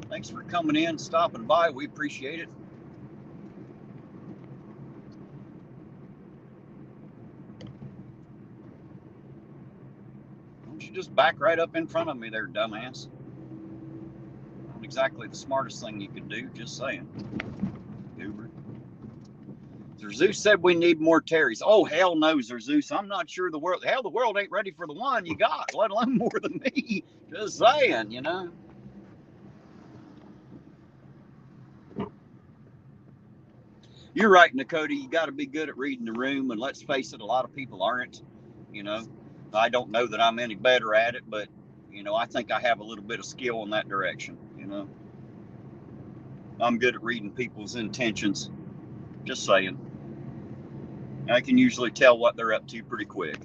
Thanks for coming in, stopping by. We appreciate it. Don't you just back right up in front of me there, dumbass. Not exactly the smartest thing you could do, just saying. Goober. Zeus said we need more Terrys. Oh, hell no, Zeus. I'm not sure the world ain't ready for the one you got, let alone more than me. Just saying, you know. You're right, Dakota. You got to be good at reading the room, and let's face it, a lot of people aren't. You know, I don't know that I'm any better at it, but you know, I think I have a little bit of skill in that direction. You know, I'm good at reading people's intentions. Just saying. I can usually tell what they're up to pretty quick.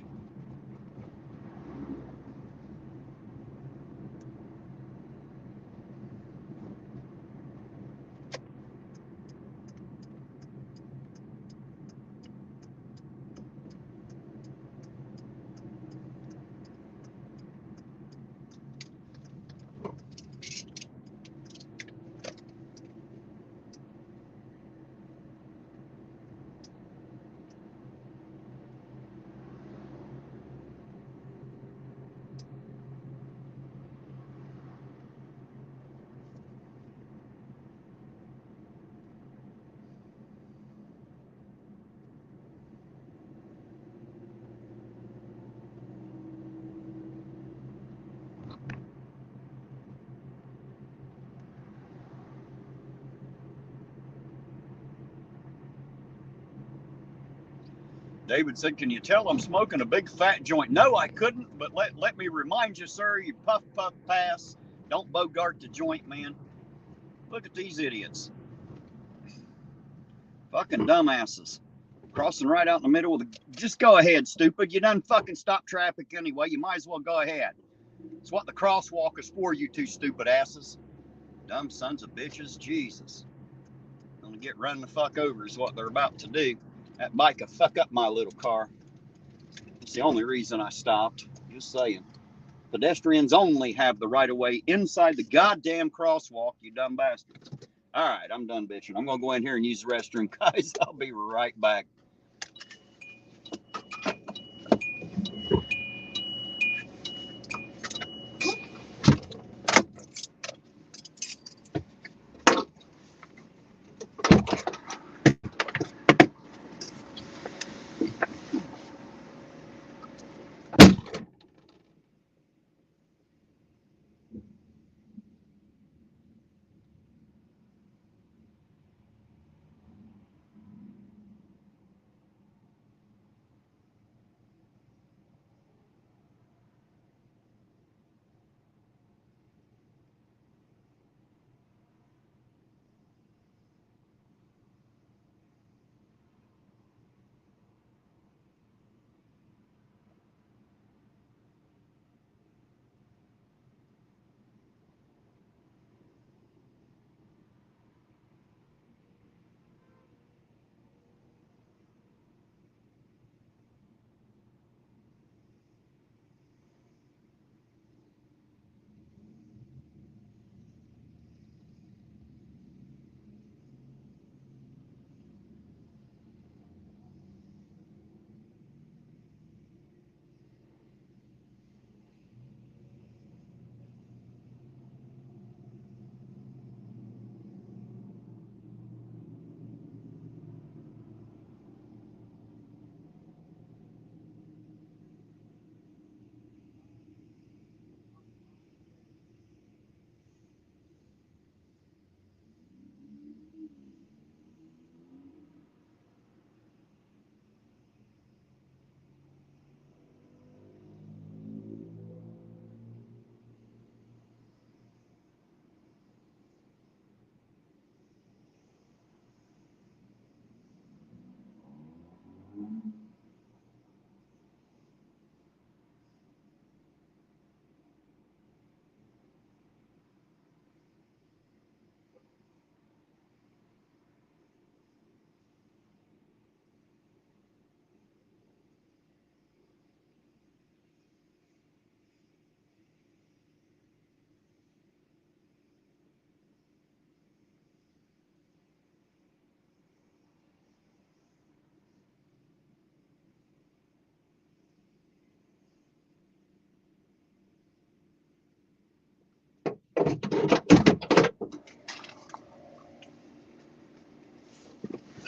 David said, can you tell I'm smoking a big fat joint? No, I couldn't, but let me remind you, sir, you puff, pass. Don't bogart the joint, man. Look at these idiots. Fucking dumbasses. Crossing right out in the middle of the... Just go ahead, stupid. You done fucking stop traffic anyway. You might as well go ahead. It's what the crosswalk is for, you two stupid asses. Dumb sons of bitches. Jesus. Gonna get run the fuck over is what they're about to do. That bike will fuck up my little car. It's the only reason I stopped. Just saying. Pedestrians only have the right of way inside the goddamn crosswalk, you dumb bastards. All right, I'm done bitching. I'm gonna go in here and use the restroom, guys. I'll be right back.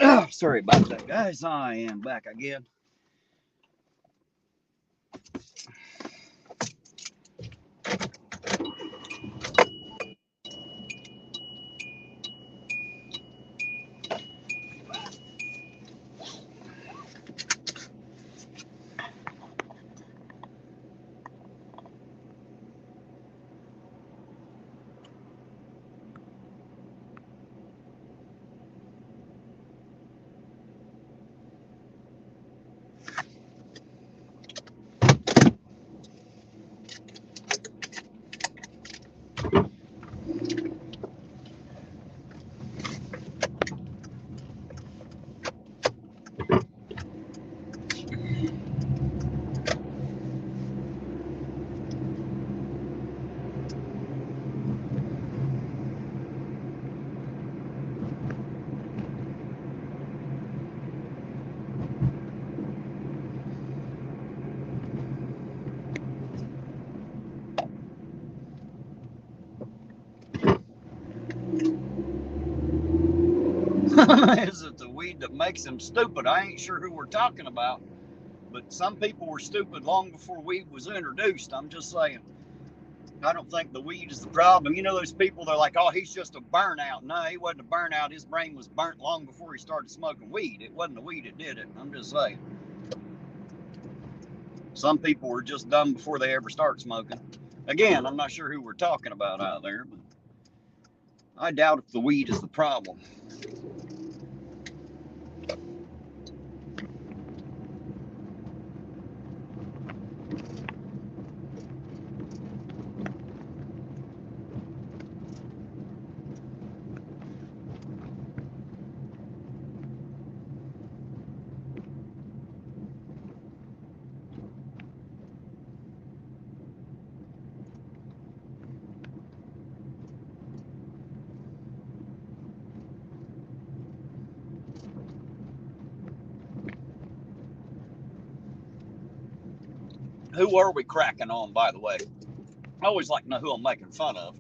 Oh, sorry about that, guys. I am back again. Is it the weed that makes them stupid? I ain't sure who we're talking about, but some people were stupid long before weed was introduced. I'm just saying. I don't think the weed is the problem. You know those people, they're like, oh, he's just a burnout. No, he wasn't a burnout. His brain was burnt long before he started smoking weed. It wasn't the weed that did it. I'm just saying. Some people were just dumb before they ever start smoking. Again, I'm not sure who we're talking about out there, but I doubt if the weed is the problem. Who are we cracking on, by the way? I always like to know who I'm making fun of.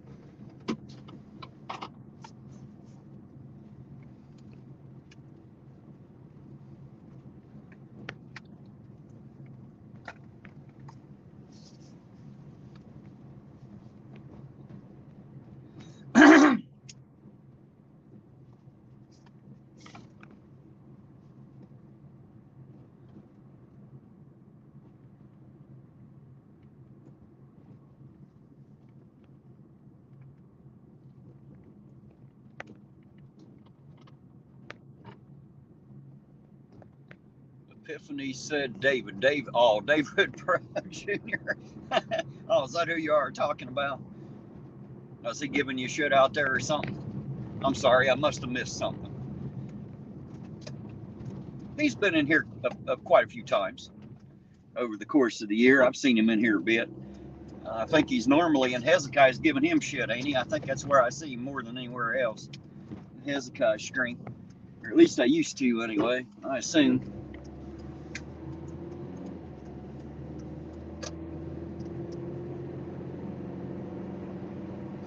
Epiphany said David. David Jr. Oh, is that who you are talking about? Was he giving you shit out there or something? I'm sorry, I must have missed something. He's been in here quite a few times over the course of the year. I've seen him in here a bit. I think he's normally in Hezekiah's giving him shit, ain't he? I think that's where I see him more than anywhere else. Hezekiah's stream. Or at least I used to anyway, I assume.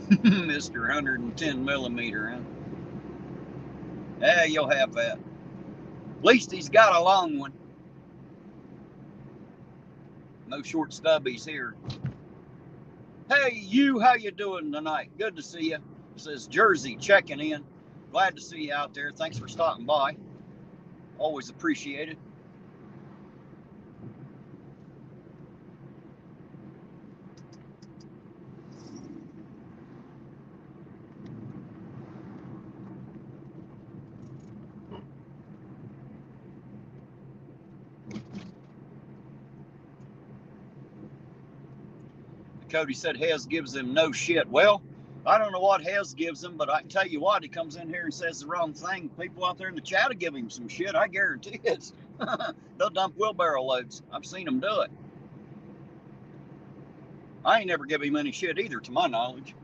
Mr. 110 millimeter, huh? Yeah, you'll have that. At least he's got a long one. No short stubbies here. Hey, you, how you doing tonight? Good to see you. Says Jersey checking in. Glad to see you out there. Thanks for stopping by. Always appreciated. Cody said Hez gives him no shit. Well, I don't know what Hez gives him, but I can tell you what, he comes in here and says the wrong thing. People out there in the chat will give him some shit. I guarantee it. They'll dump wheelbarrow loads. I've seen them do it. I ain't never give him any shit either, to my knowledge.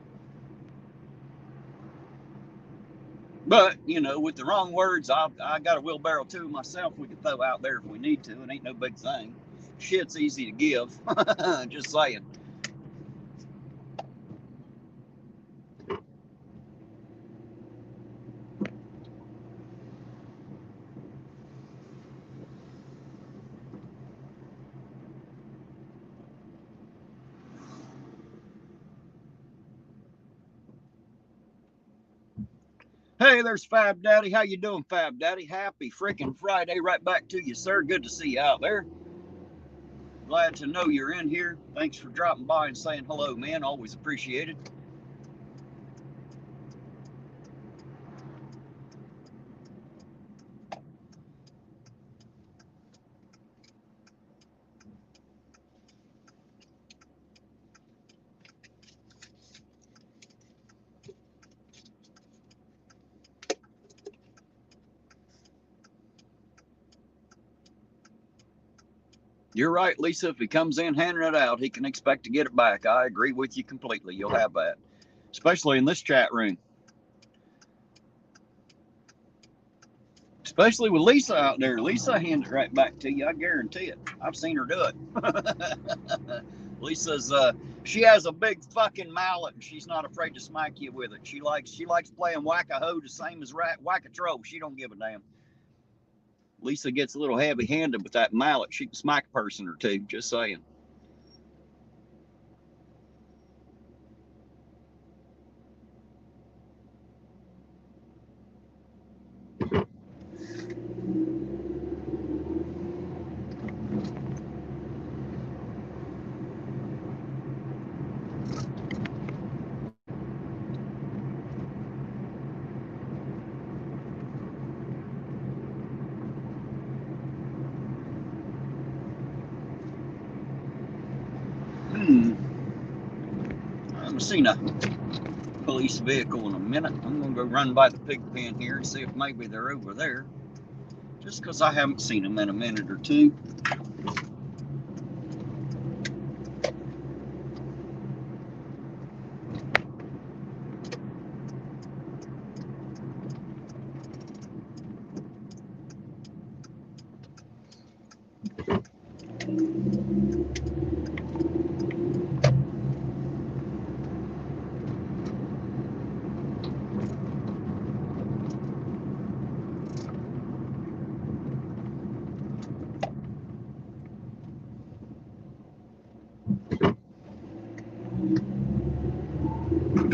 But, you know, with the wrong words, I got a wheelbarrow too myself we could throw out there if we need to. It ain't no big thing. Shit's easy to give. Just saying. Hey, there's Fab Daddy. How you doing, Fab Daddy? Happy freaking Friday. Right back to you, sir. Good to see you out there. Glad to know you're in here. Thanks for dropping by and saying hello, man. Always appreciated. You're right, Lisa. If he comes in handing it out, he can expect to get it back. I agree with you completely. You'll have that, especially in this chat room. Especially with Lisa out there. Lisa hands it right back to you. I guarantee it. I've seen her do it. Lisa's she has a big fucking mallet and she's not afraid to smack you with it. She likes playing whack-a-hoe the same as whack-a-troll. She don't give a damn. Lisa gets a little heavy-handed with that mallet. She can smack a person or two, just saying. I haven't seen a police vehicle in a minute. I'm going to go run by the pig pen here and see if maybe they're over there. Just because I haven't seen them in a minute or two.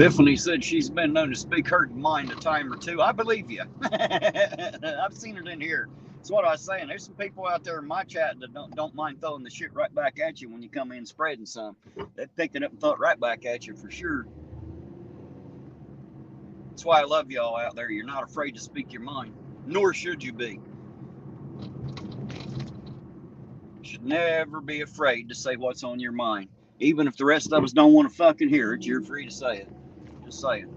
Epiphany said she's been known to speak her mind a time or two. I believe you. I've seen it in here. That's what I was saying. There's some people out there in my chat that don't mind throwing the shit right back at you when you come in spreading some. They picked it up and throw it right back at you for sure. That's why I love y'all out there. You're not afraid to speak your mind, nor should you be. You should never be afraid to say what's on your mind. Even if the rest of us don't want to fucking hear it, you're free to say it. Just say it.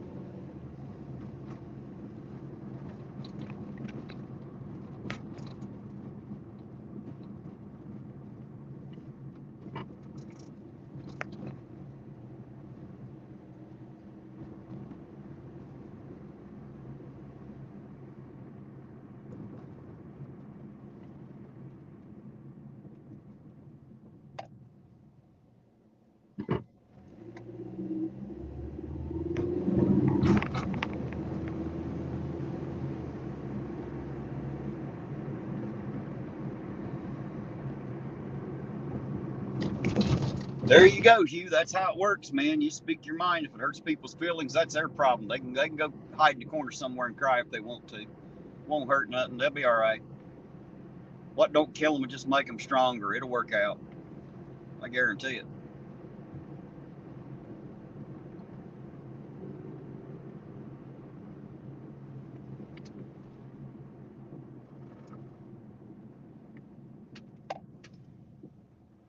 There you go, Hugh. That's how it works, man. You speak your mind. If it hurts people's feelings, that's their problem. They can go hide in the corner somewhere and cry if they want to. Won't hurt nothing. They'll be all right. What don't kill them will just make them stronger. It'll work out. I guarantee it.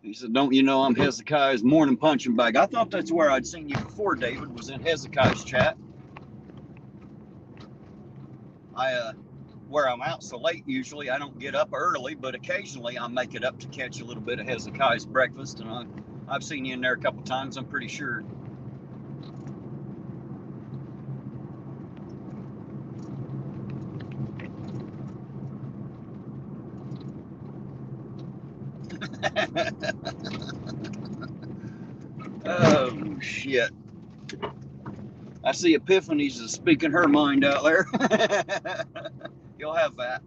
He said, don't you know I'm Hezekiah's morning punching bag? I thought that's where I'd seen you before, David, was in Hezekiah's chat. Where I'm out so late, usually I don't get up early, but occasionally I make it up to catch a little bit of Hezekiah's breakfast, and I've seen you in there a couple times, I'm pretty sure. Oh, shit. I see Epiphany's is speaking her mind out there. You'll have that.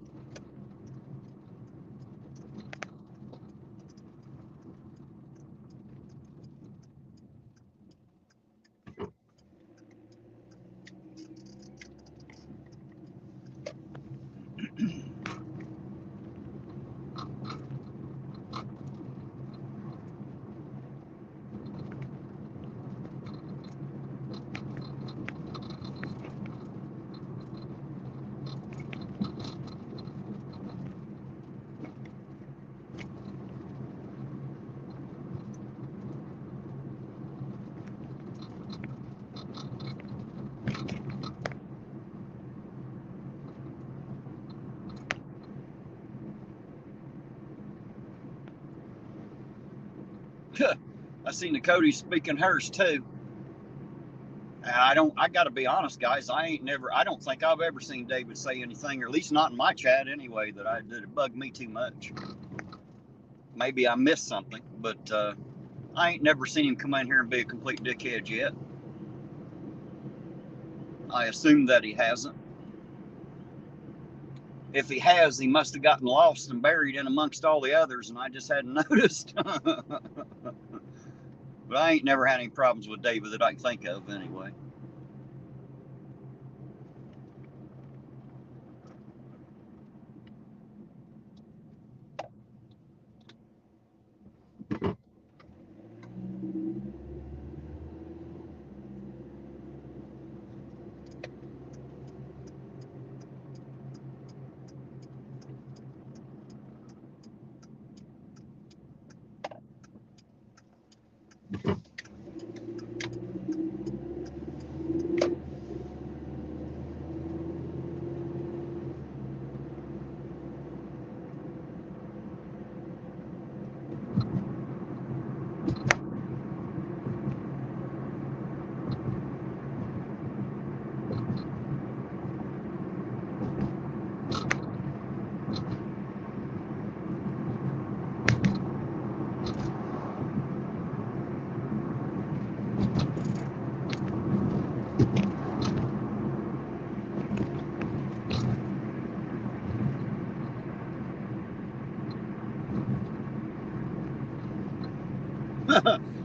I seen the Cody speaking hers too. I gotta be honest, guys. I don't think I've ever seen David say anything, or at least not in my chat anyway, that it bugged me too much. Maybe I missed something, but I ain't never seen him come in here and be a complete dickhead yet. I assume that he hasn't. If he has, he must have gotten lost and buried in amongst all the others, and I just hadn't noticed. But I ain't never had any problems with David that I can think of anyway.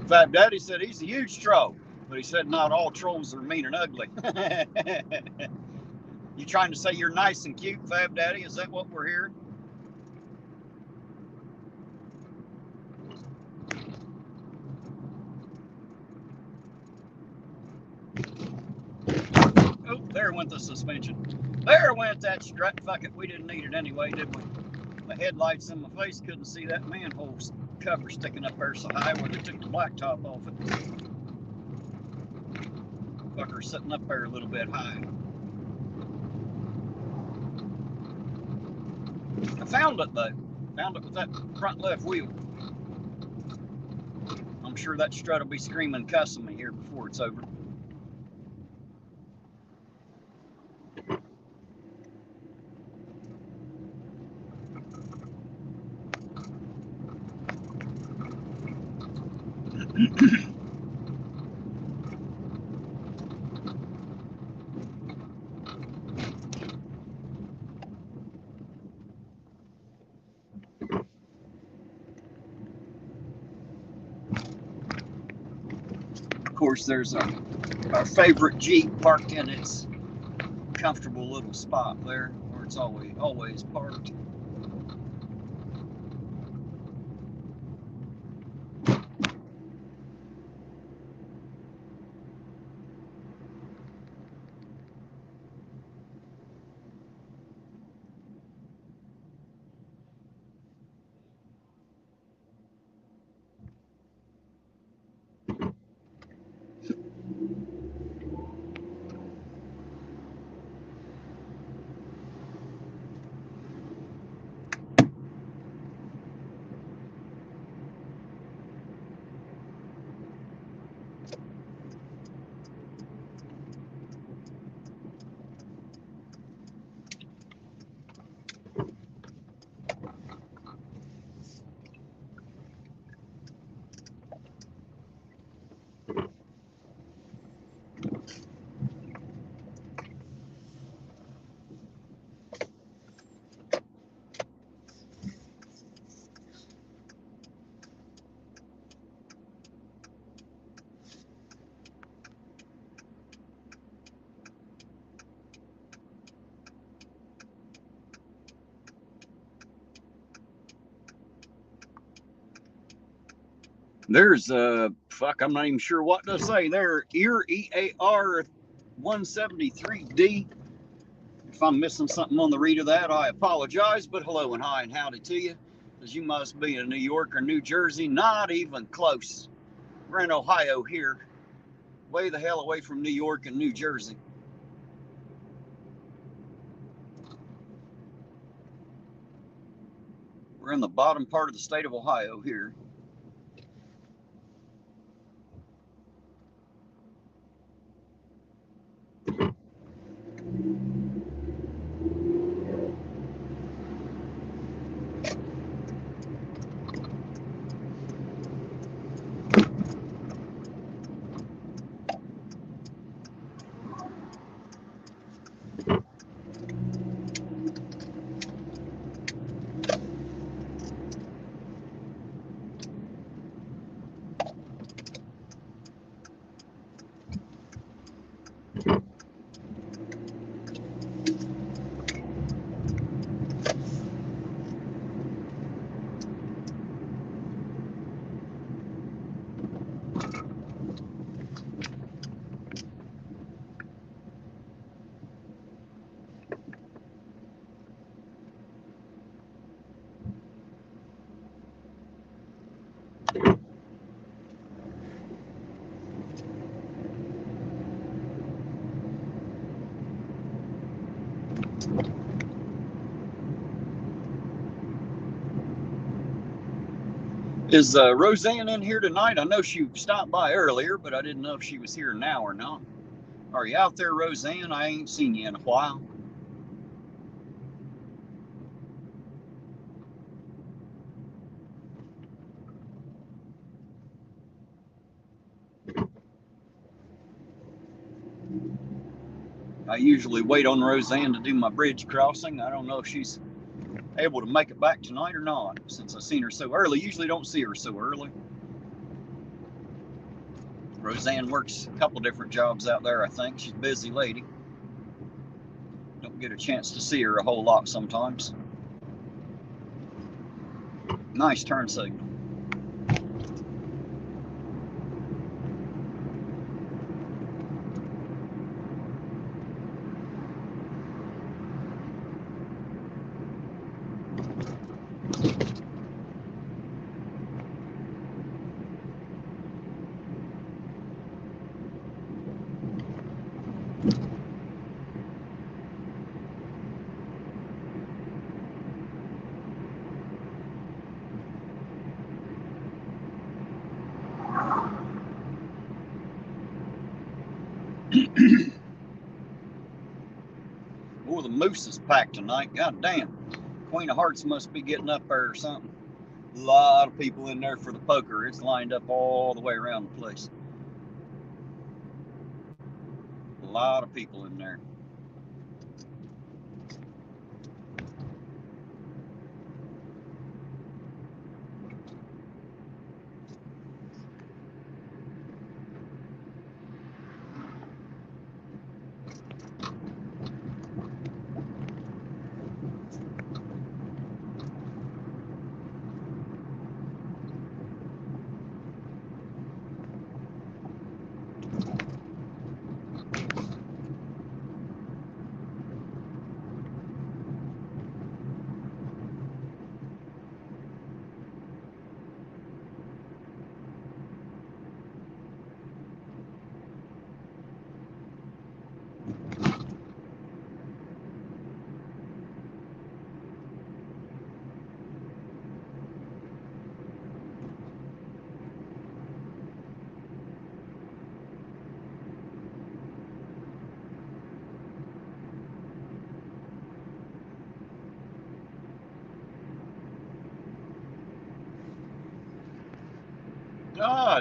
Fat Daddy said he's a huge troll. But he said not all trolls are mean and ugly. You trying to say you're nice and cute, Fab Daddy? Is that what we're hearing? Oh, there went the suspension. There went that strut. Fuck it, we didn't need it anyway, did we? The headlights in my face couldn't see that manhole cover sticking up there so high where they took the blacktop off it. Fucker sitting up there a little bit high. I found it though. Found it with that front left wheel. I'm sure that strut will be screaming cussing me here before it's over. Of course, there's our favorite Jeep parked in its comfortable little spot there where it's always parked. There's fuck, I'm not even sure what to say there. EAR 173D. If I'm missing something on the read of that, I apologize, but hello and hi and howdy to you, as you must be in New York or New Jersey. Not even close. We're in Ohio here, way the hell away from New York and New Jersey. We're in the bottom part of the state of Ohio here. Is Roseanne in here tonight? I know she stopped by earlier, but I didn't know if she was here now or not. Are you out there, Roseanne? I ain't seen you in a while. I usually wait on Roseanne to do my bridge crossing. I don't know if she's able to make it back tonight or not, since I seen her so early. Usually don't see her so early. Roseanne works a couple different jobs out there, I think. She's a busy lady. Don't get a chance to see her a whole lot sometimes. Nice turn signal. Boy, the moose is packed tonight. God damn. Queen of Hearts must be getting up there or something. A lot of people in there for the poker. It's lined up all the way around the place. A lot of people in there.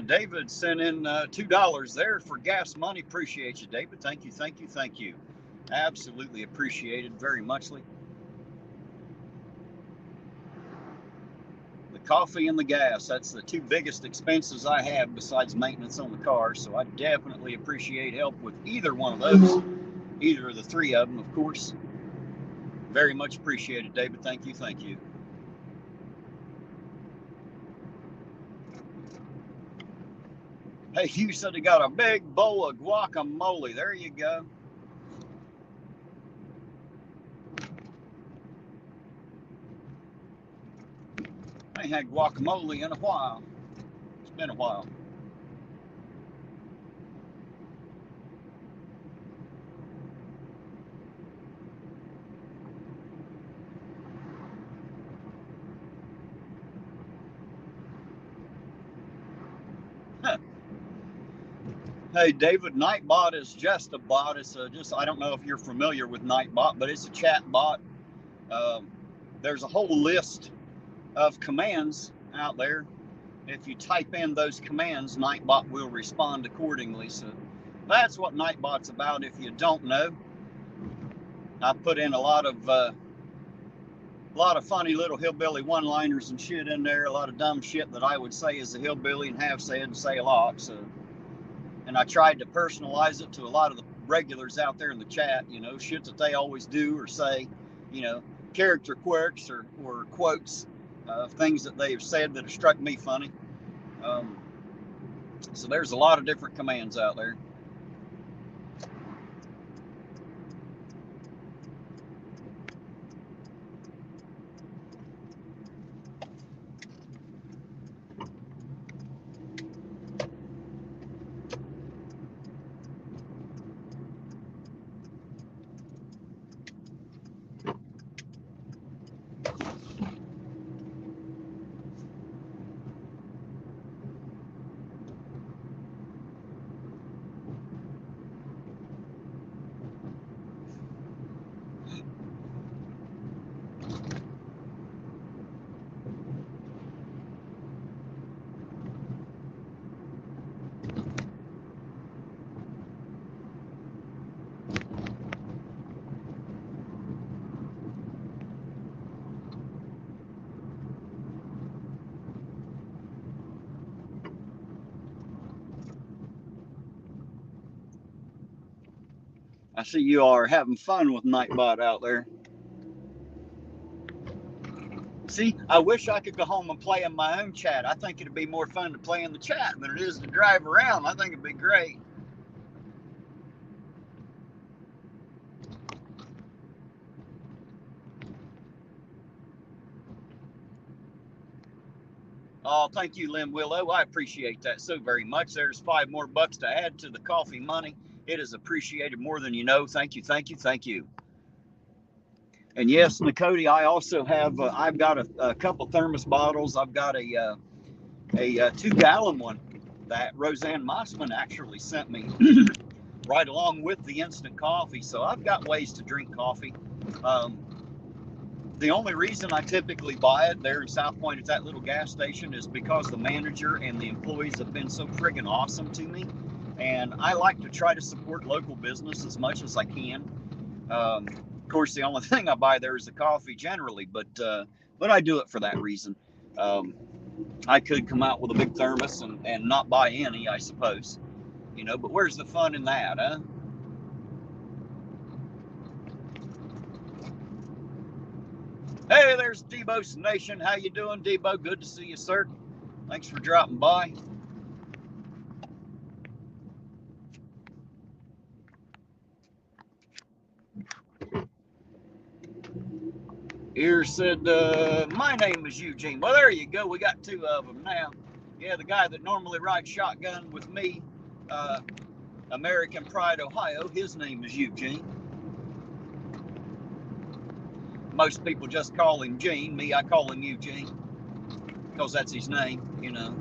David sent in $2 there for gas money. Appreciate you, David. Thank you, thank you, thank you. Absolutely appreciated very muchly. The coffee and the gas, that's the two biggest expenses I have besides maintenance on the car, so I definitely appreciate help with either one of those, either of the three of them, of course. Very much appreciated, David. Thank you, thank you. Hey, you said you got a big bowl of guacamole. There you go. I ain't had guacamole in a while. It's been a while. Hey, David, Nightbot is just a bot. It's I don't know if you're familiar with Nightbot, but it's a chat bot. There's a whole list of commands out there. If you type in those commands, Nightbot will respond accordingly. So that's what Nightbot's about. If you don't know, I put in a lot of funny little hillbilly one-liners and shit in there. A lot of dumb shit that I would say as a hillbilly and have said and say a lot. So. And I tried to personalize it to a lot of the regulars out there in the chat, you know, shit that they always do or say, you know, character quirks or quotes, things that they have said that have struck me funny. So there's a lot of different commands out there. I see you are having fun with Nightbot out there. See, I wish I could go home and play in my own chat. I think it'd be more fun to play in the chat than it is to drive around. I think it'd be great. Oh, thank you, Lynn Willow. I appreciate that so very much. There's $5 more to add to the coffee money. It is appreciated more than you know. Thank you, thank you, thank you. And yes, Nicody, I also have, I've got a couple thermos bottles. I've got a 2-gallon one that Roseanne Mossman actually sent me right along with the instant coffee. So I've got ways to drink coffee. The only reason I typically buy it there in South Point at that little gas station is because the manager and the employees have been so friggin' awesome to me. And I like to try to support local business as much as I can. Of course, the only thing I buy there is the coffee generally, but I do it for that reason. I could come out with a big thermos and not buy any, I suppose. You know, but where's the fun in that, huh? Hey, there's Debo's Nation. How you doing, Debo? Good to see you, sir. Thanks for dropping by. Here said, my name is Eugene. Well, there you go. We got 2 of them now. Yeah, the guy that normally rides shotgun with me, American Pride, Ohio, his name is Eugene. Most people just call him Gene. Me, I call him Eugene because that's his name, you know.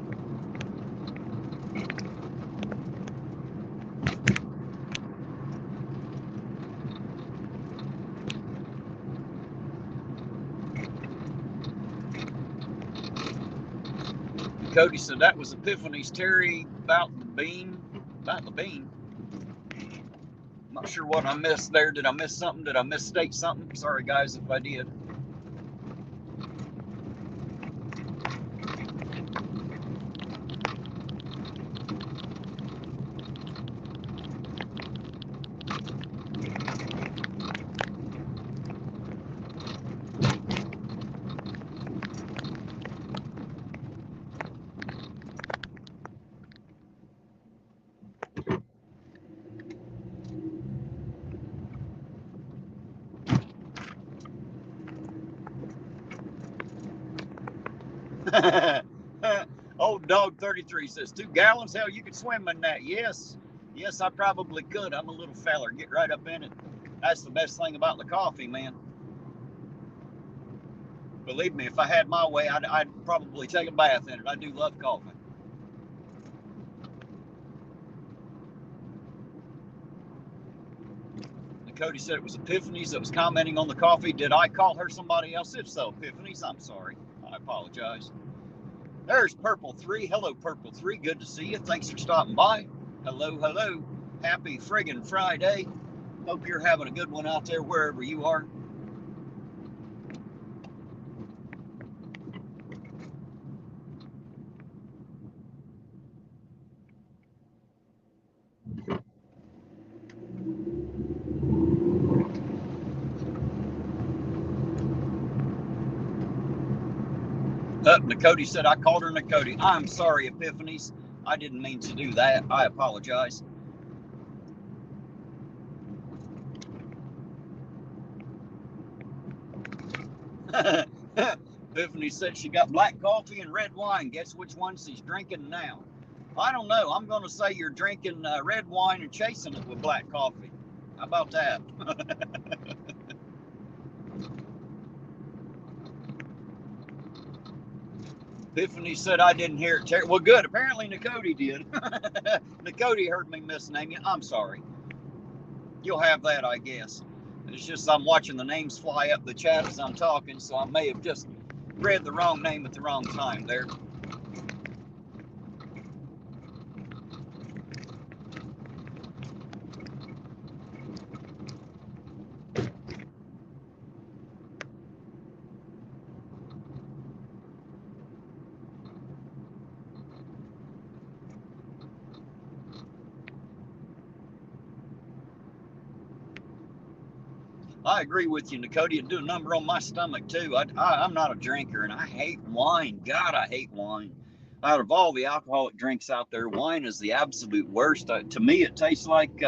Cody said that was Epiphany's Terry about the bean. About the bean. I'm not sure what I missed there. Did I miss something? Did I misstate something? Sorry, guys, if I did. Old Dog 33 says 2 gallons. Hell, you could swim in that. Yes, I probably could. I'm a little feller. Get right up in it. That's the best thing about the coffee, man. Believe me, if I had my way, I'd probably take a bath in it. I do love coffee. And Cody said it was Epiphany's that was commenting on the coffee. Did I call her somebody else? If so, Epiphany's, I'm sorry. I apologize. There's Purple 3. Hello, Purple 3. Good to see you. Thanks for stopping by. Hello, hello. Happy friggin' Friday. Hope you're having a good one out there wherever you are. Nicody said I called her Nicody. I'm sorry, Epiphanies. I didn't mean to do that. I apologize. Epiphany said she got black coffee and red wine. Guess which one she's drinking now? I don't know. I'm going to say you're drinking red wine and chasing it with black coffee. How about that? Epiphany said I didn't hear it. Well, good. Apparently Nicody did. Nicody heard me misname you. I'm sorry. You'll have that, I guess. It's just I'm watching the names fly up the chat as I'm talking, so I may have just read the wrong name at the wrong time there. I agree with you, Dakota. It'd do a number on my stomach too. I'm not a drinker, and I hate wine. God, I hate wine. Out of all the alcoholic drinks out there, wine is the absolute worst. To me, it tastes like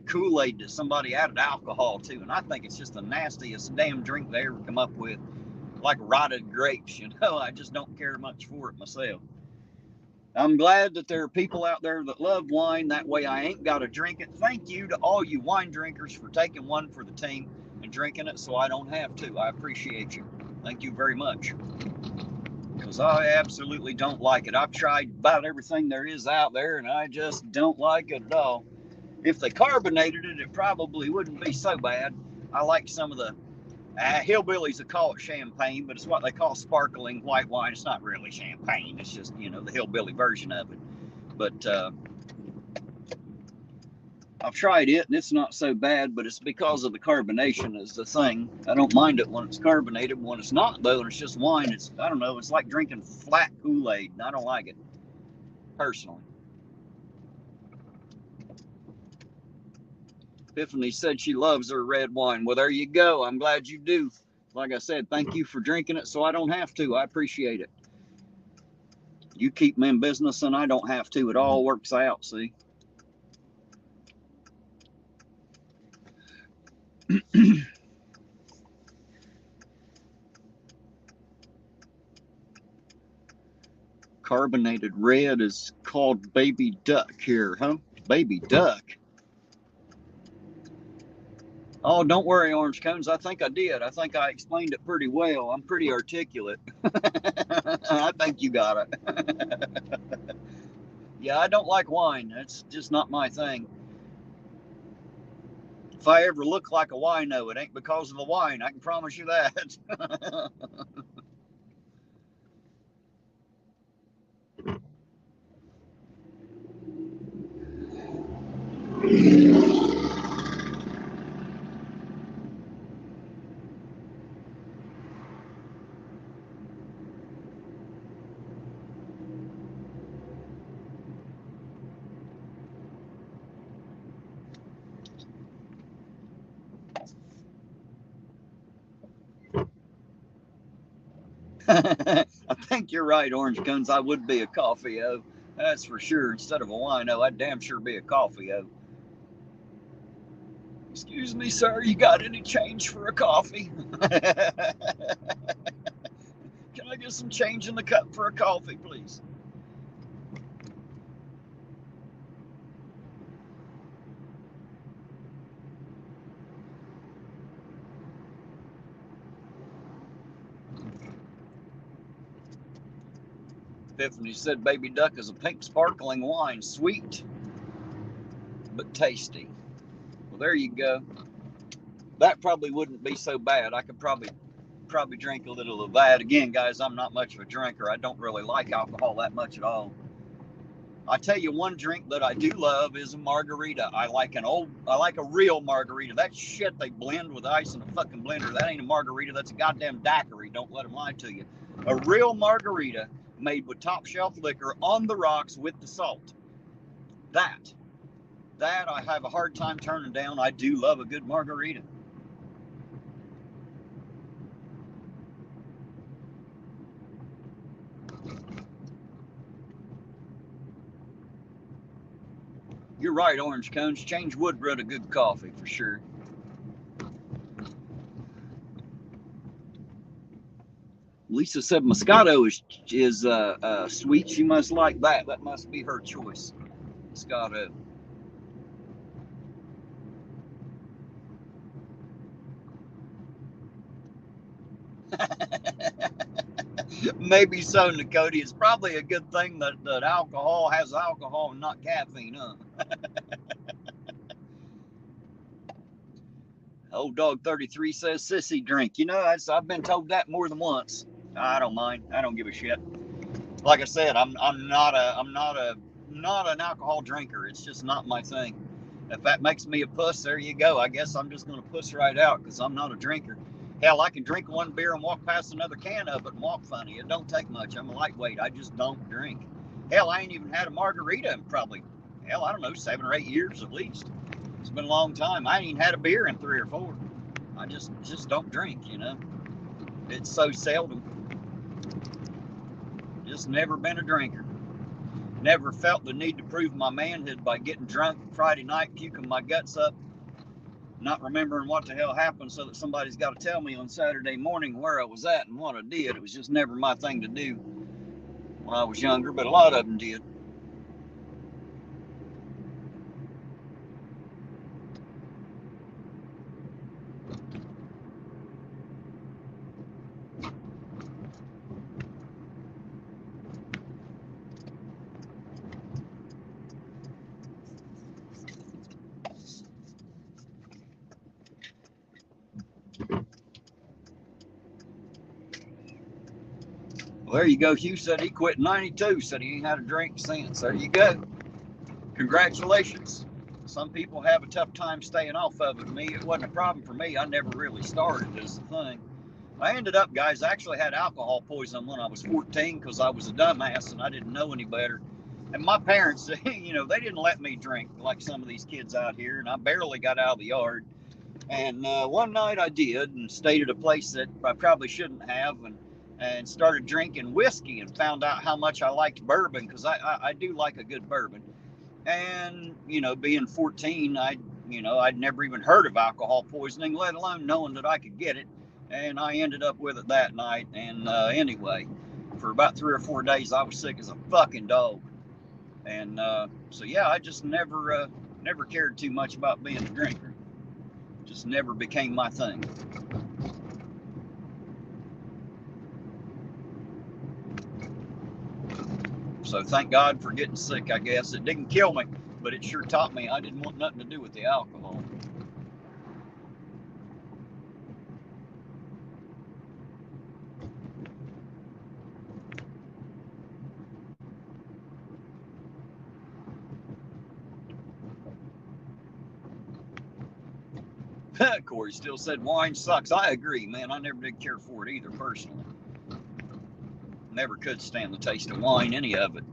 Kool-Aid that somebody added alcohol to, and I think it's just the nastiest damn drink they ever come up with, like rotted grapes. You know, I just don't care much for it myself. I'm glad that there are people out there that love wine. That way I ain't got to drink it. Thank you to all you wine drinkers for taking one for the team and drinking it so I don't have to. I appreciate you. Thank you very much. Because I absolutely don't like it. I've tried about everything there is out there, and I just don't like it at all. If they carbonated it, it probably wouldn't be so bad. I like some of the hillbillies that call it champagne, but it's what they call sparkling white wine. It's not really champagne. It's just, you know, the hillbilly version of it. But I've tried it, and it's not so bad, but it's because of the carbonation is the thing. I don't mind it when it's carbonated. When it's not, though, and it's just wine, it's, I don't know, it's like drinking flat Kool-Aid, and I don't like it, personally. Tiffany said she loves her red wine. Well, there you go. I'm glad you do. Like I said, thank you for drinking it so I don't have to. I appreciate it. You keep me in business and I don't have to. It all works out, see? Carbonated red is called baby duck here, huh? Baby duck. Oh, don't worry, Orange Cones. I think I did. I think I explained it pretty well. I'm pretty articulate. I think you got it. Yeah, I don't like wine. That's just not my thing. If I ever look like a wino, it ain't because of the wine. I can promise you that. I think you're right, Orange Cones. I would be a coffee-o. That's for sure. Instead of a wino, I'd damn sure be a coffee-o. Excuse me, sir. You got any change for a coffee? Can I get some change in the cup for a coffee, please? Tiffany said baby duck is a pink sparkling wine, sweet but tasty. Well, there you go. That probably wouldn't be so bad. I could probably drink a little of that. Again, guys, I'm not much of a drinker. I don't really like alcohol that much at all. I tell you, one drink that I do love is a margarita. I like a real margarita. That shit they blend with ice in a fucking blender. That ain't a margarita. That's a goddamn daiquiri. Don't let them lie to you. A real margarita made with top shelf liquor on the rocks with the salt. That I have a hard time turning down. I do love a good margarita. You're right, Orange Cones. Change would brew a good coffee for sure. Lisa said Moscato is sweet. She must like that. That must be her choice. Moscato. Maybe so, Nakoti. It's probably a good thing that alcohol has alcohol and not caffeine, huh? Old Dog 33 says sissy drink. You know, I've been told that more than once. I don't mind. I don't give a shit. Like I said, I'm not an alcohol drinker. It's just not my thing. If that makes me a puss, there you go. I guess I'm just gonna puss right out because I'm not a drinker. Hell, I can drink one beer and walk past another can of it and walk funny. It don't take much. I'm a lightweight. I just don't drink. Hell, I ain't even had a margarita in probably, hell, I don't know, 7 or 8 years at least. It's been a long time. I ain't even had a beer in 3 or 4. I just don't drink, you know. It's so seldom. Just never been a drinker. Never felt the need to prove my manhood by getting drunk Friday night, puking my guts up, not remembering what the hell happened so that somebody's got to tell me on Saturday morning where I was at and what I did. It was just never my thing to do when I was younger, but a lot of them did. Well, there you go. Hugh said he quit in 92, said he ain't had a drink since. There you go. Congratulations. Some people have a tough time staying off of it. Me, it wasn't a problem for me. I never really started this thing. I ended up, guys, I actually had alcohol poisoning when I was 14 because I was a dumbass and I didn't know any better. And my parents, you know, they didn't let me drink like some of these kids out here, and I barely got out of the yard. And one night I did and stayed at a place that I probably shouldn't have, and started drinking whiskey and found out how much I liked bourbon, because I do like a good bourbon. And, you know, being 14, I'd never even heard of alcohol poisoning, let alone knowing that I could get it. And I ended up with it that night. And anyway, for about 3 or 4 days, I was sick as a fucking dog. And so, yeah, I just never cared too much about being a drinker. Just never became my thing. So thank God for getting sick, I guess. It didn't kill me, but it sure taught me I didn't want nothing to do with the alcohol. Corey still said wine sucks. I agree, man. I never did care for it either, personally. Never could stand the taste of wine, any of it.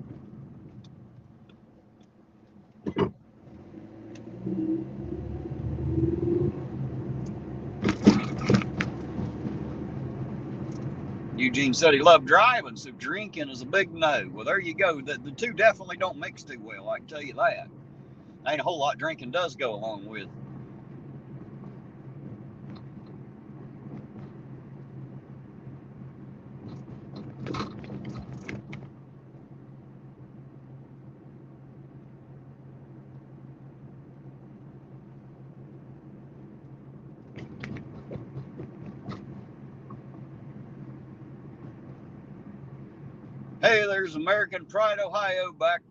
Eugene said he loved driving, so drinking is a big no. Well, there you go. The two definitely don't mix too well, I can tell you that. Ain't a whole lot drinking does go along with. Hey, there's American Pride, Ohio back.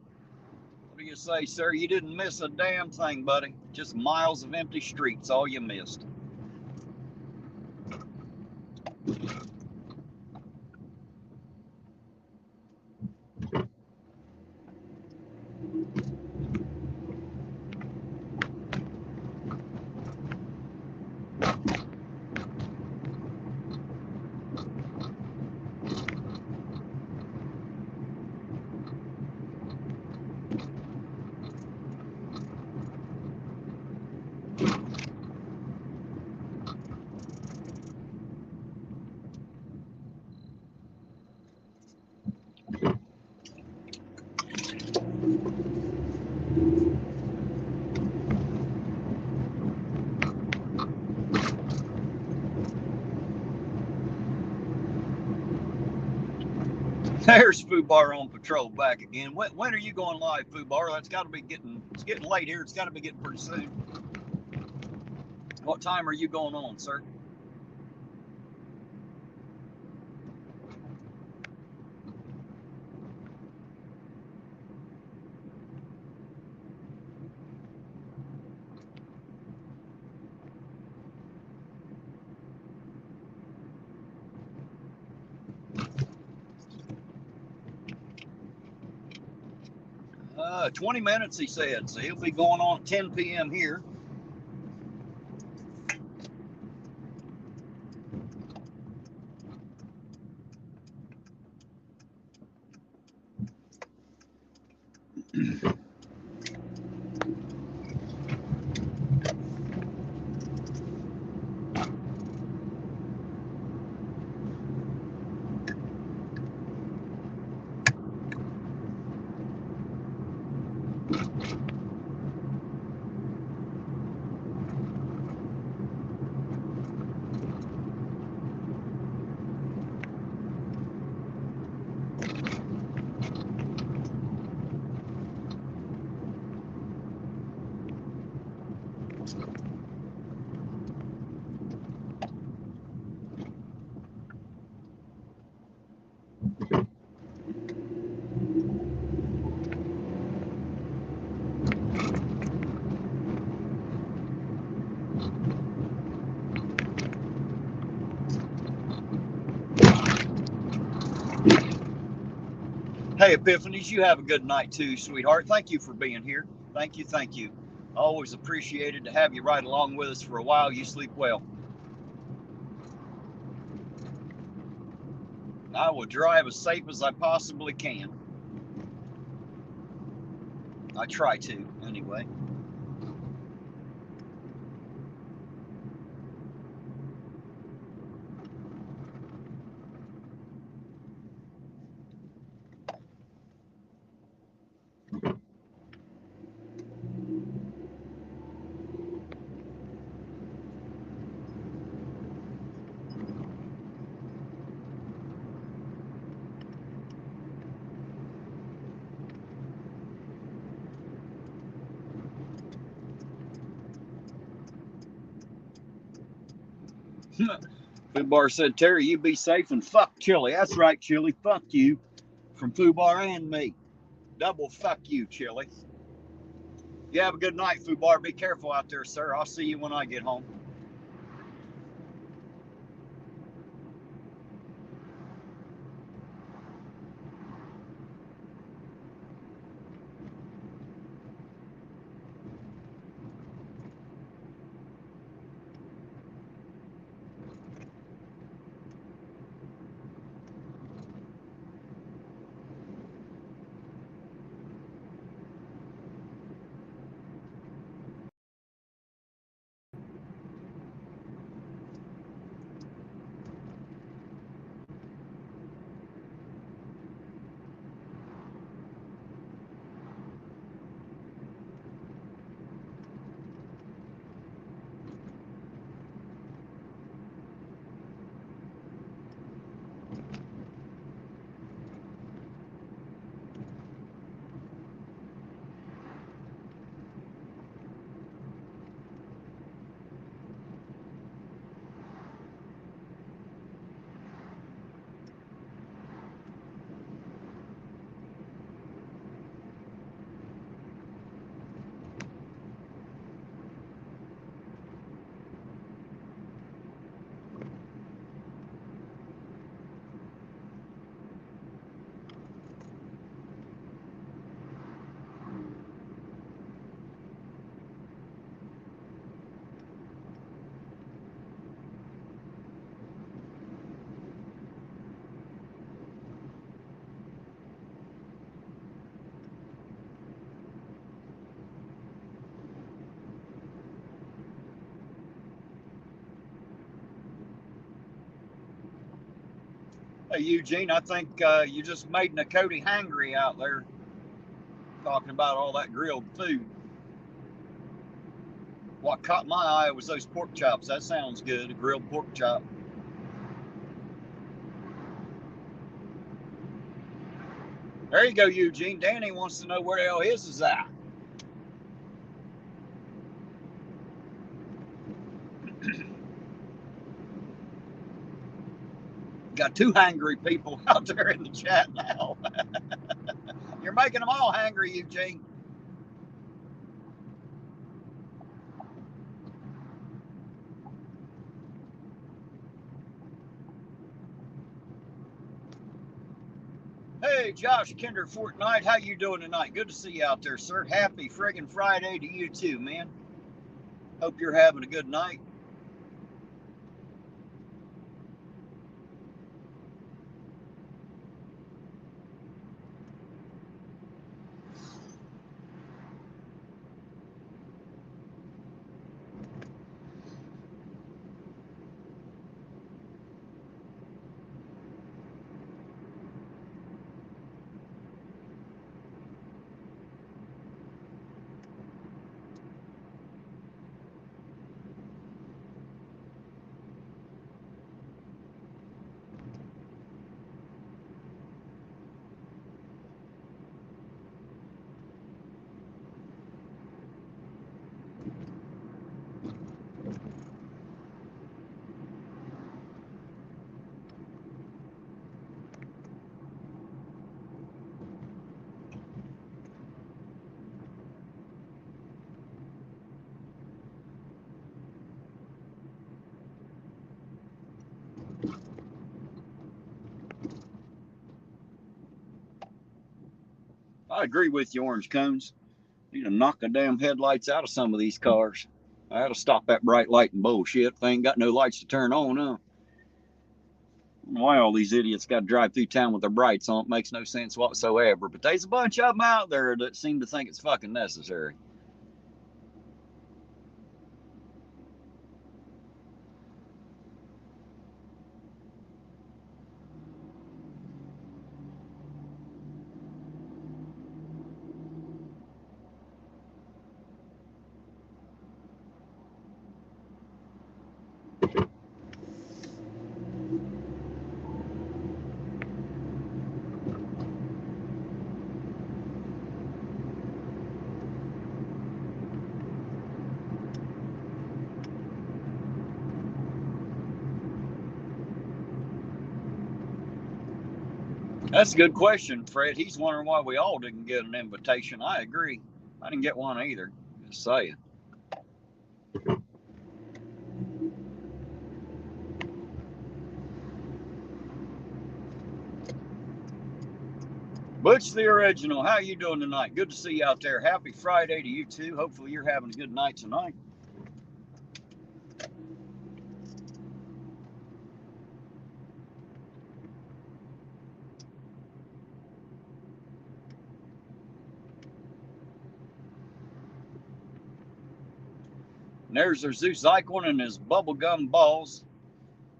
What do you say, sir? You didn't miss a damn thing, buddy. Just miles of empty streets, all you missed. There's Fubar on patrol back again. When are you going live, Fubar? That's got to be it's getting late here. It's got to be getting pretty soon. What time are you going on, sir? Uh, 20 minutes, he said. So he'll be going on at 10 p.m. here. Hey, Epiphanies, you have a good night too, sweetheart. Thank you for being here. Thank you, thank you. Always appreciated to have you right along with us for a while. You sleep well. I will drive as safe as I possibly can. I try to, anyway. Fubar said, Terry, you be safe and fuck Chili. That's right, Chili. Fuck you. From Fubar and me. Double fuck you, Chili. You have a good night, Fubar. Be careful out there, sir. I'll see you when I get home. Hey, Eugene, I think you just made Nakoti hangry out there talking about all that grilled food. What caught my eye was those pork chops. That sounds good, a grilled pork chop. There you go, Eugene. Danny wants to know where the hell his is at. Got two hangry people out there in the chat now. You're making them all hangry, Eugene. Hey, Josh Kinder Fortnite, how you doing tonight? Good to see you out there, sir. Happy friggin' Friday to you too, man. Hope you're having a good night. I agree with you, Orange Cones. Need to knock the damn headlights out of some of these cars. I had to stop that bright light and bullshit. They ain't got no lights to turn on, huh? I don't know why all these idiots got to drive through town with their brights on. It makes no sense whatsoever. But there's a bunch of them out there that seem to think it's fucking necessary. That's a good question, Fred. He's wondering why we all didn't get an invitation. I agree. I didn't get one either. Just saying. Butch the Original, how you doing tonight? Good to see you out there. Happy Friday to you too. Hopefully you're having a good night tonight. And there's our Zeus Icon and his bubblegum balls.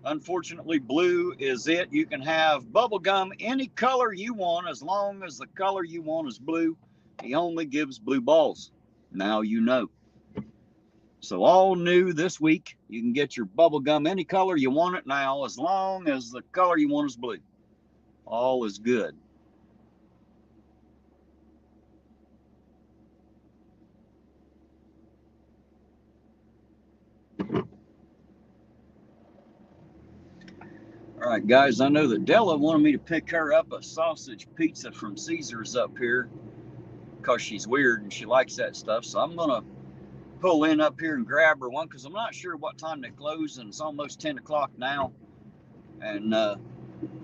Unfortunately, blue is it. You can have bubblegum any color you want as long as the color you want is blue. He only gives blue balls. Now you know. So all new this week, you can get your bubblegum any color you want it now as long as the color you want is blue. All is good. All right, guys, I know that Della wanted me to pick her up a sausage pizza from Caesar's up here because she's weird and she likes that stuff. So I'm going to pull in up here and grab her one because I'm not sure what time they close, and it's almost 10 o'clock now. And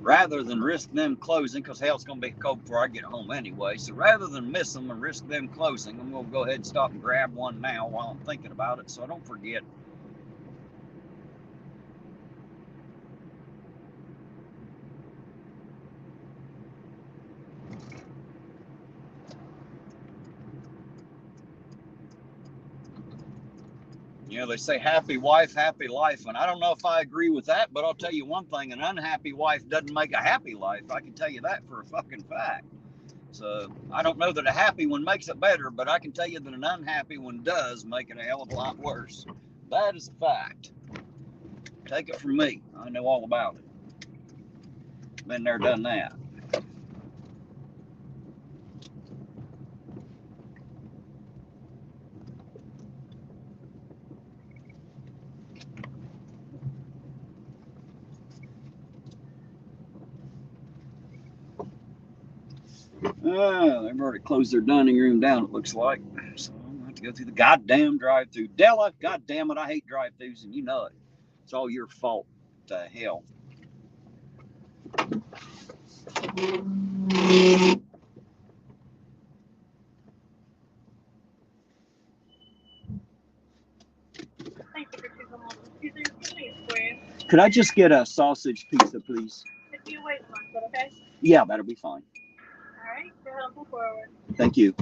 rather than risk them closing, because hell, it's going to be cold before I get home anyway. So rather than miss them and risk them closing, I'm going to go ahead and stop and grab one now while I'm thinking about it so I don't forget. You know, they say happy wife, happy life, and I don't know if I agree with that, but I'll tell you one thing, an unhappy wife doesn't make a happy life. I can tell you that for a fucking fact. So I don't know that a happy one makes it better, but I can tell you that an unhappy one does make it a hell of a lot worse. That is a fact. Take it from me. I know all about it. Been there, done that. They've already closed their dining room down, it looks like. So I'm going to have to go through the goddamn drive-thru. Della, goddamn it, I hate drive-thrus, and you know it. It's all your fault. To hell. Could I just get a sausage pizza, please? If you wait one, is that okay? Yeah, that'll be fine. All right, go ahead and pull forward. Thank you.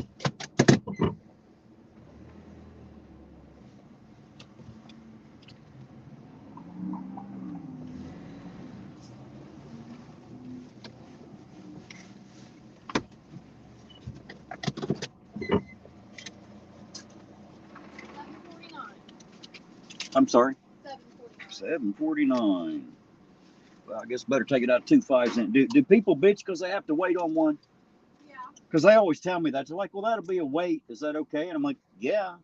I'm sorry? $7.49. Well, I guess better take it out 2 5s. Do people bitch because they have to wait on one? Yeah. Because they always tell me that. They're like, well, that'll be a wait. Is that okay? And I'm like, yeah.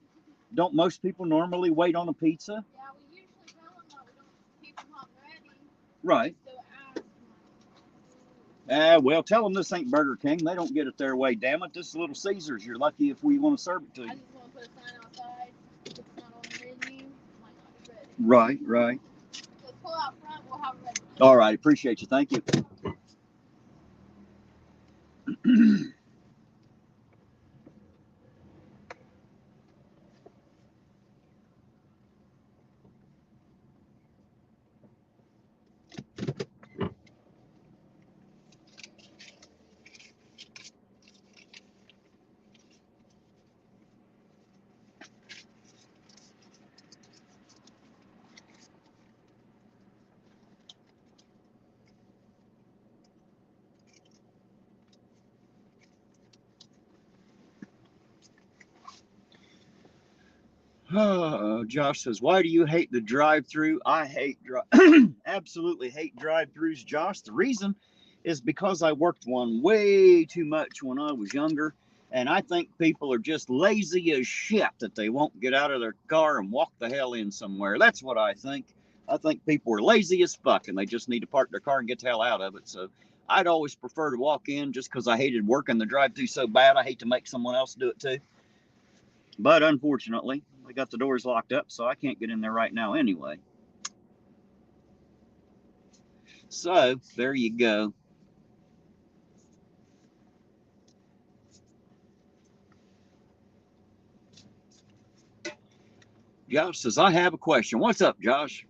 Don't most people normally wait on a pizza? Yeah, we usually tell them that we don't keep them hot and ready. Right. Well, tell them this ain't Burger King. They don't get it their way, damn it. This is Little Caesars. You're lucky if we want to serve it to you. I just want to put a sign outside. If it's not on the menu, it might not be ready. Right, right. Let's pull out front. We'll have it ready. All right. Appreciate you. Thank you. Josh says, why do you hate the drive-through? I hate absolutely hate drive-throughs, Josh. The reason is because I worked one way too much when I was younger, and I think people are just lazy as shit that they won't get out of their car and walk the hell in somewhere. That's what I think. I think people are lazy as fuck, and they just need to park their car and get the hell out of it. So I'd always prefer to walk in just because I hated working the drive-through so bad. I hate to make someone else do it too. But unfortunately, we got the doors locked up, so I can't get in there right now anyway. So there you go. Josh says, I have a question. What's up, Josh?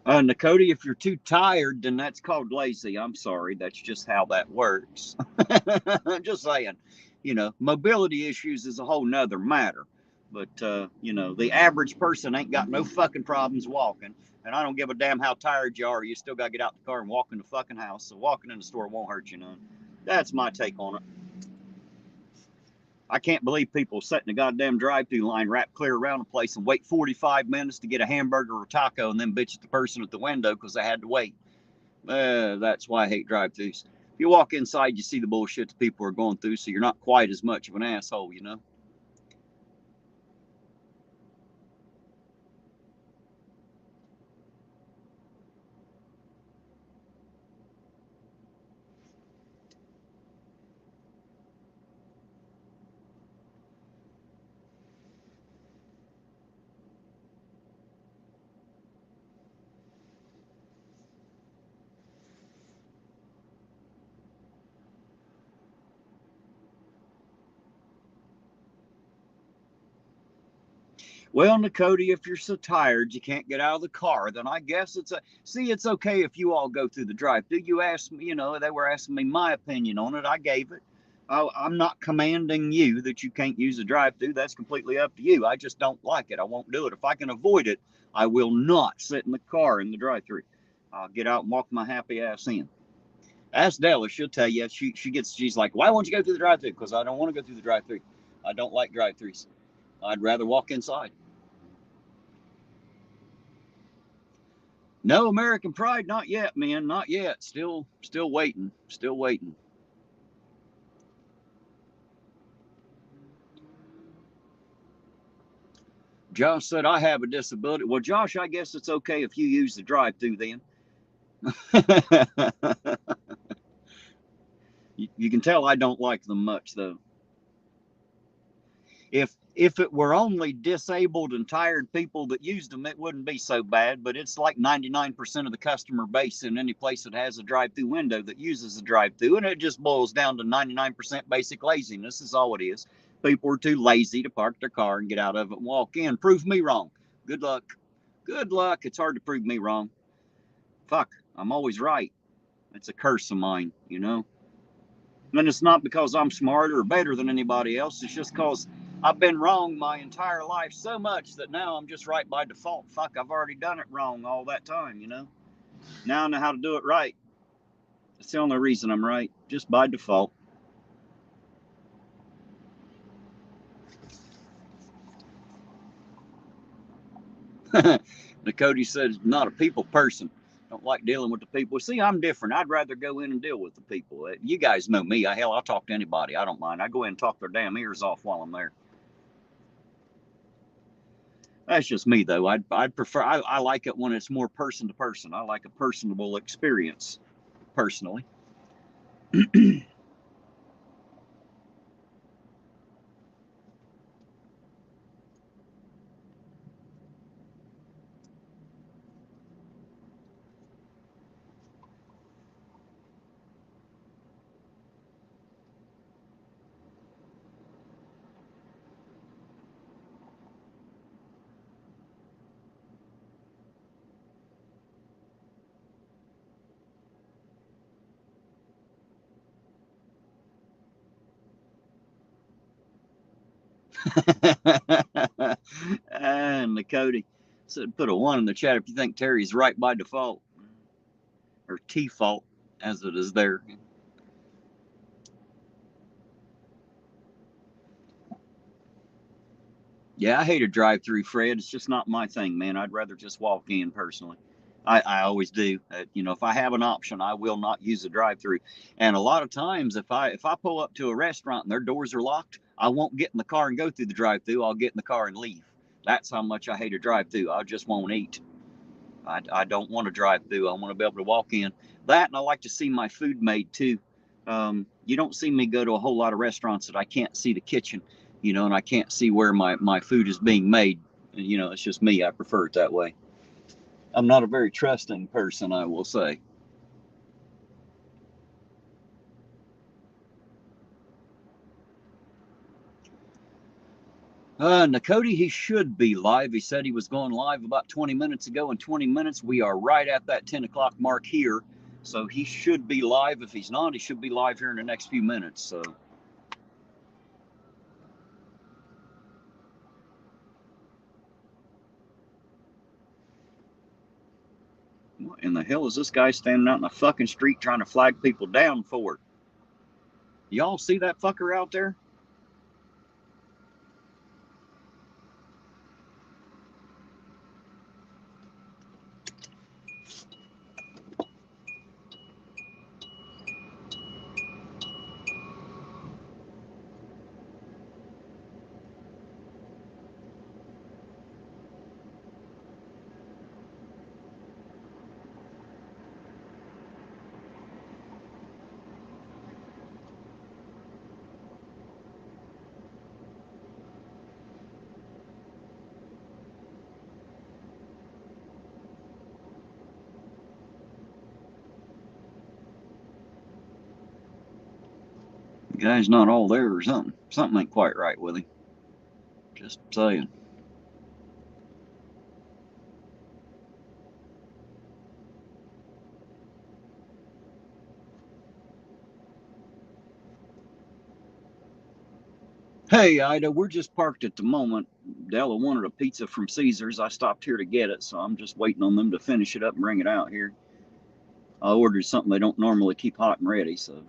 Nakoti, if you're too tired, then that's called lazy. I'm sorry. That's just how that works. I'm just saying, mobility issues is a whole nother matter. But, the average person ain't got no fucking problems walking. And I don't give a damn how tired you are. You still got to get out the car and walk in the fucking house. So walking in the store won't hurt you none. That's my take on it. I can't believe people sit in the goddamn drive-through line, wrap clear around the place, and wait 45 minutes to get a hamburger or a taco, and then bitch at the person at the window because they had to wait. That's why I hate drive-throughs. If you walk inside, you see the bullshit that people are going through, so you're not quite as much of an asshole, Well, Nakoti, if you're so tired you can't get out of the car, then I guess it's okay if you all go through the drive-through. You asked me, they were asking me my opinion on it. I gave it. I'm not commanding you that you can't use a drive-through. That's completely up to you. I just don't like it. I won't do it. If I can avoid it, I will not sit in the car in the drive-through. I'll get out and walk my happy ass in. Ask Della, she'll tell you. She's like, why won't you go through the drive-through? Because I don't want to go through the drive-through. I don't like drive-throughs. I'd rather walk inside. No American Pride, not yet, man, not yet. Still waiting, still waiting. Josh said, I have a disability. Well, Josh, I guess it's okay if you use the drive-through then. You can tell I don't like them much, though. If it were only disabled and tired people that used them, it wouldn't be so bad. But it's like 99% of the customer base in any place that has a drive-through window that uses a drive-through, and it just boils down to 99% basic laziness is all it is. People are too lazy to park their car and get out of it and walk in. Prove me wrong. Good luck. Good luck. It's hard to prove me wrong. Fuck, I'm always right. It's a curse of mine, And it's not because I'm smarter or better than anybody else. It's just because I've been wrong my entire life so much that now I'm just right by default. Fuck, I've already done it wrong all that time, Now I know how to do it right. That's the only reason I'm right, just by default. Nakoti says, not a people person. Don't like dealing with the people. See, I'm different. I'd rather go in and deal with the people. You guys know me. I'll talk to anybody. I don't mind. I go in and talk their damn ears off while I'm there. That's just me, though. I'd prefer. I like it when it's more person to person. I like a personable experience, personally. And Cody said, put a 1 in the chat if you think Terry's right by default, or T-fault, as it is there. Yeah, I hate a drive-through, Fred. It's just not my thing, man. I'd rather just walk in personally. I always do. You know, if I have an option, I will not use a drive-through. And a lot of times, if I pull up to a restaurant and their doors are locked, I won't get in the car and go through the drive-through. I'll get in the car and leave. That's how much I hate a drive-through. I just won't eat. I don't want to drive through. I want to be able to walk in. That, and I like to see my food made too. You don't see me go to a whole lot of restaurants that I can't see the kitchen, you know, and I can't see where my food is being made. You know, it's just me. I prefer it that way. I'm not a very trusting person, I will say. Nakoti, he should be live. He said he was going live about 20 minutes ago. In 20 minutes, we are right at that 10 o'clock mark here. So he should be live. If he's not, he should be live here in the next few minutes. So. What in the hell is this guy standing out in the fucking street trying to flag people down for? Y'all see that fucker out there? The guy's not all there or something. Something ain't quite right with him. Just saying. Hey, Ida, we're just parked at the moment. Della wanted a pizza from Caesars. I stopped here to get it, so I'm just waiting on them to finish it up and bring it out here. I ordered something they don't normally keep hot and ready, so.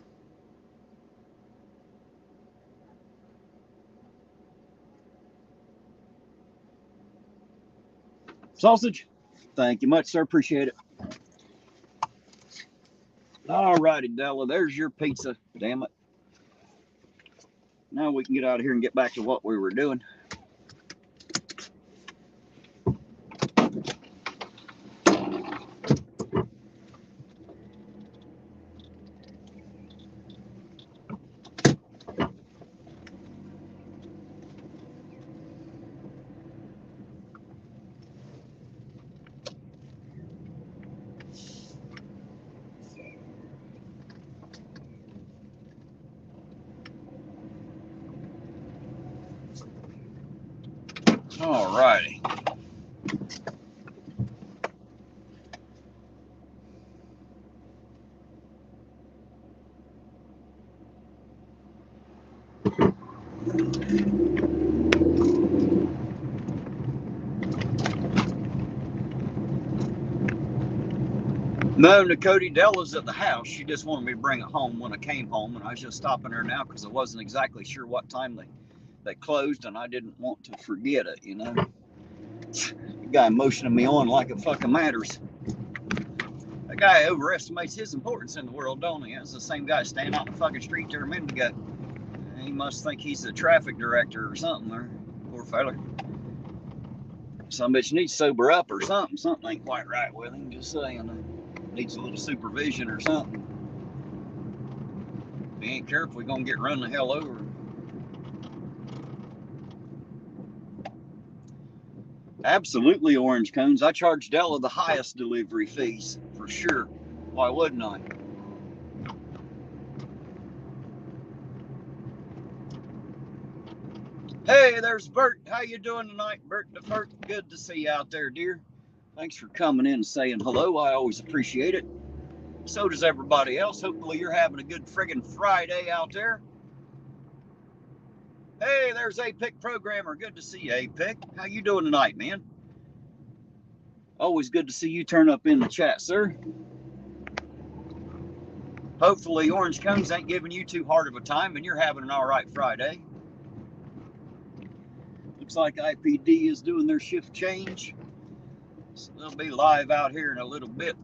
Sausage? Thank you much, sir. Appreciate it. All righty, Della, there's your pizza. Damn it. Now we can get out of here and get back to what we were doing. All righty. No, Nakoti, Della's at the house. She just wanted me to bring it home when I came home, and I was just stopping her now because I wasn't exactly sure what time they closed, and I didn't want to forget it, you know. The guy motioning me on like it fucking matters. That guy overestimates his importance in the world, don't he? That's the same guy standing out in the fucking street there a minute ago. He must think he's the traffic director or something there. Poor fella. Some bitch needs to sober up or something. Something ain't quite right with him, just saying. Needs a little supervision or something. If he ain't careful, we're gonna get run the hell over. Absolutely, orange cones. I charge Della the highest delivery fees, for sure. Why wouldn't I? Hey, there's Bert. How you doing tonight, Bert? Good to see you out there, dear. Thanks for coming in and saying hello. I always appreciate it. So does everybody else. Hopefully you're having a good friggin' Friday out there. Hey, there's APIC Programmer. Good to see you, APIC. How you doing tonight, man? Always good to see you turn up in the chat, sir. Hopefully Orange Cones ain't giving you too hard of a time and you're having an all right Friday. Looks like IPD is doing their shift change. So they'll be live out here in a little bit.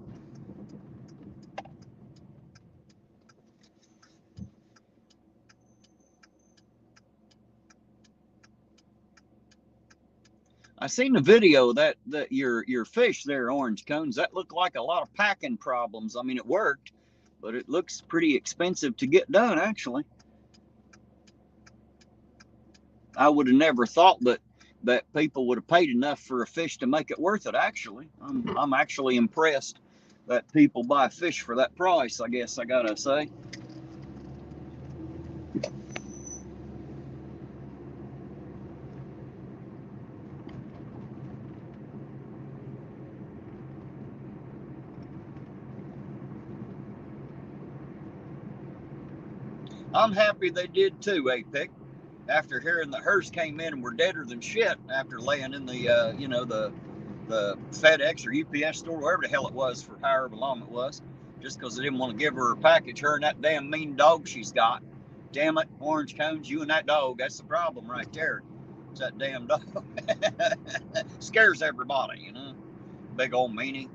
I seen the video that your fish there, Orange Cones, that looked like a lot of packing problems. I mean, it worked, but it looks pretty expensive to get done, actually. I would have never thought that people would have paid enough for a fish to make it worth it, actually. I'm actually impressed that people buy fish for that price, I guess I gotta say. I'm happy they did too, APIC. After hearing that hers came in and were deader than shit after laying in the, you know, the FedEx or UPS store, wherever the hell it was, for however long it was, just because they didn't want to give her a package. Her and that damn mean dog she's got. Damn it, Orange Cones, you and that dog, that's the problem right there. It's that damn dog. Scares everybody, you know. Big old meanie.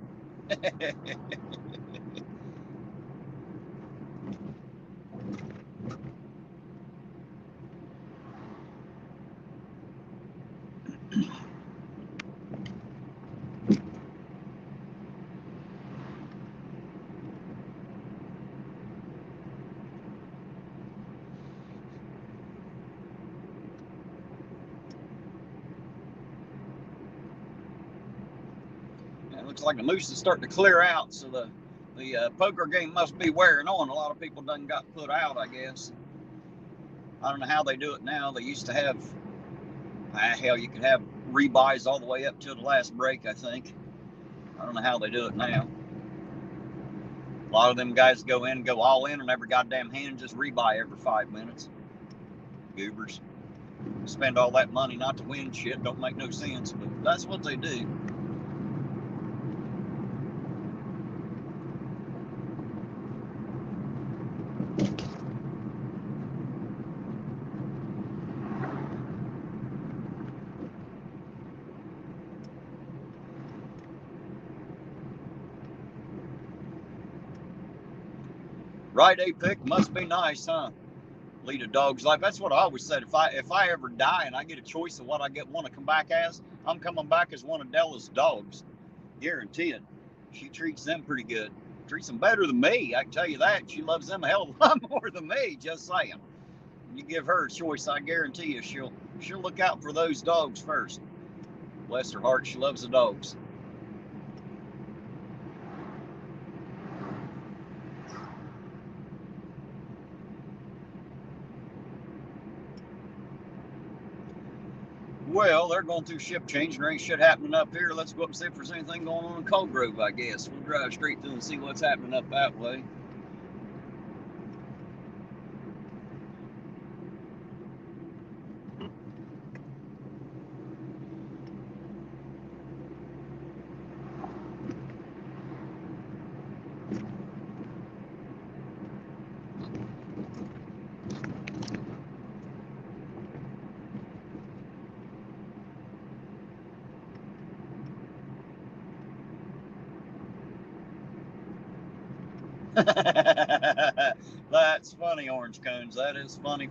It looks like the moose is starting to clear out, so the poker game must be wearing on. A lot of people done got put out, I guess. I don't know how they do it now. They used to have, hell, you could have rebuys all the way up till the last break, I think. I don't know how they do it now. A lot of them guys go in and go all in on every goddamn hand, just rebuy every 5 minutes. Goobers. Spend all that money not to win shit, don't make no sense, but that's what they do. Right, APIC, must be nice, huh? Lead a dog's life. That's what I always said. If I ever die and I get a choice of what I want to come back as, I'm coming back as one of Della's dogs. Guaranteed. She treats them pretty good. Treats them better than me, I can tell you that. She loves them a hell of a lot more than me, just saying. You give her a choice, I guarantee you she'll look out for those dogs first. Bless her heart, she loves the dogs. Well, they're going through shift change. There ain't shit happening up here. Let's go up and see if there's anything going on in Cold Grove, I guess. We'll drive straight through and see what's happening up that way. That's funny, Orange Cones. That is funny.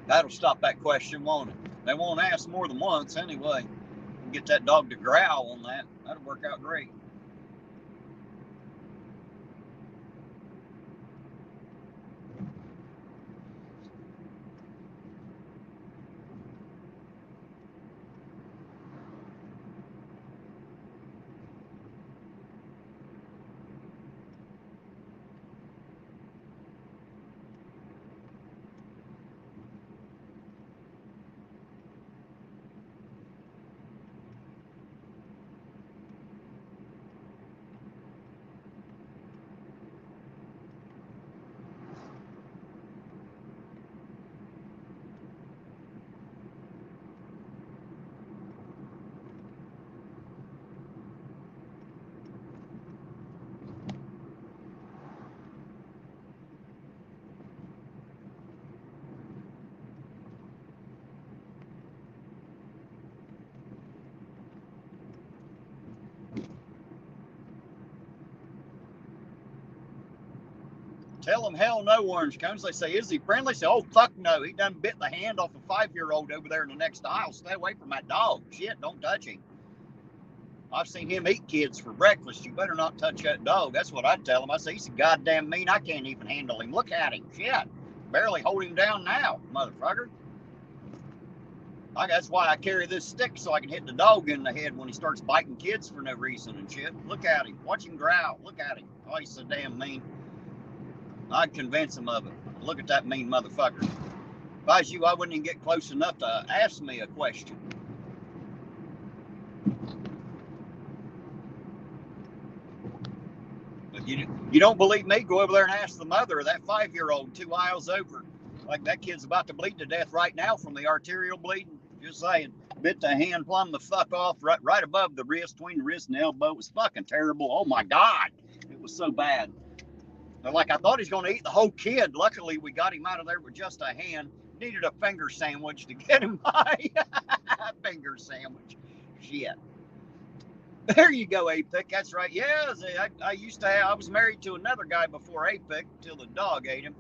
That'll stop that question, won't it? They won't ask more than once anyway. Get that dog to growl on that. That'll work out great. Tell them hell no, orange cones. They say, is he friendly? Say, oh, fuck no. He done bit the hand off a 5-year-old over there in the next aisle. Stay away from that dog. Shit, don't touch him. I've seen him eat kids for breakfast. You better not touch that dog. That's what I tell him. I say, he's goddamn mean. I can't even handle him. Look at him. Shit. Barely hold him down now, motherfucker. That's why I carry this stick, so I can hit the dog in the head when he starts biting kids for no reason and shit. Look at him. Watch him growl. Look at him. Oh, he's so damn mean. I'd convince him of it. Look at that mean motherfucker. If I was you, I wouldn't even get close enough to ask me a question. But you don't believe me? Go over there and ask the mother of that 5-year-old 2 aisles over. Like, that kid's about to bleed to death right now from the arterial bleeding. Just saying. Bit the hand plumb the fuck off right above the wrist, between the wrist and the elbow. It was fucking terrible. Oh my God. It was so bad. Like, I thought he was going to eat the whole kid. Luckily, we got him out of there with just a hand. Needed a finger sandwich to get him by. Finger sandwich. Shit. There you go, Apic. That's right. Yeah, I was married to another guy before Apic until the dog ate him.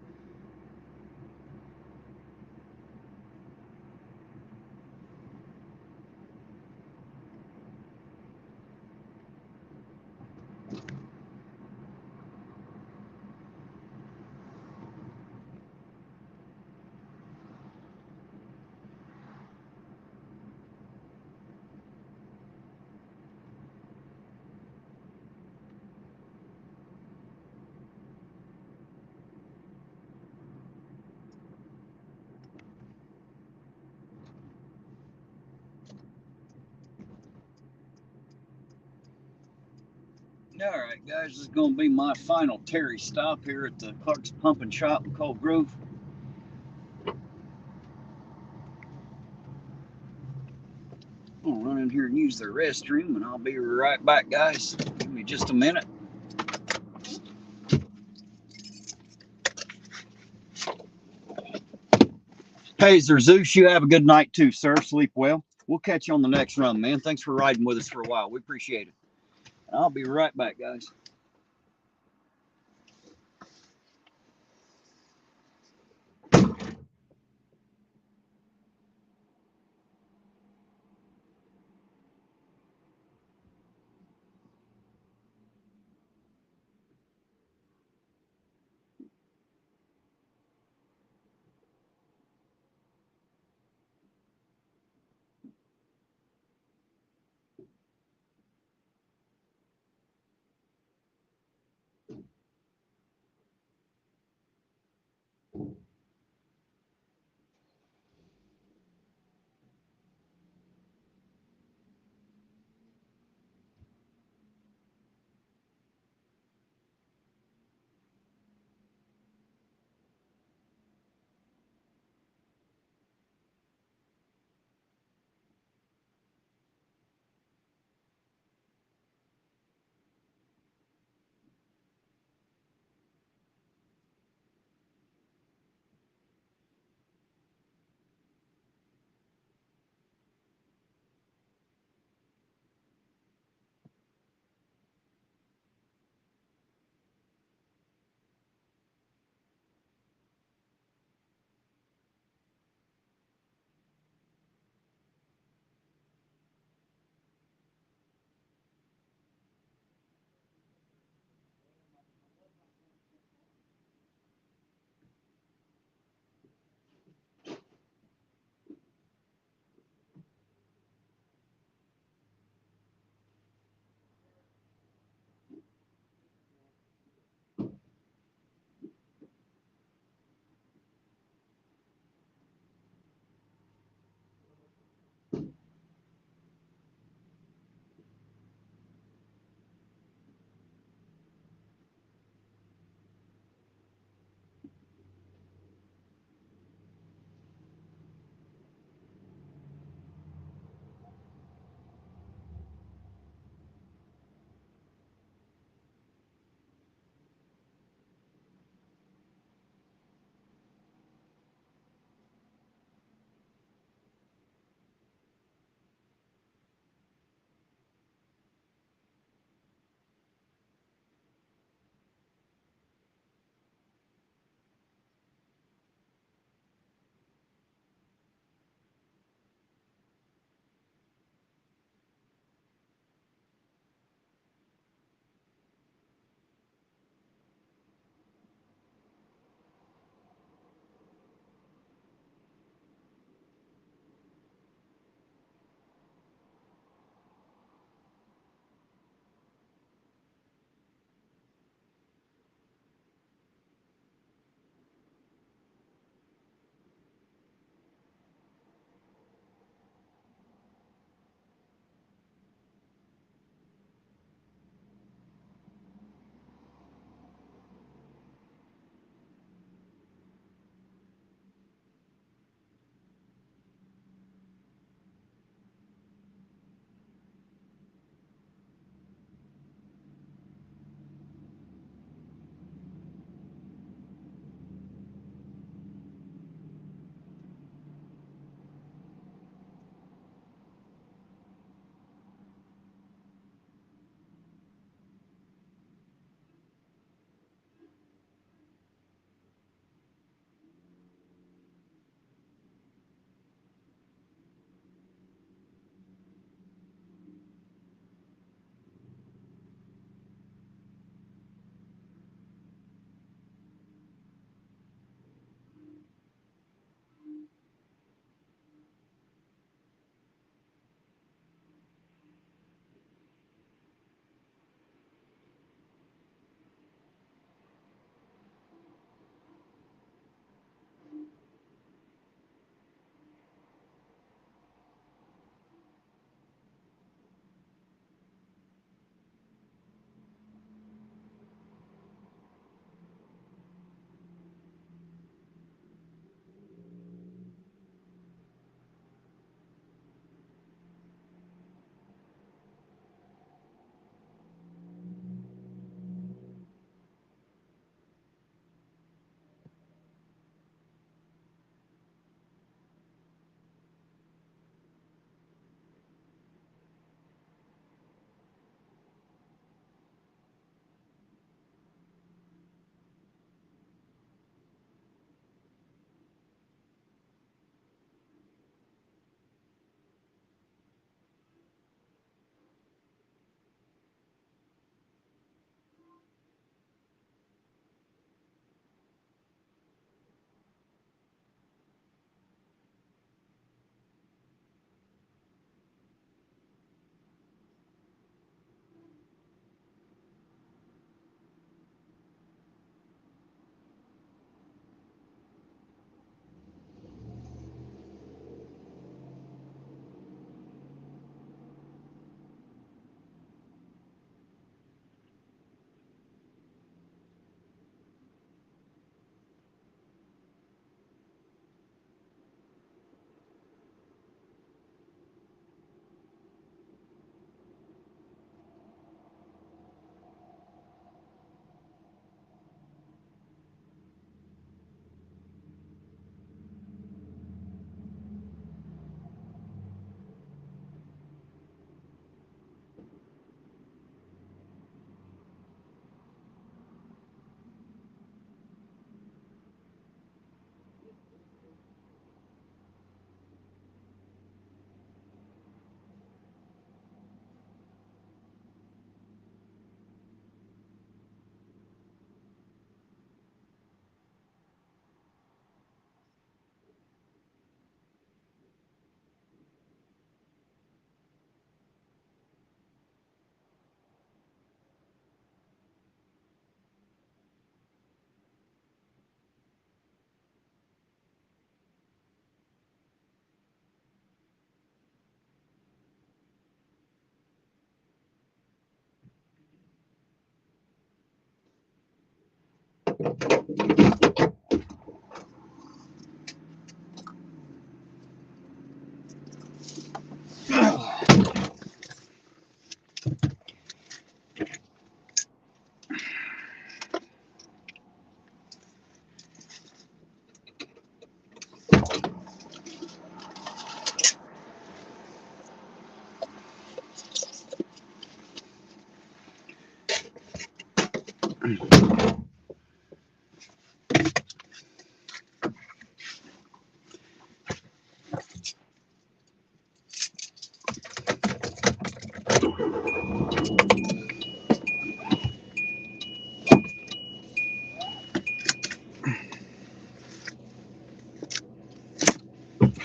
All right, guys, this is going to be my final Terry stop here at the Clark's Pump and Shop in Cold Grove. I'll run in here and use the restroom, and I'll be right back, guys. Give me just a minute. Hey, Zeus, you have a good night too, sir. Sleep well. We'll catch you on the next run, man. Thanks for riding with us for a while. We appreciate it. I'll be right back, guys.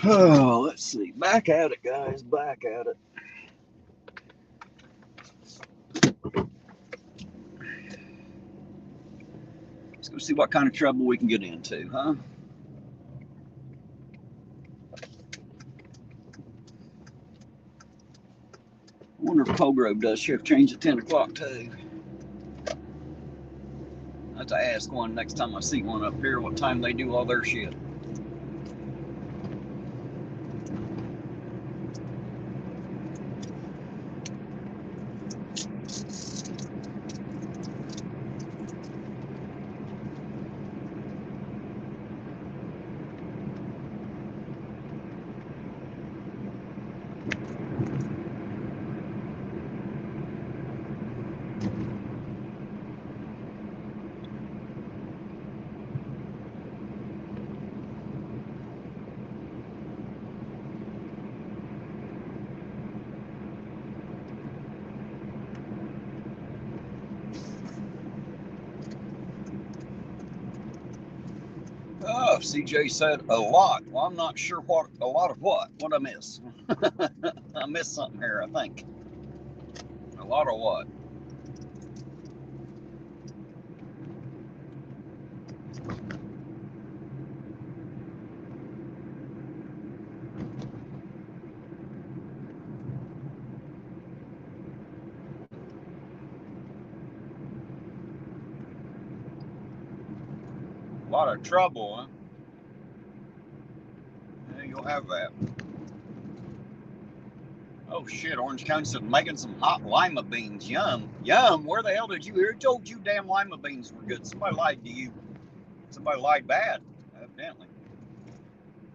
Oh, let's see. Back at it, guys. Back at it. Let's go see what kind of trouble we can get into, huh? I wonder if Colgrove does shift change at 10 o'clock too. I have to ask one next time I see one up here what time they do all their shit. Oh, CJ said a lot. Well, I'm not sure what a lot of what. What I miss? I missed something here, I think. A lot of what? A lot of trouble, huh? Yeah, you'll have that. Oh shit, Orange County said making some hot lima beans. Yum. Yum. Where the hell did you hear? Who told you damn lima beans were good? Somebody lied to you. Somebody lied bad, evidently.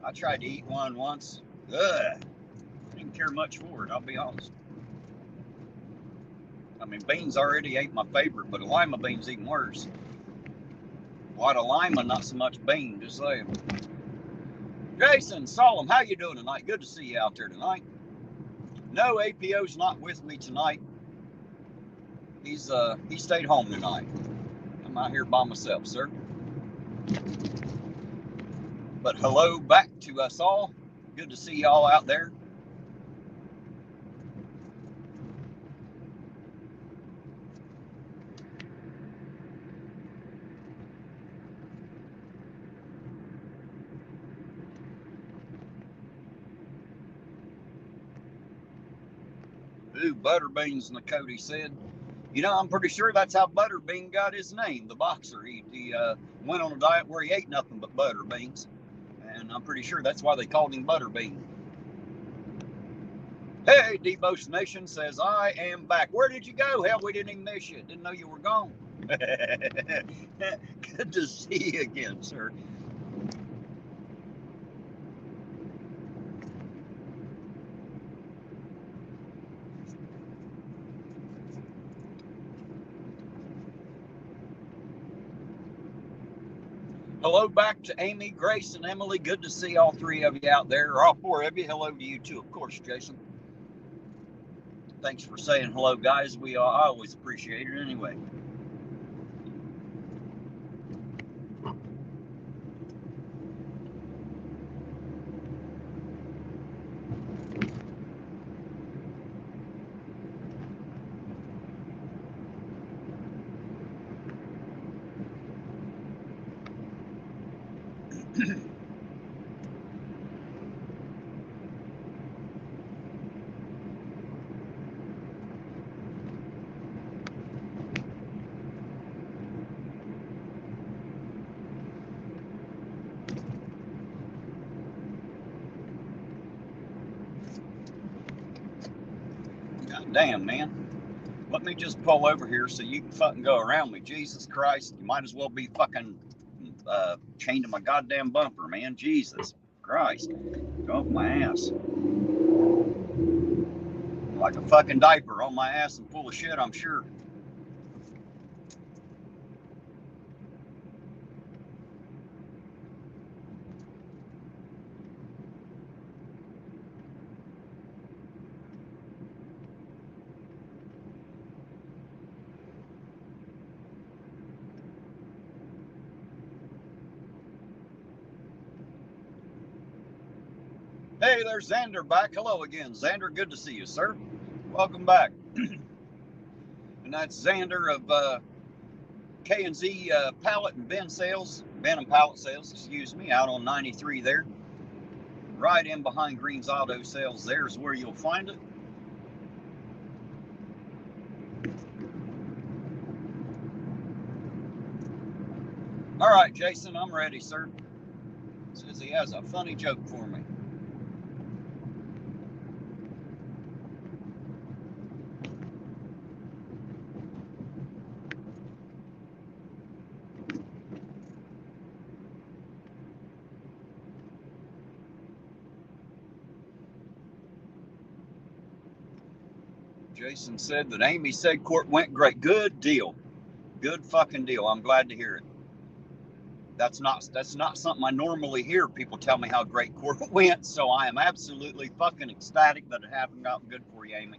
I tried to eat one once. Ugh. Didn't care much for it, I'll be honest. I mean, beans already ain't my favorite, but a lima bean's even worse. A lot of lima, not so much bean, just saying. Jason, Solemn, how you doing tonight? Good to see you out there tonight. No, APO's not with me tonight. He stayed home tonight. I'm out here by myself, sir. But hello back to us all. Good to see y'all out there. Ooh, Butterbeans, Nakoti said. You know, I'm pretty sure that's how Butterbean got his name, the boxer. He went on a diet where he ate nothing but butter beans. And I'm pretty sure that's why they called him Butterbean. Hey, Debo's Nation says, I am back. Where did you go? Hell, we didn't even miss you. Didn't know you were gone. Good to see you again, sir. Hello back to Amy, Grace, and Emily. Good to see all three of you out there, or all four of you. Hello to you too, of course, Jason. Thanks for saying hello, guys. I always appreciate it anyway. God damn, man. Let me just pull over here so you can fucking go around me. Jesus Christ, you might as well be fucking chained to my goddamn bumper, man. Jesus Christ. Go off my ass. Like a fucking diaper on my ass and full of shit, I'm sure. Hey, there's Xander back. Hello again, Xander. Good to see you, sir. Welcome back. And that's Xander of K&Z Pallet and Bin Sales, Bin and Pallet Sales, excuse me, out on 93 there. Right in behind Green's Auto Sales. There's where you'll find it. All right, Jason, I'm ready, sir. Says he has a funny joke for me. Jason said that Amy said court went great. Good deal. Good fucking deal. I'm glad to hear it. That's not something I normally hear people tell me how great court went, so I am absolutely fucking ecstatic that it happened out good for you, Amy.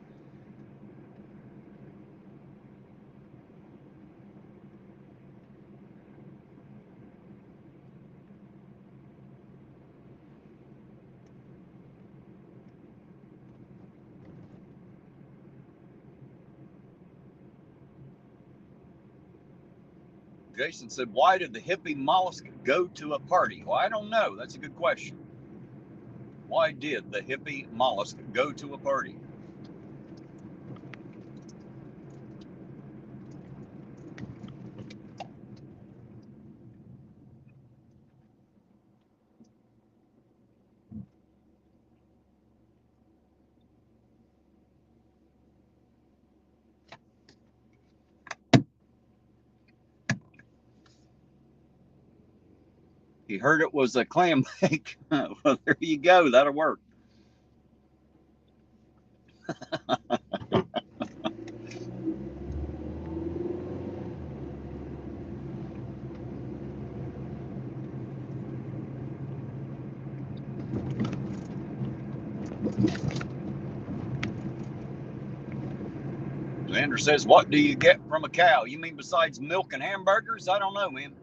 Jason said, why did the hippie mollusk go to a party? Well, I don't know. That's a good question. Why did the hippie mollusk go to a party? He heard it was a clam bake. Well, there you go. That'll work. Xander says, what do you get from a cow? You mean besides milk and hamburgers? I don't know, man.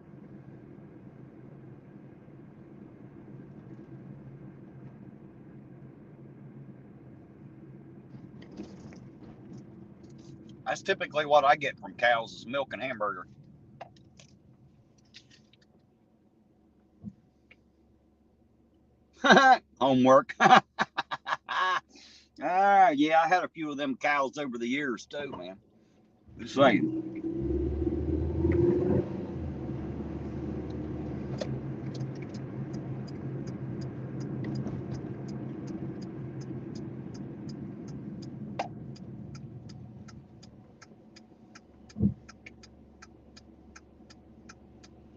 That's typically what I get from cows is milk and hamburger. Homework. Yeah, I had a few of them cows over the years too, man. Just saying.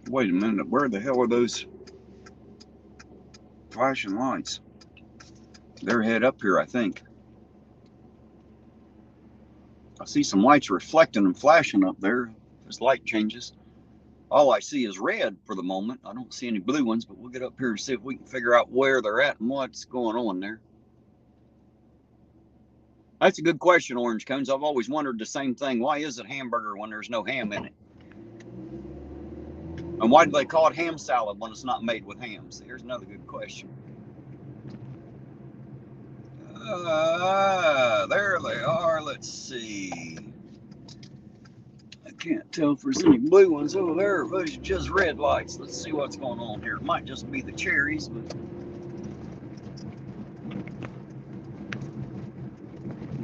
Wait a minute, where the hell are those flashing lights? They're head up here, I think. I see some lights reflecting and flashing up there as light changes. All I see is red for the moment. I don't see any blue ones, but we'll get up here and see if we can figure out where they're at and what's going on there. That's a good question, Orange Cones. I've always wondered the same thing. Why is it hamburger when there's no ham in it? And why do they call it ham salad when it's not made with hams? Here's another good question. There they are. Let's see. I can't tell if there's any blue ones over there or those are just red lights. Let's see what's going on here. It might just be the cherries, but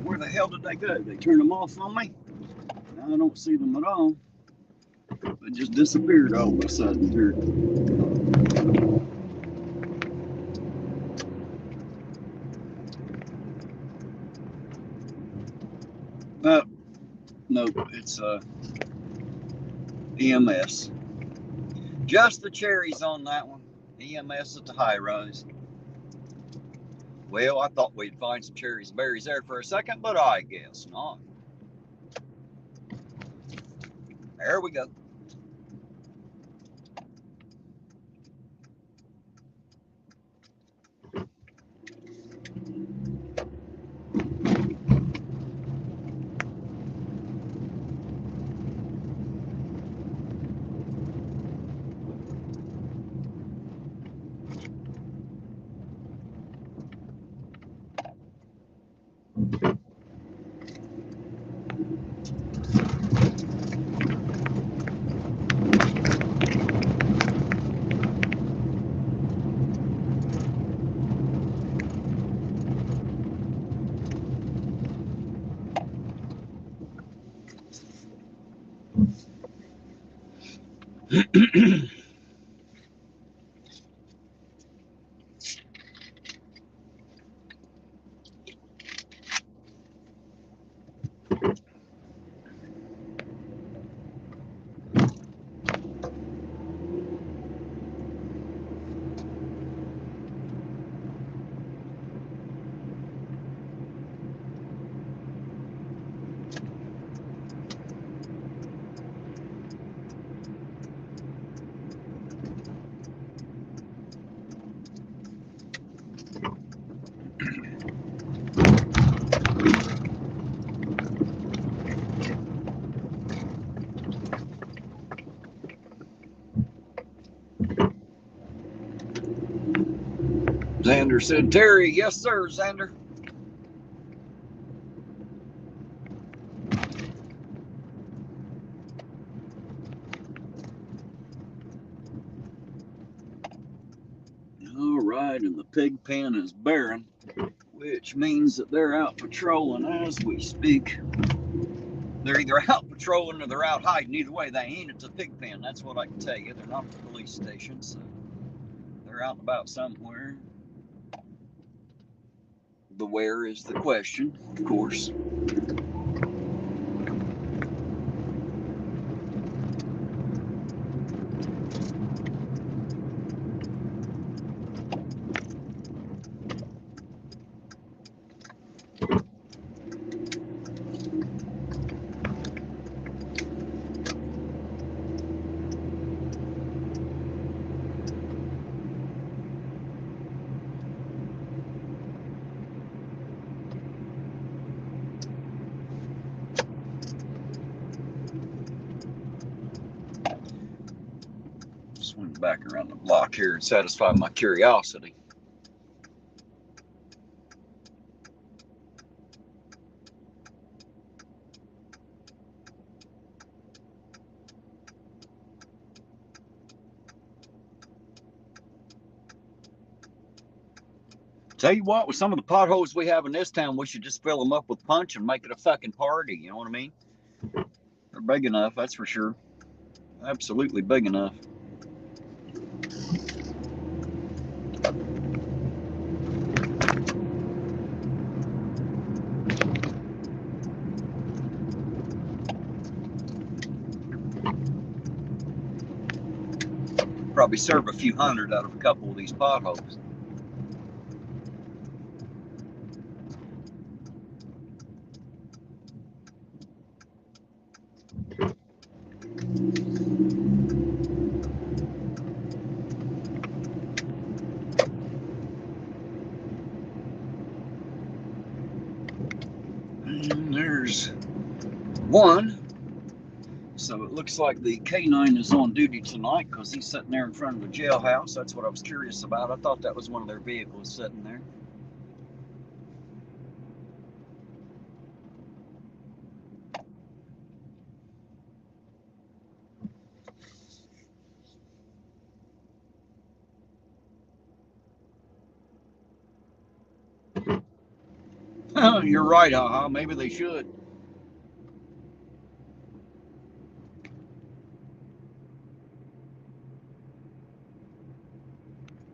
where the hell did they go? They turned them off on me? I don't see them at all. They just disappeared all of a sudden here. Nope, it's EMS. Just the cherries on that one. EMS at the high rise. Well, I thought we'd find some cherries and berries there for a second, but I guess not. There we go. Xander said, Terry, yes, sir, Xander. All right, and the pig pen is barren, which means that they're out patrolling as we speak. They're either out patrolling or they're out hiding. Either way, they ain't at the pig pen. That's what I can tell you. They're not at the police station, so they're out and about somewhere. The where is the question, of course. Swing back around the block here and satisfy my curiosity. Tell you what, with some of the potholes we have in this town, we should just fill them up with punch and make it a fucking party. You know what I mean? They're big enough, that's for sure. Absolutely big enough. Probably serve a few hundred out of a couple of these potholes. And there's one. So it looks like the K9 is on duty tonight because he's sitting there in front of the jailhouse. That's what I was curious about. I thought that was one of their vehicles sitting there. You're right, haha. Maybe they should.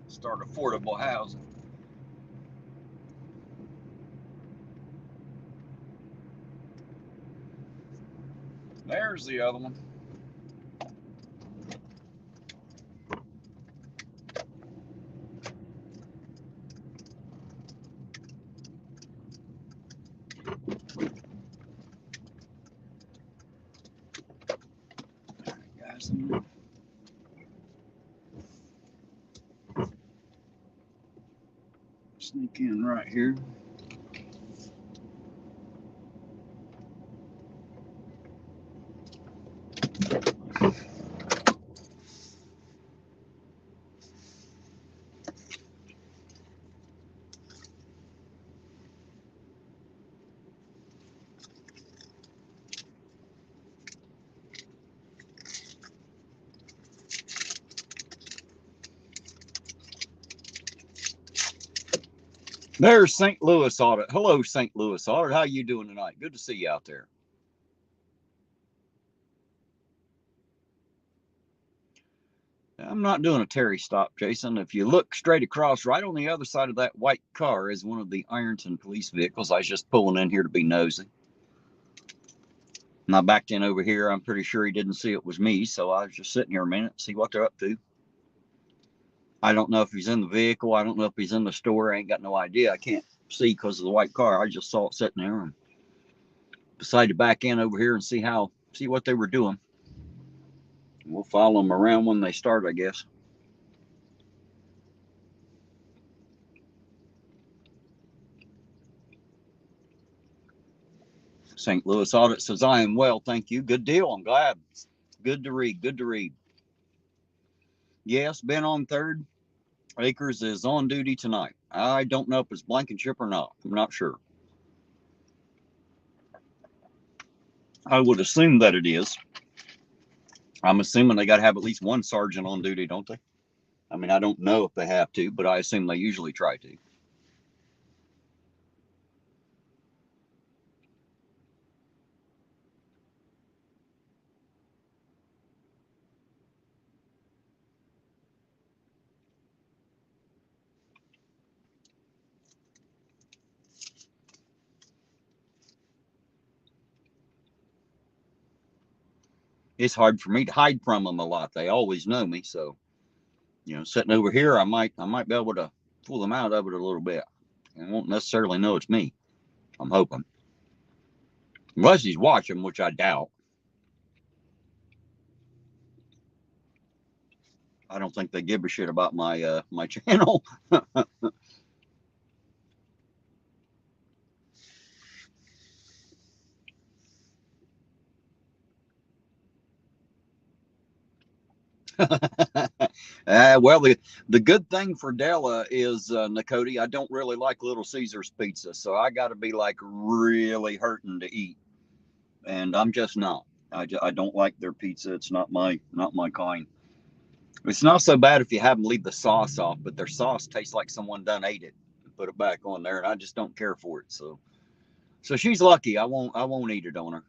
Start affordable housing. There's the other one. Guys, sneak in right here. There's St. Louis Audit. Hello, St. Louis Audit. How you doing tonight? Good to see you out there. I'm not doing a Terry stop, Jason. If you look straight across, right on the other side of that white car is one of the Ironton police vehicles. I was just pulling in here to be nosy. And I backed in over here. I'm pretty sure he didn't see it was me, so I was just sitting here a minute, see what they're up to. I don't know if he's in the vehicle. I don't know if he's in the store. I ain't got no idea. I can't see because of the white car. I just saw it sitting there and decided to back in over here and see what they were doing. We'll follow them around when they start, I guess. St. Louis Audit says, I am well, thank you. Good deal. I'm glad. Good to read. Good to read. Yes, been on third. Akers is on duty tonight. I don't know if it's Blankenship or not. I'm not sure. I would assume that it is. I'm assuming they got to have at least one sergeant on duty, don't they? I mean, I don't know if they have to, but I assume they usually try to. It's hard for me to hide from them a lot. They always know me, so sitting over here, I might be able to pull them out of it a little bit. They won't necessarily know it's me. I'm hoping, unless he's watching, which I doubt. I don't think they give a shit about my my channel. Well, the good thing for Della is, Nakoti, I don't really like Little Caesars pizza, so I got to be like really hurting to eat, and I'm just not. I don't like their pizza. It's not my kind. It's not so bad if you have them leave the sauce off, but their sauce tastes like someone done ate it and put it back on there, and I just don't care for it. So she's lucky. I won't eat it on her.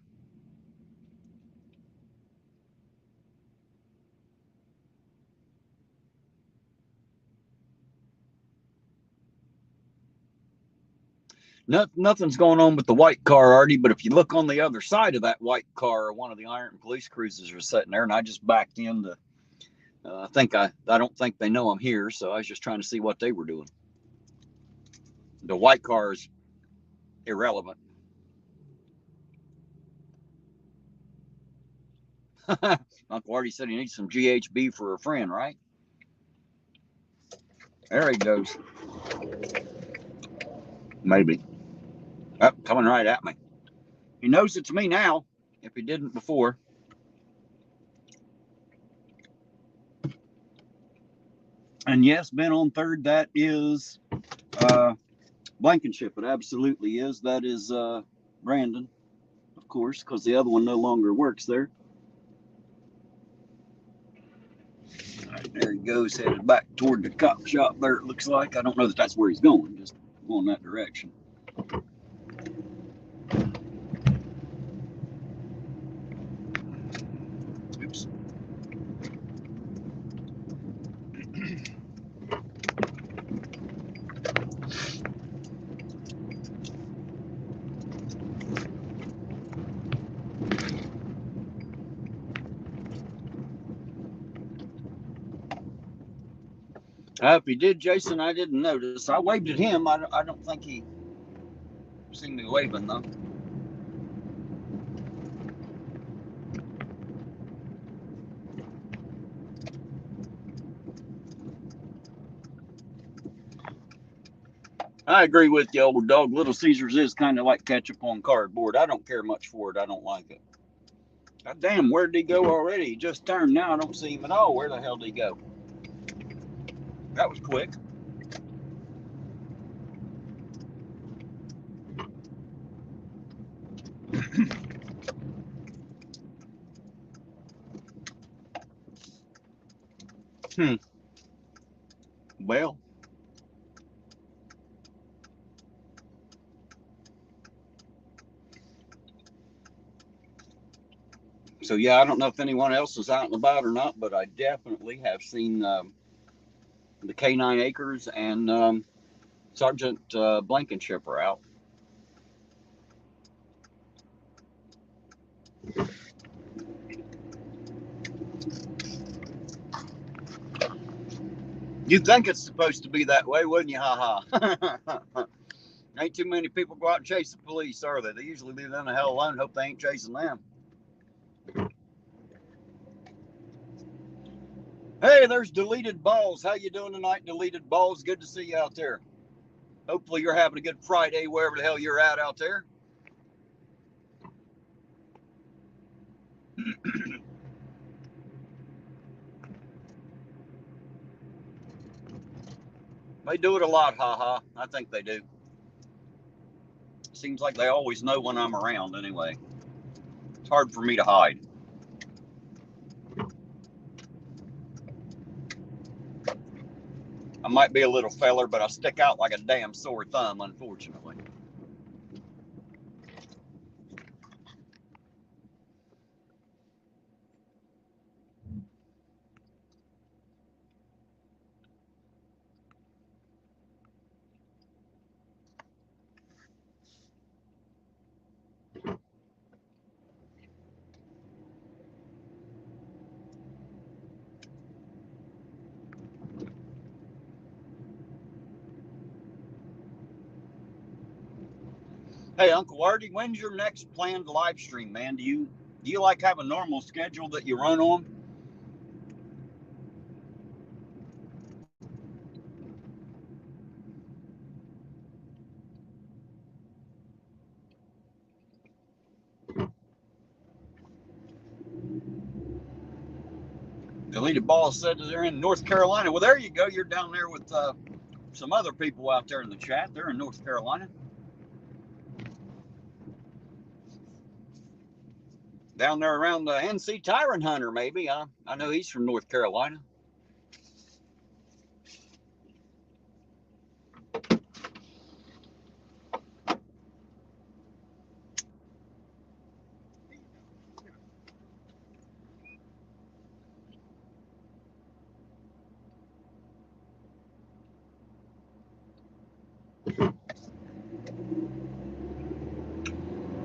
Nothing's going on with the white car, Artie, but if you look on the other side of that white car, one of the Ironton police cruisers are sitting there, and I just backed in to, I don't think they know I'm here, so I was just trying to see what they were doing. The white car is irrelevant. Uncle Artie said he needs some GHB for a friend, right? There he goes. Maybe. Oh, coming right at me. He knows it's me now, if he didn't before. And yes, been on third. That is Blankenship. It absolutely is. That is Brandon, of course, because the other one no longer works there. All right, there he goes, headed back toward the cop shop there, it looks like. I don't know that that's where he's going, just going that direction. Oops. If he did, Jason, I didn't notice. I waved at him. I don't think he seen me waving, though. I agree with you, old dog. Little Caesars is kind of like ketchup on cardboard. I don't care much for it. I don't like it. God damn, where did he go already? He just turned now. I don't see him at all. Where the hell did he go? That was quick. Well, So yeah, I don't know if anyone else is out and about or not, but I definitely have seen the K9 Acres and Sergeant Blankenship are out. You'd think it's supposed to be that way, wouldn't you? Ha ha. Ain't too many people go out and chase the police, are they? They usually leave them the hell alone and hope they ain't chasing them. Hey, there's Deleted Balls. How you doing tonight, Deleted Balls? Good to see you out there. Hopefully you're having a good Friday wherever the hell you're at out there. They do it a lot, haha. I think they do. Seems like they always know when I'm around anyway. It's hard for me to hide. I might be a little feller, but I stick out like a damn sore thumb, unfortunately. Hey, Uncle Artie, when's your next planned live stream, man? Do you like have a normal schedule that you run on? Deleted Ball said that they're in North Carolina. Well, there you go. You're down there with some other people out there in the chat. They're in North Carolina. Down there around the NC Tyrant Hunter, maybe. I know he's from North Carolina.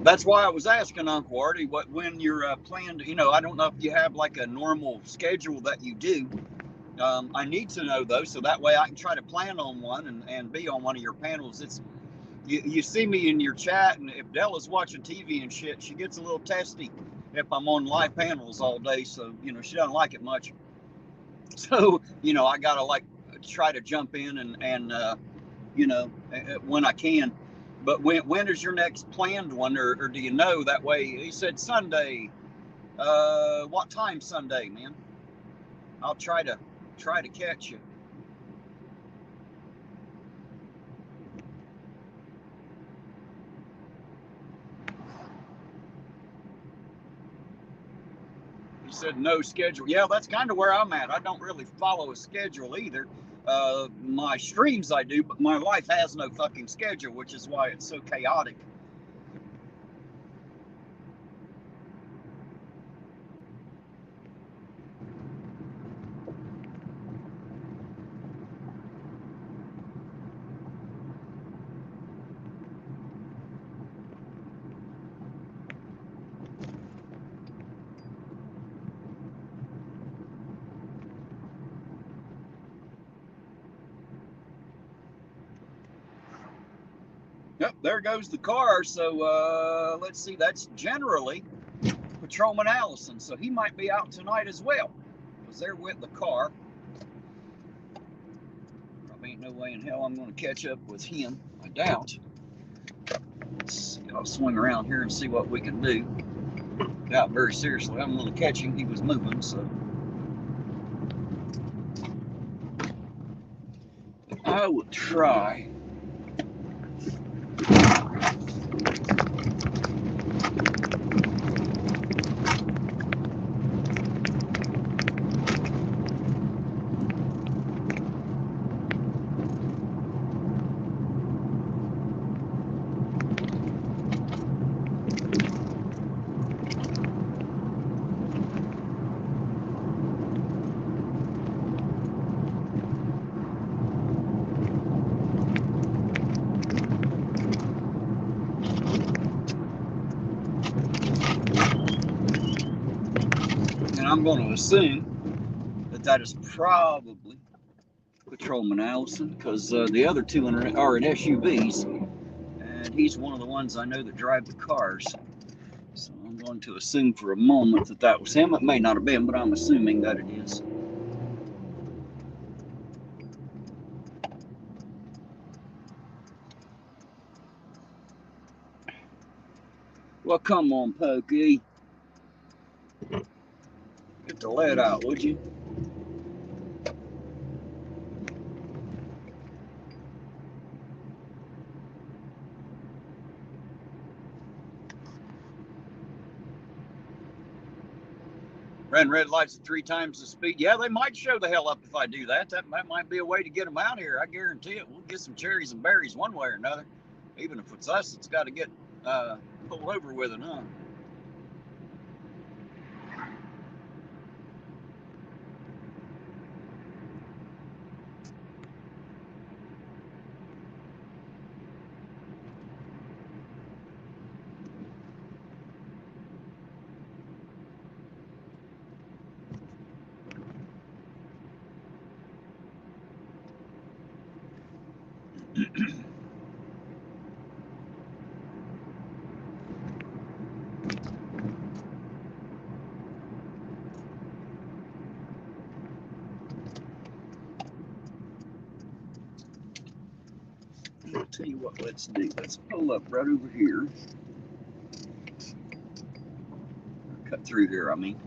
That's why I was asking Uncle Artie when you're planned. I don't know if you have like a normal schedule that you do. I need to know though, so that way I can try to plan on one and be on one of your panels. It's you see me in your chat, and if Della's watching TV and shit, she gets a little testy if I'm on live panels all day. So she doesn't like it much. So I gotta like try to jump in and when I can. But when is your next planned one, or do you know? That way, he said Sunday. What time Sunday, man? I'll try to catch you. He said no schedule. Yeah, that's kind of where I'm at. I don't really follow a schedule either. My streams I do, but my life has no fucking schedule, which is why it's so chaotic. Yep, there goes the car. So let's see, that's generally Patrolman Allison. So he might be out tonight as well, because they're with the car. Probably ain't no way in hell I'm going to catch up with him. I doubt. Let's see, I'll swing around here and see what we can do. Doubt very seriously I'm going to catch him. He was moving, so I will try. I'm going to assume that is probably Patrolman Allison, because the other two are in SUVs, and he's one of the ones I know that drive the cars. So I'm going to assume for a moment that was him. It may not have been, but I'm assuming that it is. Well, come on, Pokey. Get the lead out, would you? Ran red lights at 3 times the speed. Yeah, they might show the hell up if I do that. That might be a way to get them out here. I guarantee it. We'll get some cherries and berries one way or another. Even if it's us, it's got to get pulled over with it, huh? I'll tell you what, let's do. Let's pull up right over here. Cut through here, I mean.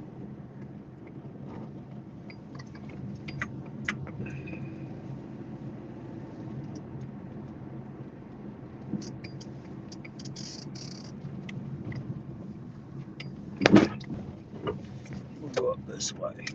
We'll go up this way.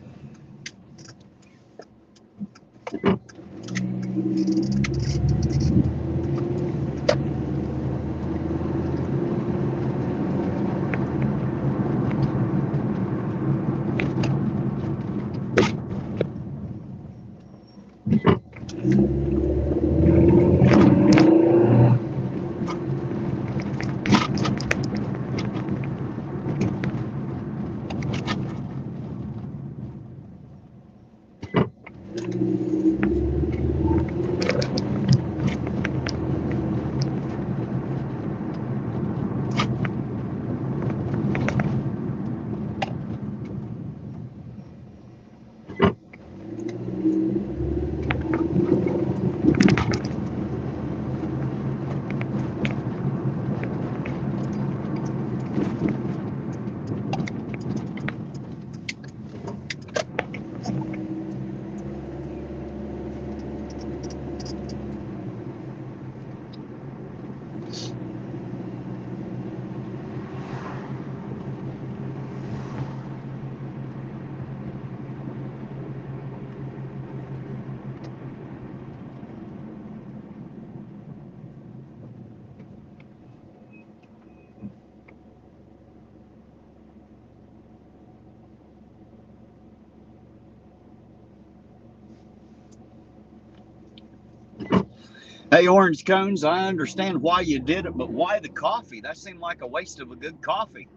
Hey, Orange Cones, I understand why you did it, but why the coffee? That seemed like a waste of a good coffee.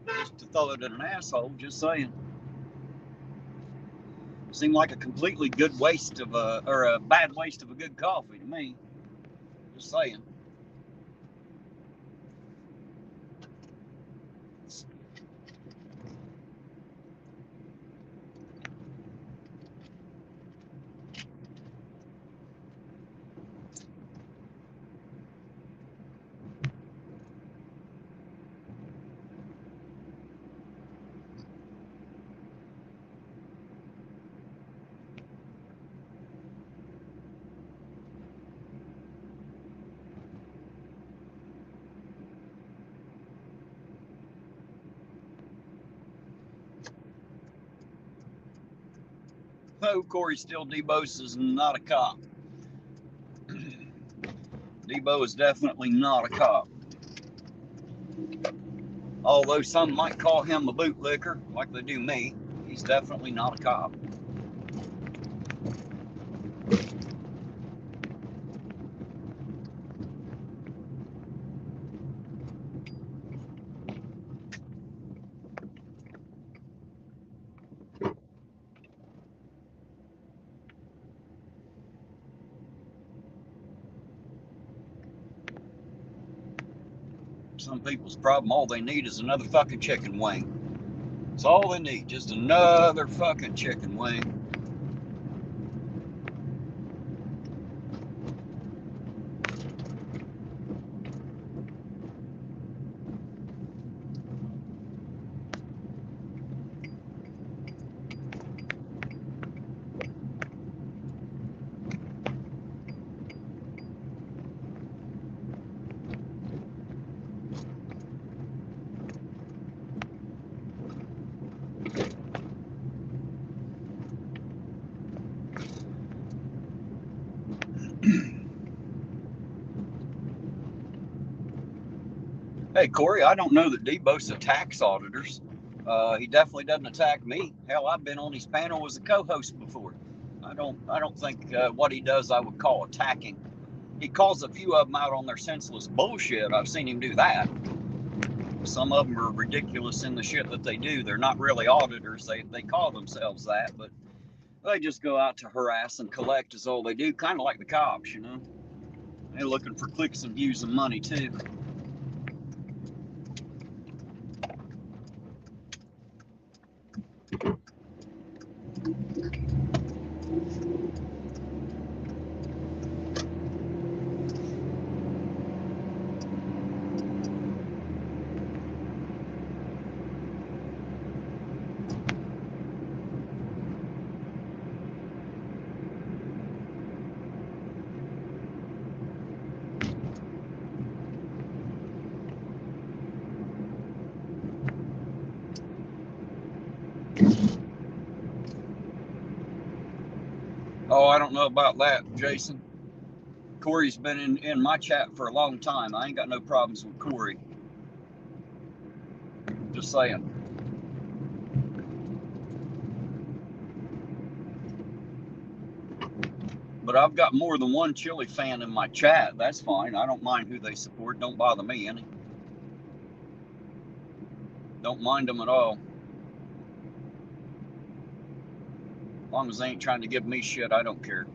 Just to throw it in an asshole, just saying. Seemed like a completely good waste of a bad waste of a good coffee to me. Just saying. Oh, Corey still Debo is not a cop. Debo is definitely not a cop. Although some might call him a bootlicker, like they do me, he's definitely not a cop. Some people's problem, all they need is another fucking chicken wing. It's all they need, just another fucking chicken wing. Hey, Corey, I don't know that Debo's a tax auditor. He definitely doesn't attack me. Hell, I've been on his panel as a co-host before. I don't think what he does I would call attacking. He calls a few of them out on their senseless bullshit. I've seen him do that. Some of them are ridiculous in the shit that they do. They're not really auditors. They call themselves that, but they just go out to harass and collect is all they do. Kind of like the cops, you know. They're looking for clicks and views and money too. Oh, I don't know about that, Jason. Corey's been in my chat for a long time. I ain't got no problems with Corey. Just saying. But I've got more than one Chili fan in my chat. That's fine. I don't mind who they support. Don't bother me any. Don't mind them at all. As long as they ain't trying to give me shit, I don't care.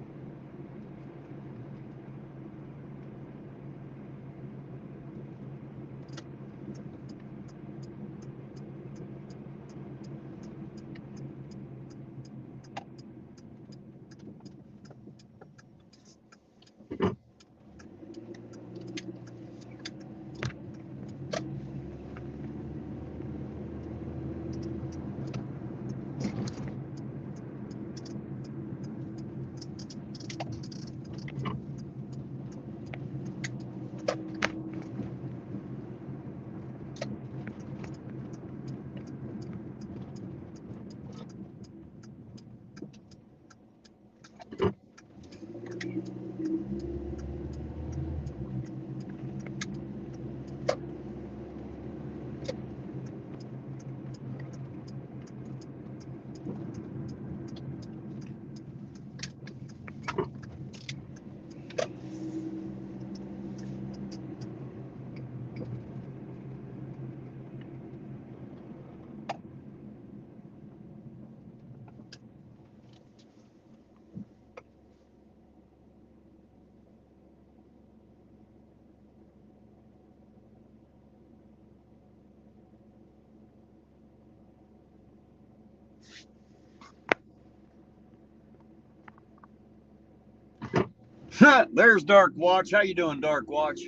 There's Dark Watch. How you doing, Dark Watch?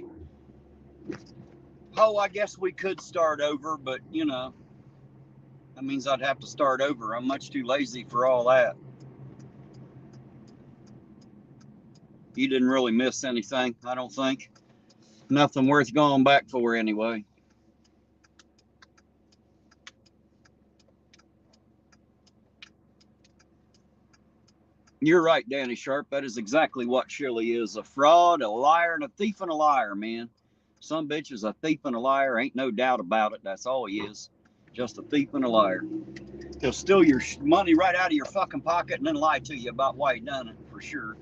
Oh, I guess we could start over, but you know, that means I'd have to start over. I'm much too lazy for all that. You didn't really miss anything, I don't think. Nothing worth going back for anyway. You're right, Danny Sharp. That is exactly what Shirley is. A fraud, a liar, and a thief and a liar, man. Some bitch is a thief and a liar. Ain't no doubt about it. That's all he is. Just a thief and a liar. He'll steal your money right out of your fucking pocket and then lie to you about why he done it, for sure.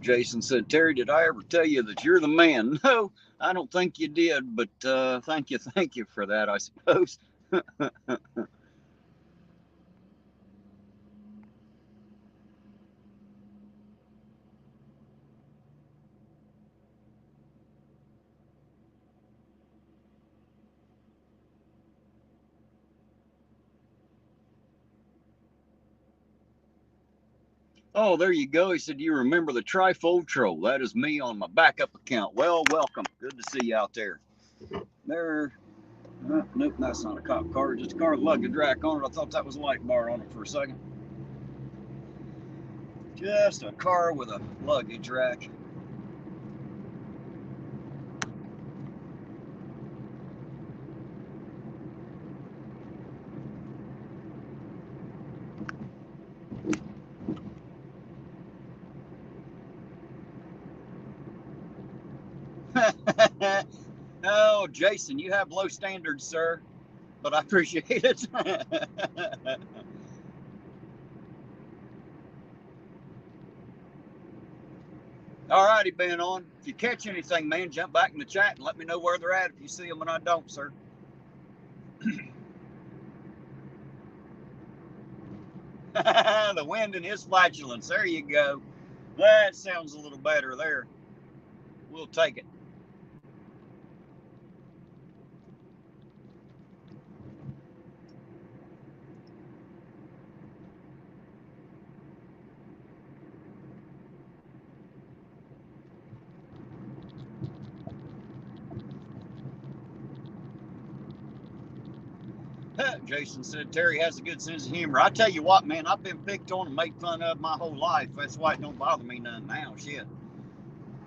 Jason said, Terry, did I ever tell you that you're the man? No, I don't think you did, but thank you for that, I suppose. Oh, there you go. He said, you remember the trifold troll? That is me on my backup account. Well, welcome. Good to see you out there. There. Nope, that's not a cop car. Just a car with luggage rack on it. I thought that was a light bar on it for a second. Just a car with a luggage rack. Oh, Jason, you have low standards, sir, but I appreciate it. All righty, Ben on. If you catch anything, man, jump back in the chat and let me know where they're at if you see them and I don't, sir. The wind and his flatulence. There you go. That sounds a little better there. We'll take it. Jason said Terry has a good sense of humor. I tell you what, man, I've been picked on and made fun of my whole life. That's why it don't bother me none now. Shit.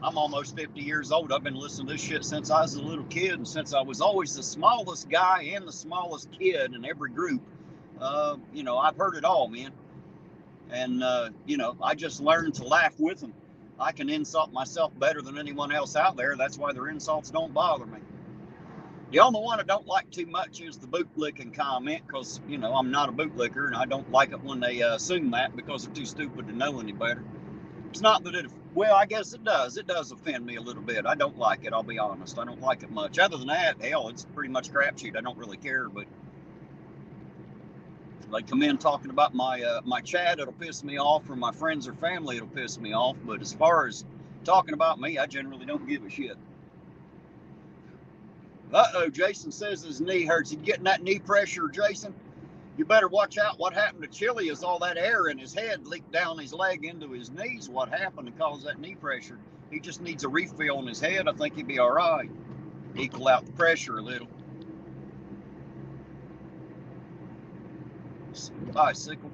I'm almost 50 years old. I've been listening to this shit since I was a little kid, and since I was always the smallest guy and the smallest kid in every group, you know, I've heard it all, man. And, you know, I just learned to laugh with them. I can insult myself better than anyone else out there. That's why their insults don't bother me. The only one I don't like too much is the bootlicking comment, because, you know, I'm not a bootlicker, and I don't like it when they assume that because they're too stupid to know any better. It's not that it, well, I guess it does. It does offend me a little bit. I don't like it, I'll be honest. I don't like it much. Other than that, hell, it's pretty much crapshoot. I don't really care, but they come in talking about my my chat, it'll piss me off, or my friends or family, it'll piss me off. But as far as talking about me, I generally don't give a shit. Uh-oh, Jason says his knee hurts. You getting that knee pressure, Jason? You better watch out. What happened to Chili is all that air in his head leaked down his leg into his knees. What happened to cause that knee pressure? He just needs a refill in his head. I think he'd be all right. Equal out the pressure a little. Bicycle.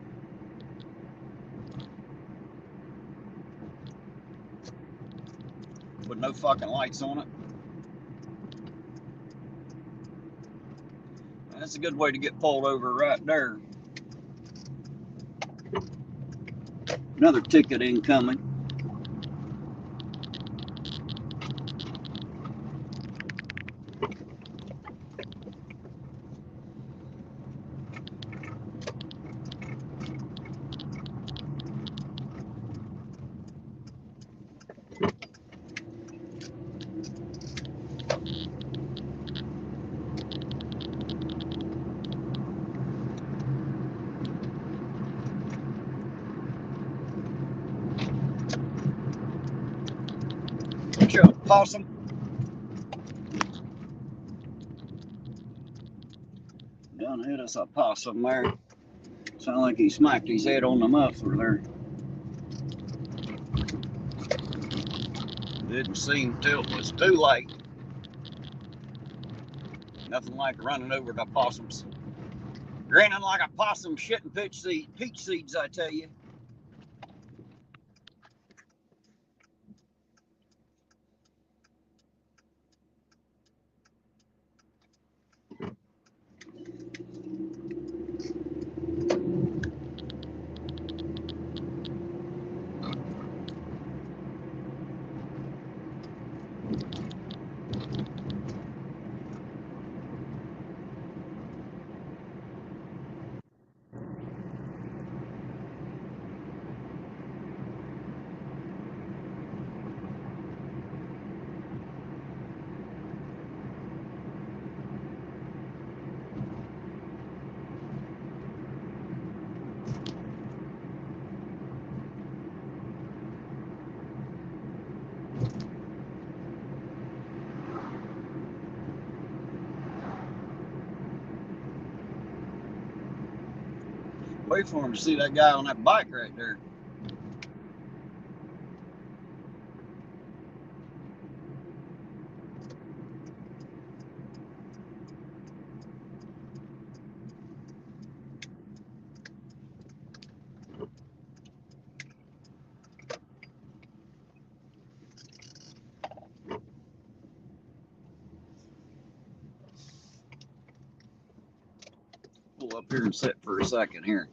With no fucking lights on it. That's a good way to get pulled over right there. Another ticket incoming. Possum. Done hit us a possum there. Sound like he smacked his head on the muffler there. Didn't seem till it was too late. Nothing like running over the possums. Grinning like a possum shitting peach seeds, I tell you. Wait for him to see that guy on that bike right there. Pull up here and sit for a second here.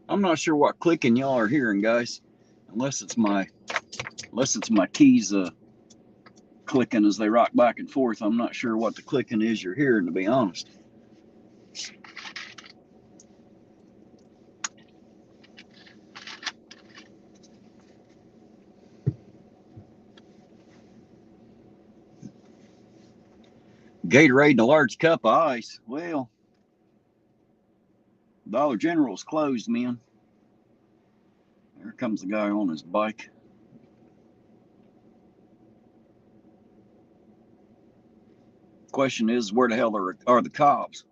I'm not sure what clicking y'all are hearing, guys, unless it's my keys clicking as they rock back and forth. I'm not sure what the clicking is you're hearing, to be honest. Gatorade and a large cup of ice. Well, Dollar General's closed, man. There comes the guy on his bike. Question is, where the hell are the cops?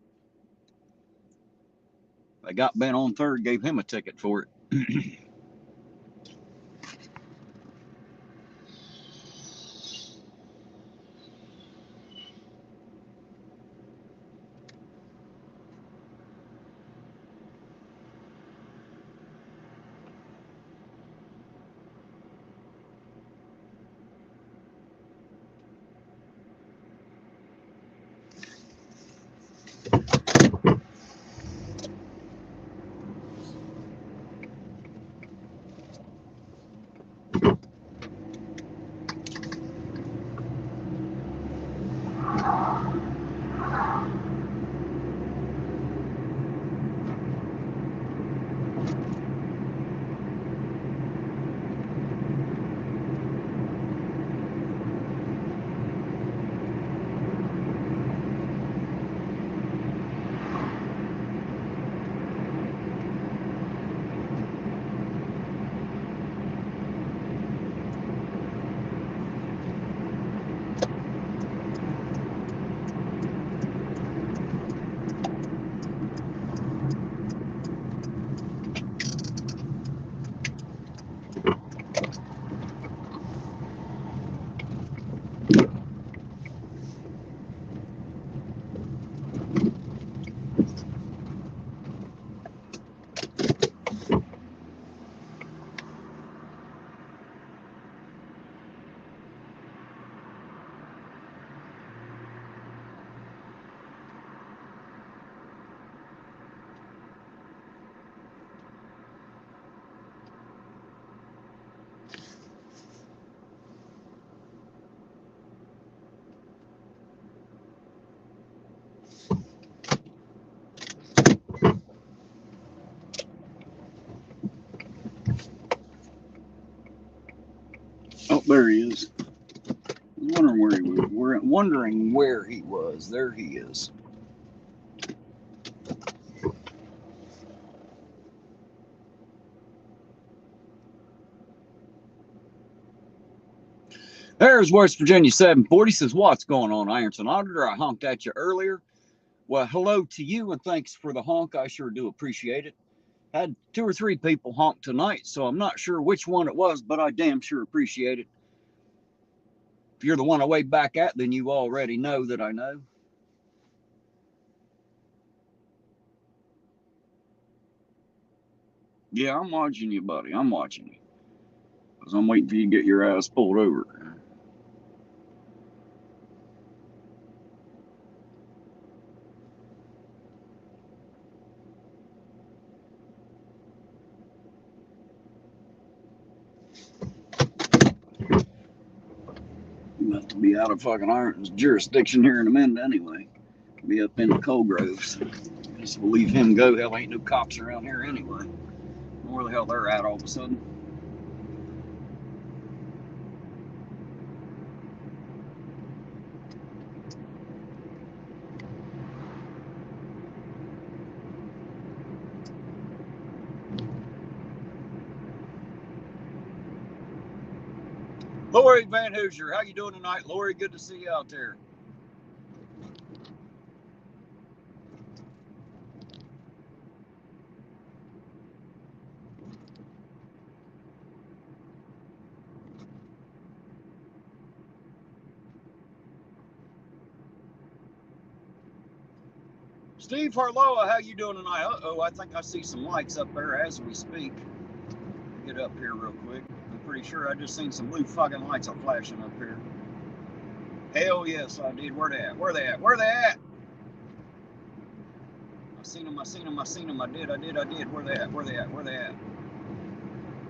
They got Ben on third, gave him a ticket for it. Oh, there he is. I was wondering where he was. We're wondering where he was. There he is. There's West Virginia 740. Says, what's going on, Ironton Auditor? I honked at you earlier. Well, hello to you, and thanks for the honk. I sure do appreciate it. Had 2 or 3 people honk tonight, so I'm not sure which one it was, but I damn sure appreciate it. If you're the one I wave back at, then you already know that I know. Yeah, I'm watching you, buddy. I'm watching you. Because I'm waiting for you to get your ass pulled over. You have to be out of fucking Ironton's jurisdiction here in a minute anyway. Be up in the Coal Groves. Just we'll leave him go. Hell, ain't no cops around here anyway. Where the hell they're at all of a sudden. Lori Van Hoosier, how you doing tonight? Lori, good to see you out there. Steve Harloa, how you doing tonight? Uh-oh, I think I see some lights up there as we speak. Get up here real quick. I'm pretty sure I just seen some blue fucking lights are flashing up here. Hell yes, I did. Where they at? Where they at? Where they at? I seen them, I seen them, I seen them. I did. Where they at? Where they at? Where they at?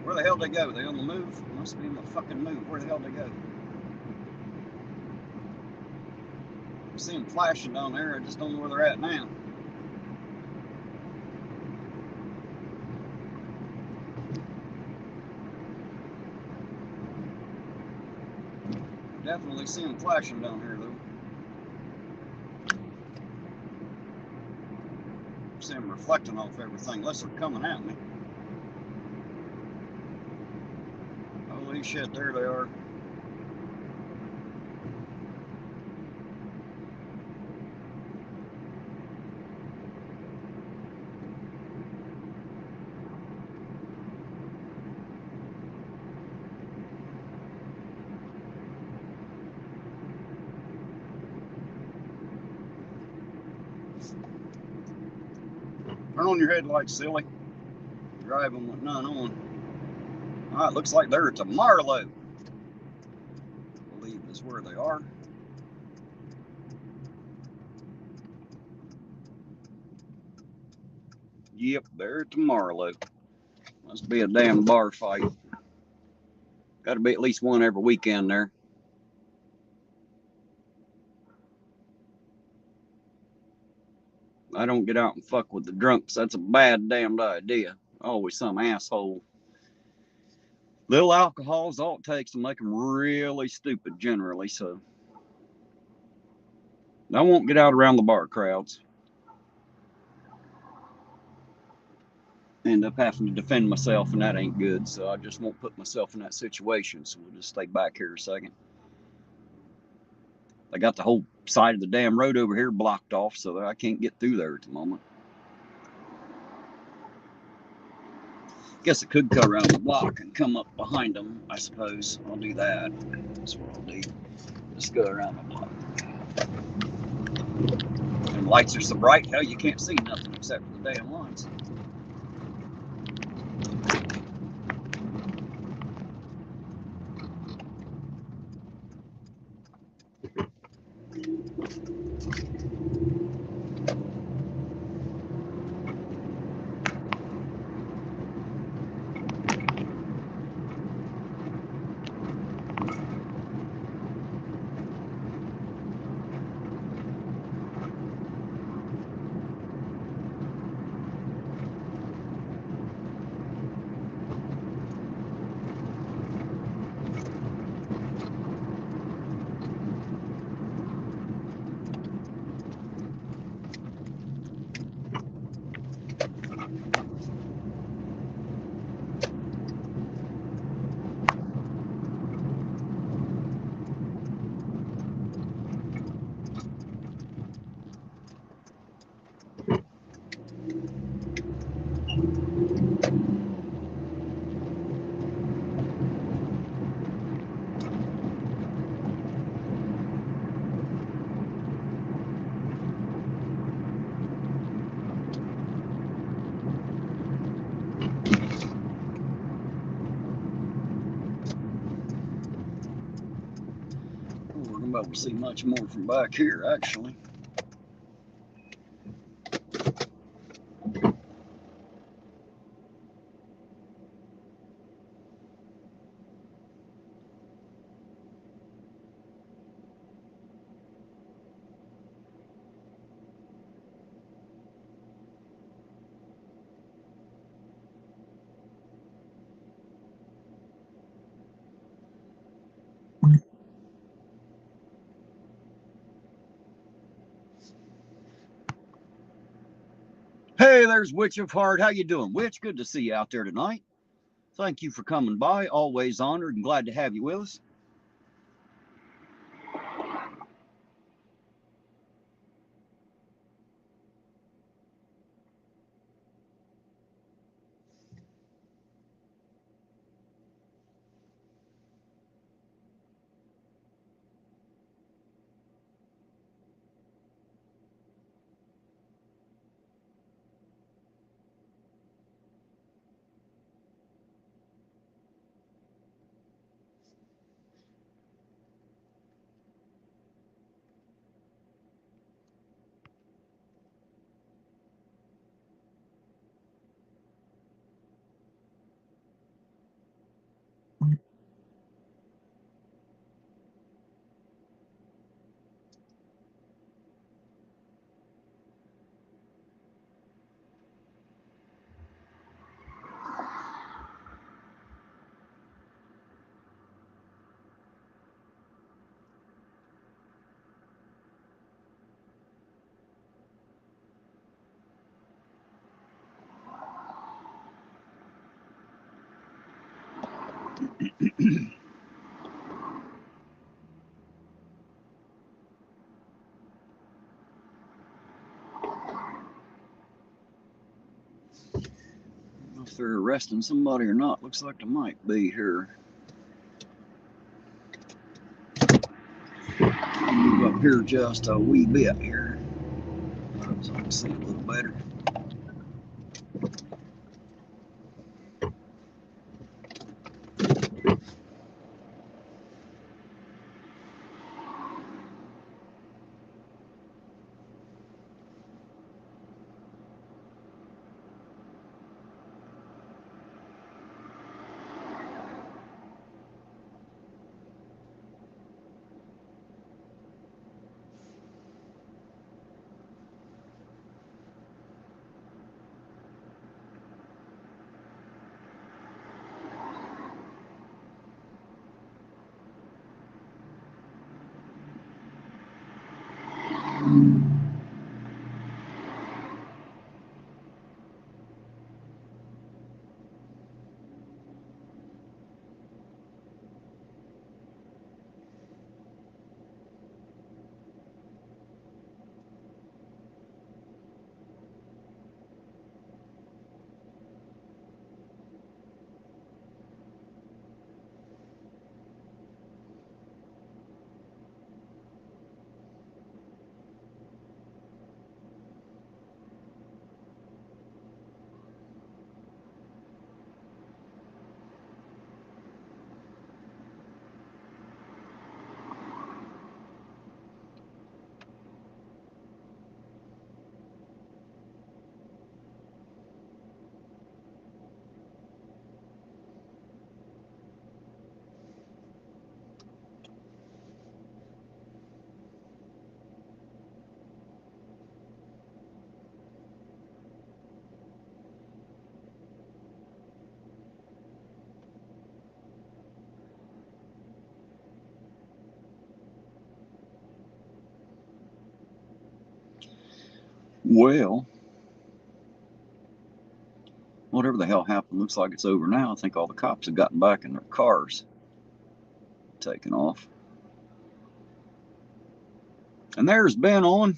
Where the hell they go? They on the move? Must be on the fucking move. Where the hell they go? I see them flashing down there. I just don't know where they're at now. Definitely see them flashing down here, though. See them reflecting off everything, unless they're coming at me. Holy shit, there they are. Turn on your headlights, silly. Driving with none on. Alright, looks like they're at Marlow. I believe is where they are. Yep, they're at Marlow. Must be a damn bar fight. Gotta be at least one every weekend there. I don't get out and fuck with the drunks. That's a bad damned idea. Always some asshole. Little alcohol is all it takes to make them really stupid generally, so I won't get out around the bar crowds. End up having to defend myself, and that ain't good, so I just won't put myself in that situation, so we'll just stay back here a second. I got the whole side of the damn road over here blocked off, so that I can't get through there at the moment. Guess I could go around the block and come up behind them, I suppose. I'll do that. That's what I'll do. Just go around the block. And the lights are so bright, hell, you can't see nothing except for the damn lines. We're going to be able to see much more from back here, actually. Hey, there's Witch of Heart. How you doing, Witch? Good to see you out there tonight. Thank you for coming by. Always honored and glad to have you with us. If they're arresting somebody or not, looks like they might be here. Move up here just a wee bit here, so I can see a little better. Well, whatever the hell happened, looks like it's over now. I think all the cops have gotten back in their cars, taken off. And there's Ben on.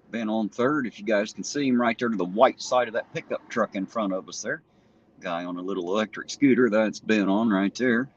Ben on third, if you guys can see him right there to the white side of that pickup truck in front of us there. Guy on a little electric scooter, that's Ben on right there.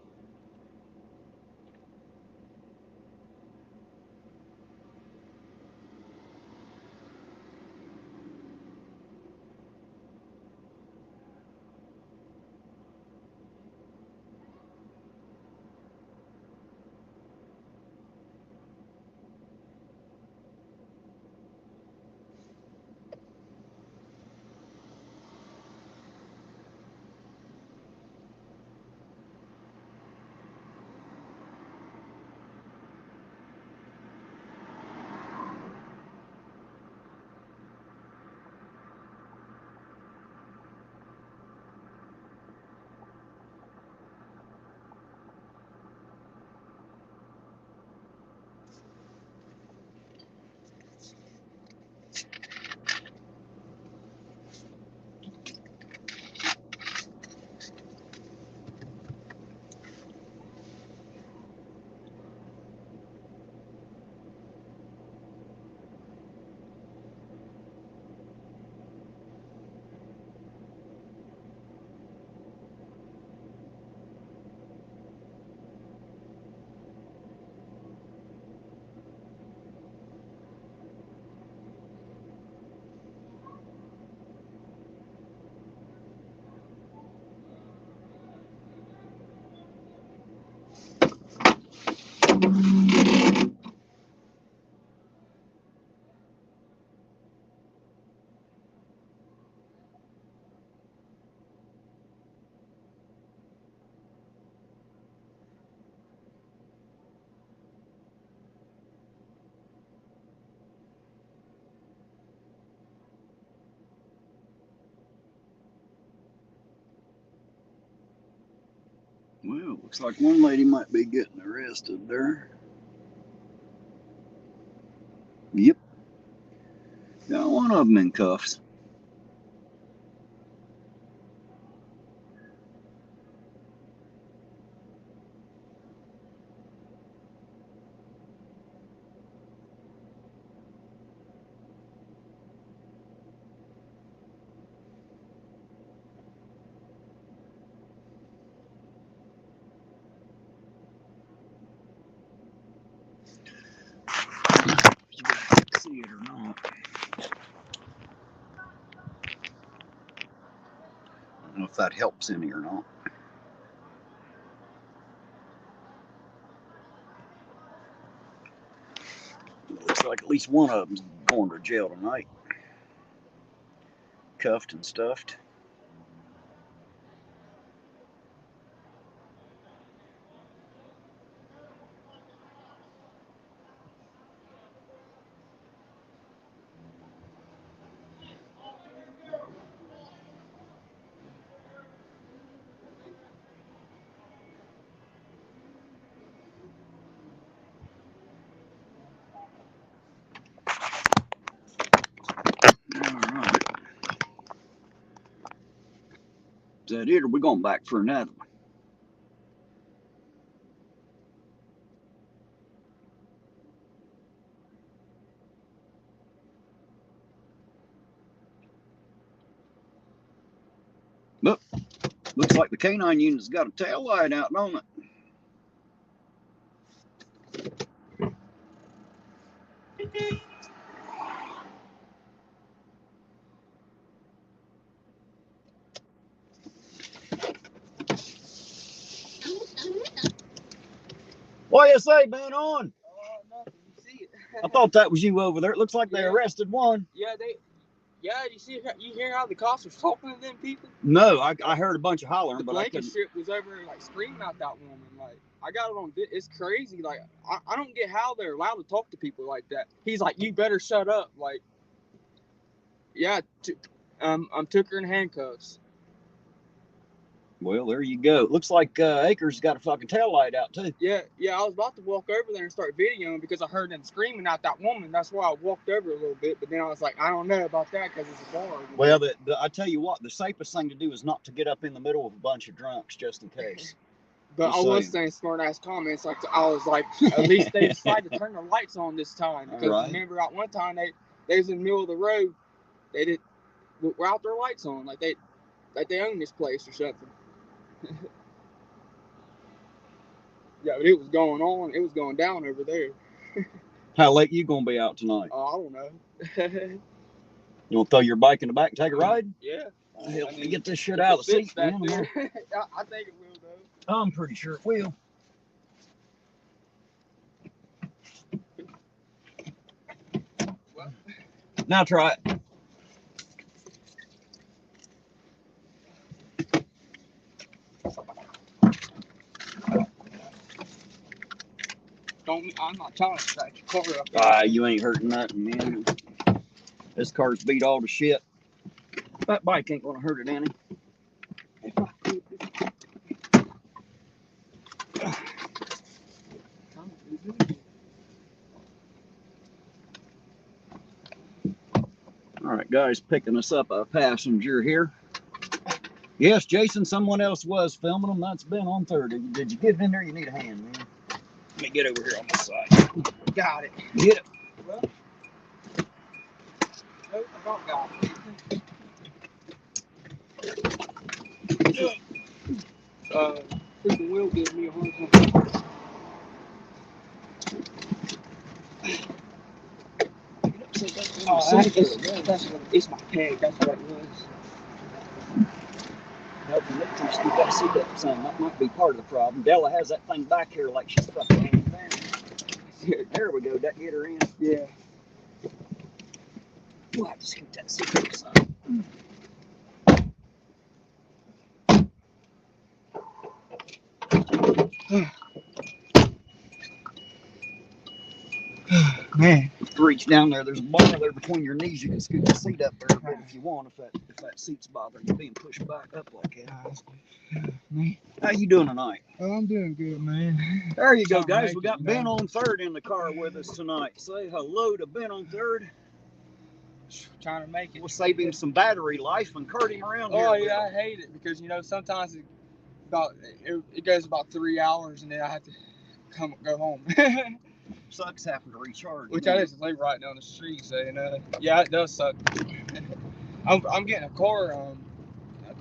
Looks like one lady might be getting arrested there. Yep. Got one of them in cuffs. You guys see it or not? I don't know if that helps any or not. Looks like at least one of them's going to jail tonight. Cuffed and stuffed. Alright. Is that it, or we going back for another one? Look, looks like the canine unit's got a tail light out, don't it? What you say, been on? Nothing. You see it? I thought that was you over there. It looks like they Yeah. arrested one. Yeah, you hear how the cops were talking to them people? No, I heard a bunch of hollering, The but I blanket couldn't. strip was over like screaming at that woman. Like, I got it on. It's crazy. Like, I don't get how they're allowed to talk to people like that. He's like, you better shut up. Like, yeah, took her in handcuffs. Well, there you go. Looks like Acres got a fucking tail light out too. Yeah, I was about to walk over there and start videoing because I heard them screaming at that woman. That's why I walked over a little bit. But then I was like, I don't know about that because it's a bar. Well, I tell you what, the safest thing to do is not to get up in the middle of a bunch of drunks, just in case. But Just I was saying. saying smart ass comments. Like, I was like, at least they decided to turn the lights on this time. Because Right. remember, at one time they was in the middle of the road. They did without their lights on, like they own this place or something. Yeah, but it was going on. It was going down over there. How late you gonna be out tonight? I don't know. You want to throw your bike in the back and take a ride? Yeah. Help me get this shit out of the seat, back man. there. I think it will though. I'm pretty sure it will. Well, Now try it. I'm not trying to scratch your car up. You ain't hurting nothing, man. This car's beat all to shit. That bike ain't gonna hurt it any. All right, guys, picking us up a passenger here. Yes, Jason, someone else was filming them. That's been on 30. Did you get in there? You need a hand, man. Let me get over here on this side. Got it. Get it. Well, nope, I don't got it. Freaking Will gives me a hard time. It's my peg. That's what it was. Nope, you got to see that son. That might be part of the problem. Della has that thing back here like she's fucking hanging down. There we go. That get her in. Yeah. We'll have to scoot that seat to the side. Man. Reach down there. There's a bar there between your knees. You can scoot the seat up there a bit if you want. If that seat's bothering you being pushed back up like that. Man. How you doing tonight? Oh, I'm doing good, man. There you go, Trying to guys. make We it, got you Ben know. on third in the car with us tonight. Say hello to Ben on third. Trying to make it. We'll save him some battery life and cart him around here. Oh yeah, I hate it because sometimes it goes about 3 hours and then I have to go home. Sucks having to recharge. Which I just live right down the street, so yeah, it does suck. I'm getting a car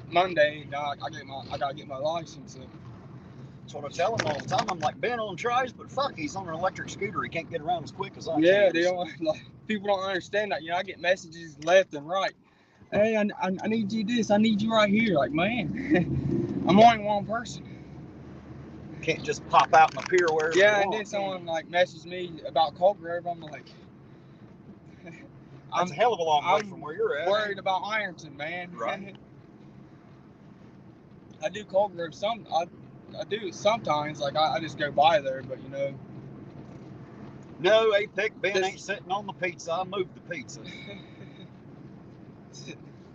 Monday. I gotta get my license. So. That's what I tell him all the time. I'm like, Ben on tries, but fuck, he's on an electric scooter. He can't get around as quick as I can. Yeah, they don't people don't understand that. I get messages left and right. Hey, I need you this. I need you right here. Like, man, I'm only one person. Can't just pop out and appear wherever you want. And then someone messaged me about Cold Grove. I'm like, that's a hell of a long way from where you're at. Worried about Ironton, man. Right. I do Cold Grove I do sometimes. I just go by there, but No, Apex Ben ain't sitting on the pizza. I moved the pizza.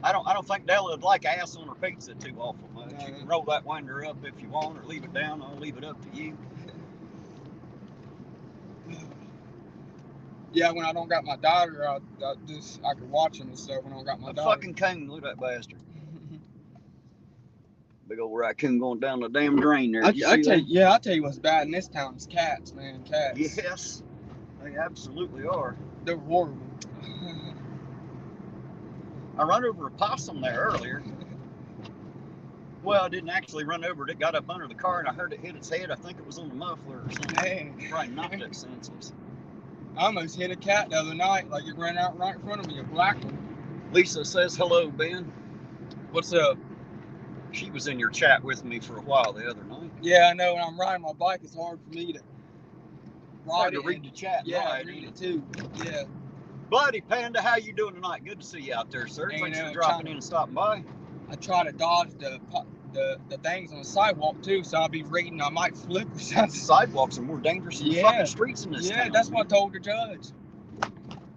I don't think Della would like ass on her pizza too awful much. You can roll that winder up if you want, or leave it down. I'll leave it up to you. Yeah, when I don't got my daughter, I can watch him and stuff. When I don't got my daughter. Fucking coon, look at that bastard. Big old raccoon going down the damn drain there. I'll tell you what's bad in this town is cats, man. Cats. Yes, they absolutely are. They're horrible. I run over a possum there earlier. Well, I didn't actually run over it. It got up under the car and I heard it hit its head. I think it was on the muffler or something. Man. Probably knocked it senseless. I almost hit a cat the other night. It ran out right in front of me, a black one. Lisa says hello, Ben. What's up? She was in your chat with me for a while the other night. Yeah, I know. When I'm riding my bike, it's hard for me to hard to read the chat. Yeah, I read it too. Yeah. Buddy Panda, how you doing tonight? Good to see you out there, sir. Thanks for dropping in and stopping by. I try to dodge the things on the sidewalk too, so I'll be reading. I might flip or something. Sidewalks are more dangerous than the fucking streets in this town. Yeah, that's what I told the judge.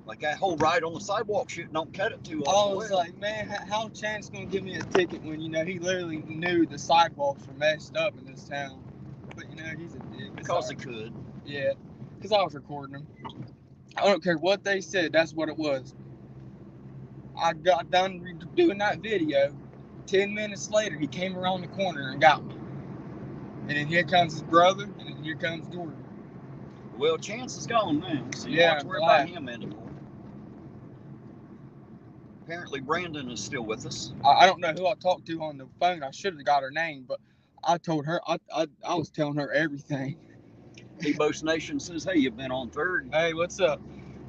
Like that whole ride on the sidewalk shit, don't cut it too often. I was like, man, how Chance gonna give me a ticket when he literally knew the sidewalks were messed up in this town? But he's a dick. Because he could. Yeah, because I was recording him. I don't care what they said. That's what it was. I got done doing that video. 10 minutes later, he came around the corner and got me. And then here comes his brother, and then here comes Jordan. Well, Chance is gone now, so you don't have to worry about him anymore. Apparently, Brandon is still with us. I don't know who I talked to on the phone. I should have got her name, but I told her, I was telling her everything. Ebos Nation says, hey, you've been on third. Hey, what's up?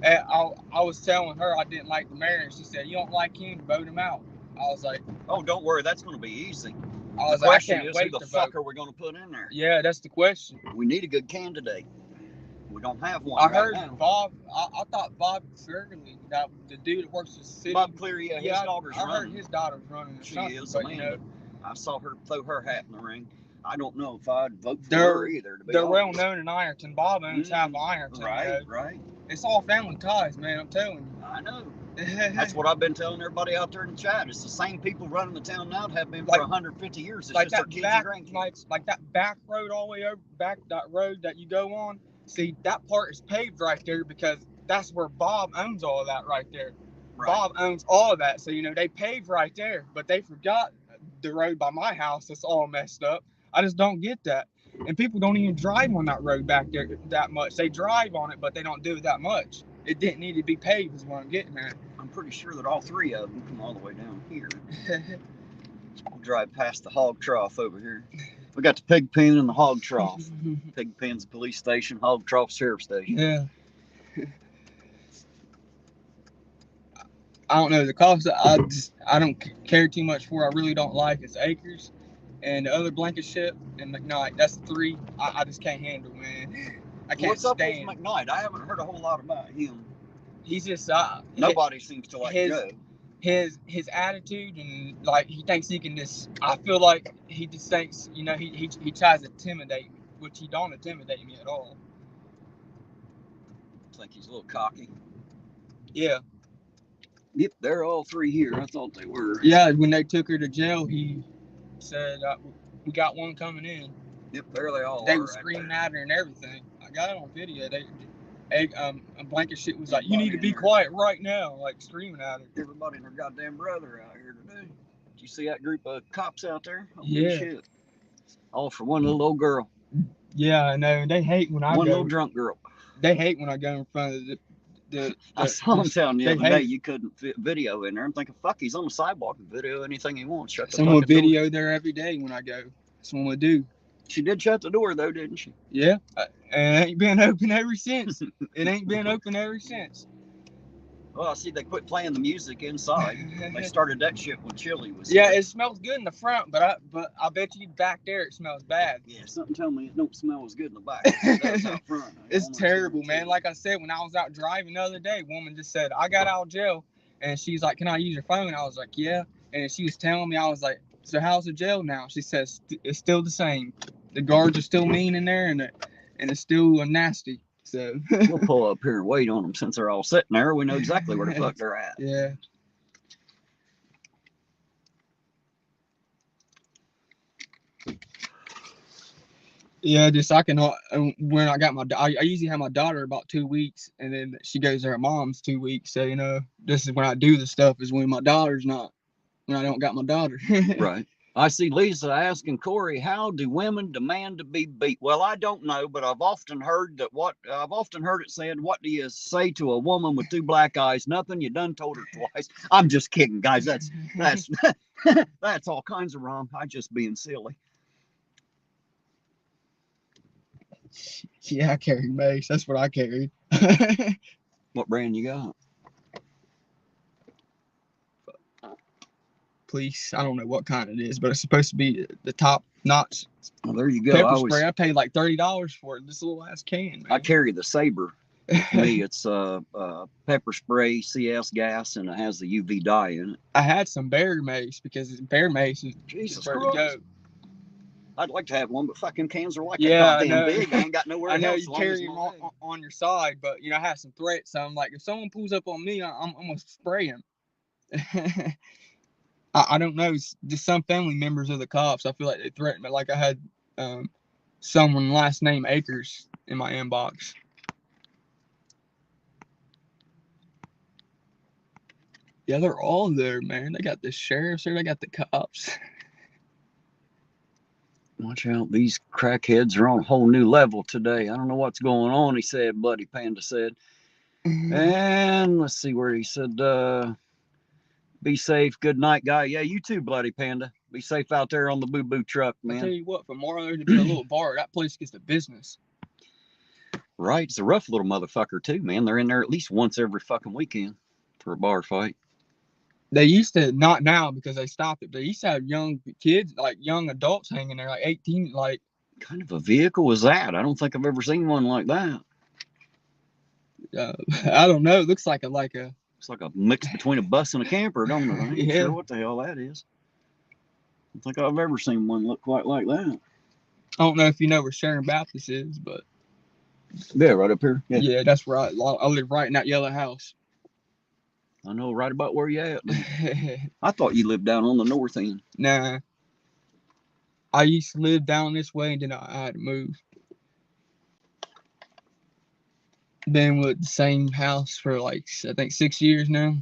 And I was telling her I didn't like the mayor, and she said, you don't like him, vote him out. I was like, oh, don't worry, that's going to be easy. The question is, who the fuck are we going to put in there? Yeah, that's the question. We need a good candidate. We don't have one. I heard now. Bob. I thought Bob Cleary, that the dude that works for the city. Bob Cleary, his daughter's running. I heard his daughter's running. She is, but I saw her throw her hat in the ring. I don't know if I'd vote for her either. They're well known in Ironton. Bob owns half of Ironton. Right. It's all family ties, man. I'm telling you. I know. That's what I've been telling everybody out there in the chat. It's the same people running the town now that have been for 150 years. It's just our kids and grandkids. Like that back road all the way over, that road that you go on. See, that part is paved right there because that's where Bob owns all of that right there. Right. Bob owns all of that. So, they paved right there, but they forgot the road by my house that's all messed up. I just don't get that. And people don't even drive on that road back there that much. They drive on it, but they don't do it that much. It didn't need to be paved is what I'm getting at. I'm pretty sure that all three of them come all the way down here. We'll drive past the hog trough over here. We got the pig pen and the hog trough. Pig pen's the police station, hog trough sheriff station. Yeah. I don't know. The cops I don't care too much for. I really don't like it's Acres and the other Blankenship and McKnight. That's the three I just can't handle, man. I can't What's up stand. with McKnight? I haven't heard a whole lot about him. He's just nobody seems to like Joe. His attitude and he thinks he can just. I feel like he just thinks he tries to intimidate me, which he don't intimidate me at all. think he's a little cocky. Yeah. Yep, they're all three here. I thought they were. Yeah, when they took her to jail, he said, we got one coming in. Yep, there they all They are. were screaming at her and everything. I got it on video. A blanket shit was like, you need to be quiet right now, like screaming at her. Everybody and their goddamn brother out here today. Did you see that group of cops out there? Holy Yeah. shit. All for one little old girl. Yeah, I know. And they hate when I One go. little drunk girl. They hate when I go in front of I saw him telling the they other day hate- you couldn't fit video in there. I'm thinking, fuck, he's on the sidewalk and video anything he wants. Shut the Someone fucking door. video there every day when I go. Someone would do. She did shut the door though, didn't she? Yeah, and it ain't been open ever since. It ain't been open ever since. Well, I see they quit playing the music inside. They started that shit when Chili was Yeah, here. it smells good in the front, but I bet you back there it smells bad. Yeah, something tell me it don't smell as good in the back as it does out front. It's terrible, man. Like I said, when I was out driving the other day, a woman just said, I got out of jail. And she's like, can I use your phone? I was like, yeah. And she was telling me, I was like, so how's the jail now? She says, it's still the same. The guards are still mean in there, and it's still nasty. So We'll pull up here and wait on them since they're all sitting there. We know exactly where the fuck they're at. Yeah. Yeah, just I can when I got I usually have my daughter about 2 weeks, and then she goes to her mom's 2 weeks. So this is when I do the stuff is when my daughter's not, when I don't got my daughter. Right. I see Lisa asking Corey, how do women demand to be beat? Well, I don't know, but I've often heard it said, what do you say to a woman with two black eyes? Nothing, you done told her twice. I'm just kidding, guys. That's that's all kinds of wrong. I just being silly. Yeah, I carry mace. That's what I carry. What brand you got? Police. I don't know what kind it is, but it's supposed to be the top notch. Well, there you go. Pepper spray. I paid like $30 for it. This little ass can, man. I carry the Saber. To me, it's pepper spray, CS gas, and it has the UV dye in it. I had some bear mace because bear mace is Jesus where to go. I'd like to have one, but fucking cans are like Yeah, that goddamn big. I ain't got nowhere I know else. you carry them on your side, but I have some threats. So I'm like, if someone pulls up on me, I'm gonna spray him. I don't know. Just some family members of the cops, I feel like they threatened me. Like I had someone last name Akers in my inbox. Yeah, they're all there, man. They got the sheriffs there. They got the cops. Watch out, these crackheads are on a whole new level today. I don't know what's going on, he said, Buddy Panda said. And let's see where he said, be safe, good night, guy. Yeah, you too, Bloody Panda. Be safe out there on the boo-boo truck, man. I'll tell you what, for Marlow to be a little bar, that place gets the business. Right, it's a rough little motherfucker too, man. They're in there at least once every fucking weekend for a bar fight. They used to, not now because they stopped it, but they used to have young kids, like young adults hanging there, like 18, like. What kind of a vehicle was that? I don't think I've ever seen one like that. I don't know. It looks like a. It's like a mix between a bus and a camper, don't it? I ain't sure what the hell that is. I don't think I've ever seen one look quite like that. I don't know if you know where Sharon Baptist is, but. Yeah, right up here. Yeah, that's where I live, right in that yellow house. I know right about where you at. I thought you lived down on the north end. Nah. I used to live down this way, and then I had to move. Been with the same house for like, I think 6 years now.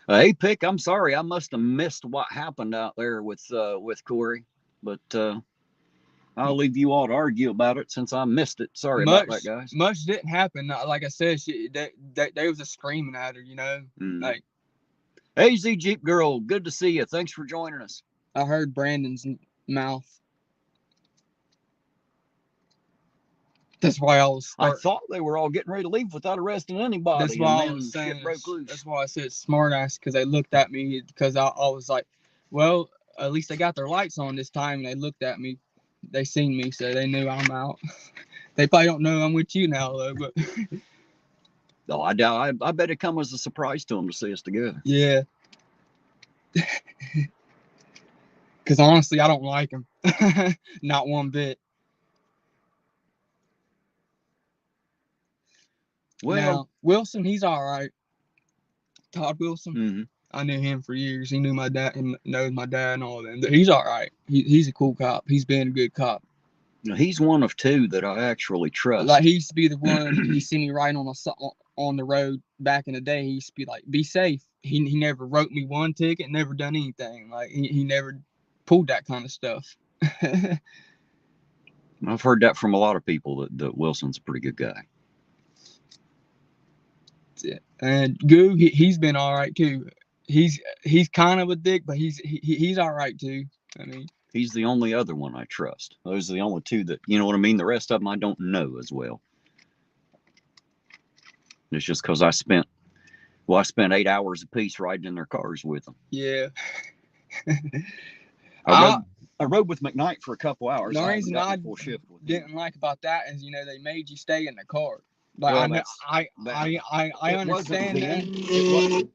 Hey, Pick, I'm sorry. I must have missed what happened out there with Corey. But I'll leave you all to argue about it since I missed it. Sorry about that, guys. Much didn't happen. Like I said, they was just screaming at her, Like, hey, Z Jeep Girl, good to see you. Thanks for joining us. I heard Brandon's mouth. That's why I thought they were all getting ready to leave without arresting anybody. That's why I was saying. That's why I said smart ass, because they looked at me because I was like, well, at least they got their lights on this time, and they looked at me. They seen me, so they knew I'm out. They probably don't know I'm with you now, though. But no, I doubt. I bet it come as a surprise to them to see us together. Yeah. Because honestly, I don't like him. Not one bit. Well, Wilson, he's all right. Todd Wilson. Mm-hmm. I knew him for years. He knew my dad and knows my dad and all of them. He's all right. He's a cool cop. He's been a good cop. He's one of two that I actually trust. Like, he used to be the one, he see me riding on the road back in the day. He used to be like, be safe. He never wrote me one ticket, never done anything. Like, he never pulled that kind of stuff. I've heard that from a lot of people that Wilson's a pretty good guy. And Goo, he's been all right too. He's kind of a dick, but he's all right too. I mean, he's the only other one I trust. Those are the only two that, you know what I mean? The rest of them I don't know as well. It's just because I spent 8 hours apiece riding in their cars with them. Yeah. I rode with McKnight for a couple hours. The reason I didn't like about that is, they made you stay in the car. Like, well, I understand that.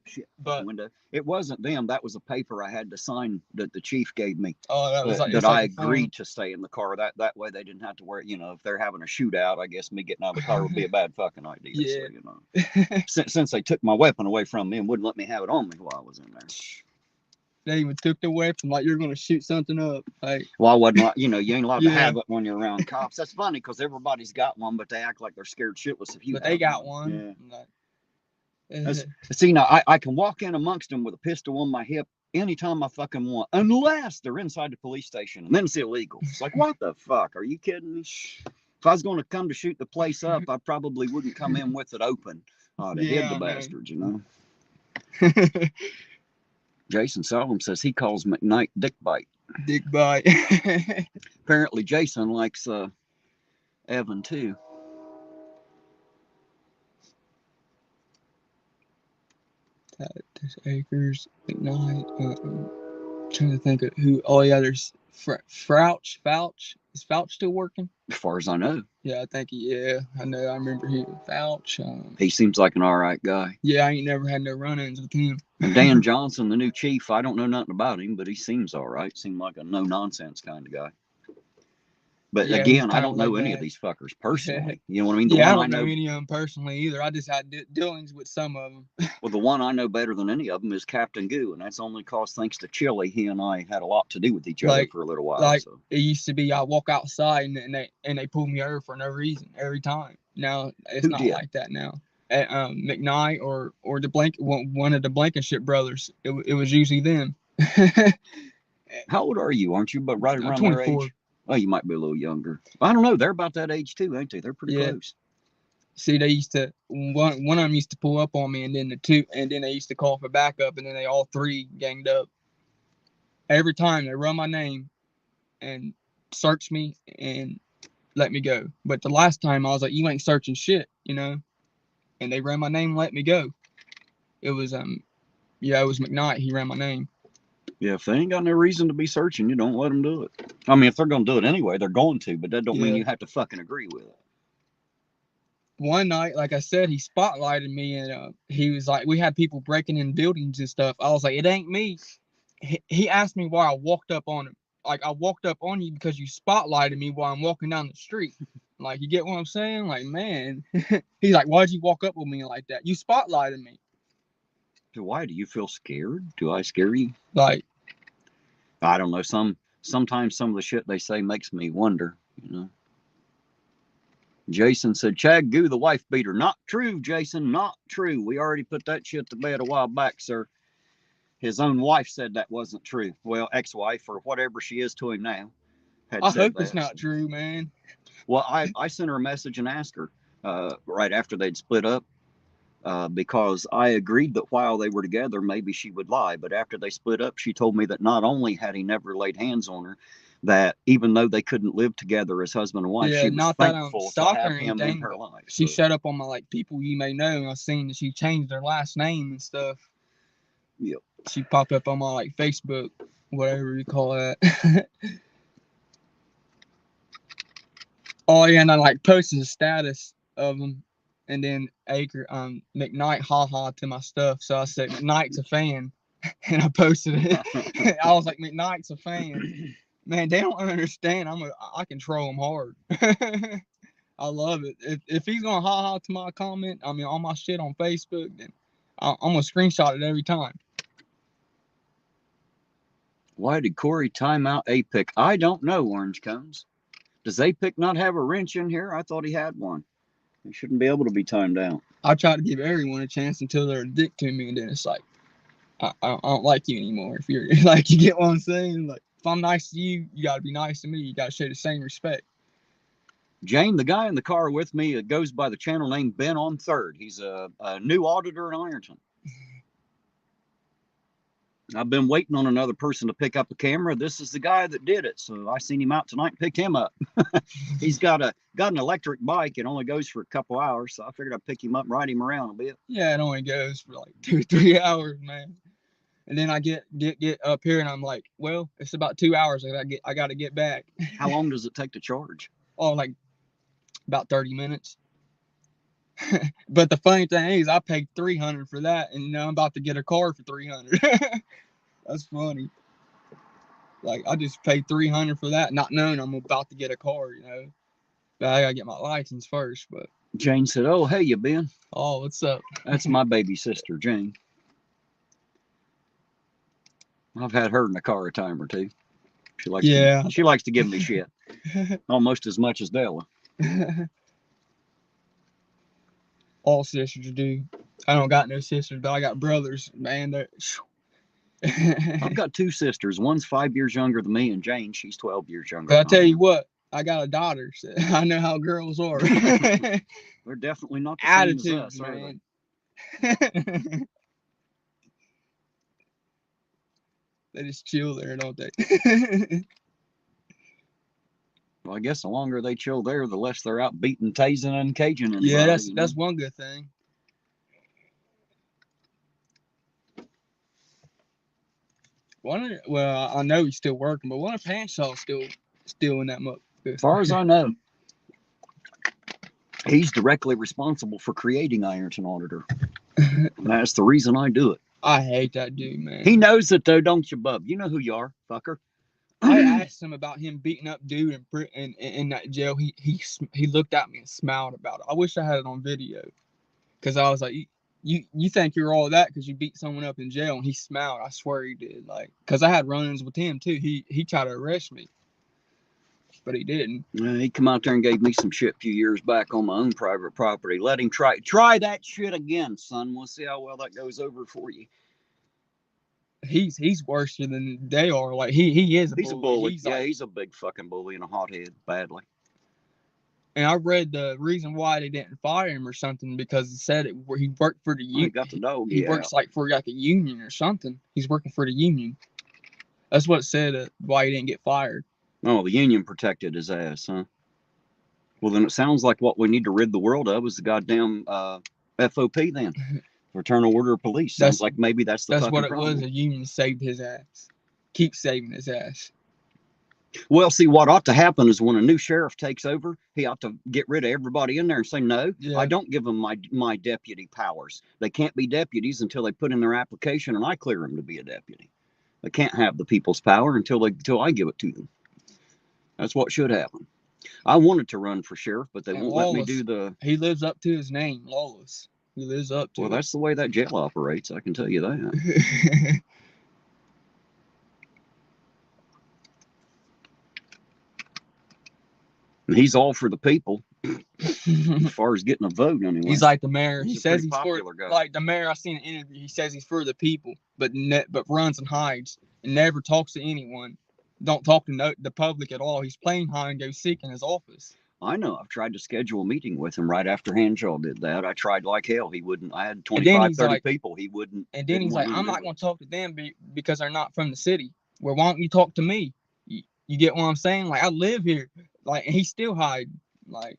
It wasn't them. That was a paper I had to sign that the chief gave me. Oh, that was that I agreed to stay in the car. That way they didn't have to worry. If they're having a shootout, I guess me getting out of the car would be a bad fucking idea. Yeah. So, since they took my weapon away from me and wouldn't let me have it on me while I was in there. They even took the weapon like you're gonna shoot something up. Like, well, I wasn't. You ain't allowed to have it when you're around cops. That's funny because everybody's got one, but they act like they're scared shitless if you. But they got one. Yeah. See, now I can walk in amongst them with a pistol on my hip anytime I fucking want, unless they're inside the police station, and then it's illegal. It's like, what the fuck? Are you kidding me? If I was going to come to shoot the place up, I probably wouldn't come in with it open to hit the bastards, Jason Solomon says he calls McKnight Dick Bite. Dick Bite. Apparently Jason likes Evan too. Acres, McKnight. Trying to think of who. Oh yeah, there's Fouch. Is Fouch still working? As far as I know. Yeah, I think I know. I remember him. Fouch. He seems like an all right guy. Yeah, I ain't never had no run-ins with him. And Dan Johnson, the new chief, I don't know nothing about him, but he seems all right. Seemed like a no-nonsense kind of guy. But again, I don't know any of these fuckers personally. You know what I mean? I don't know any of them personally either. I just had dealings with some of them. Well, the one I know better than any of them is Captain Goo, and that's only cause thanks to Chili. He and I had a lot to do with each other for a little while. It used to be I walk outside and they pull me over for no reason every time. Now it's not like that now. At McKnight or one of the Blankenship brothers, it was usually them. How old are you? Aren't you but right around 24. their age? Oh, you might be a little younger. I don't know. They're about that age too, ain't they? They're pretty close. See, they used to one of them used to pull up on me, and then they used to call for backup, and then they all three ganged up. Every time they run my name and search me and let me go. But the last time I was like, "You ain't searching shit," and they ran my name and let me go. It was it was McKnight. He ran my name. Yeah, if they ain't got no reason to be searching, you don't let them do it. I mean, if they're going to do it anyway, they're going to, but that don't mean you have to fucking agree with it. One night, like I said, he spotlighted me, and he was like, we had people breaking in buildings and stuff. I was like, it ain't me. He asked me why I walked up on him. Like, I walked up on you because you spotlighted me while I'm walking down the street. Like, you get what I'm saying? Like, man. He's like, why'd you walk up with me like that? You spotlighted me. Why? Do you feel scared? Do I scare you? Like, I don't know. Sometimes some of the shit they say makes me wonder, Jason said, Chad Goo, the wife beater. Not true, Jason. Not true. We already put that shit to bed a while back, sir. His own wife said that wasn't true. Well, ex-wife or whatever she is to him now. I hope it's not true, man. Well, I sent her a message and asked her right after they'd split up. Because I agreed that while they were together, maybe she would lie. But after they split up, she told me that not only had he never laid hands on her, that even though they couldn't live together as husband and wife, she was thankful to have him in her life. She showed up on my people you may know, and I seen that she changed her last name and stuff. Yep. She popped up on my Facebook, whatever you call that. Oh yeah, and I posted a status of them. And then McKnight haha to my stuff. So I said, McKnight's a fan. And I posted it. I was like, McKnight's a fan. Man, they don't understand. I control them hard. I love it. If he's gonna ha to my comment, I mean, on my shit on Facebook, then I'm gonna screenshot it every time. Why did Corey time out APIC? I don't know, Orange Cones. Does APIC not have a wrench in here? I thought he had one. He shouldn't be able to be timed out. I try to give everyone a chance until they're a dick to me, and then it's like, I don't like you anymore. If you're like, you get what I'm saying? Like, if I'm nice to you, you gotta be nice to me. You gotta show the same respect. Jane, the guy in the car with me, goes by the channel name Ben on Third. He's a new auditor in Ironton. I've been waiting on another person to pick up a camera. This is the guy that did it. So I seen him out tonight and picked him up. He's got an electric bike. It only goes for a couple hours. So I figured I'd pick him up and ride him around a bit. Yeah, it only goes for like 2 or 3 hours, man. And then I get up here and I'm like, well, it's about 2 hours. I gotta get back. How long does it take to charge? Oh, like about 30 minutes. But the funny thing is, I paid $300 for that, and I'm about to get a car for $300. That's funny. Like, I just paid $300 for that, not knowing I'm about to get a car, But I gotta get my license first. But Jane said, "Oh, hey, you Ben." Oh, what's up? That's my baby sister, Jane. I've had her in the car a time or two. She likes to give me shit, almost as much as Della. All sisters do. I don't got no sisters, but I got brothers, man. I've got 2 sisters. One's 5 years younger than me, and Jane, she's 12 years younger. But I tell you what, I got a daughter. So I know how girls are. They're definitely not the attitude, same as us, man. They just chill there, don't they? Well, I guess the longer they chill there, the less they're out beating, tasing, and caging. Yeah, that's one good thing. Well, I know he's still working, but one of Panshaw's still in that muck. As far as I know, he's directly responsible for creating Ironton Auditor. And that's the reason I do it. I hate that dude, man. He knows it though, don't you, bub? You know who you are, fucker. I asked him about him beating up dude in that jail. He looked at me and smiled about it. I wish I had it on video, because I was like, you think you're all that because you beat someone up in jail? And he smiled. I swear he did. Like, because I had run-ins with him too. He tried to arrest me, but he didn't. He come out there and gave me some shit a few years back on my own private property. Let him try that shit again, son. We'll see how well that goes over for you. He's worse than they are. Like, he is a bully. He's a big fucking bully and a hothead, badly. And I read the reason why they didn't fire him or something, because it said he worked for the union. He got the dog. He works like for like a union or something. He's working for the union. That's what it said why he didn't get fired. Oh, the union protected his ass, huh? Well, then it sounds like what we need to rid the world of is the goddamn FOP then. Fraternal Order of Police. Sounds like maybe that's the fucking problem. That's what it was. A union saved his ass. Keep saving his ass. Well, see, what ought to happen is when a new sheriff takes over, he ought to get rid of everybody in there and say, no, I don't give them my deputy powers. They can't be deputies until they put in their application and I clear them to be a deputy. They can't have the people's power until I give it to them. That's what should happen. I wanted to run for sheriff, but they won't let me do the... He lives up to his name, Lawless. He lives up to it. Well, that's the way that jail operates, I can tell you that. And he's all for the people, as far as getting a vote anyway. He's like the mayor. He says he's for guy. Like the mayor. I seen an interview. He says he's for the people, but runs and hides and never talks to anyone. Don't talk to the public at all. He's playing hide and go seek in his office. I know. I've tried to schedule a meeting with him right after Hanshaw did that. I tried like hell. He wouldn't. I had 25, 30 people. He wouldn't. And then he's like, I'm not going to talk to them because they're not from the city. Well, why don't you talk to me? You get what I'm saying? Like, I live here. Like, and he still hide. Like,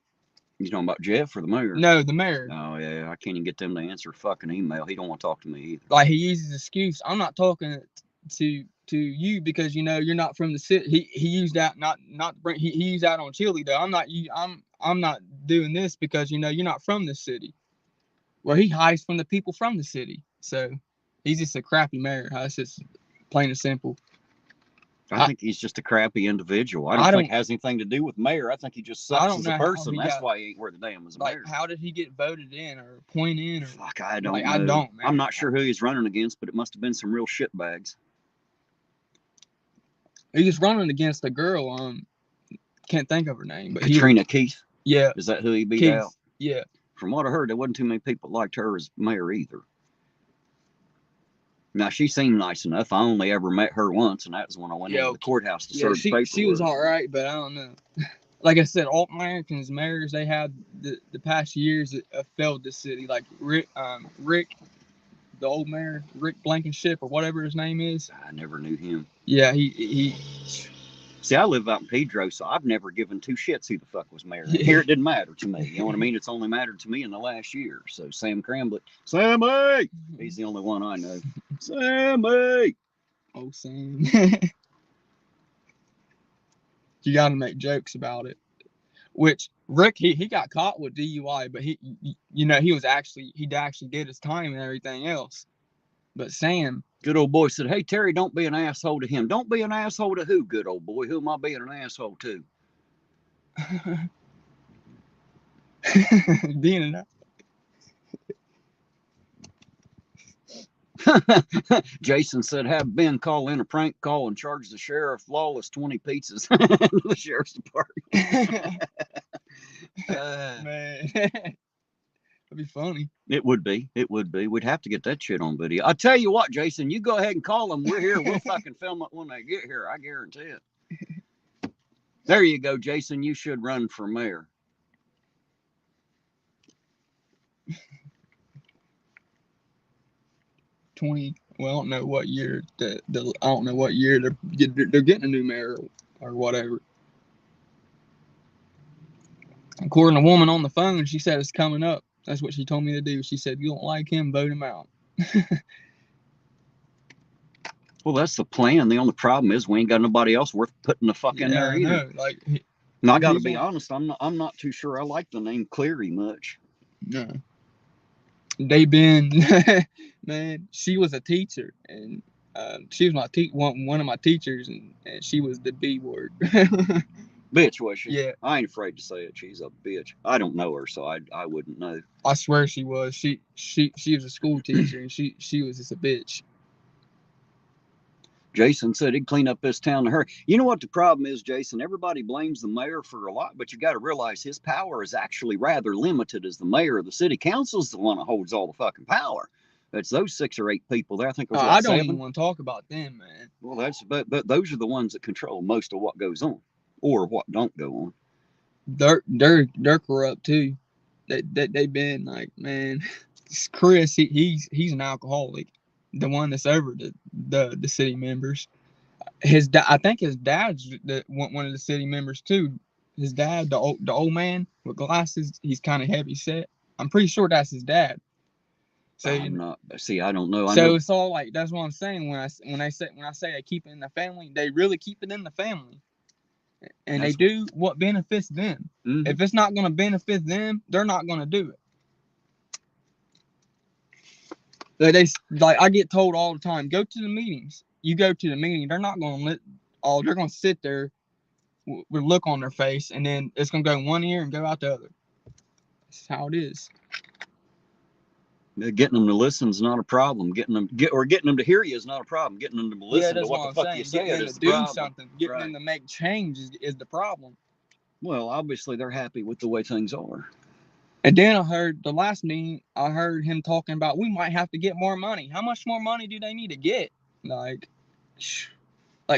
you talking about Jeff or the mayor? No, the mayor. Oh, yeah. I can't even get them to answer fucking email. He don't want to talk to me either. Like, he uses excuse. I'm not talking to you because you're not from the city. He used that he used that on Chili though. I'm not doing this because you're not from the city. Well, he hides from the people from the city. So he's just a crappy mayor. That's just plain and simple. I think he's just a crappy individual. I don't think it has anything to do with mayor. I think he just sucks as a person. That's why he ain't worth a damn as a mayor. How did he get voted in or appointed in? Or, fuck, I don't know. I don't, man. I'm not sure who he's running against, but it must have been some real shitbags. He was running against a girl. Can't think of her name, but Katrina Keith. Yeah. Is that who he beat out? Yeah. From what I heard, there wasn't too many people that liked her as mayor either. Now, she seemed nice enough. I only ever met her once, and that was when I went into the courthouse to serve the paperwork. She was all right, but I don't know. Like I said, all Americans, mayors, they had the past years that have failed the city. Like Rick, the old mayor, Rick Blankenship, or whatever his name is. I never knew him. Yeah, he. See, I live out in Pedro, so I've never given two shits who the fuck was mayor. Yeah. Here, it didn't matter to me. You know what I mean? It's only mattered to me in the last year. So Sam Cramblett, Sammy, he's the only one I know. Sammy. Oh, Sam. You got to make jokes about it. Which Rick, he got caught with DUI, but he actually did his time and everything else. But Sam, good old boy, said, "Hey Terry, don't be an asshole to him." Don't be an asshole to who, good old boy? Who am I being an asshole to? Being an Jason said, "Have Ben call in a prank call and charge the sheriff lawless 20 pizzas." The sheriff's department. Man, that'd be funny. It would be. It would be. We'd have to get that shit on video. I tell you what, Jason, you go ahead and call them. We're here. We'll fucking film it when they get here. I guarantee it. There you go, Jason. You should run for mayor. Well, I don't know what year I don't know what year they're getting a new mayor or whatever. According to a woman on the phone, she said it's coming up. That's what she told me to do. She said, "You don't like him, vote him out." Well, that's the plan. The only problem is we ain't got nobody else worth putting the fuck in there either. Now, I got to be honest. I'm not too sure I like the name Cleary much. No. They been, man. She was a teacher, and she was one of my teachers, and she was the B word. Bitch, was she? Yeah. I ain't afraid to say it. She's a bitch. I don't know her, so I wouldn't know. I swear she was. She was a school teacher, and she was just a bitch. Jason said he'd clean up this town to her. You know what the problem is, Jason? Everybody blames the mayor for a lot, but you got to realize his power is actually rather limited. As the mayor of the city council is the one that holds all the fucking power. It's those 6 or 8 people there. I think. I don't even want to talk about them, man. Well, but those are the ones that control most of what goes on. Or what don't go on. They're corrupt too. They've been like, man, Chris, he's an alcoholic. The one that's over the city members. I think his dad's one of the city members too. His dad, the old man with glasses, he's kind of heavy set. I'm pretty sure that's his dad. So I don't know. It's all like, that's what I'm saying when I say they keep it in the family, they really keep it in the family. And they do what benefits them. Mm-hmm. If it's not going to benefit them, they're not going to do it. They like, I get told all the time, go to the meetings. You go to the meeting, they're not going to they're going to sit there with a look on their face, and then it's going to go in one ear and go out the other. That's how it is. Getting them to listen is not a problem. Getting them to hear you is not a problem. Getting them to listen to what the fuck you say is the problem. Something. Getting them to make change is the problem. Well, obviously they're happy with the way things are. And then I heard the last meeting, I heard him talking about we might have to get more money. How much more money do they need to get? Like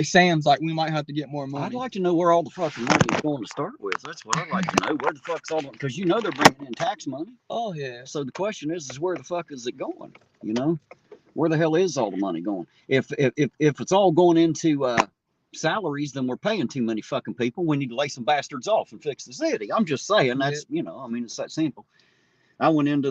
Sam's like, we might have to get more money. I'd like to know where all the fucking money is going to start with. That's what I'd like to know. Where the fuck's all the, because they're bringing in tax money. Oh yeah. So the question is where the fuck is it going? You know, where the hell is all the money going? If it's all going into salaries, then we're paying too many fucking people. We need to lay some bastards off and fix the city. I'm just saying that's it's that simple. I went into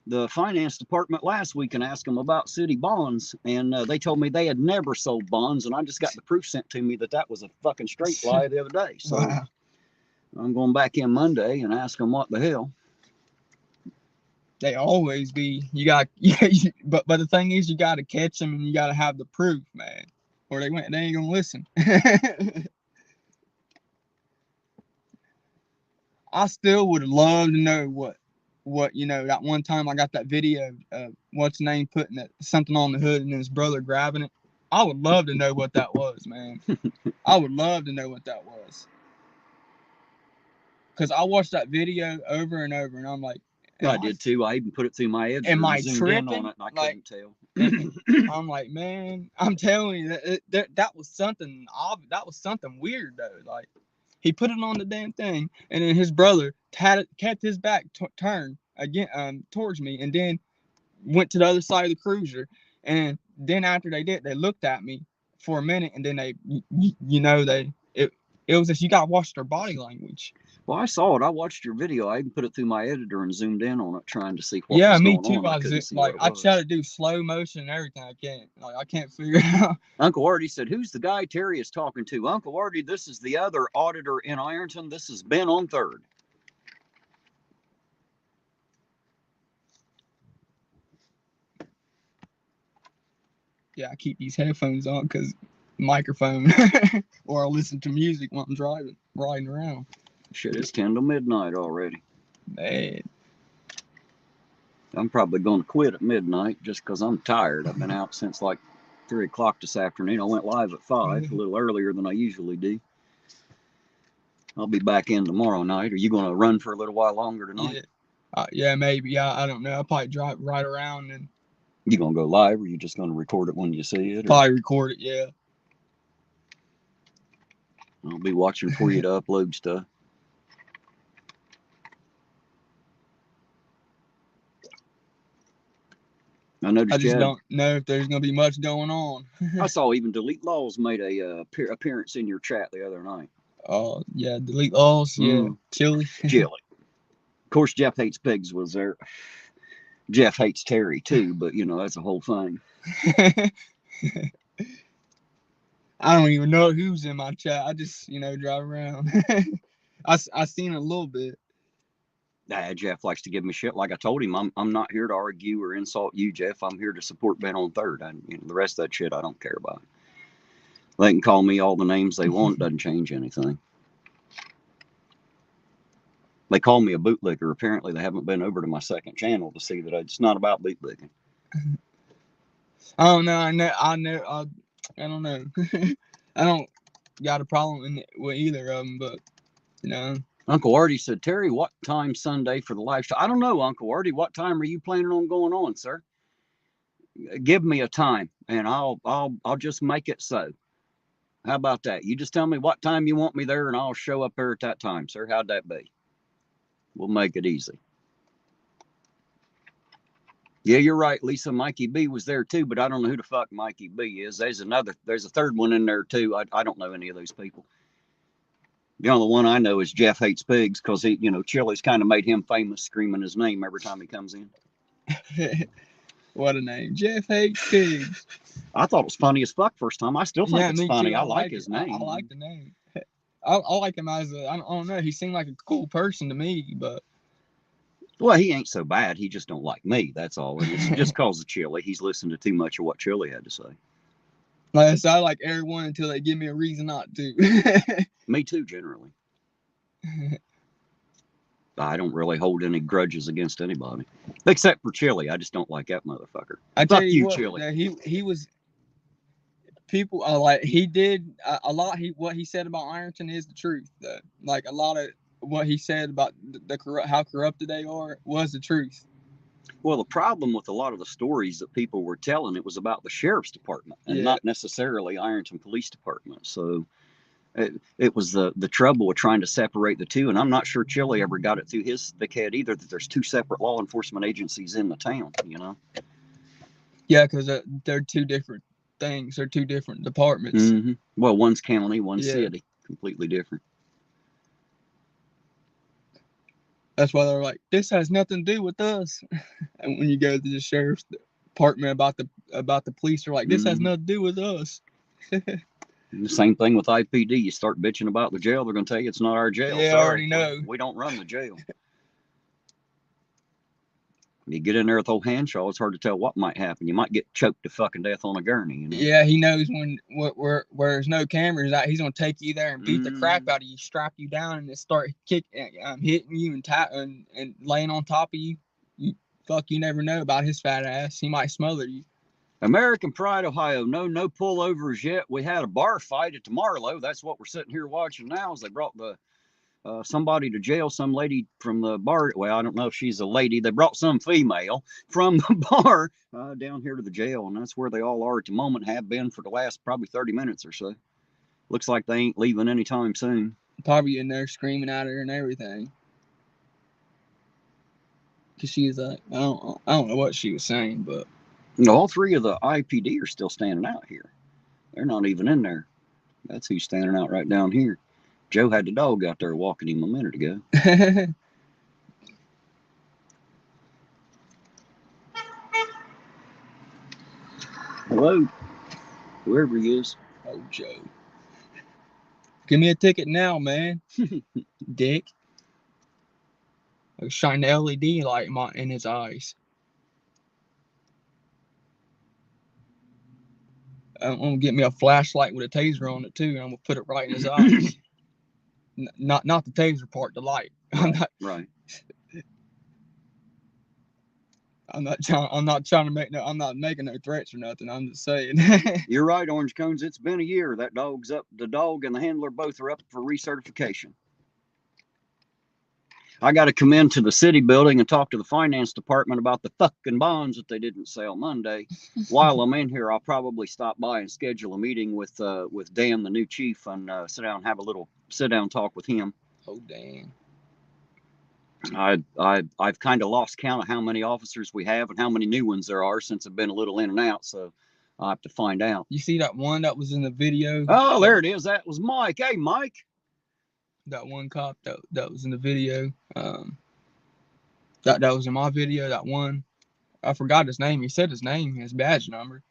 the finance department last week and asked them about city bonds, and they told me they had never sold bonds, and I just got the proof sent to me that was a fucking straight lie the other day. So wow. I'm going back in Monday and ask them what the hell. They always be. But the thing is, you got to catch them and you got to have the proof, man. or they ain't gonna listen. I still would have loved to know what that one time I got that video of what's his name putting something on the hood and his brother grabbing it. I would love to know what that was, man. I would love to know what that was. Because I watched that video over and over, and I'm like, I did too. I even put it through my editor am I and zoomed tripping? in on it, and I couldn't tell. I'm like, man, I'm telling you that was something. That was something weird though. Like, he put it on the damn thing, and then his brother kept his back turned again towards me, and then went to the other side of the cruiser. And then after they did, they looked at me for a minute, and then it was just, you gotta watch their body language. Well, I saw it. I watched your video. I even put it through my editor and zoomed in on it, trying to see what yeah, was me going too. on. I try to do slow motion and everything. I can't figure it out. Uncle Artie said, "Who's the guy Terry is talking to?" Uncle Artie, this is the other auditor in Ironton. This has been on 3rd. Yeah, I keep these headphones on because microphone, or I'll listen to music while I'm riding around. Shit, it's 10 to midnight already. Man. I'm probably going to quit at midnight just because I'm tired. I've been out since like 3 o'clock this afternoon. I went live at 5, a little earlier than I usually do. I'll be back in tomorrow night. Are you going to run for a little while longer tonight? Yeah, maybe. I don't know. I'll probably drive right around and. You going to go live, or you just going to record it when you see it? Or? Probably record it, yeah. I'll be watching for you to upload stuff. I just don't know if there's going to be much going on. I saw even Delete Laws made a appearance in your chat the other night. Oh, yeah, Delete Laws, yeah. Chili. Of course, Jeff Hates Pigs was there. Jeff hates Terry too, but that's a whole thing. I don't even know who's in my chat. I just, drive around. I seen a little bit. Jeff likes to give me shit. Like I told him, I'm not here to argue or insult you, Jeff. I'm here to support Ben on 3rd. The rest of that shit I don't care about. They can call me all the names they want. It doesn't change anything. They call me a bootlicker. Apparently, they haven't been over to my second channel to see that it's not about bootlicking. I don't know. I don't know. I don't got a problem with either of them, but Uncle Artie said, "Terry, what time Sunday for the live show?" I don't know, Uncle Artie. What time are you planning on going on, sir? Give me a time, and I'll just make it so. How about that? You just tell me what time you want me there, and I'll show up there at that time, sir. How'd that be? We'll make it easy. Yeah, you're right, Lisa. Mikey B was there too, but I don't know who the fuck Mikey B is. There's a 3rd one in there too. I don't know any of those people. The only one I know is Jeff Hates Pigs, because he, Chili's kind of made him famous, screaming his name every time he comes in. What a name, Jeff Hates Pigs. I thought it was funny as fuck first time. I still think it's funny. Too. I like his name. I like the name. I like him as I don't know. He seemed like a cool person to me, but. Well, he ain't so bad. He just don't like me. That's all. And it's just cause of Chili. He's listened to too much of what Chili had to say. Like I said, I like everyone until they give me a reason not to. Me too, generally. I don't really hold any grudges against anybody, except for Chili. I just don't like that motherfucker. I tell you what, Chili. He was. People like he did a lot. What he said about Ironton is the truth. Though. Like a lot of what he said about how corrupted they are was the truth. Well, the problem with a lot of the stories that people were telling, it was about the sheriff's department and not necessarily Ironton Police Department. So it was the trouble with trying to separate the two. And I'm not sure Chili ever got it through his thick head either, that there's 2 separate law enforcement agencies in the town, Yeah, because they're 2 different things. They're 2 different departments. Mm-hmm. Well, one's county, one's city. Completely different. That's why they're like, this has nothing to do with us. And when you go to the sheriff's department about the police, they're like, this has nothing to do with us. The same thing with IPD. You start bitching about the jail, they're going to tell you it's not our jail. Yeah, I already know. We don't run the jail. You get in there with old Hanshaw, it's hard to tell what might happen. You might get choked to fucking death on a gurney. You know? Yeah, he knows where there's no cameras out, he's gonna take you there and beat the crap out of you, strap you down, and then start hitting you and laying on top of you. You never know about his fat ass. He might smother you. American Pride, Ohio. No pullovers yet. We had a bar fight at the Marlowe. That's what we're sitting here watching now. As they brought somebody to jail, some lady from the bar. Well, I don't know if she's a lady. They brought some female from the bar down here to the jail, and that's where they all are at the moment, have been for the last probably 30 minutes or so. Looks like they ain't leaving anytime soon. Probably in there screaming at her and everything. Because she's like, I don't know what she was saying, but. All three of the IPD are still standing out here. They're not even in there. That's who's standing out right down here. Joe had the dog out there walking him a minute ago. Hello, whoever he is. Oh, Joe. Give me a ticket now, man. Dick. Shine the LED light in his eyes. I'm gonna get me a flashlight with a taser on it too, and I'm gonna put it right in his eyes. Not the taser part, the light. Right. I'm not trying to make I'm not making no threats or nothing. I'm just saying. You're right, Orange Cones. It's been a year. That dog's up. The dog and the handler both are up for recertification. I got to come into the city building and talk to the finance department about the fucking bonds that they didn't sell Monday. While I'm in here, I'll probably stop by and schedule a meeting with Dan, the new chief, and sit down and have a little sit-down talk with him. Oh, dang. I've kind of lost count of how many officers we have and how many new ones there are since I've been a little in and out, so I'll have to find out. You see that one that was in the video? Oh, there it is. That was Mike. Hey, Mike. That one cop that was in the video. That was in my video. That one, I forgot his name. He said his name, his badge number.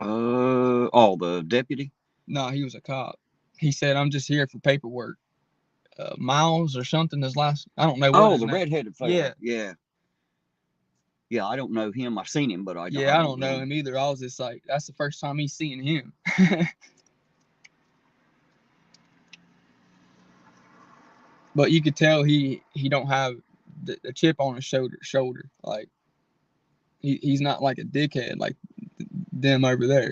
The deputy? No, he was a cop. He said, "I'm just here for paperwork." Miles or something. His last, I don't know. What the redheaded fella. Yeah. Yeah, I don't know him. I've seen him, but I don't know him either. I was just like, that's the first time he's seeing him. But you could tell he don't have the chip on his shoulder. Like he's not like a dickhead like them over there.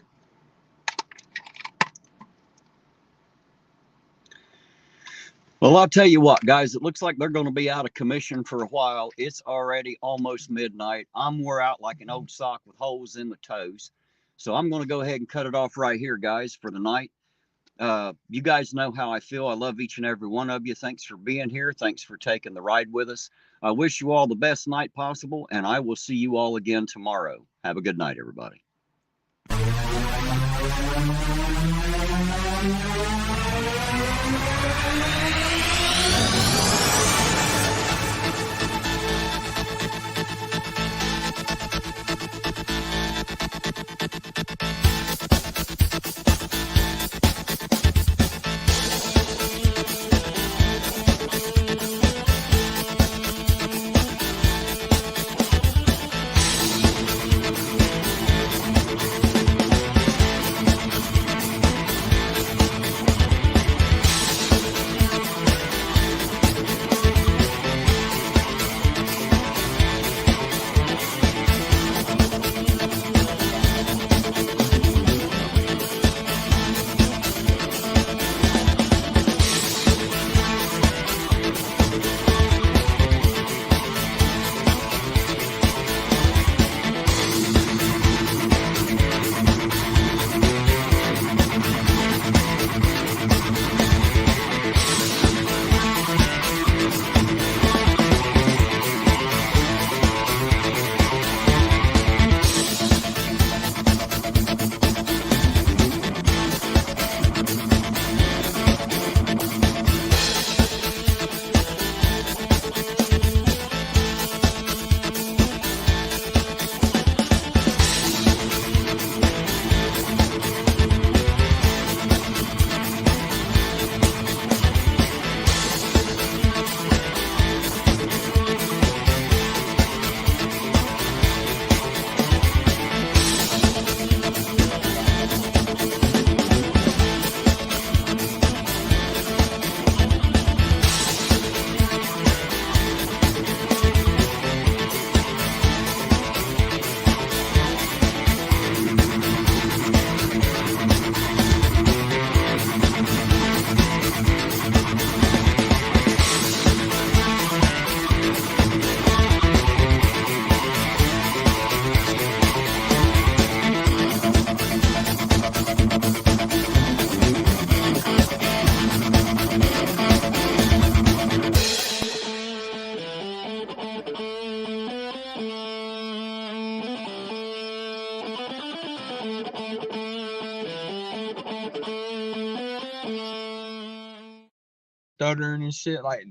Well, I'll tell you what, guys, it looks like they're going to be out of commission for a while. It's already almost midnight. I'm wore out like an old sock with holes in the toes. So I'm going to go ahead and cut it off right here, guys, for the night. You guys know how I feel. I love each and every one of you. Thanks for being here. Thanks for taking the ride with us. I wish you all the best night possible, and I will see you all again tomorrow. Have a good night, everybody. stuttering and shit. Like